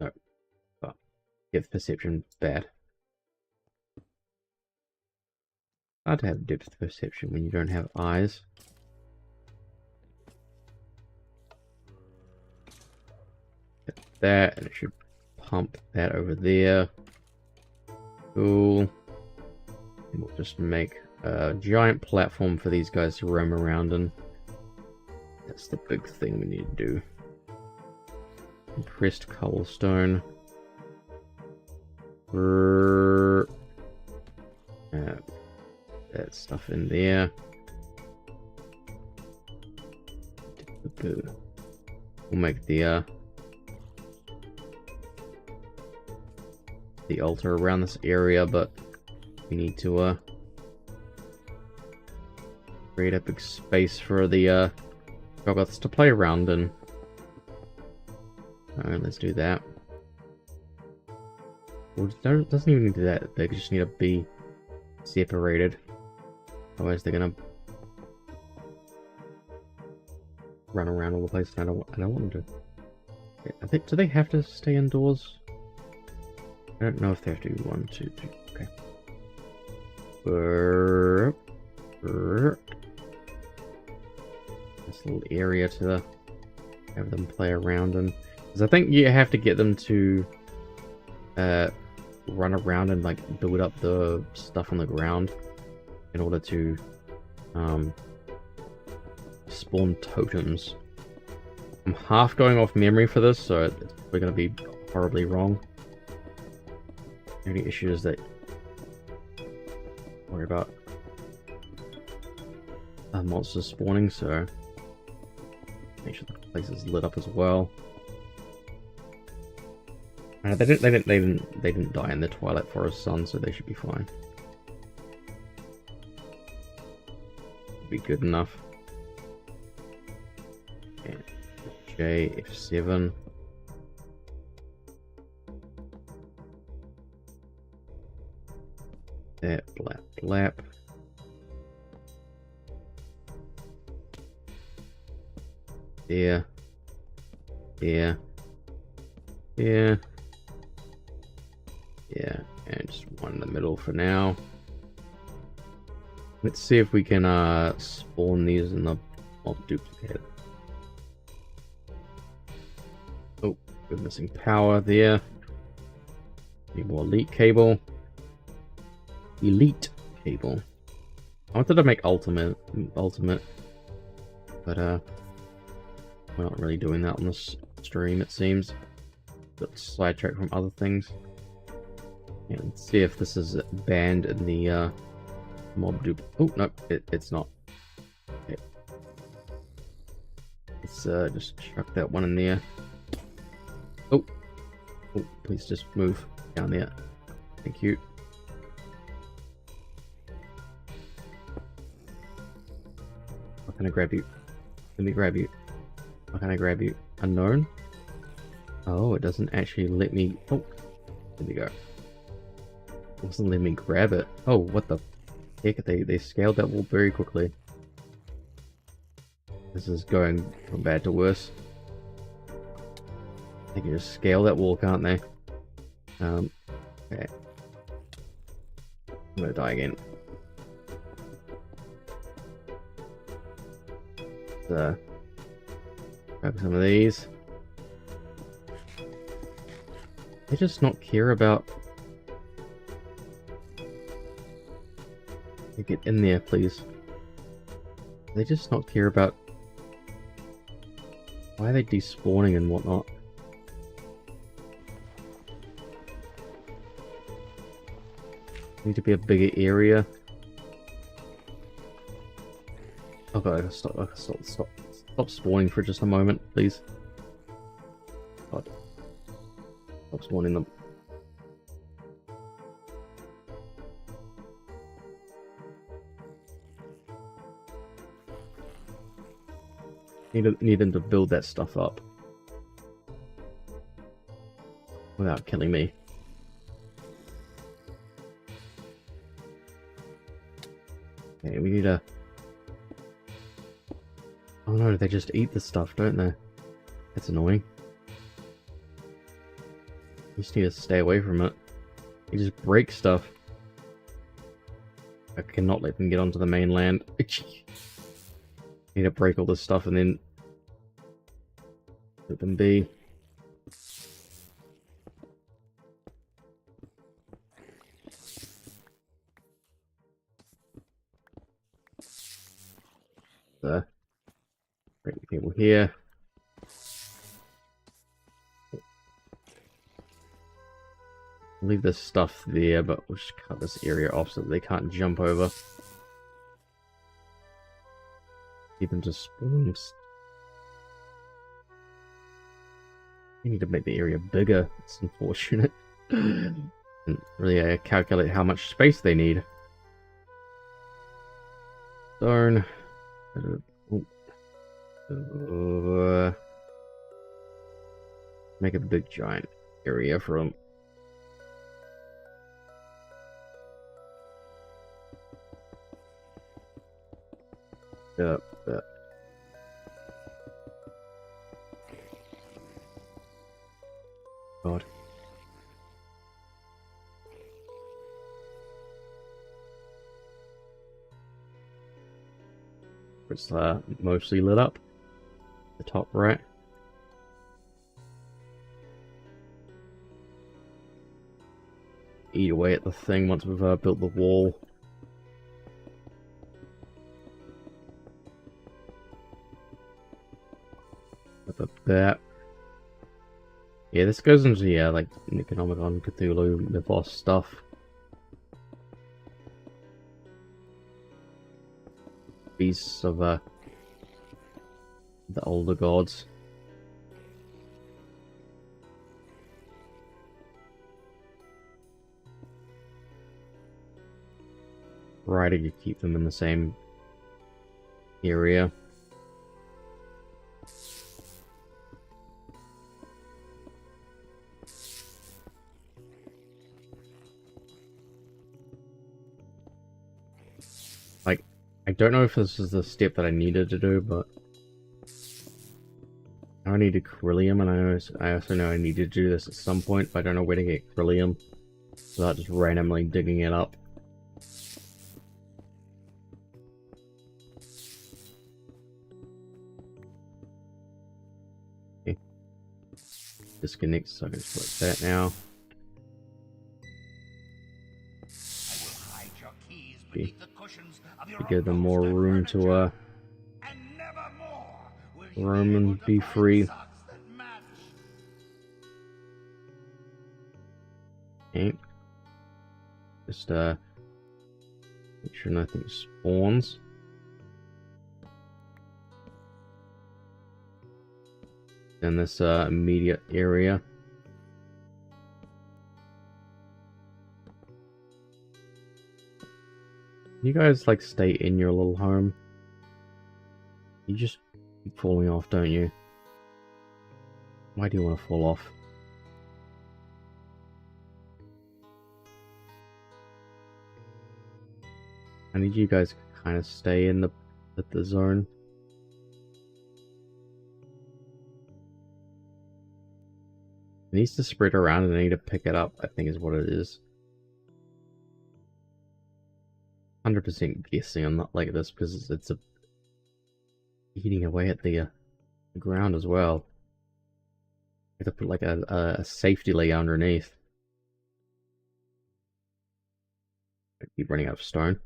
No. Oh. Depth perception bad. Hard to have depth perception when you don't have eyes. Get that, and it should pump that over there. Cool. And we'll just make a giant platform for these guys to roam around in. That's the big thing we need to do. Compressed cobblestone. That stuff in there. We'll make the altar around this area, but we need to create a big space for the Gogoths to play around in. Alright, let's do that. Well, it doesn't even need to do that. They just need to be separated. Otherwise, they're gonna run around all the place. I don't want them to. Yeah, I think, do they have to stay indoors? I don't know if they have to. 1, 2, 3. Okay. This little area to have them play around in. Because I think you have to get them to run around and like build up the stuff on the ground in order to spawn totems. I'm half going off memory for this, so it's probably going to be horribly wrong. The only issue is that worry about monsters spawning, so make sure the place is lit up as well. They didn't die in the Twilight Forest sun, so they should be fine. Be good enough. And J F7. That blap blap. There. There. There. Yeah, and just one in the middle for now. Let's see if we can spawn these in the mob duplicator. Oh, we're missing power there. Need more elite cable. Elite cable. I wanted to make ultimate, but we're not really doing that on this stream, it seems. Got sidetracked from other things. And let's see if this is banned in the mob dupe. Oh no, it's not. Okay. Let's just chuck that one in there. Oh, please just move down there. Thank you. How can I grab you? Let me grab you. How can I grab you? Unknown? Oh, it doesn't actually let me. Oh, there we go. It doesn't let me grab it. Oh, what the heck? They scaled that wall very quickly. This is going from bad to worse. They can just scale that wall, can't they? Okay. I'm gonna die again. So, grab some of these. They just not care about. Get in there, please. They just not care about. Why are they despawning and whatnot? Need to be a bigger area. Oh god, I gotta stop spawning for just a moment, please. God. Stop spawning them. Need them to build that stuff up without killing me. Okay, we need a. Oh no, they just eat the stuff, don't they? That's annoying. You just need to stay away from it. You just break stuff. I cannot let them get onto the mainland. Need to break all this stuff and then let them be. Break the cable here. Leave this stuff there, but we'll just cut this area off so that they can't jump over. Keep them to spawn. I need to make the area bigger. It's unfortunate. And really calculate how much space they need. Darn. Make a big giant area for them. Yep. God. It's mostly lit up. The top right. Eat away at the thing once we've built the wall. Up that. Yeah, this goes into like Necronomicon, Cthulhu, Mythos stuff. Beasts of the older gods. Right, you keep them in the same area. Like, I don't know if this is the step that I needed to do, but I needed Krillium, and I also know I needed to do this at some point, but I don't know where to get Krillium without just randomly digging it up. Okay. Disconnect, so I can split that now. Okay. To give them more room to roam and be free. Okay. Just make sure nothing spawns. In this immediate area. You guys like stay in your little home? You just keep falling off, don't you? Why do you want to fall off? I need you guys to kind of stay in the zone. It needs to spread around and I need to pick it up, I think is what it is. 100% guessing I'm not like this because it's eating away at the ground as well. I have to put like a safety layer underneath. I keep running out of stone.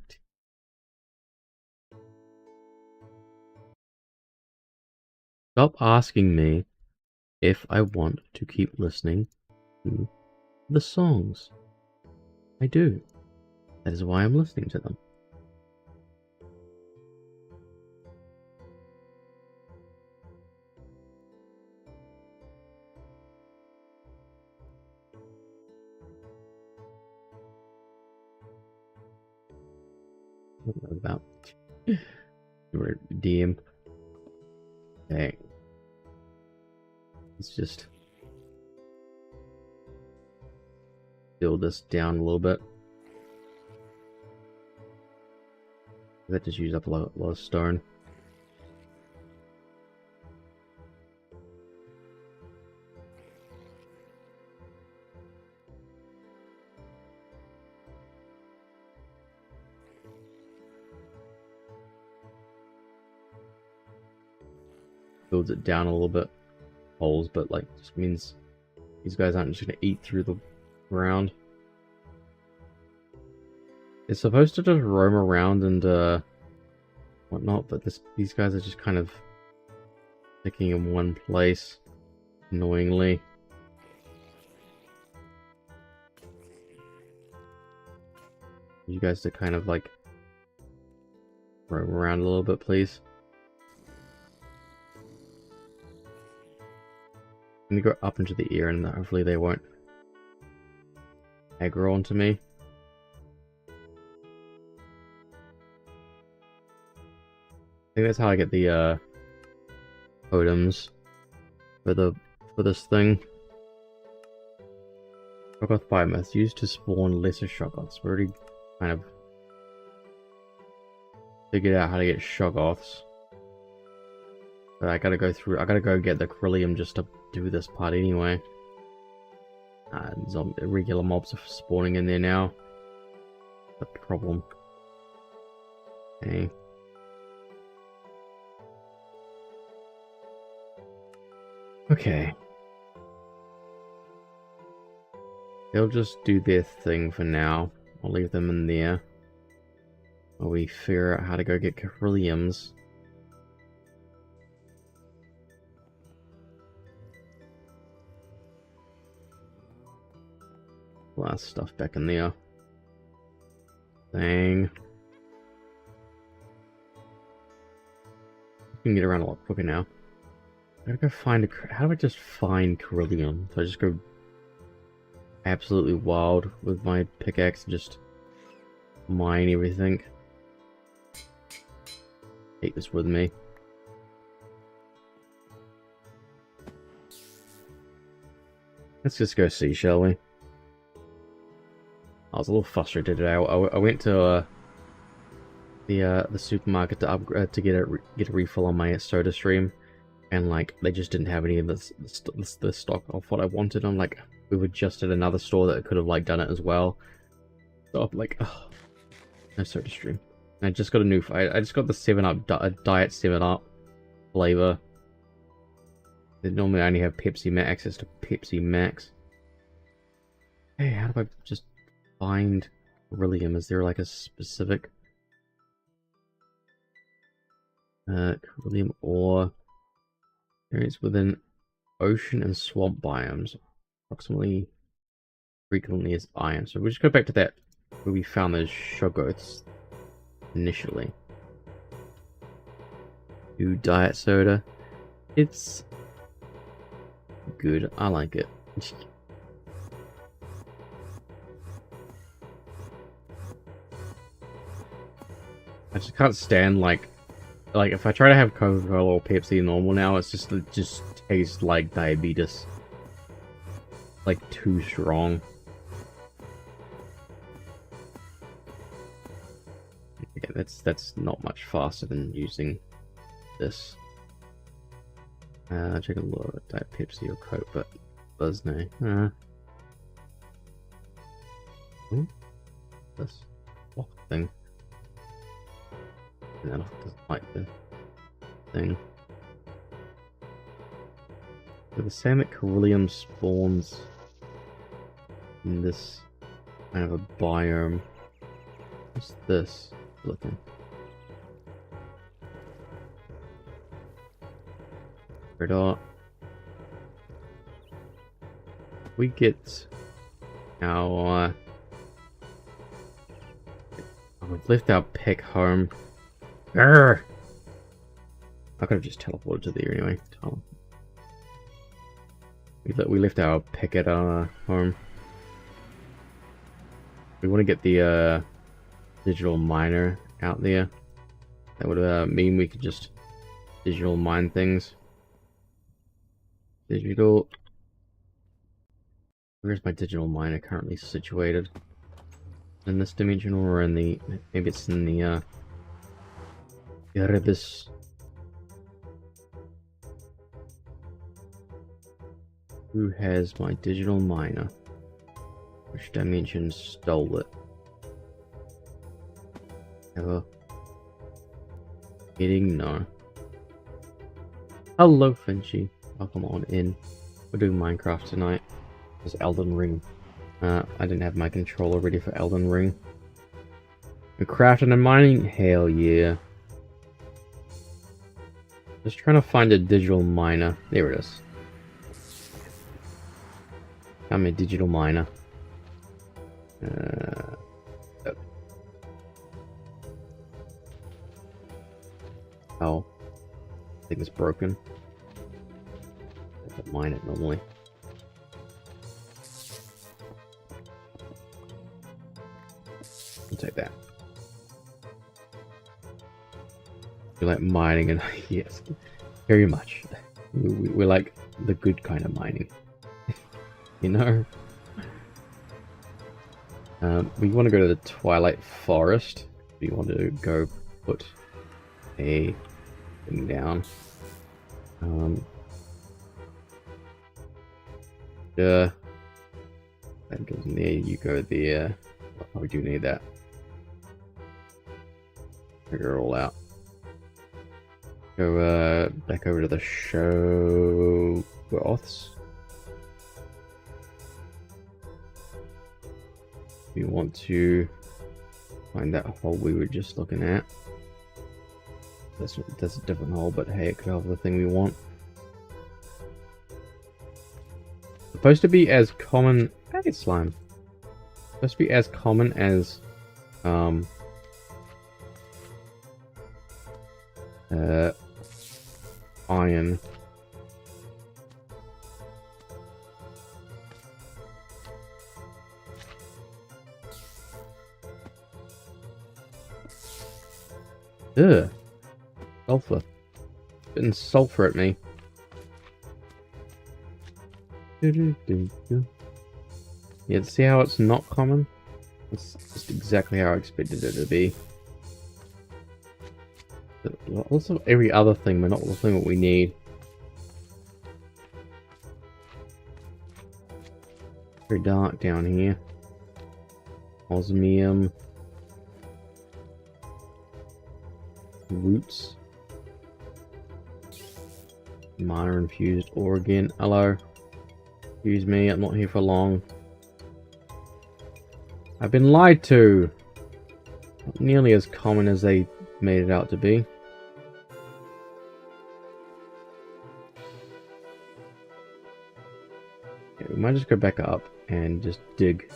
Stop asking me if I want to keep listening to the songs. I do. That is why I'm listening to them. What was that about? DM. Okay. Let's just build this down a little bit. That just used up a lot of stone. Builds it down a little bit. Holes, but like just means these guys aren't just gonna eat through the ground. It's supposed to just roam around and whatnot, but these guys are just kind of sticking in one place, annoyingly. You guys to kind of like roam around a little bit, please. Let me go up into the air and hopefully they won't aggro onto me. I think that's how I get the totems for this thing. Shoggoth biomass used to spawn lesser Shoggoths. We already kind of figured out how to get Shoggoths. But I gotta go get the Coryllium just to do this part anyway. Regular mobs are spawning in there now. The problem. Okay. Okay. They'll just do their thing for now. I'll leave them in there. While we figure out how to go get Corylliums. Last stuff back in there. Dang. We can get around a lot quicker now. I gotta go find how do I just find Coryllium? So I just go absolutely wild with my pickaxe and just mine everything. Take this with me. Let's just go see, shall we? I was a little frustrated today. I went to the supermarket to upgrade to get a refill on my soda stream, and like they just didn't have any of the stock of what I wanted. I'm like, we were just at another store that could have like done it as well. So I'm like, oh, no soda stream. And I just got a new. I just got the 7-Up Diet 7-Up flavor. They normally only have Pepsi Max, access to Pepsi Max. Hey, how do I just find Coryllium? Is there like a specific Coryllium ore experience within ocean and swamp biomes approximately frequently as iron? So we'll just go back to that where we found those Shoggoths initially. New diet soda. It's good. I like it. I just can't stand like if I try to have Coca-Cola or Pepsi normal now, it just tastes like diabetes. Like too strong. Yeah, that's not much faster than using this. Check a look at Diet Pepsi or Coke, but there's no. This block thing. No, doesn't like the thing. So the same that Coryllium spawns in this kind of a biome. What's this looking? Red art. We get our we've left our pick home. Grr! I could have just teleported to there anyway. We left our pick at our home. We want to get the digital miner out there. That would mean we could just digital mine things. Digital. Where's my digital miner currently situated? In this dimension or in the? Maybe it's in the Erebus. Who has my digital miner? Which dimension stole it? Ever? Getting no. Hello, Finchy. Welcome on in. We're doing Minecraft tonight. It's Elden Ring. I didn't have my controller ready for Elden Ring. We're crafting and mining? Hell yeah. Just trying to find a digital miner. There it is. I'm a digital miner. Oh. I think it's broken. to mine it normally. I'll take that. You like mining, and yes, very much. We like the good kind of mining. You know? We want to go to the Twilight Forest. We want to go put a thing down. That goes in there, you go there. I probably do need that. Figure it all out. Go back over to the show broths. We want to find that hole we were just looking at. That's a different hole, but hey, it could have the thing we want. Supposed to be as common. Hey, slime. Supposed to be as common as iron. Ugh. Sulfur. Spitting sulfur at me. Yeah, see how it's not common? It's just exactly how I expected it to be. Lots of every other thing, but not the thing that we need. Very dark down here. Osmium. Roots. Minor infused ore again. Hello. Excuse me, I'm not here for long. I've been lied to. Not nearly as common as they made it out to be. Okay, we might just go back up and just dig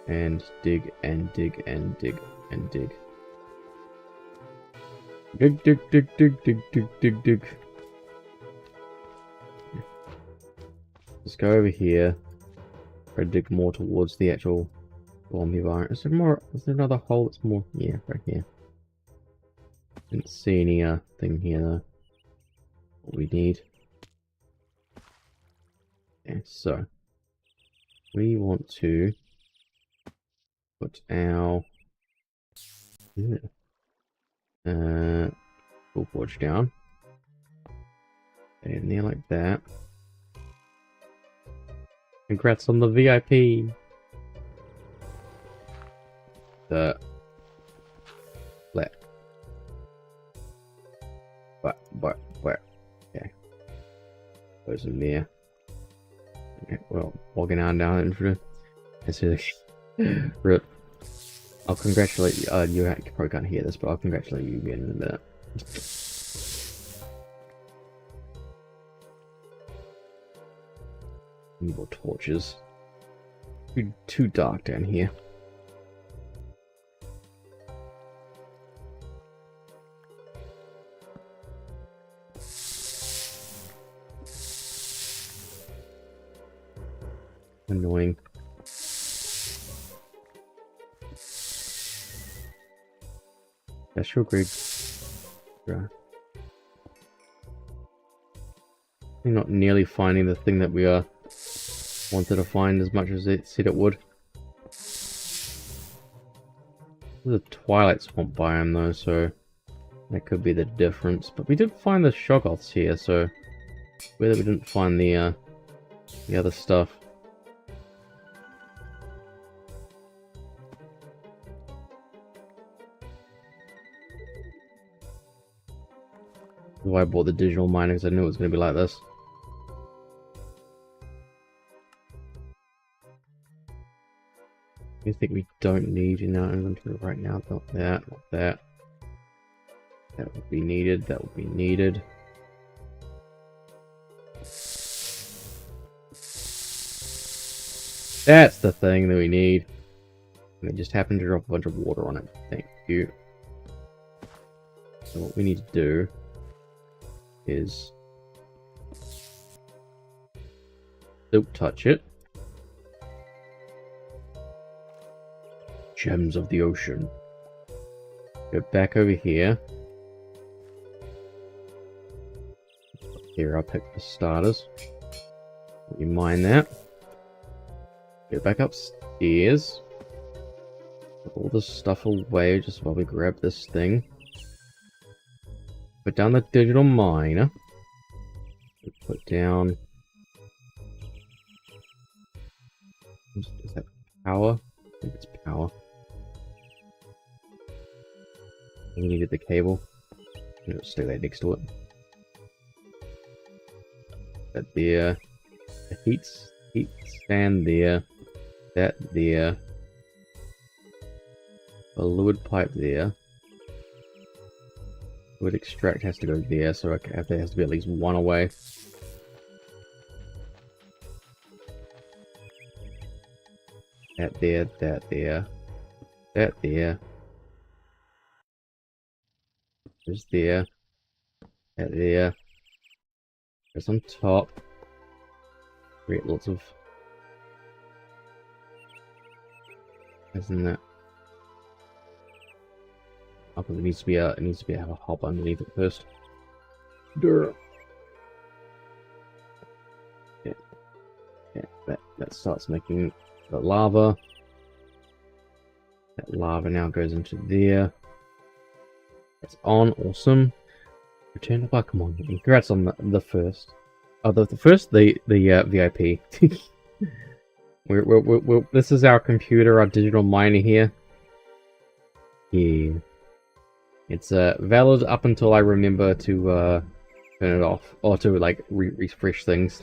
and dig and dig and dig and dig. Dig, dig, dig, dig, dig, dig, dig, dig. Let's go over here. Try to dig more towards the actual bomb environment. Is there more? Is there another hole that's more? Yeah, right here. Didn't see any thing here though. What we need. Okay, so we want to put our full forge down. And there like that. Congrats on the VIP. The let. But okay. Goes in there. Okay, well, walking on down into the rip. I'll congratulate you. You probably can't hear this, but I'll congratulate you again in a minute. Need more torches. Too dark down here. Annoying. Special grade. Right. We're not nearly finding the thing that we wanted to find as much as it said it would. There's a Twilight Swamp biome though, so that could be the difference. But we did find the Shoggoths here, so whether we didn't find the other stuff. That's why I bought the digital miner, because I knew it was going to be like this. I think we don't need in our inventory right now. Not that, not that. That would be needed, that would be needed. That's the thing that we need. And it just happened to drop a bunch of water on it. Thank you. So what we need to do is Don't touch it. Gems of the ocean. Go back over here. Here, I'll pick the starters. You mine that. Go back upstairs. Put all this stuff away just while we grab this thing. Put down the digital miner. Put down... Is that power? I think it's power. We needed the cable. Let's stay there next to it. That there. The heat stand there. That there. Fluid pipe there. Fluid extract has to go there, so there has to be at least one away. That there, that there. That there. There's there. That there. There's on top. Create lots of... Isn't that? Up it needs to be have a hop underneath it first. Durr. Yeah. Yeah, that starts making the lava. That lava now goes into there. It's on, awesome. Return to bar, come on. Congrats on the first. Oh, the VIP. This is our computer, our digital miner here. Yeah. It's valid up until I remember to turn it off. Or to, like, refresh things.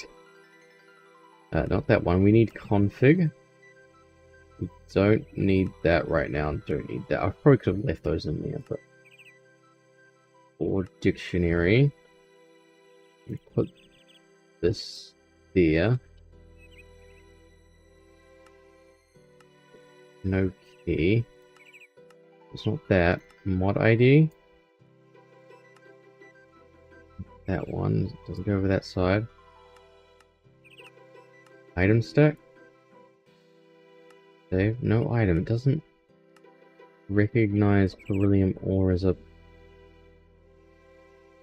Not that one. We need config. We don't need that right now. Don't need that. I probably could have left those in there, but... Or dictionary. We put this there. No key. It's not that. Mod ID. That one doesn't go over that side. Item stack. Save. No item. It doesn't recognize beryllium ore as a...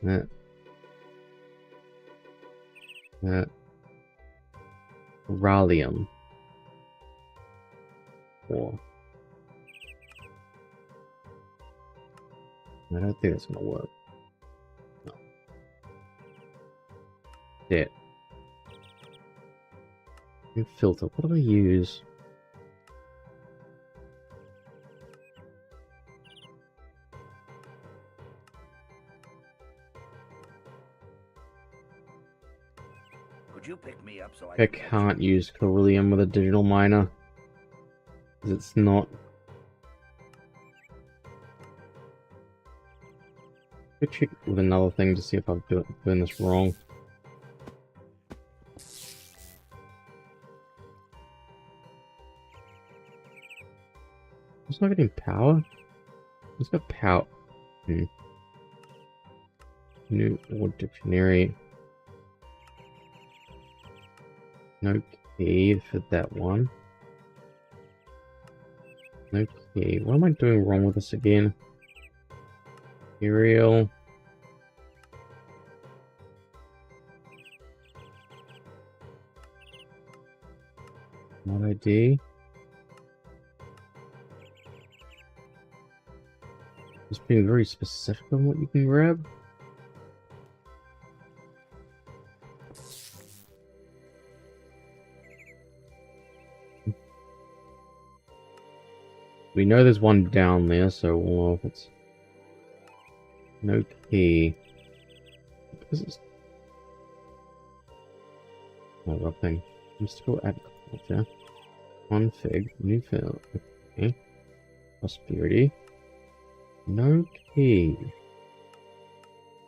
That. Rallium. Ore. I don't think that's gonna work. No. Yeah. Filter. What do I use? Could you pick me up so I can't use beryllium with a digital miner. Because it's not... I'll check with another thing to see if I'm doing this wrong. It's not getting power? It's got power. New or dictionary. No key for that one. No key. What am I doing wrong with this again? Material. Mod ID. Just being very specific on what you can grab. We know there's one down there, so we'll know if it's... No key. Because it's... No, wrong thing. Mystical agriculture. Config. New field. Okay. Prosperity. No key.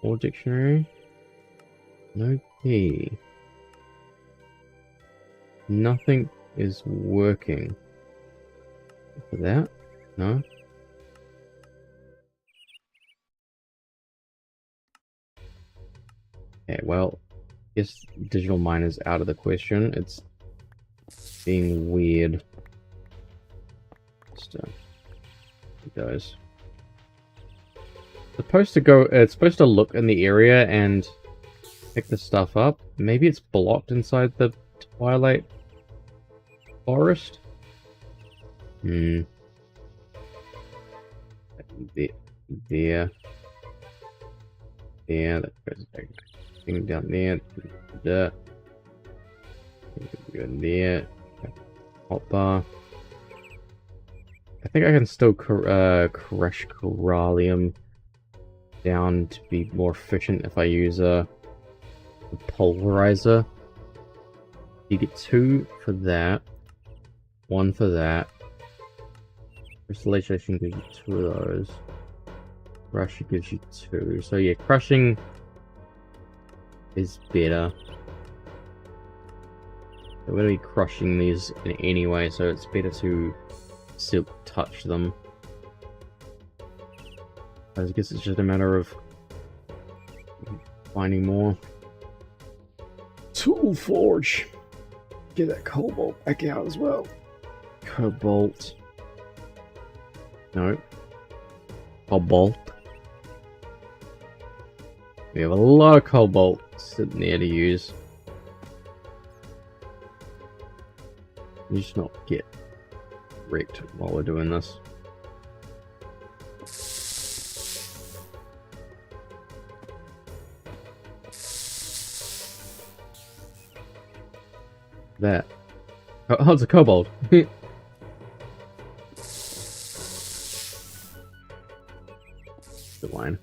Or dictionary. No key. Nothing is working. For that? No? Okay, well, guess digital miner's out of the question. It's being weird. Just, it goes. It's supposed to look in the area and pick the stuff up. Maybe it's blocked inside the Twilight Forest? Hmm. There. There, that goes back. Thing down there. There. Go in there. Hotbar. I think I can still crush corallium down to be more efficient if I use a pulverizer. You get 2 for that, 1 for that. Crystallization gives you 2 of those. Crush gives you 2. So yeah, crushing is better. We're going to be crushing these anyway, so it's better to still touch them. I guess it's just a matter of finding more. Tool Forge! Get that cobalt back out as well. Cobalt. No. Cobalt. We have a lot of cobalt sitting there to use. You just not get wrecked while we're doing this. That. Oh, it's a kobold. The line.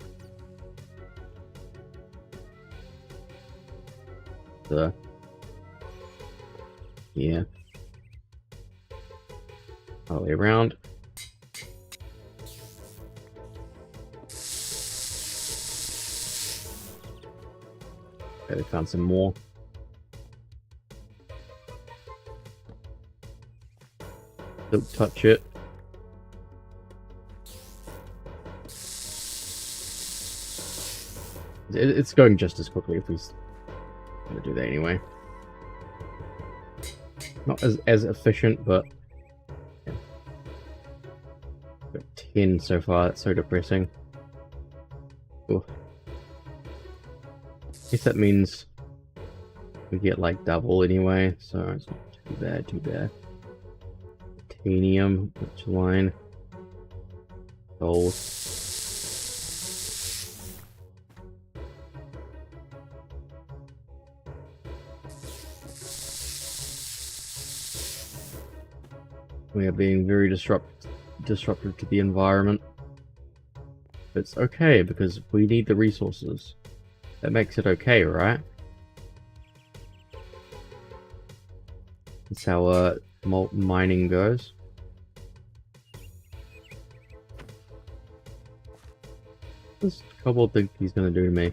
Yeah. All the way around. Okay, they found some more. Don't touch it. It's going just as quickly if we gonna do that anyway. Not as efficient, but yeah. Got 10 so far. That's so depressing. Ooh. I guess that means we get like double anyway, so it's not too bad. Too bad. Titanium, which line? Gold. We are being very disruptive to the environment. It's okay because we need the resources. That makes it okay, right? That's how mining goes. What does Kobold think he's gonna do to me?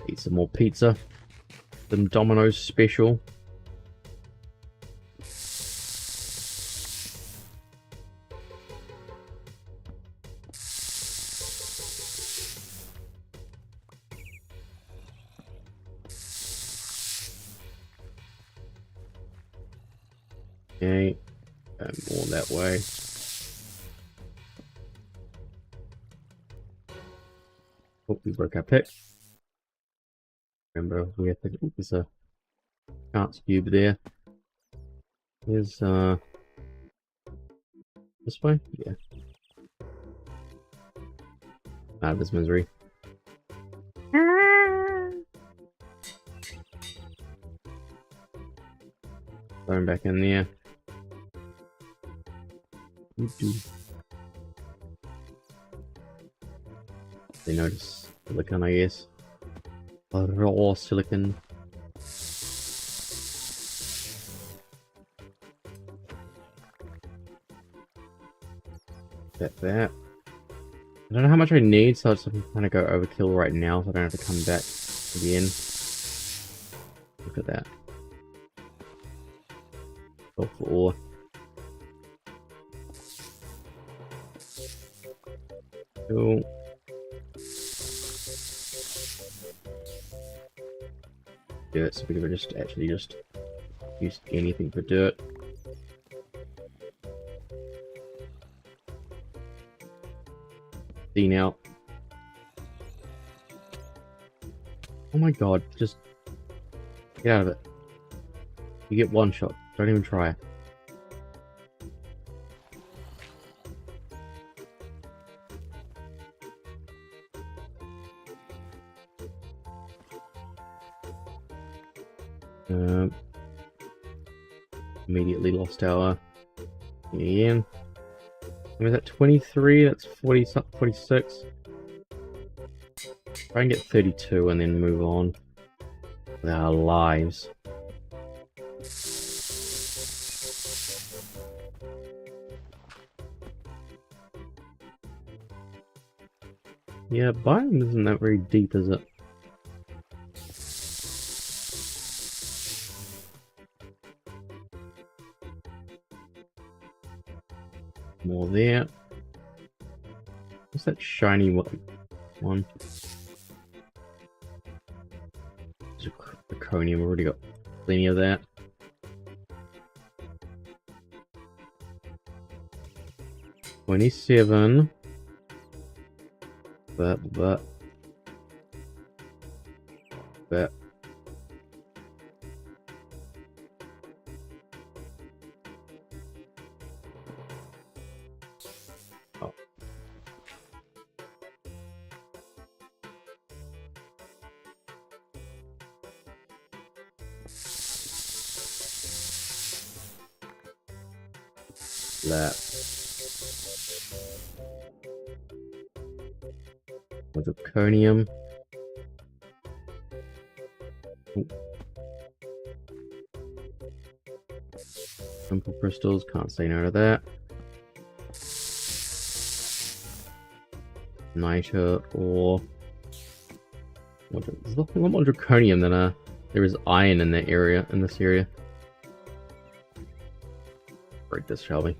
Eat some more pizza. Some Domino's special. Okay, and more that way. Oh, we broke our pick. Remember, we have to. Ooh, there's a chance cube there. Here's this way? Yeah. Out of this misery. Throw him back in there. They notice silicon, I guess. Raw silicon. That. I don't know how much I need, so I'm kind of go overkill right now, so I don't have to come back again. Look at that. Go for ore. Cool. dirt, so we could just actually just use anything for dirt. See now. Oh my god, just get out of it. You get one shot. Don't even try. Immediately lost our again. Was that 23? That's 40, 46. Try and get 32 and then move on with our lives. Yeah, biome isn't that very deep, is it? More there. What's that shiny one? Zirconium, already got plenty of that. $27. But. Oh. That. With zirconium. Simple crystals, can't say no to that. Niter ore. There's a lot more zirconium than there is iron in that area, in this area. Break this, shall we?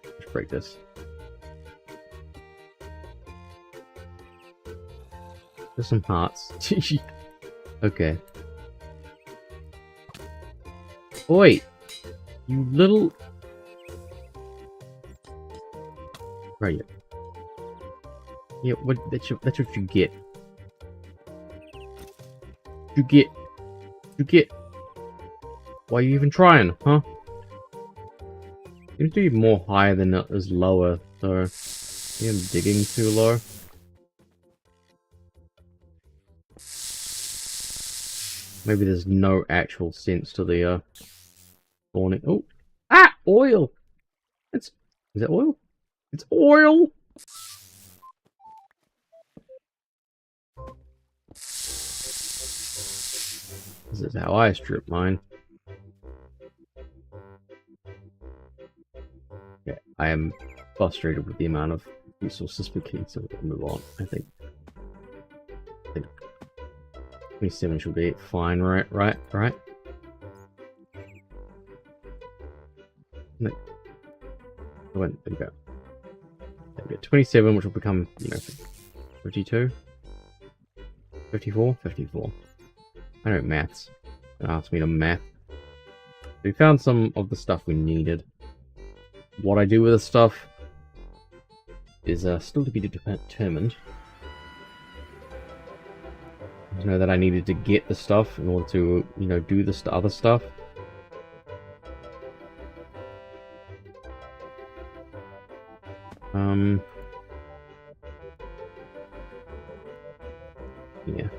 Let's break this. There's some hearts. Okay. Oi! You little... Right. Yeah, that's what you get. You get. Why are you even trying, huh? You need to be more higher than it is lower, so... I'm digging too low. Maybe there's no actual sense to the, spawning. Oh! Ah! Oil! Is that oil? It's oil! This is how I strip mine. Yeah, I am frustrated with the amount of resources per key, so we'll move on, I think. 27 should be fine, right? No. There we go. There we go. 27, which will become, 52? 54? 54. I know maths. Don't ask me to math. We found some of the stuff we needed. What I do with the stuff is still to be determined. I know that I needed to get the stuff in order to, do the other stuff. Yeah.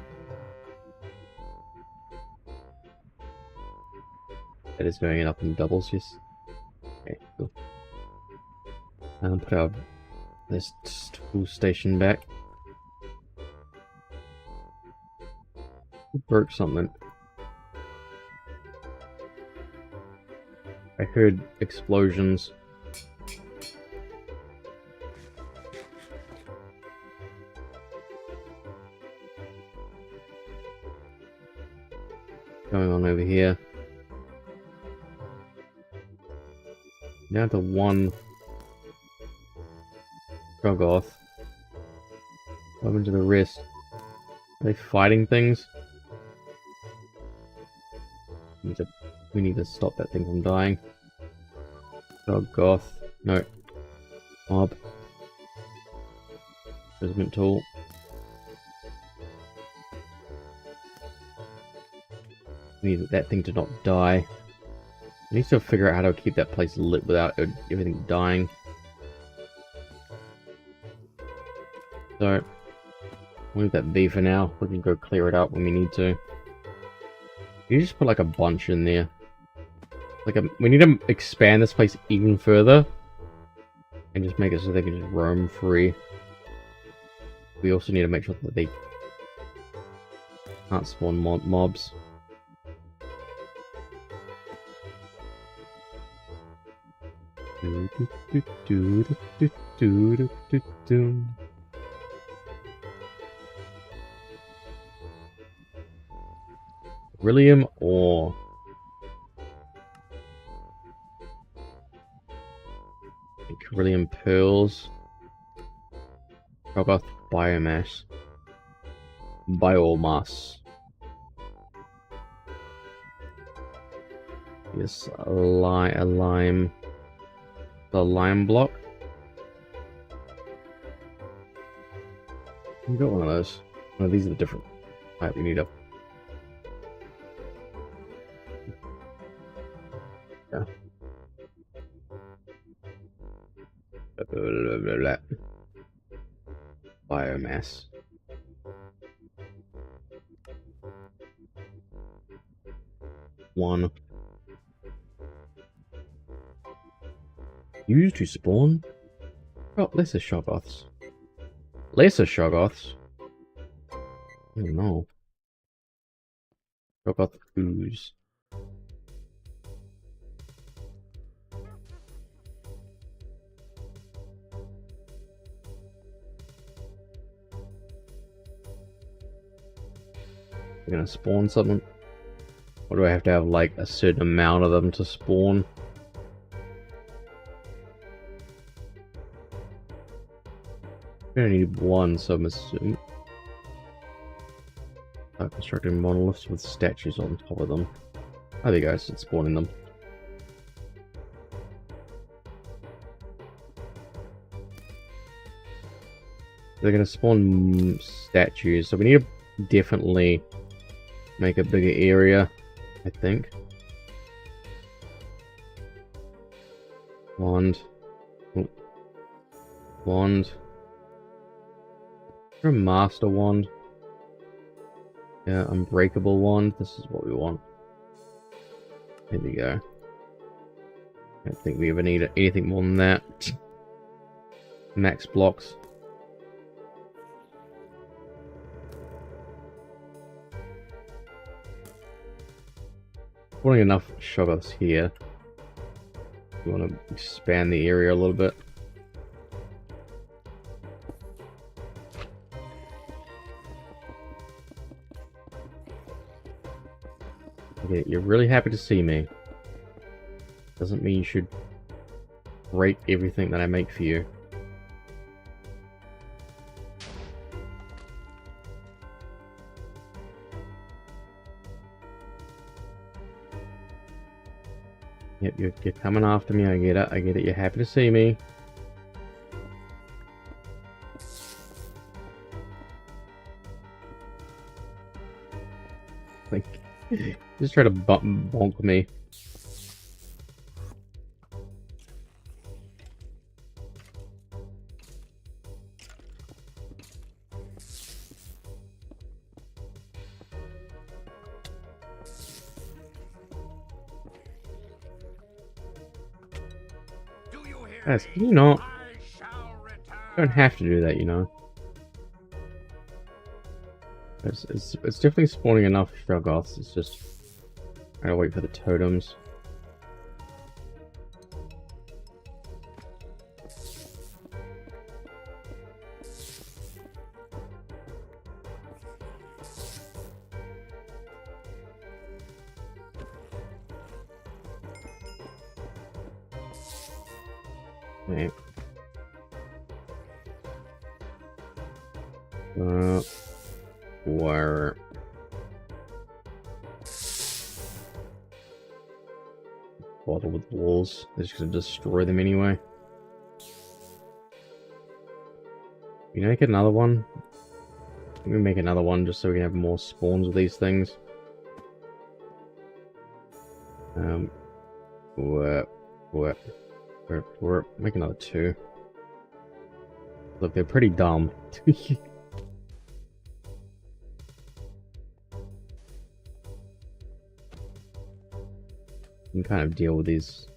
That is going up in doubles, yes. Okay, cool. Put this tool station back. Who broke something? I heard explosions. Going on over here. Down to one Trogoth. What happened to the rest? Are they fighting things? we need to stop that thing from dying. Oh, goth. No. Mob. Resonant tool. We need that thing to not die. I need to figure out how to keep that place lit without everything dying. So, we'll leave that be for now. We can go clear it up when we need to. You just put like a bunch in there. We need to expand this place even further. And just make it so they can just roam free. We also need to make sure that they can't spawn mobs. Beryllium ore. Beryllium pearls. Chogoth biomass. Biomass. Yes, a lime. The lime block. We got one of those. Oh, these are the different type we need up. Yeah. Biomass. One. Used to spawn? Oh, lesser Shoggoths. Lesser Shoggoths? Oh no. Shoggoth ooze. We're gonna spawn something? Or do I have to have like a certain amount of them to spawn? I only need one, so I'm assuming. Constructing monoliths with statues on top of them. There you go, it's spawning them. They're gonna spawn statues, so we need to definitely make a bigger area, I think. Wand. Oh. Wand. Is there a master wand? Yeah, unbreakable wand. This is what we want. There we go. I don't think we ever need anything more than that. Max blocks. Putting enough Shoggoths here. We want to expand the area a little bit. Okay, you're really happy to see me. Doesn't mean you should break everything that I make for you. Yep, you're coming after me, I get it, you're happy to see me. Like, just try to bonk me. Guys, can you not? You don't have to do that, you know. It's definitely spawning enough Shoggoths. It's just I gotta wait for the totems. Okay. Wire. bother with walls. They're just gonna destroy them anyway. You make another one? I'm gonna make another one just so we can have more spawns of these things. Make another 2. Look, they're pretty dumb. You can kind of deal with these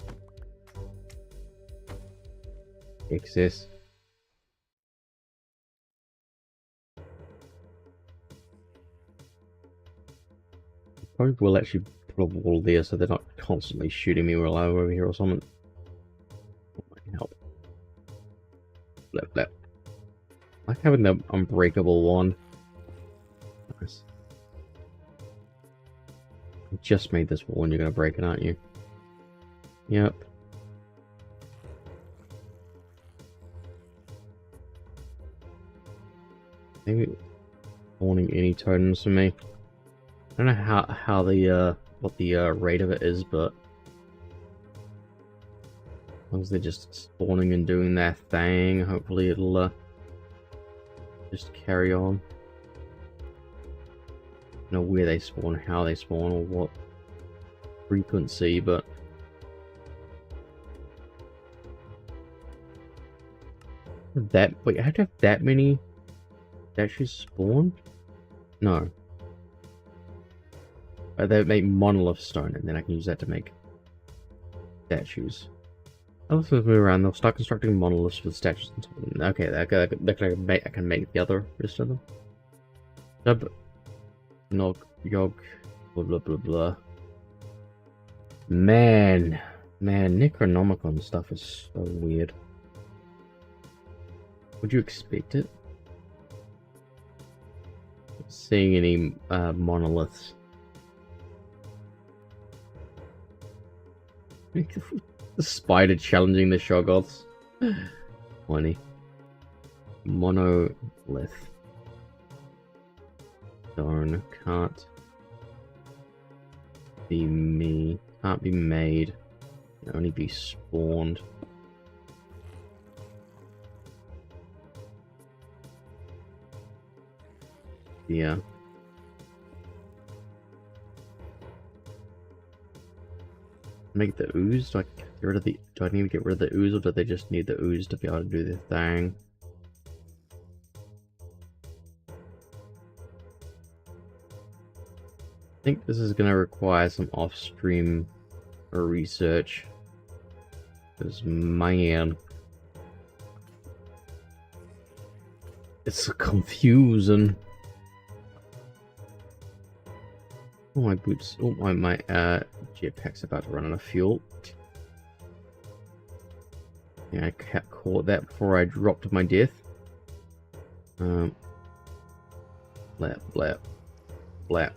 excess. Probably will actually put a wall there so they're not constantly shooting me while I'm over here or something. That might help. Blip, blip. I like having the unbreakable wand. Nice. You just made this wall and you're gonna break it, aren't you? Yep. Maybe spawning any totems for me. I don't know how the what the rate of it is, but as long as they're just spawning and doing their thing, hopefully it'll just carry on. I don't know where they spawn, how they spawn, or what frequency, but wait, I have to have that many statues spawn? No. They make monolith stone, and then I can use that to make statues. I'll move around. They'll start constructing monoliths with statues on top of them. Okay, I can make the other rest of them. Sub, nog, yog, blah blah blah blah. Man, Necronomicon stuff is so weird. Would you expect it? Not seeing any monoliths. The spider challenging the Shoggoths. Funny. Monolith. Stone can't be me. Can't be made. Can only be spawned. Yeah. Make the ooze? Do I get rid of the? Do I need to get rid of the ooze, or do they just need the ooze to be able to do their thing? I think this is gonna require some off-stream research. Because man, it's confusing. Oh, my boots. Oh, my jetpack's about to run out of fuel. Yeah, I caught that before I dropped to my death. Blap, blap, blap.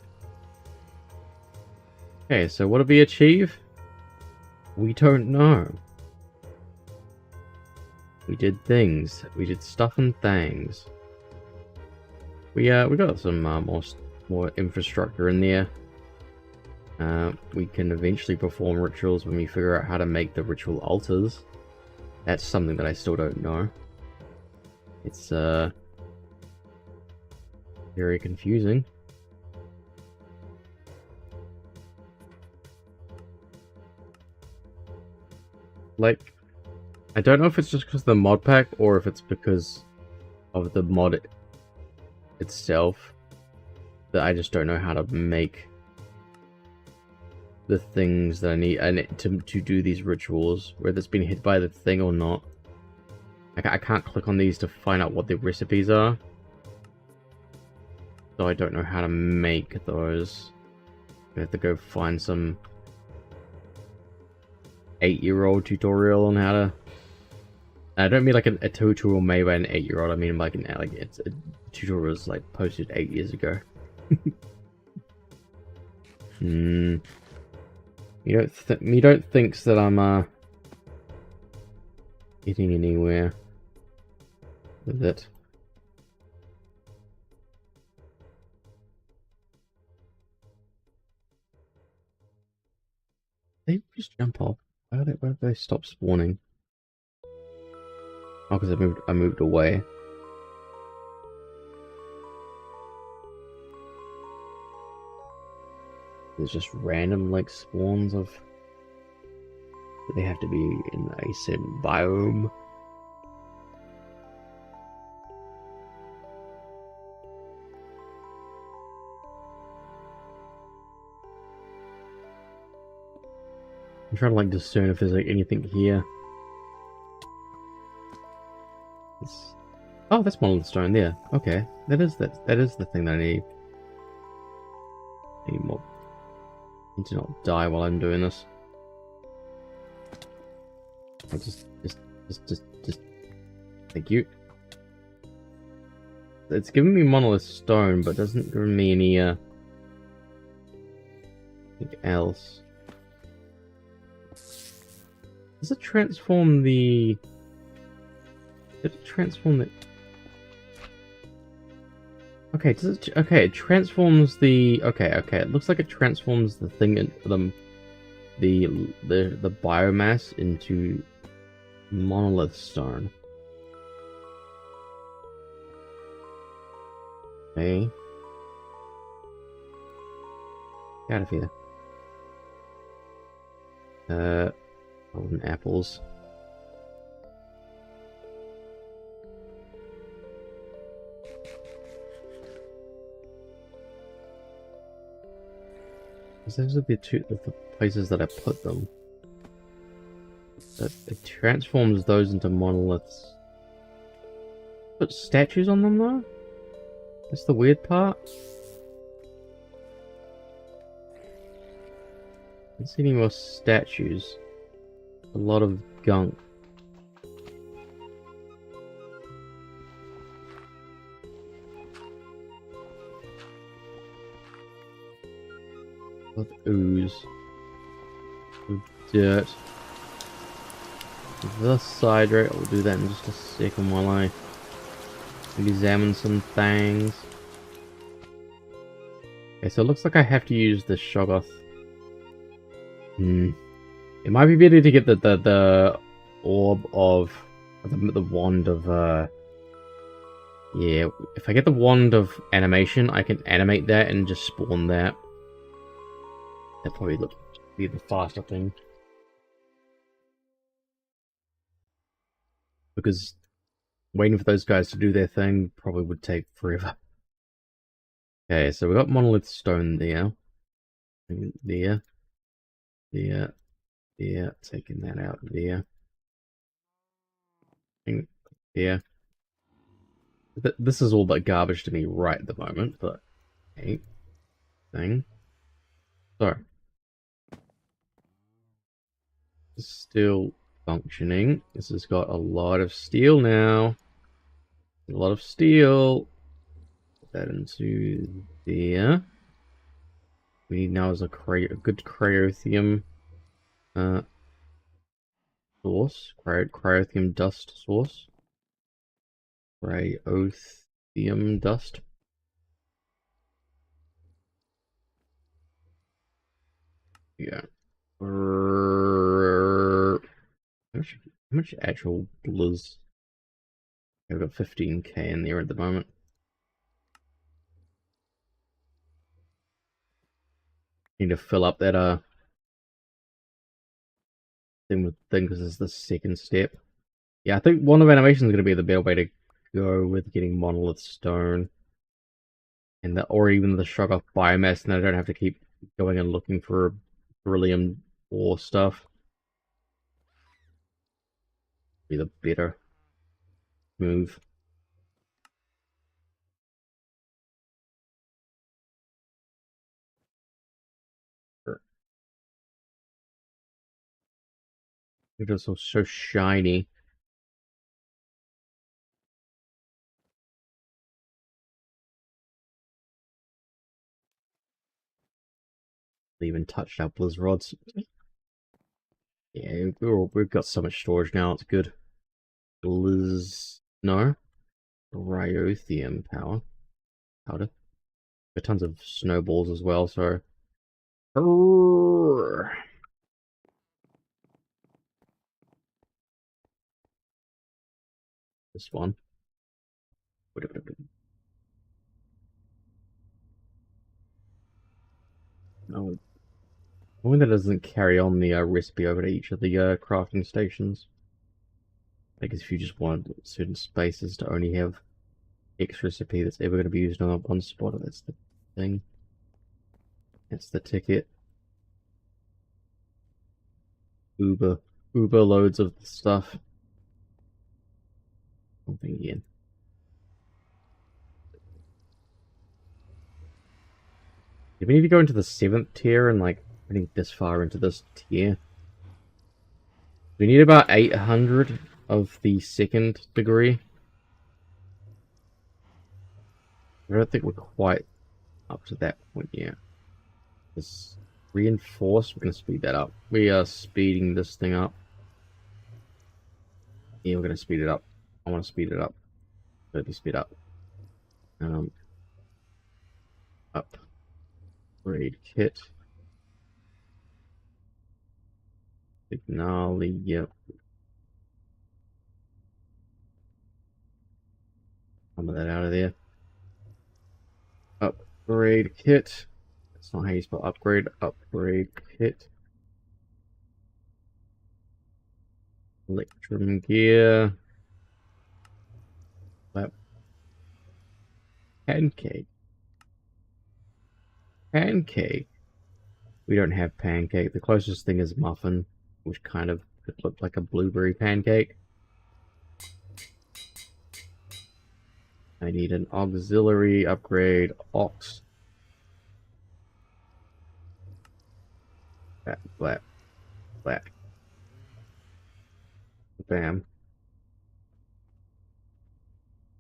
Okay, so what did we achieve? We don't know. We did things. We did stuff and things. We got some more infrastructure in there. We can eventually perform rituals when we figure out how to make the ritual altars. That's something that I still don't know. It's very confusing. Like, I don't know if it's just because of the mod pack or if it's because of the mod itself that I just don't know how to make the things that I need to do these rituals, whether it's been hit by the thing or not. I can't click on these to find out what the recipes are, so I don't know how to make those. I have to go find some 8-year-old tutorial on how to. I don't mean like a tutorial made by an 8-year-old. I mean like it's a tutorial was like posted 8 years ago. You don't think that I'm getting anywhere with it. They just jump off. Why did they stop spawning? Oh, because I moved away. There's just random like spawns of. They have to be in a certain biome. I'm trying to like discern if there's like anything here. Oh, that's monolith stone there. Okay, that is the thing that I need. Need more. Need to not die while I'm doing this. I'll just. Thank you. It's giving me monolith stone, but doesn't give me any anything else. Does it transform the? Did it transform the? Okay, does it? Okay, it transforms the. Okay, it looks like it transforms the thing into the biomass into monolith stone. Okay. Get out of here. Golden apples. Those are the places that I put them. It transforms those into monoliths. Put statues on them though? That's the weird part. I don't see any more statues. A lot of gunk. With ooze. With dirt. With the hydrate. I'll do that in just a second while I examine some things. Okay, so it looks like I have to use the Shoggoth. It might be better to get the orb of the wand of yeah, if I get the wand of animation, I can animate that and just spawn that. That probably be the faster thing. Because waiting for those guys to do their thing probably would take forever. Okay, so we got monolith stone there. There. Taking that out there. There. This is all but garbage to me right at the moment, but okay. Thing. So. Still functioning. This has got a lot of steel now. A lot of steel. Put that into there. We need now is a good cryothium source. Cryothium dust source. Cryothium dust. Yeah. How much actual blizz? I've got 15k in there at the moment. Need to fill up that thing because it's the second step. Yeah, I think one of animation is going to be the better way to go with getting monolith stone, and or even the Shoggoth biomass, and I don't have to keep going and looking for beryllium ore stuff. Be the better move. It is so shiny. They even touched our blizz rods. Yeah, we've got so much storage now. It's good. Blizz, no, Ryothium powder. Got tons of snowballs as well. So, This one. No, one that doesn't carry on the recipe over to each of the crafting stations. I guess if you just wanted certain spaces to only have X recipe that's ever going to be used on one spot, that's the thing. That's the ticket. Uber loads of the stuff. Something again. If we need to go into the 7th tier and like getting this far into this tier, we need about 800 of the 2nd degree. I don't think we're quite up to that point yet. This reinforced, we're going to speed that up. We are speeding this thing up. Yeah, we're going to speed it up. I want to speed it up. Let me speed up. Upgrade kit. Signali, yep. Some of that out of there. Upgrade kit. That's not how you spell upgrade. Upgrade kit. Electrum gear. Lap. Pancake. Pancake. We don't have pancake. The closest thing is muffin, which kind of could look like a blueberry pancake. I need an auxiliary upgrade. Ox. Black. Bam.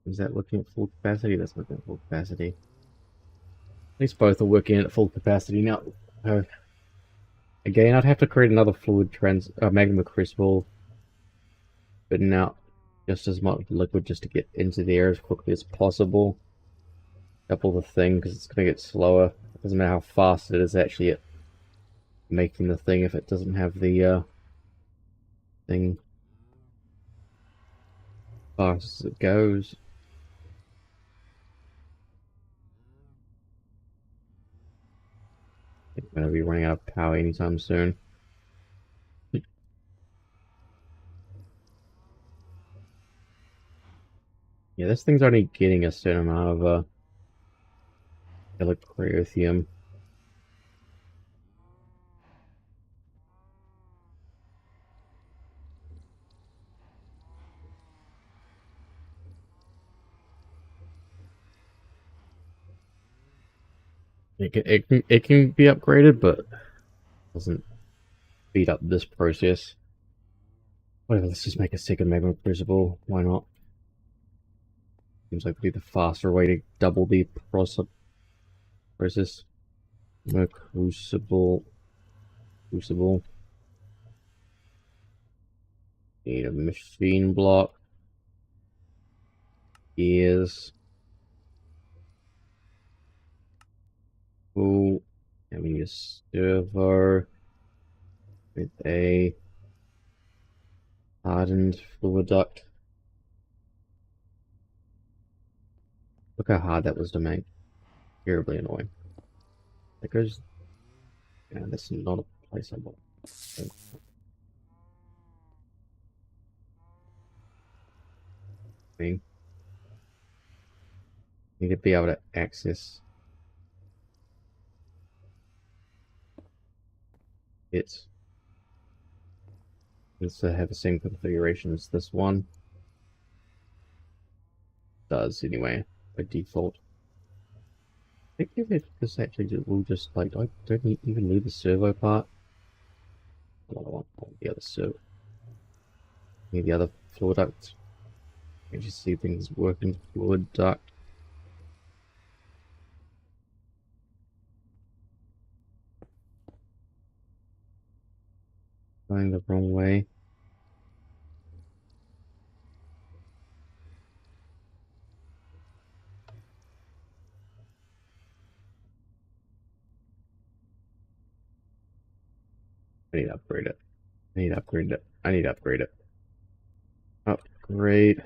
Is that looking at full capacity? That's looking at full capacity. At least both are working at full capacity now. Again, I'd have to create another fluid magma crucible, but now just as much liquid just to get into the air as quickly as possible. Double the thing because it's going to get slower. It doesn't matter how fast it is actually at making the thing if it doesn't have the thing fast as it goes. I think I'm going to be running out of power anytime soon. Yeah, this thing's only getting a certain amount of electrothium. It can be upgraded, but it doesn't speed up this process. Whatever, let's just make a second magma crucible. Why not? Seems like it'd be the faster way to double the process. Magma crucible. Need a machine block. Gears. Oh, and we need a servo with a hardened fluid duct. Look how hard that was to make. Terribly annoying. That goes. Yeah, that's not a place I want. Need to be able to access it. Needs to have the same configuration as this one. Does anyway, by default. I think if this actually will just like I don't even need the servo part. I want the other servo. Need the other fluid duct. You just see things working fluid duct. Going the wrong way. I need to upgrade it. I need to upgrade it. I need to upgrade it. Upgrade.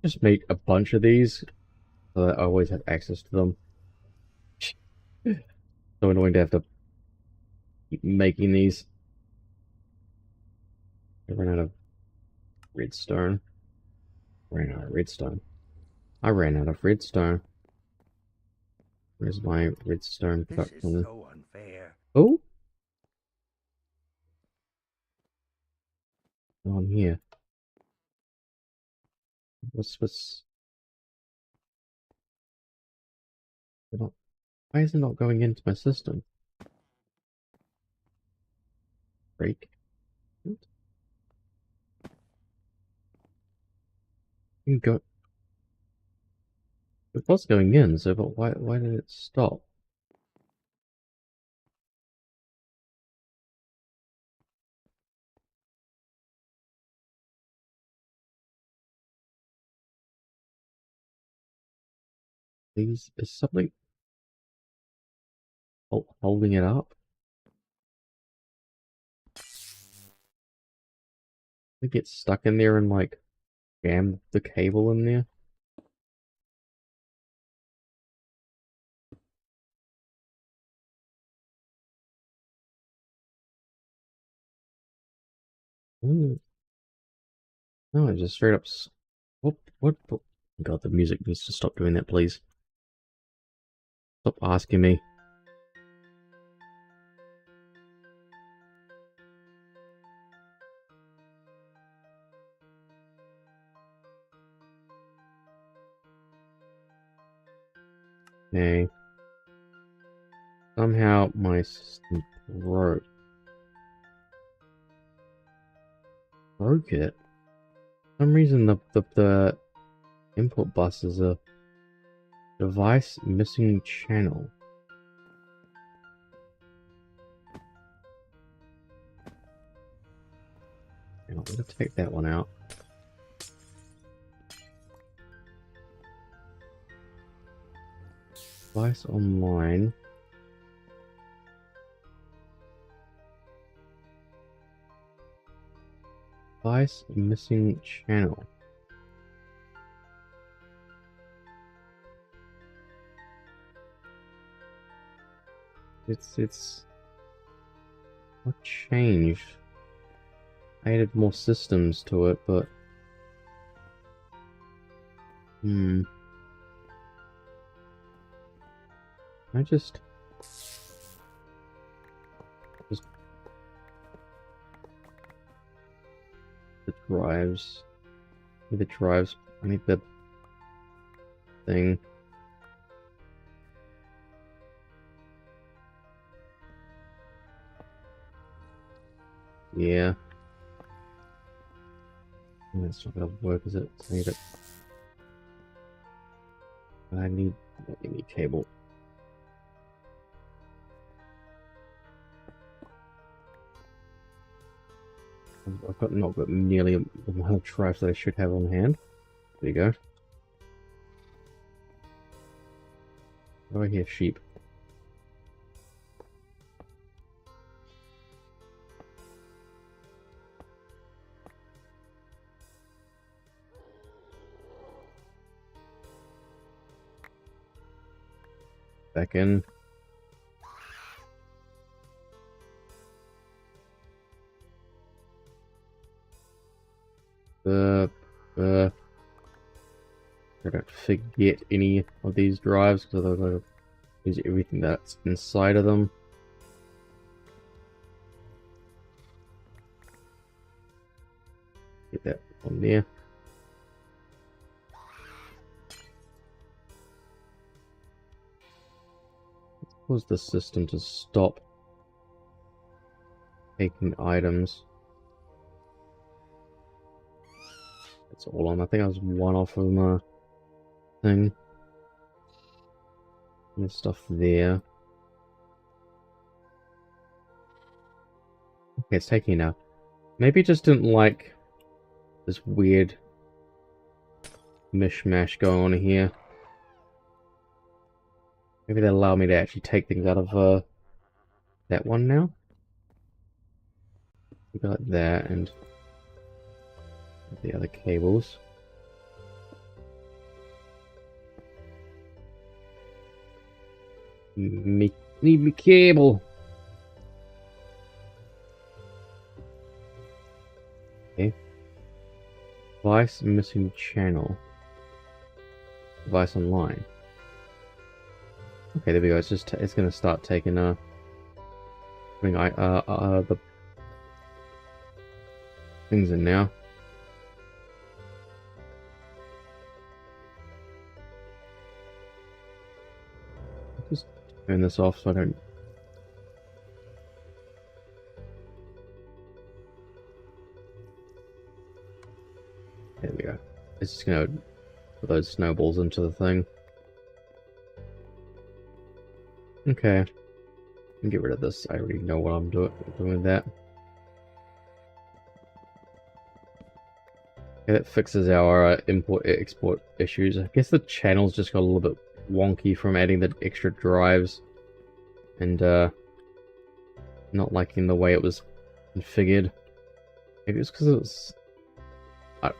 Just make a bunch of these so that I always have access to them. So annoying to have to keep making these. I ran out of redstone. Ran out of redstone. I ran out of redstone. Where's my redstone This is production? so unfair. Oh! On here. What's... Not, why is it not going into my system? Break. What? You go... It was going in, so but why did it stop? Is something holding it up? It gets stuck in there and like jam the cable in there. Ooh. No, it just straight up. What? God, the music needs to stop doing that, please. Stop asking me. Okay. Somehow my system broke it. For some reason the input bus is a device missing channel. I'm gonna take that one out. Device online. Device missing channel. It's what changed? I added more systems to it, but I just the drives. The drives. I need the thing. Yeah. That's not gonna work, is it? I need it. I need cable. I've not got nearly the amount of drives that I should have on hand. There you go. Oh, I hear sheep. Back in. I don't forget any of these drives because I've got to use everything that's inside of them. Get that on there. Let's cause the system to stop taking items. That's all on. I think I was one off of my thing. There's stuff there. Okay, it's taking now. Maybe it just didn't like this weird mishmash going on here. Maybe that'll allow me to actually take things out of that one now. We got that and the other cables. Need me cable. Okay. Device missing channel. Device online. Okay, there we go. It's just it's gonna start taking putting the things in now. Just turn this off so I don't. There we go. It's just gonna put those snowballs into the thing. Okay. Get rid of this. I already know what I'm doing with that. Okay, that fixes our import-export issues. I guess the channel's just got a little bit wonky from adding the extra drives. And, not liking the way it was configured. Maybe it's because it was...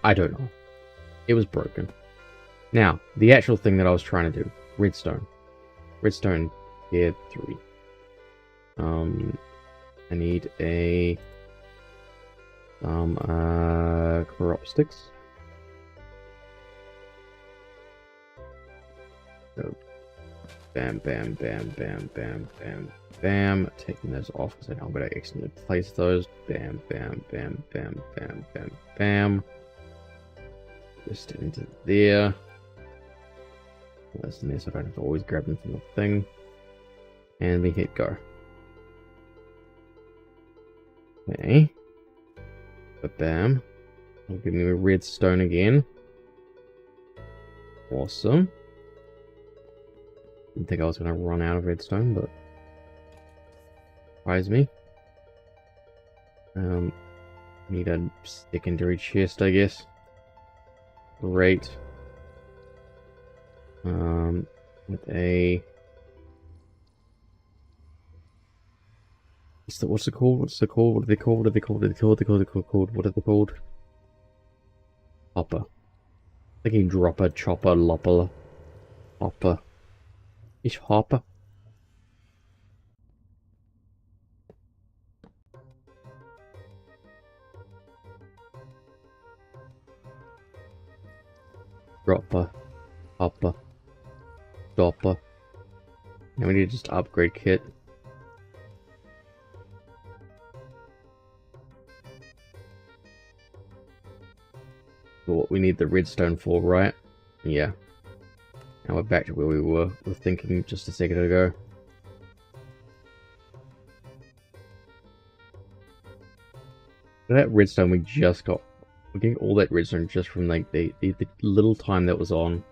I don't know. It was broken. Now, the actual thing that I was trying to do. Redstone. Redstone Tier 3. I need some crop sticks. So, bam, bam, bam, bam, bam, bam, bam. Taking those off because I'm going to accidentally place those. Bam, bam, bam, bam, bam, bam, bam. Just into there. That's in there so I don't have to always grab them from the thing. And we hit go. Okay. Bam. It'll give me a redstone again. Awesome. Didn't think I was going to run out of redstone, but surprised me. Need a secondary chest, I guess. Great. With a... What's it called? What's it called? What are they called? What are they called? What are they called? What are they called? Hopper. Thinking dropper, chopper, lopper. Hopper. Is hopper. Dropper. Hopper. Dropper. Now we need to just upgrade kit. What we need the redstone for, right? Yeah. Now we're back to where we were thinking just a second ago. That redstone we just got. We're getting all that redstone just from like the little time that was on.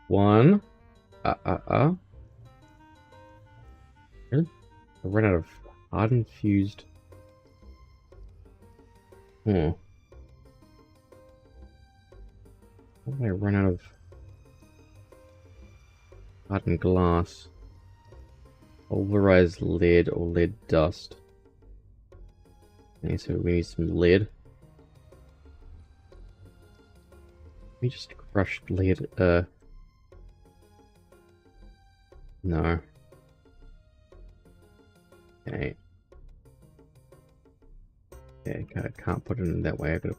One. Really? I ran out of hardened fused. Hmm. How did I run out of hardened glass? Pulverized lead or lead dust. Okay, so we need some lead. We just crushed lead. No. Okay. Okay, I can't put it in that way. I gotta.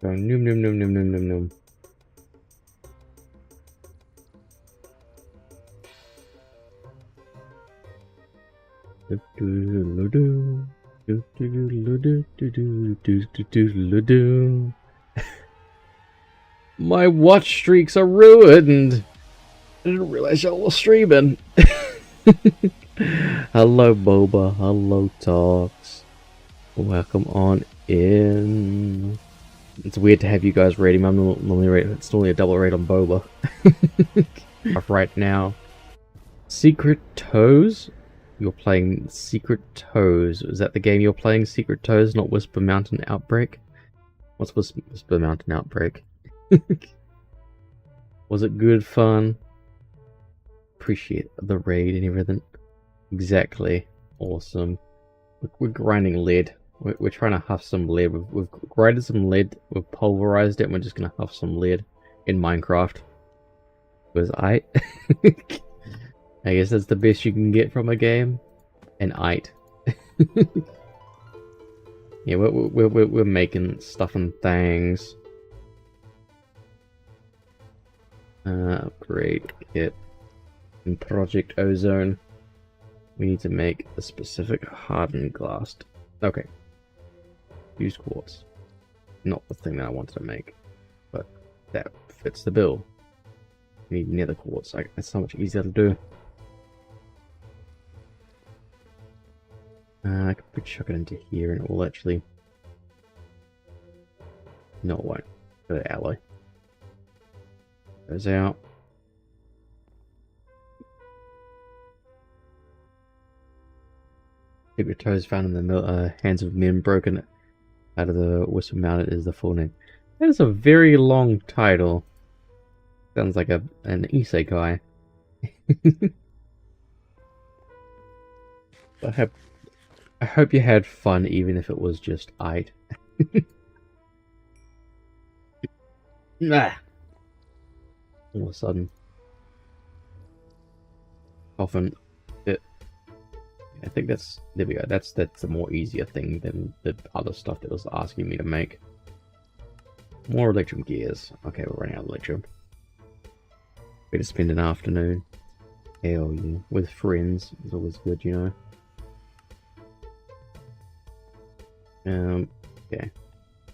Go noom noom noom noom noom noom noom. My watch streaks are ruined. I didn't realize y'all were streaming. Hello, Boba. Hello, Talks. Welcome on in. It's weird to have you guys rating. I'm normally rated. It's normally a double rate on Boba. Right now, Secret Toes. You're playing Secret Toes. Is that the game you're playing? Secret Toes, not Whisper Mountain Outbreak. What's Whisper Mountain Outbreak? Was it good fun? Appreciate the raid and everything. Exactly. Awesome. Look, we're grinding lead. We're trying to huff some lead. We've grated some lead, we've pulverized it, and we're just gonna huff some lead in Minecraft. Because I guess that's the best you can get from a game. An ite. Yeah, we're making stuff and things. Upgrade kit in Project Ozone. We need to make a specific hardened glass. Okay. Use quartz. Not the thing that I wanted to make, but that fits the bill. We need nether quartz. It's so much easier to do. I could chuck it into here and it will actually... No, it won't. Go to alloy. Goes out. Keep your toes found in the hands of men broken out of the Whisper Mountain is the full name. That is a very long title. Sounds like an isekai. I hope you had fun, even if it was just ite. Nah. All of a sudden, often, I think that's there we go. That's a more easier thing than the other stuff that was asking me to make. More electrum gears. Okay, we're running out of electrum. Way to spend an afternoon. Hell yeah, with friends is always good, you know. Okay.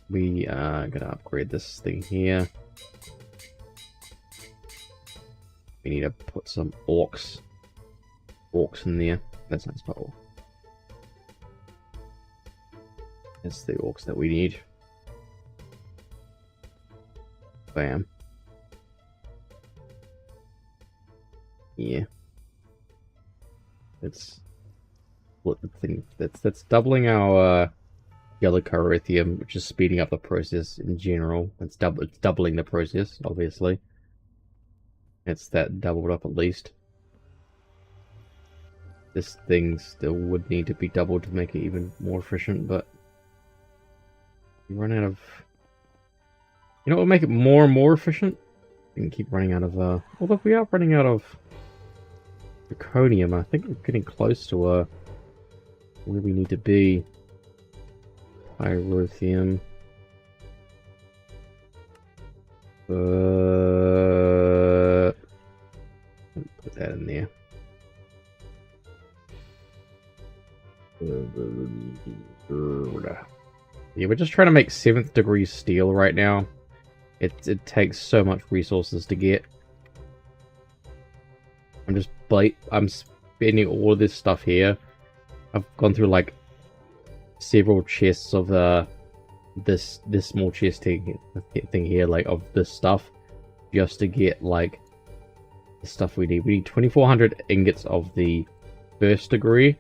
We are gonna upgrade this thing here. We need to put some orcs in there. That's not spell. That's the orcs that we need. Bam. Yeah. That's what the thing. That's doubling our yellow Corinthium, which is speeding up the process in general. It's doubling the process, obviously. It's that doubled up at least. This thing still would need to be doubled to make it even more efficient, but you run out of... You know what will make it more and more efficient? We can keep running out of... Although we are running out of zirconium, I think we're getting close to where we need to be. Pyrotheum. Put that in there. Yeah, we're just trying to make 7th degree steel right now. It takes so much resources to get. I'm spending all of this stuff here. I've gone through like several chests of this small chest thing here, like of this stuff, just to get like the stuff we need. We need 2,400 ingots of the 1st degree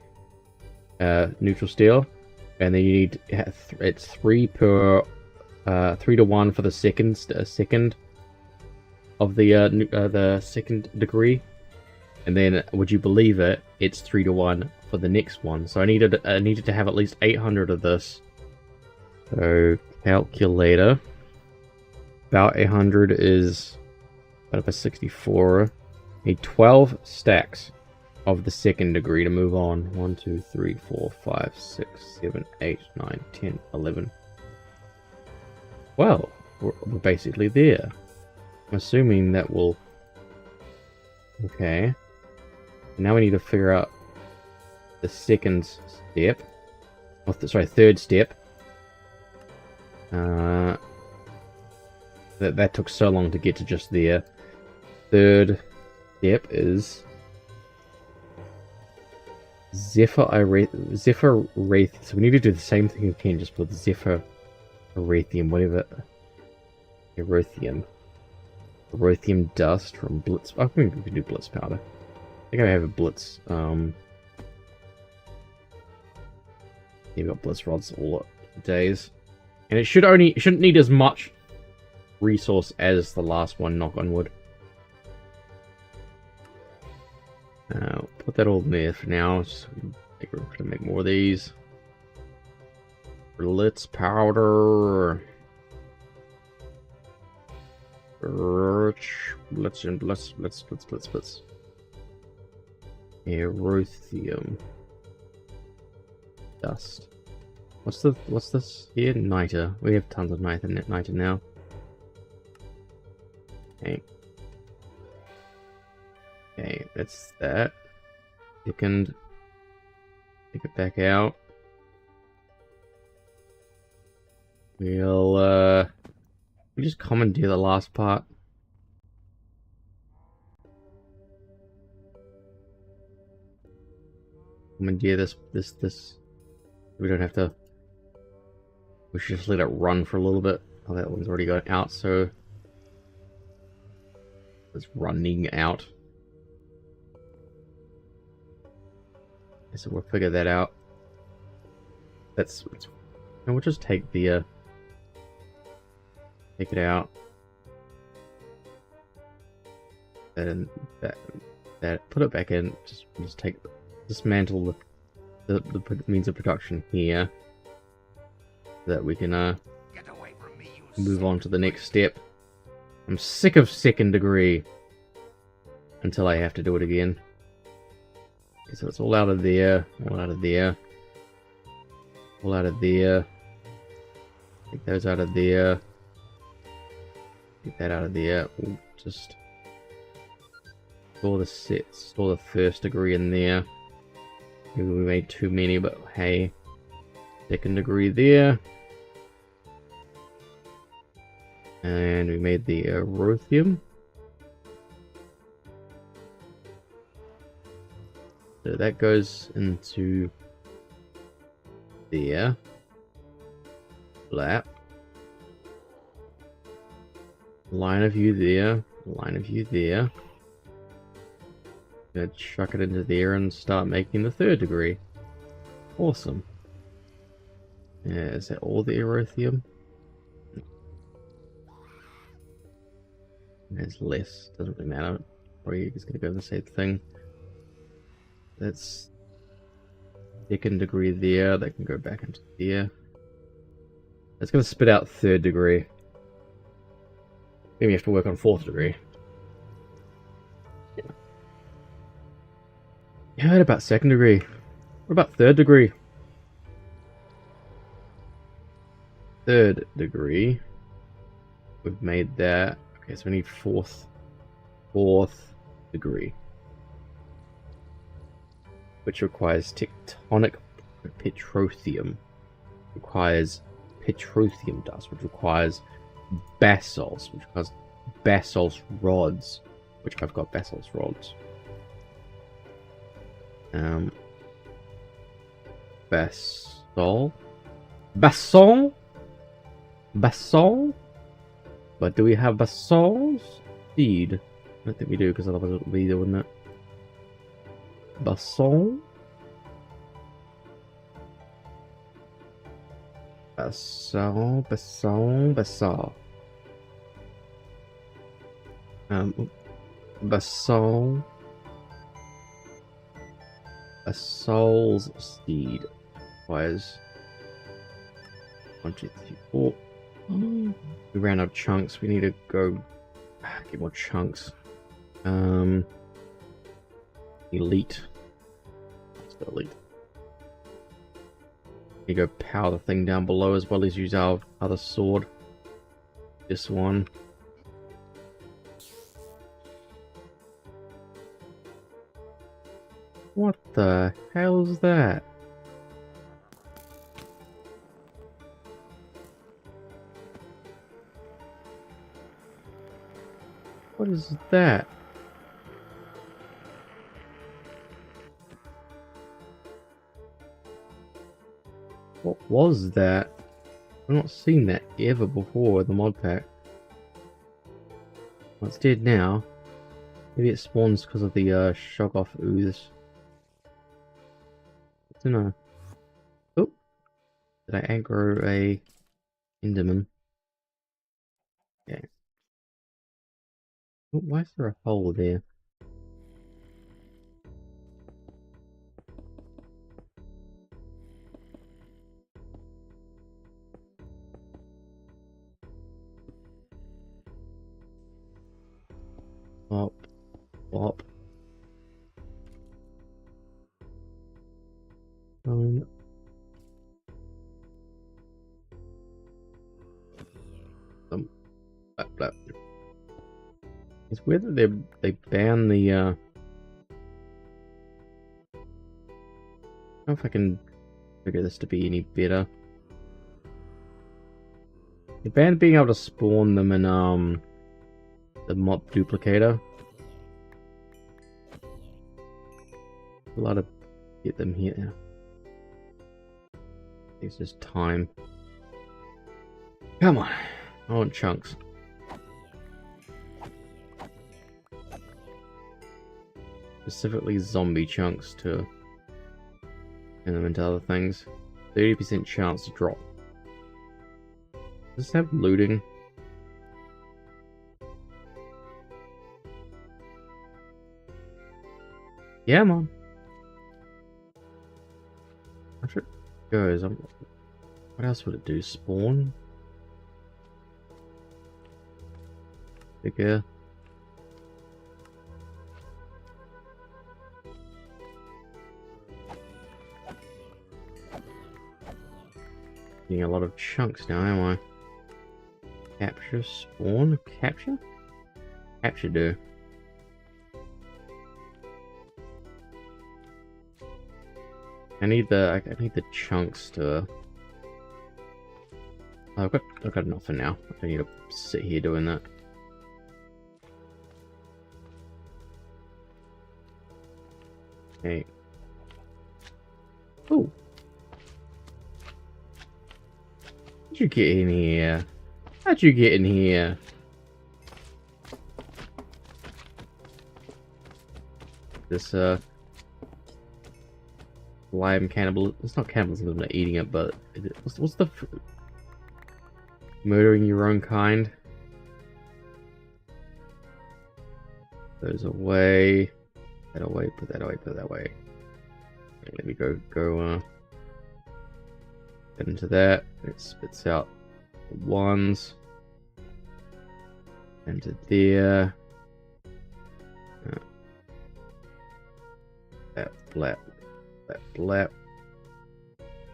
neutral steel, and then you need it's 3 to 1 for the second of the 2nd degree, and then would you believe it, it's 3 to 1 for the next one. So I needed to have at least 800 of this. So calculator, about 800 is about a 64. Need 12 stacks of the 2nd degree to move on. 1, 2, 3, 4, 5, 6, 7, 8, 9, 10, 11. Well, we're basically there. I'm assuming that will... Okay. Now we need to figure out the 2nd step. Oh, sorry, 3rd step. That took so long to get to just there. 3rd step is Zephyr Wraith. So we need to do the same thing again, just with Zephyr Erathium, whatever. Erathium dust from Blitz. I think we can do Blitz powder. I think I have a Blitz. You've got Blitz rods all days, and it shouldn't need as much resource as the last one. Knock on wood. Put that all in there for now. Just make more of these. Blitz powder. Blitz. Erothium. Dust. What's this here? Niter. We have tons of niter now. Okay. Okay, that's that. Thickened. Take it back out. We'll just commandeer the last part. Commandeer this. We don't have to. We should just let it run for a little bit. Oh, that one's already got out, so it's running out. So we'll figure that out. And we'll just take the take it out. And that put it back in. Just take dismantle the means of production here, so that we can Get away from me, you move on to the next step. I'm sick of second degree until I have to do it again. Okay, so it's all out of there, all out of there, all out of there. Take those out of there. Get that out of there. Ooh, just store the sets, store the first degree in there. Maybe we made too many, but hey. Second degree there. And we made the erothium. So that goes into there. Flap. Line of view there. Line of view there. Gonna chuck it into there and start making the third degree. Awesome. Yeah, is that all the erothium? There's less, doesn't really matter. Probably just gonna go the same thing. That's second degree there, that can go back into there. That's gonna spit out third degree. Maybe we have to work on fourth degree. Yeah, I heard about second degree. What about third degree? Third degree. We've made that. Okay, so we need fourth degree. Which requires tectonic petrothium. Requires petrothium dust, which requires basalts, which requires basalt rods. Which I've got basalt rods. Basalt? But do we have basalt seed? I don't think we do, because otherwise it would be there, wouldn't it? Basalt? Basalt. Basalt Basalt's seed requires 1, 2, 3, 4. We ran out of chunks. We need to go get more chunks. Elite. Let's go elite. You go power the thing down below as well as use our other sword. This one. What the hell is that? What is that? What was that? I've not seen that ever before in the mod pack. Well, it's dead now. Maybe it spawns because of the shock off ooze. I don't know. Oh, did I aggro a Enderman? Okay. Oh, why is there a hole there? Bop. Bop. Blah, blah. It's weird that they ban the I don't know if I can figure this to be any better. They banned being able to spawn them in the mop duplicator. A lot of get them here. It's just time. Come on. I want chunks. Specifically zombie chunks to turn them into other things. 30% chance to drop. Does this have looting? Yeah, man. I should goes. What else would it do? Spawn? Bigger. Getting a lot of chunks now, am I? Capture, spawn, capture? Capture do. I need the chunks to. Oh, I've got enough for now. I don't need to sit here doing that. Okay. Oh. How'd you get in here? How'd you get in here? This lime cannibal. It's not cannibalism, I'm not eating it, but what's the murdering your own kind? Those away. That away, put that away, put that away. Okay, let me go get into that. It spits out the ones. Into there. That blap. That blap.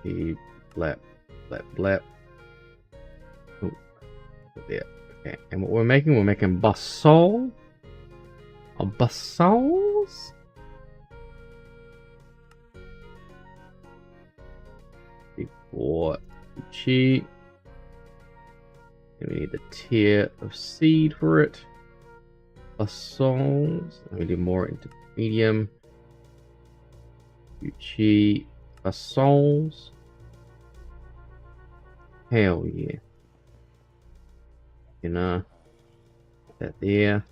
The blap. Blap blap. Oh, there. Okay, and what we're making basalt. Basalts? Before cheat. And we need the tier of seed for it. Basalts. And we do more into medium. Uchi basalts. Hell yeah. You know, put that there.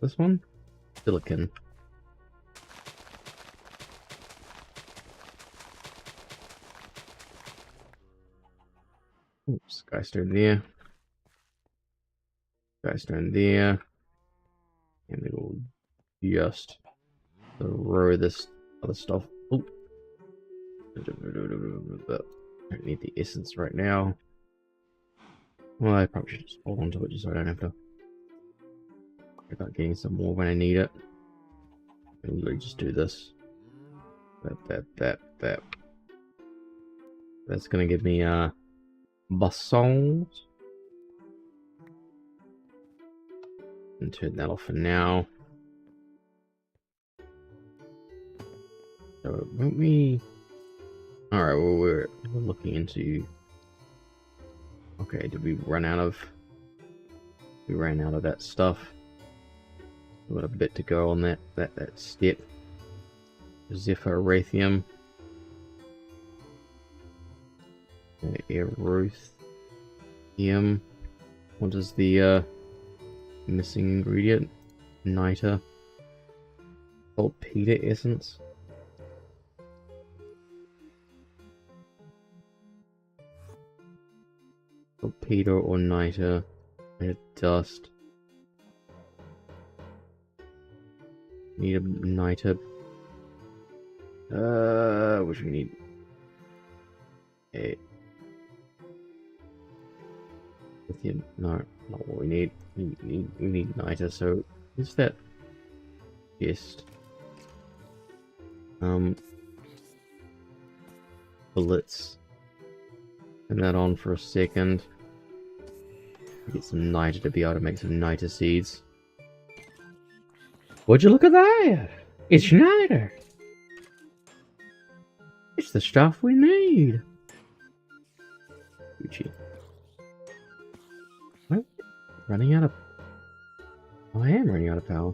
This one? Silicon. Oops, skystone there. Skystone there. And we will just throw this other stuff. Oh. Don't need the essence right now. Well, I probably should just hold on to it just so I don't have to worry about getting some more when I need it. I'll literally just do this. That. That's gonna give me basalt. And turn that off for now. So won't we? Alright, well we're looking into. Okay, did we run out of? We ran out of that stuff. We've got a bit to go on that step. Zephyr Rathium. Aerothium. What is the missing ingredient? Niter. Saltpeter essence. Saltpeter or niter. Dust. Need a niter. Which we need. Okay. Lithium. No, not what we need. We need niter. So is that chest? Bullets. Turn that on for a second. Get some niter to be able to make some niter seeds. Would you look at that? It's niter. It's the stuff we need. Gucci. What? Running out of... Oh, I am running out of power.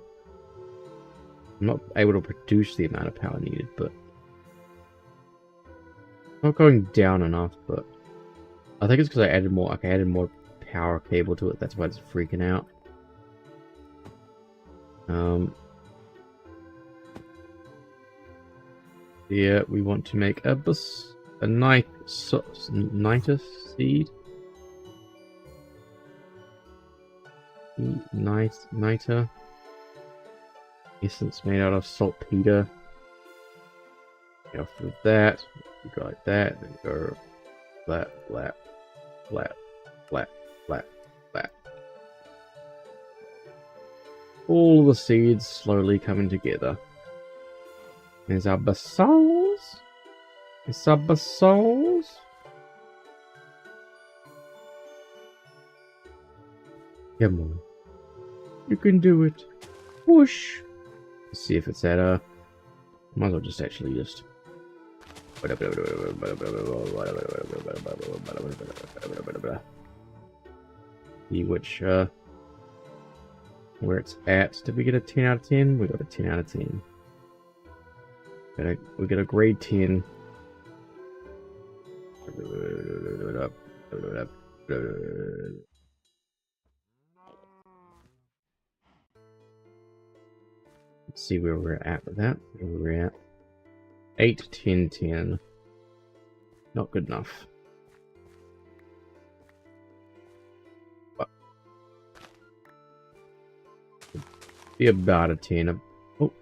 I'm not able to produce the amount of power needed, but... Not going down enough, but... I think it's because I added more... Like, I added more power cable to it. That's why it's freaking out. Yeah, we want to make a niter seed. Niter. Essence made out of saltpeter. Go through that. We go like that. Then go flat, flat, flat, flat, flat, flat. All the seeds slowly coming together. There's our basols. It's our basols. Come on. You can do it. Push. Let's see if it's at a... Might as well just actually just... See which, where it's at. Did we get a 10 out of 10? We got a 10 out of 10. We get a grade 10. Let's see where we're at with that. Where we're at. 8, 10, 10. Not good enough. But be about a 10. Oh,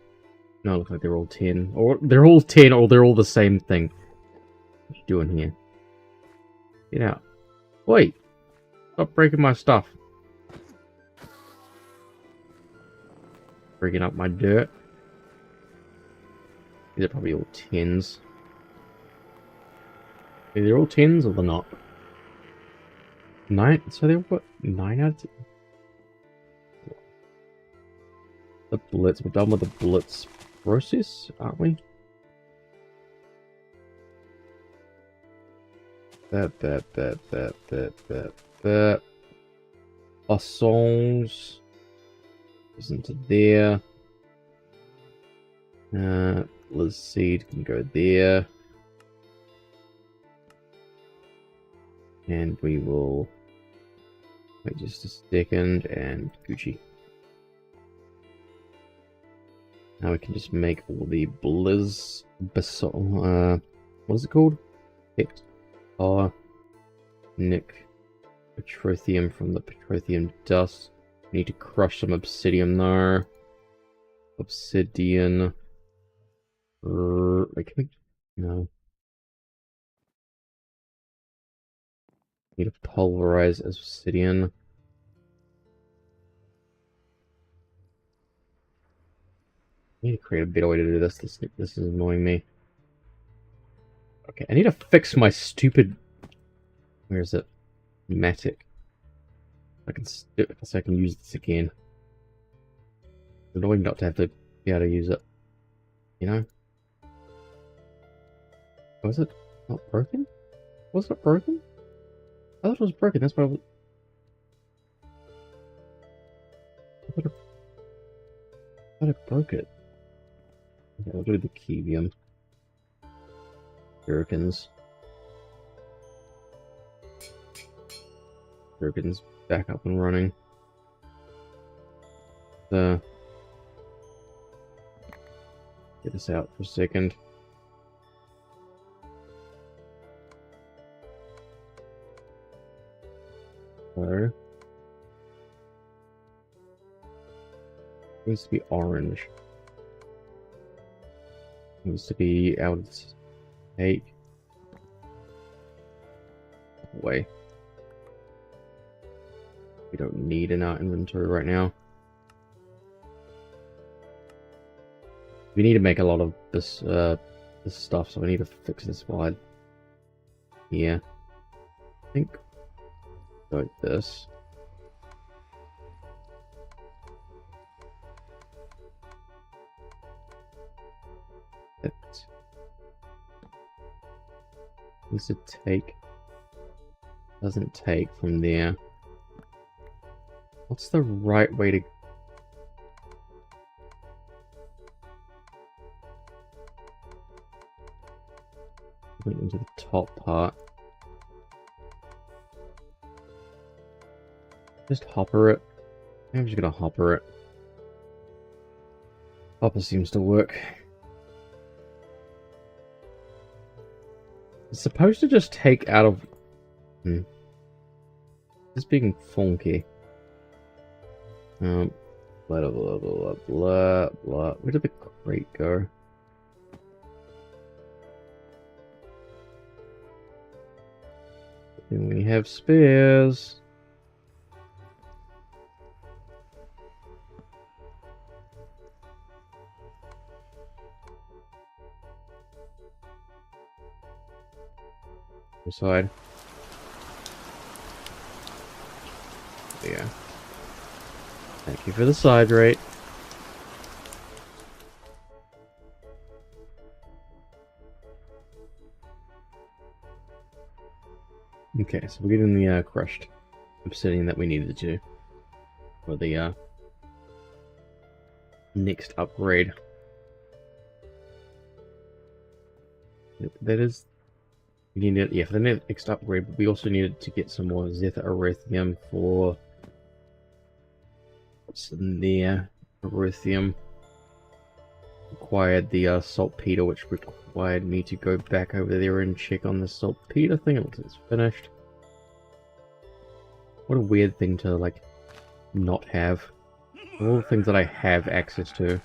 no, it looks like they're all 10. Or they're all 10, or they're all the same thing. What you doing here? Get out. Wait! Stop breaking my stuff. Breaking up my dirt. These are probably all 10s. Are they all 10s or they're not? 9? So they're what? 9 out of 10? The blitz. We're done with the blitz process, aren't we? That. Ozone goes into there. Liz seed can go there. And we will wait just a second and Gucci. Now we can just make all the Blizz basalt. What is it called? Nick Petrothium from the Petrothium dust. We need to crush some obsidian there. Obsidian. Like, can we... No. Need to pulverize obsidian. I need to create a better way to do this. This is annoying me. Okay, I need to fix my stupid... Where is it? Matic. So I can use this again. It's annoying not to have to be able to use it. You know? Was it not broken? Was it broken? I thought it was broken, that's why I thought I broke it. Okay, I'll do the Kevium. Gherkins. Gherkins back up and running. Get this out for a second. So, it needs to be orange. It needs to be able to take away. We don't need in our inventory right now. We need to make a lot of this stuff, so we need to fix this wide. Yeah. I think like this. It needs to take. Doesn't take from there. What's the right way to? Went into the top part. Just hopper it. I'm just gonna hopper it. Hopper seems to work. It's supposed to just take out of. It's being funky. Blah blah blah blah blah blah. Where did the crate go? And we have spares. Side. Yeah. Thank you for the side rate. Okay, so we're getting the crushed obsidian that we needed to for the next upgrade. Yep, that is. We needed, yeah, for the next upgrade, but we also needed to get some more zeta erythium for what's in there. Erythium required the saltpeter, which required me to go back over there and check on the saltpeter thing. It looks like it's finished. What a weird thing to like not have. All the things that I have access to.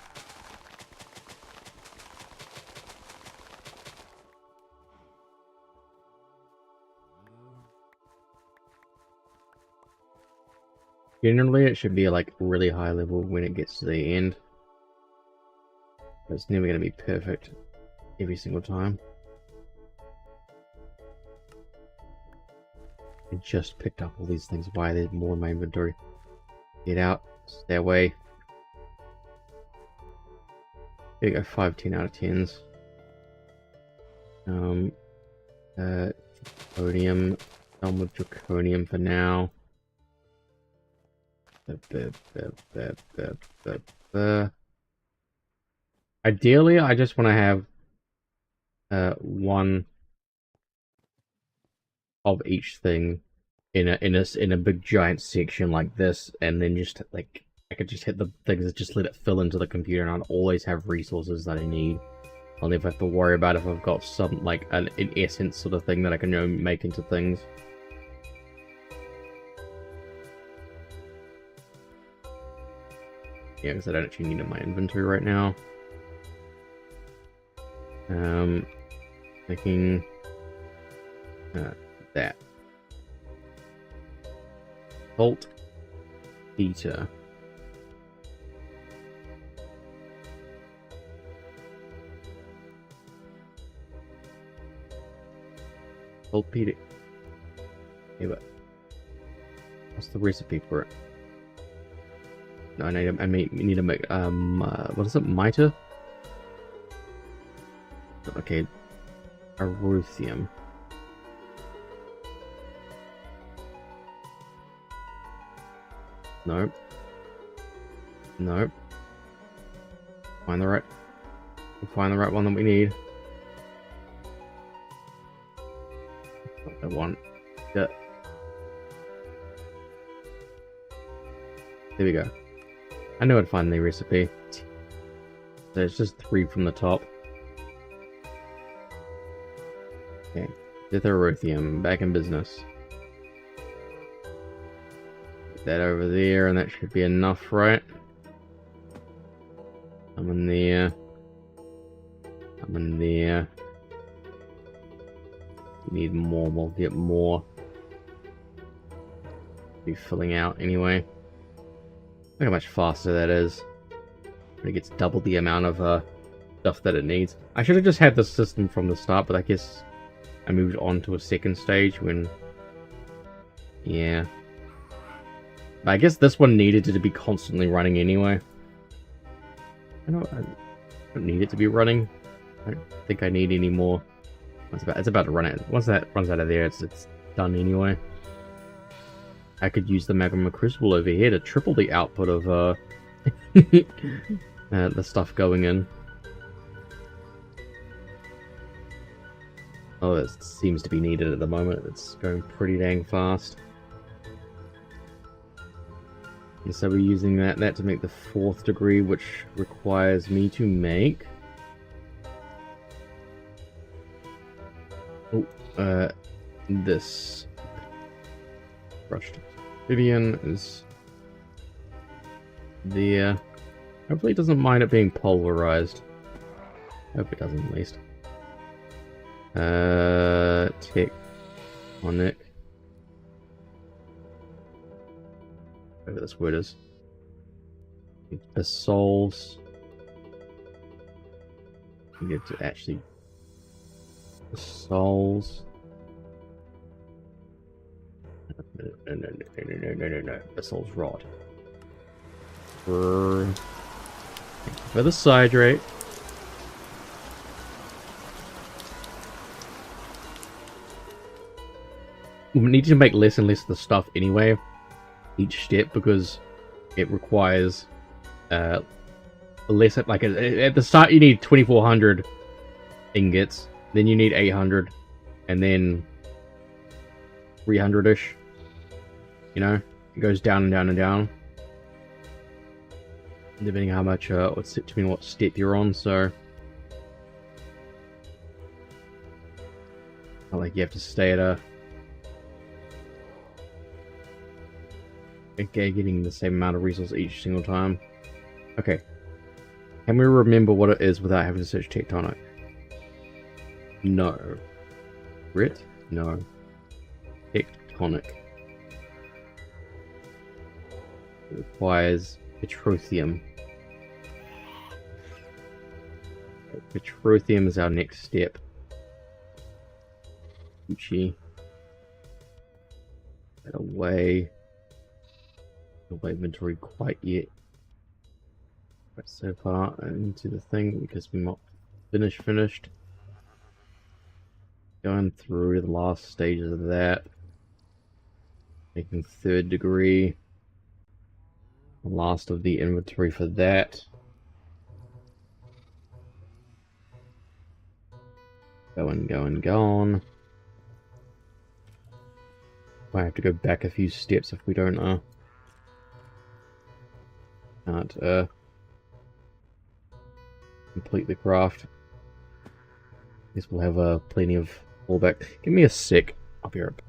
Generally, it should be like really high level when it gets to the end. But it's never going to be perfect every single time. I just picked up all these things. Why there's more in my inventory? Get out. Stay away. There you go. 5 10 out of 10s. Draconium. Done with draconium for now. Ideally, I just want to have one of each thing in a big giant section like this, and then just like I could just hit the things that just let it fill into the computer, and I'd always have resources that I need. I'll never have to worry about if I've got some like an essence sort of thing that I can make into things. Yeah, because I don't actually need it in my inventory right now. Making that. Bolt heater. Bolt heater. Yeah, but what's the recipe for it? No, I need to make what is it? Mitre? Okay. Erythium. Nope. Nope. Find the right one that we need. Not that one. Yeah. There we go. I know I'd find the recipe. There's just 3 from the top. Okay. Erythium, back in business. Put that over there, and that should be enough, right? I'm in there. I'm in there. Need more, we'll get more. be filling out anyway. Look how much faster that is. It gets double the amount of stuff that it needs. I should have just had this system from the start, but I guess I moved on to a second stage when... Yeah. But I guess this one needed it to be constantly running anyway. I don't need it to be running. I don't think I need any more. It's about to run out. Once that runs out of there, it's done anyway. I could use the magma crucible over here to triple the output of the stuff going in. Oh, that seems to be needed at the moment. It's going pretty dang fast. And so we're using that to make the 4th degree, which requires me to make... Oh, this. Brushed obsidian is there. Hopefully it doesn't mind it being pulverized. Hope it doesn't, at least. Tectonic. Whatever this word is. The souls. You get to actually... The souls. No. The soul's rod. For the hydrate. We need to make less and less of the stuff anyway, each step, because it requires less. Like at the start, you need 2,400 ingots, then you need 800, and then 300-ish. You know, it goes down and down and down, depending on how much depending on what step you're on. So, not like you have to stay at getting the same amount of resources each single time. Okay, can we remember what it is without having to search tectonic? No. Grit? No. Tectonic. It requires petrothium. Petrothium is our next step. Gucci. Get away. Not inventory quite yet. Right, so far into the thing because we're not finished. Going through the last stages of that. Making 3rd degree. The last of the inventory for that. Going. Might have to go back a few steps if we don't can't complete the craft. Guess we'll have plenty of fallback. Give me a sec. I'll be right back.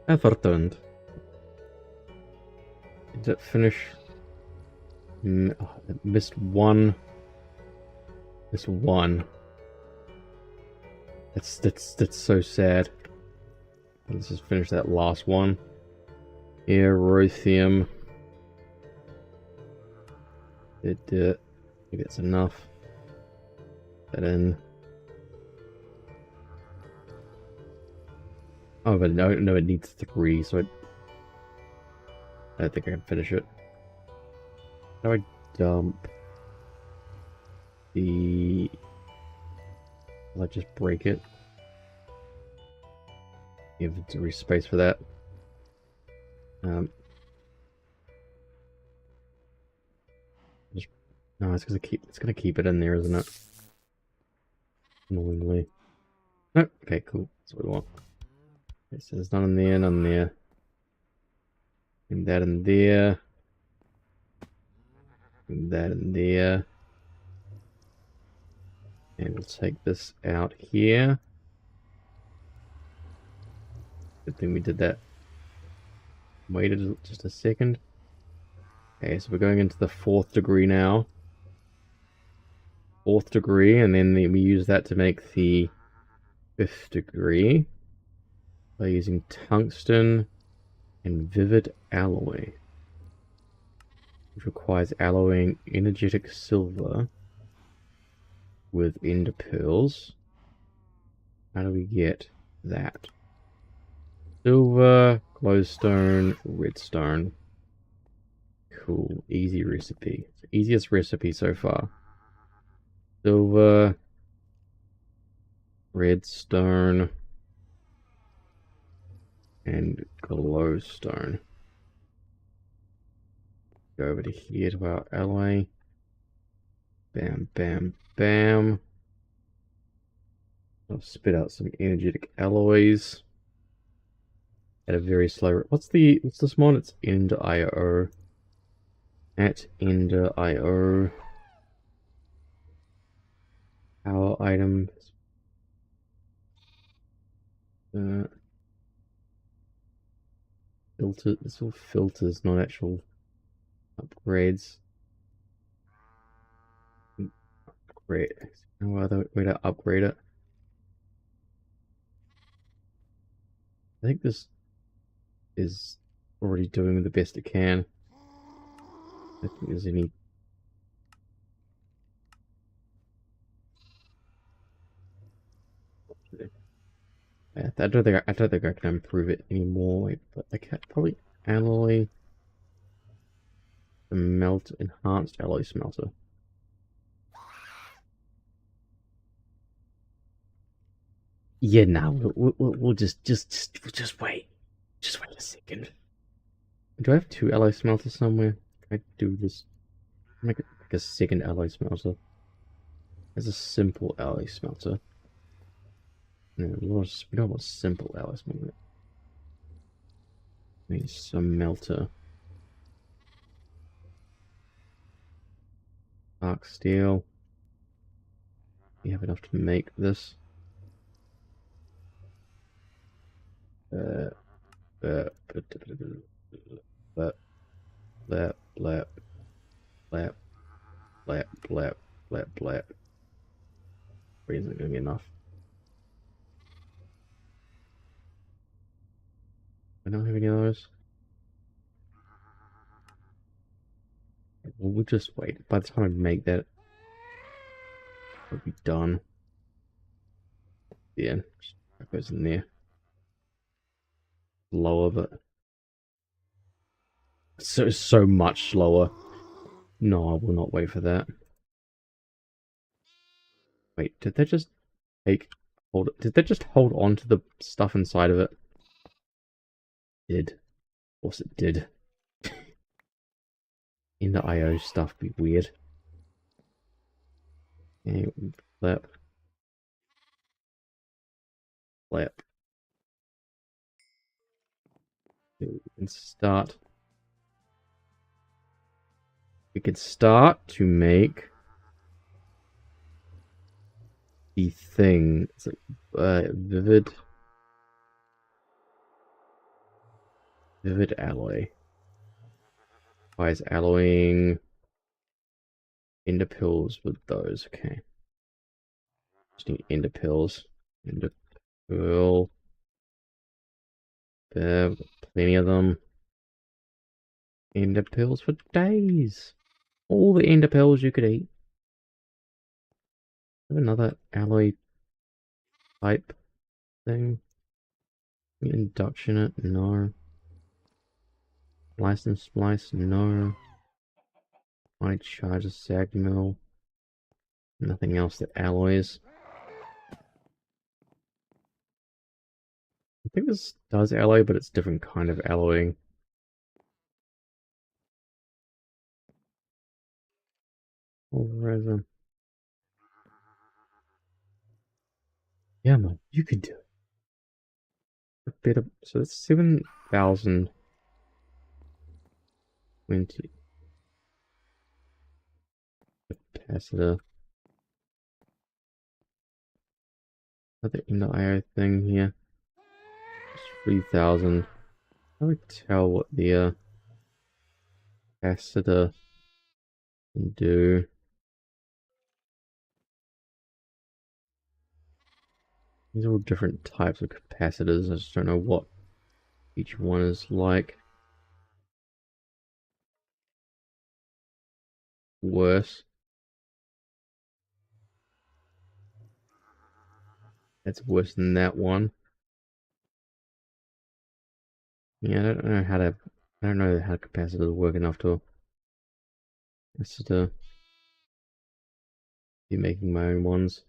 I've returned. Did it finish? Oh, it missed one. Missed one. That's so sad. Let's just finish that last one. Aerothium. It did. Maybe that's enough. Put that in. Oh, but no, it needs 3, so I don't think I can finish it. How do I dump the... Will I just break it? Inventory space for that. No, it's gonna keep it in there, isn't it? Annoyingly. No, okay, cool. That's what we want. Okay, so there's none in there, none there. And that in there. And that in there. And we'll take this out here. Good thing we did that. Waited just a second. Okay, so we're going into the 4th degree now. 4th degree, and then we use that to make the 5th degree by using tungsten and vivid alloy, which requires alloying energetic silver with ender pearls. How do we get that? Silver, glowstone, redstone. Cool, easy recipe. It's the easiest recipe so far. Silver, redstone, and glowstone. Go over to here to our alloy. Bam, bam, bam. I'll spit out some energetic alloys at a very slow. What's this one? It's end.io. At end.io. Power items. Filter. It's all filters, not actual upgrades. Upgrade. No other way to upgrade it. I think this is already doing the best it can. I don't think there's any. I don't think I can improve it anymore. But I can probably alloy the enhanced alloy smelter. Yeah, now we'll just wait. Just wait a second. Do I have 2 alloy smelters somewhere? Can I do this? Make a second alloy smelter. There's a simple alloy smelter. No, we don't want simple alloy smelter. We need some melter. Arc steel. We have enough to make this. Blap, blap, blap, blap, blap, blap, blap, blap, blap. Isn't going to be enough. I don't have any of those. We'll just wait. By the time I make that, it'll be done. Yeah, that goes in there. Lower, but so much slower. No, I will not wait for that. Wait, did they just did they just hold on to the stuff inside of it? Did. Of course it did. In the IO stuff be weird. Okay, flap. Flap. We can start. We could start to make the thing. It's like vivid alloy. requires alloying ender pills with those. Okay. Just need ender pills. Ender pearl. There, plenty of them. Ender pills for days. All the ender pills you could eat. Another alloy pipe thing. Induction it? No. License splice? No. I charge a sag mill. Nothing else that alloys. I think this does alloy, but it's different kind of alloying. Resin. Yeah, man, you can do it. A bit of, so it's 7,020 capacitor. Another inner IO thing here. It's 3,000. How do I tell what the capacitor can do? These are all different types of capacitors. I just don't know what each one is like. Worse. That's worse than that one. Yeah, I don't know how to. I don't know how capacitors work enough to. Just be making my own ones.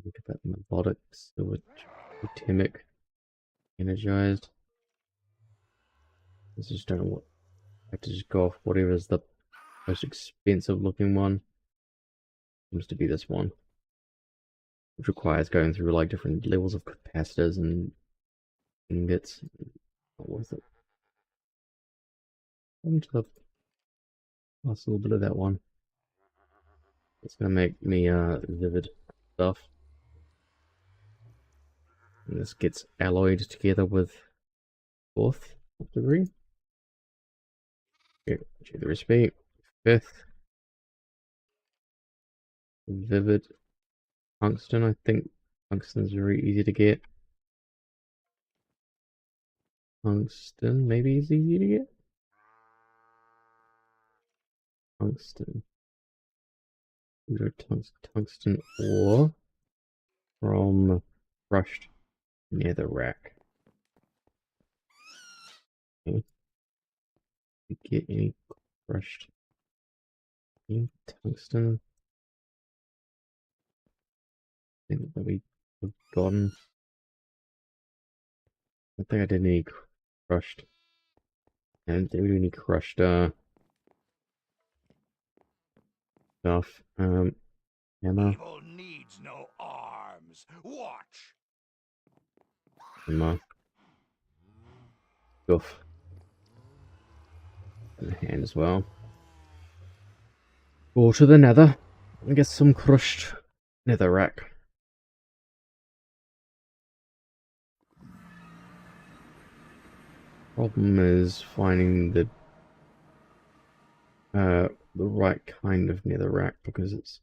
Think about the melodics, the totemic, energized. I just don't know what. I have to just go off whatever is the most expensive looking one. Seems to be this one, which requires going through like different levels of capacitors and ingots. Not worth it. Into the last little bit of that one. It's gonna make me vivid stuff. And this gets alloyed together with fourth degree. Here, check the recipe. Fifth. Vivid tungsten. I think tungsten's very easy to get. Tungsten maybe is easy to get. Tungsten. Tungsten ore from crushed netherrack. Okay. You get any crushed tungsten? I think that we have gotten. I think I did any crushed. I didn't do any crushed stuff. Ammo. Evil needs no arms. Watch. Ammo. Stuff. In the hand as well. Go to the nether and get some crushed netherrack. Problem is finding the right kind of netherrack because it's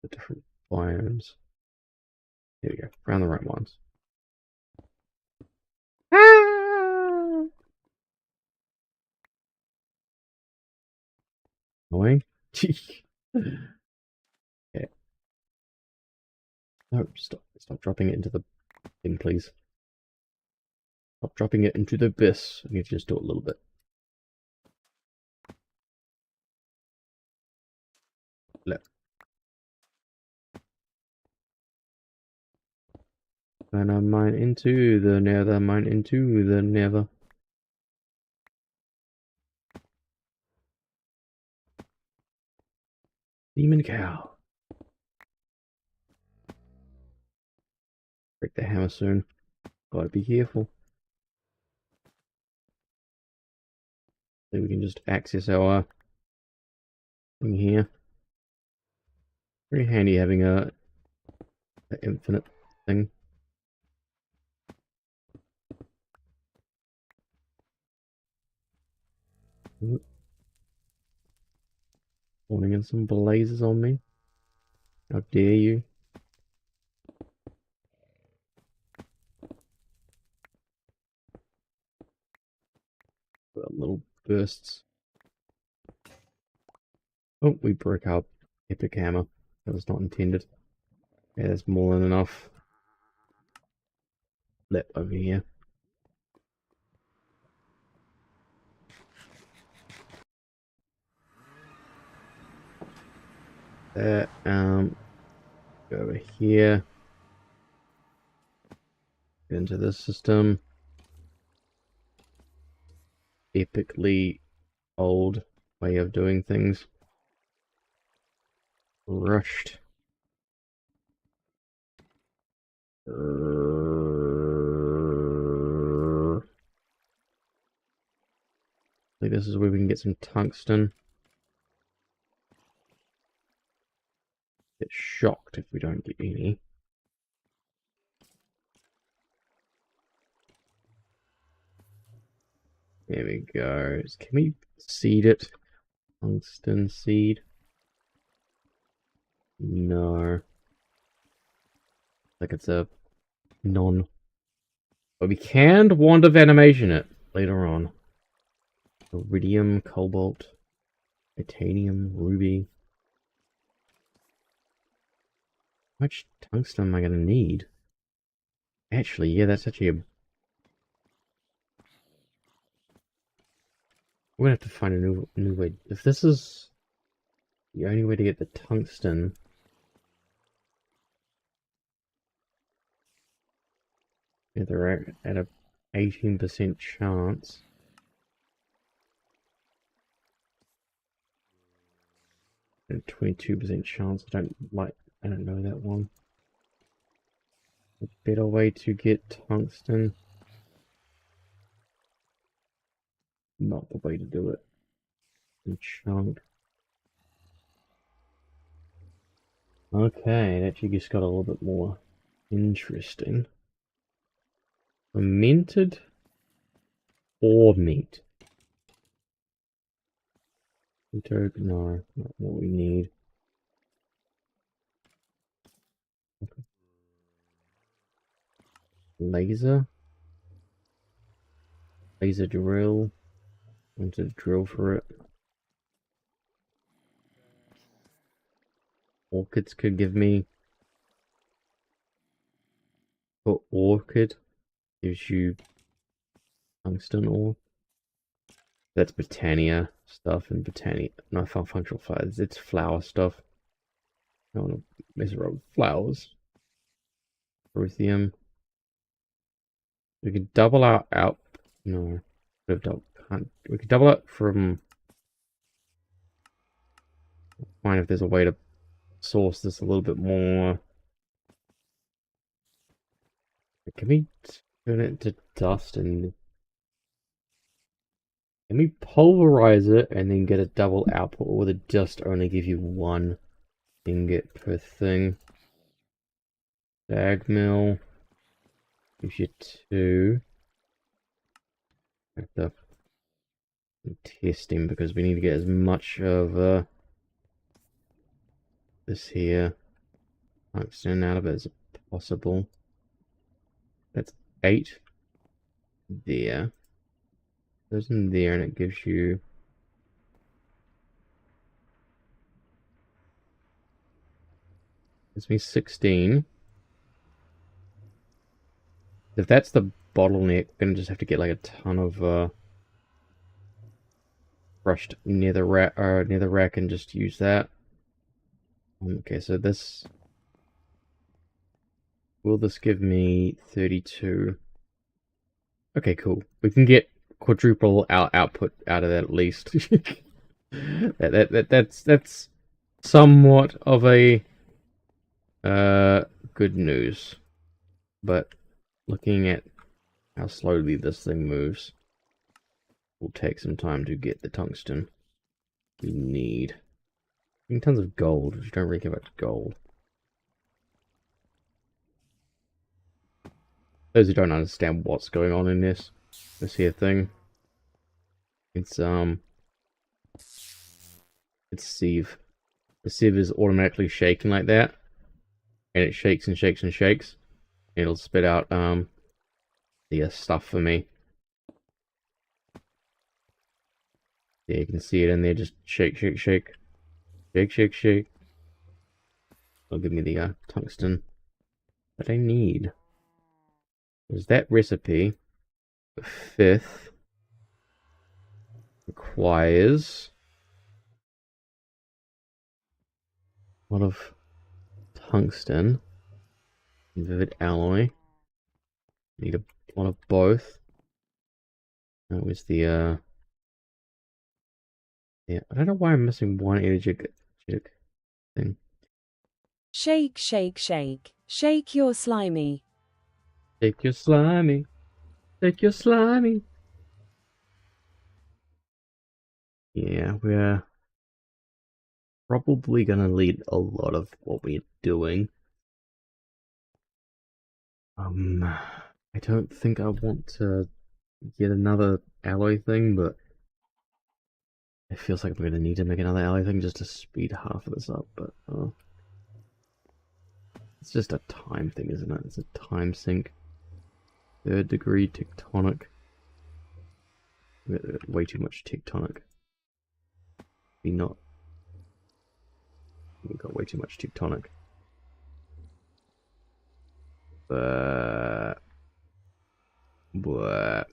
the different biomes. Here we go, found the right ones. Ah! Annoying. Okay. No, stop dropping it into the thing, please. Stop dropping it into the abyss. I need to just do it a little bit. Left. And I mine into the nether, mine into the nether. Demon cow. Break the hammer soon. Gotta be careful. So we can just access our thing here. Very handy having a infinite thing. Putting some blazes on me. How dare you? Got little bursts. Oh, we broke our epic hammer. That was not intended. Yeah, that's more than enough. Flip over here. Go over here. Get into this system. Epically old way of doing things. Rushed. I think this is where we can get some tungsten. Get shocked if we don't get any. There we go. Can we seed it? Tungsten seed? No. Like it's a non. But we can wand of animation it later on. Iridium, cobalt, titanium, ruby. How much tungsten am I gonna need? Actually, yeah, that's actually a... We're gonna have to find a new way. If this is the only way to get the tungsten, yeah, they're at a 18% chance. And a 22% chance. I don't know that one. A better way to get tungsten. Not the way to do it. Enchant. Okay, it actually just got a little bit more interesting. Fermented or meat? No, not what we need. Okay. Laser drill. I want to drill for it. Orchids could give me. But orchid gives you tungsten ore. That's Britannia stuff and Britannia. No, functional flowers. It's flower stuff. I don't want to mess around with flowers. Lithium. We could double our out. No, we could double it from. Find if there's a way to source this a little bit more. Can we turn it into dust and can we pulverize it and then get a double output, or would it just only give you one ingot per thing? Bag mill gives you two. Have to test him because we need to get as much of this here tungsten out of it as possible. That's 8 there. Goes in there and it gives you me 16. If that's the bottleneck, I'm gonna just have to get like a ton of brushed netherrack and just use that. Okay, so this will this give me 32? Okay, cool. We can get quadruple our output out of that at least. That's somewhat of a good news. But looking at how slowly this thing moves will take some time to get the tungsten we need. Tons of gold, which don't really care about gold. Those who don't understand what's going on in this here thing, it's Steve. the server's automatically shaking like that, and it shakes and shakes and shakes, and it'll spit out the stuff for me. Yeah, you can see it in there, just shake, shake, shake, shake, shake, shake. It'll give me the tungsten that I need. Is that recipe? The 5th requires a lot of tungsten, vivid alloy. Need a lot of both. That was the yeah. I don't know why I'm missing one energetic thing. Shake, shake, shake. Shake your slimy. Take your slimy. Take your slimy. Yeah, we're probably gonna lead a lot of what we're doing. I don't think I want to get another alloy thing, but it feels like I'm gonna need to make another alloy thing just to speed half of this up, but it's just a time thing, isn't it? It's a time sink. 3rd degree tectonic. Way too much tectonic. We got way too much tectonic. But what?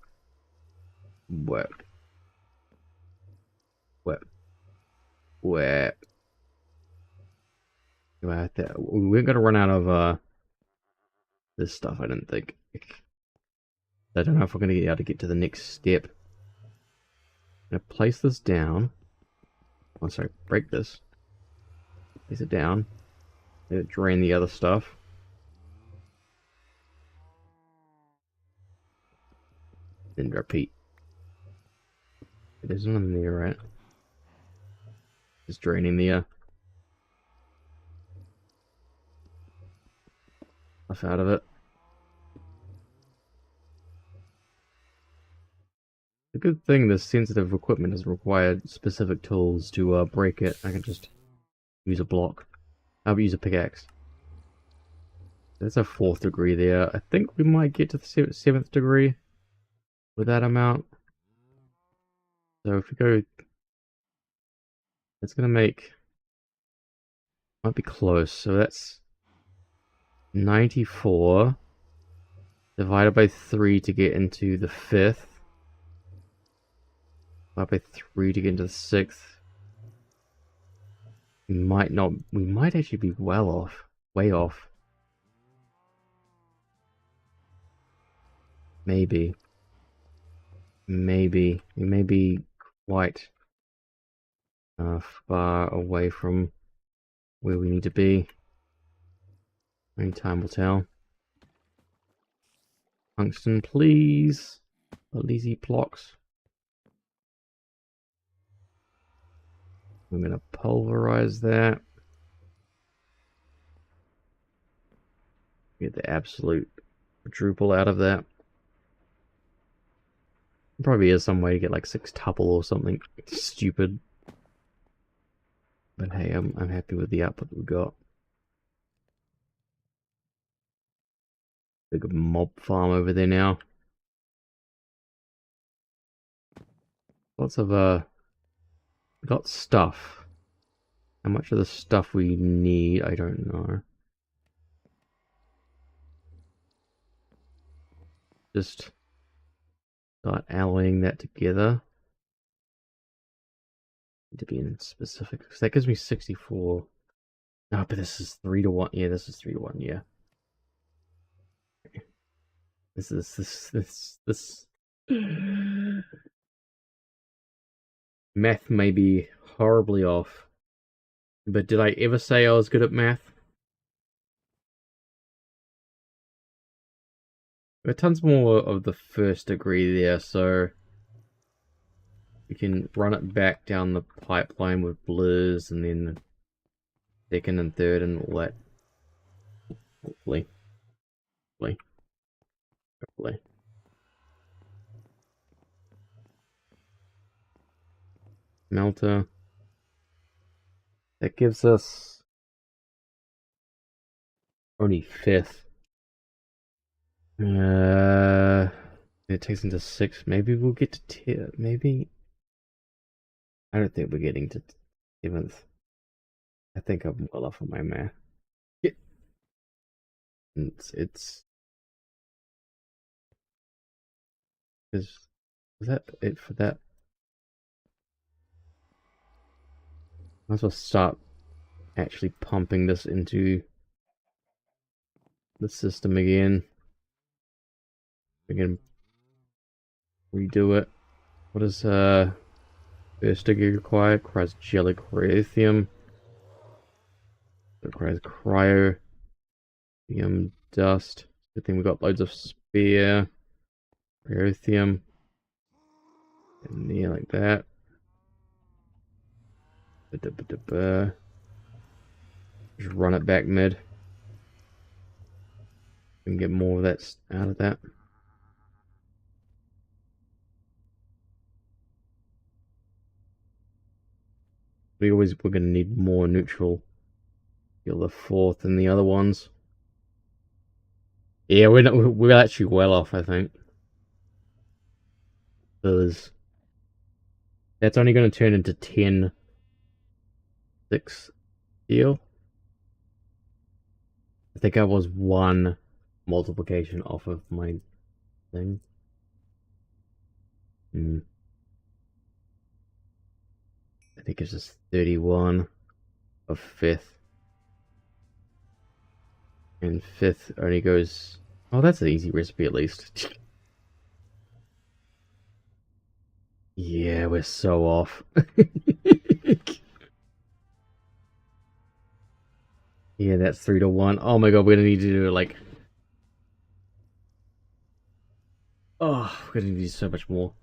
We're gonna run out of this stuff, I don't think. I don't know if we're gonna be able to get to the next step. I'm gonna place this down. Oh, sorry, break this. Place it down. Let it drain the other stuff. Then repeat. There's nothing there, right? Just draining the stuff out of it. The good thing, this sensitive equipment doesn't require specific tools to break it. I can just use a block. I'll use a pickaxe. That's a 4th degree there. I think we might get to the 7th degree with that amount. So if we go, it's gonna make, might be close. So that's 94 divided by 3 to get into the 5th. Divided by 3 to get into the 6th. We might actually be well off. Way off. Maybe. We may be quite far away from where we need to be. Only time will tell. Tungsten, please. Easy blocks. I'm gonna pulverize that. Get the absolute quadruple out of that. Probably is some way to get like 6 tuple or something stupid. But hey, I'm happy with the output that we got. Big mob farm over there now. Lots of we got stuff. How much of the stuff we need, I don't know. Just start alloying that together. Need to be in specific, because that gives me 64. No, but this is 3 to 1. Yeah, this is 3 to 1. Yeah. This math may be horribly off, but did I ever say I was good at math? There are tons more of the 1st degree there, so we can run it back down the pipeline with blurs, and then the 2nd and 3rd and all that. Hopefully. Melter. That gives us only 5th. It takes into 6. Maybe we'll get to 10. Maybe. I don't think we're getting to 7th. I think I'm well off on my math. Yeah. It's is that it for that? Might as well start actually pumping this into the system again. We can redo it. What is first degree required? Requires cryotheum. It requires dust. Good thing we got loads of spare cryotheum. And yeah, like that. Just run it back mid. We can get more of that out of that. We're gonna need more neutral. You're the 4th in the other ones. Yeah, we're actually well off, I think. Because that's only going to turn into 10 6 steel. I think I was 1 multiplication off of my thing. I think it's just 31 of 5th. And 5th only goes... Oh, that's an easy recipe at least. Yeah, we're so off. Yeah, that's 3 to 1. Oh my god, we're gonna need to do like... Oh, we're gonna need so much more.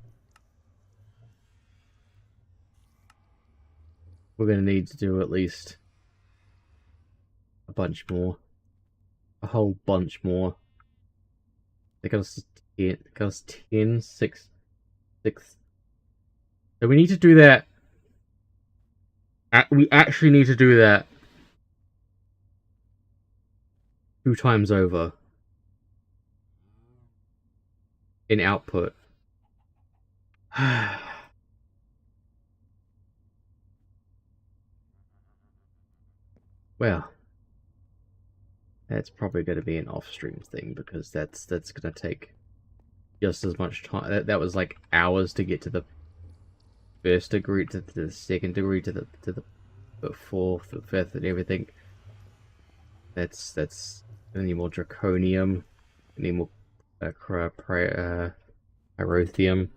We're gonna need to do at least a bunch more. A whole bunch more. It got us 10, 6. So we need to do that. We actually need to do that 2 times over in output. Well, that's probably going to be an off-stream thing because that's going to take just as much time. That was like hours to get to the 1st degree, to the 2nd degree, to the 4th, the 5th, and everything. That's I need more draconium. I need more pyrotheum.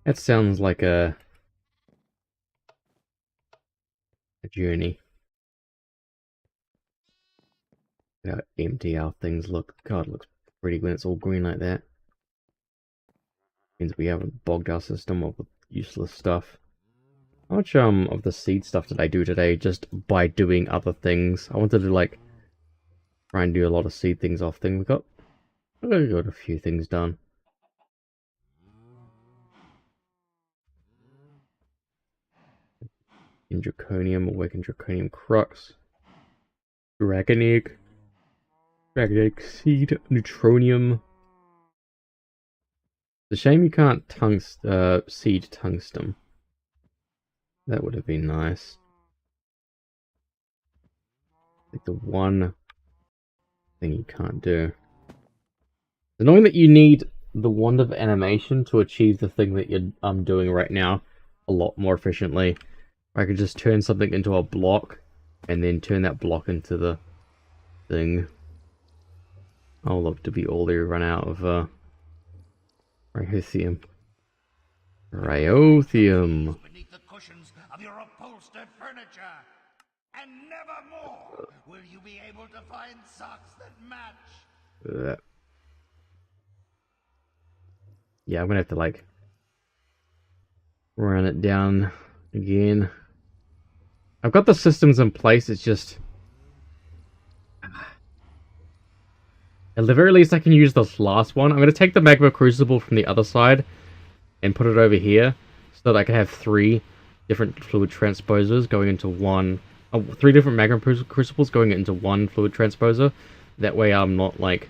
That sounds like a journey. Look how empty our things look. God, it looks pretty when it's all green like that. Means we haven't bogged our system up with useless stuff. How much of the seed stuff did I do today just by doing other things? I wanted to like try and do a lot of seed things off thing. I've got a few things done. In draconium, awaken draconium crux. Dragon egg seed, neutronium. It's a shame you can't seed tungsten. That would have been nice. Like the one thing you can't do. It's annoying that you need the wand of animation to achieve the thing that I'm doing right now a lot more efficiently. I could just turn something into a block and then turn that block into the thing. I'll look to be all there run out of Ryothium. Ryothium. Beneath the cushions of your upholstered furniture. And never more will you be able to find socks that match. Yeah, I'm gonna have to like run it down again. I've got the systems in place, it's just at the very least I can use this last one. I'm gonna take the magma crucible from the other side and put it over here so that I can have 3 different fluid transposers going into one, 3 different magma crucibles going into one fluid transposer. That way, I'm not like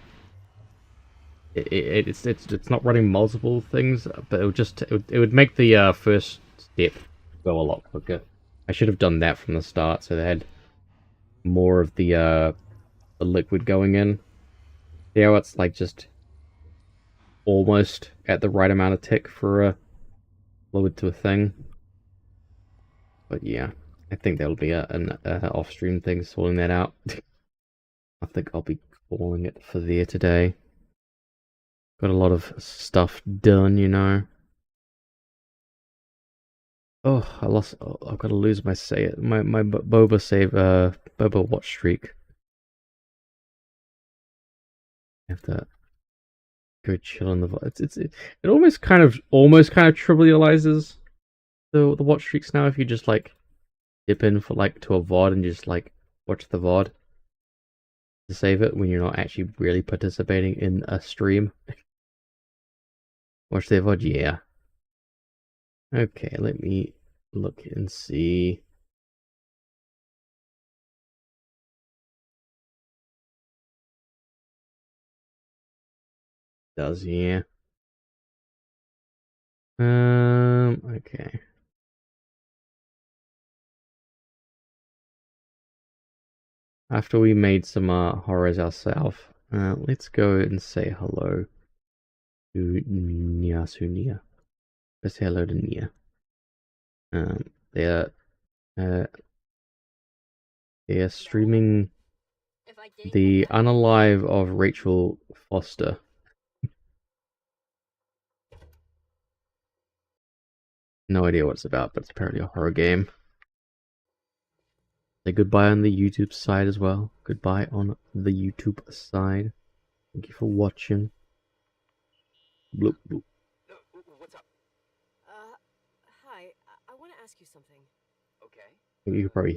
it's not running multiple things, but it would make the first step go a lot quicker. I should have done that from the start, so they had more of the liquid going in. See how it's like just almost at the right amount of tick for a fluid to a thing. But yeah, I think that'll be an off-stream thing sorting that out. I think I'll be calling it for there today. Got a lot of stuff done, you know. Oh, I lost. Oh, I've got to lose my Boba save. Boba watch streak. I have to go chill in the. It almost kind of trivializes the watch streaks now. If you just like dip in for like to a VOD and just like watch the VOD to save it when you're not actually really participating in a stream. Watch their VOD, yeah. Okay, let me look and see. Does, yeah. Okay. After we made some horrors ourselves, let's go and say hello to Nia. Let's say hello to Nia. They're streaming the unalive of Rachel Foster. No idea what it's about, but it's apparently a horror game. Say goodbye on the YouTube side as well. Goodbye on the YouTube side. Thank you for watching. Bloop, bloop. What's up? Hi. I want to ask you something. Okay. You could probably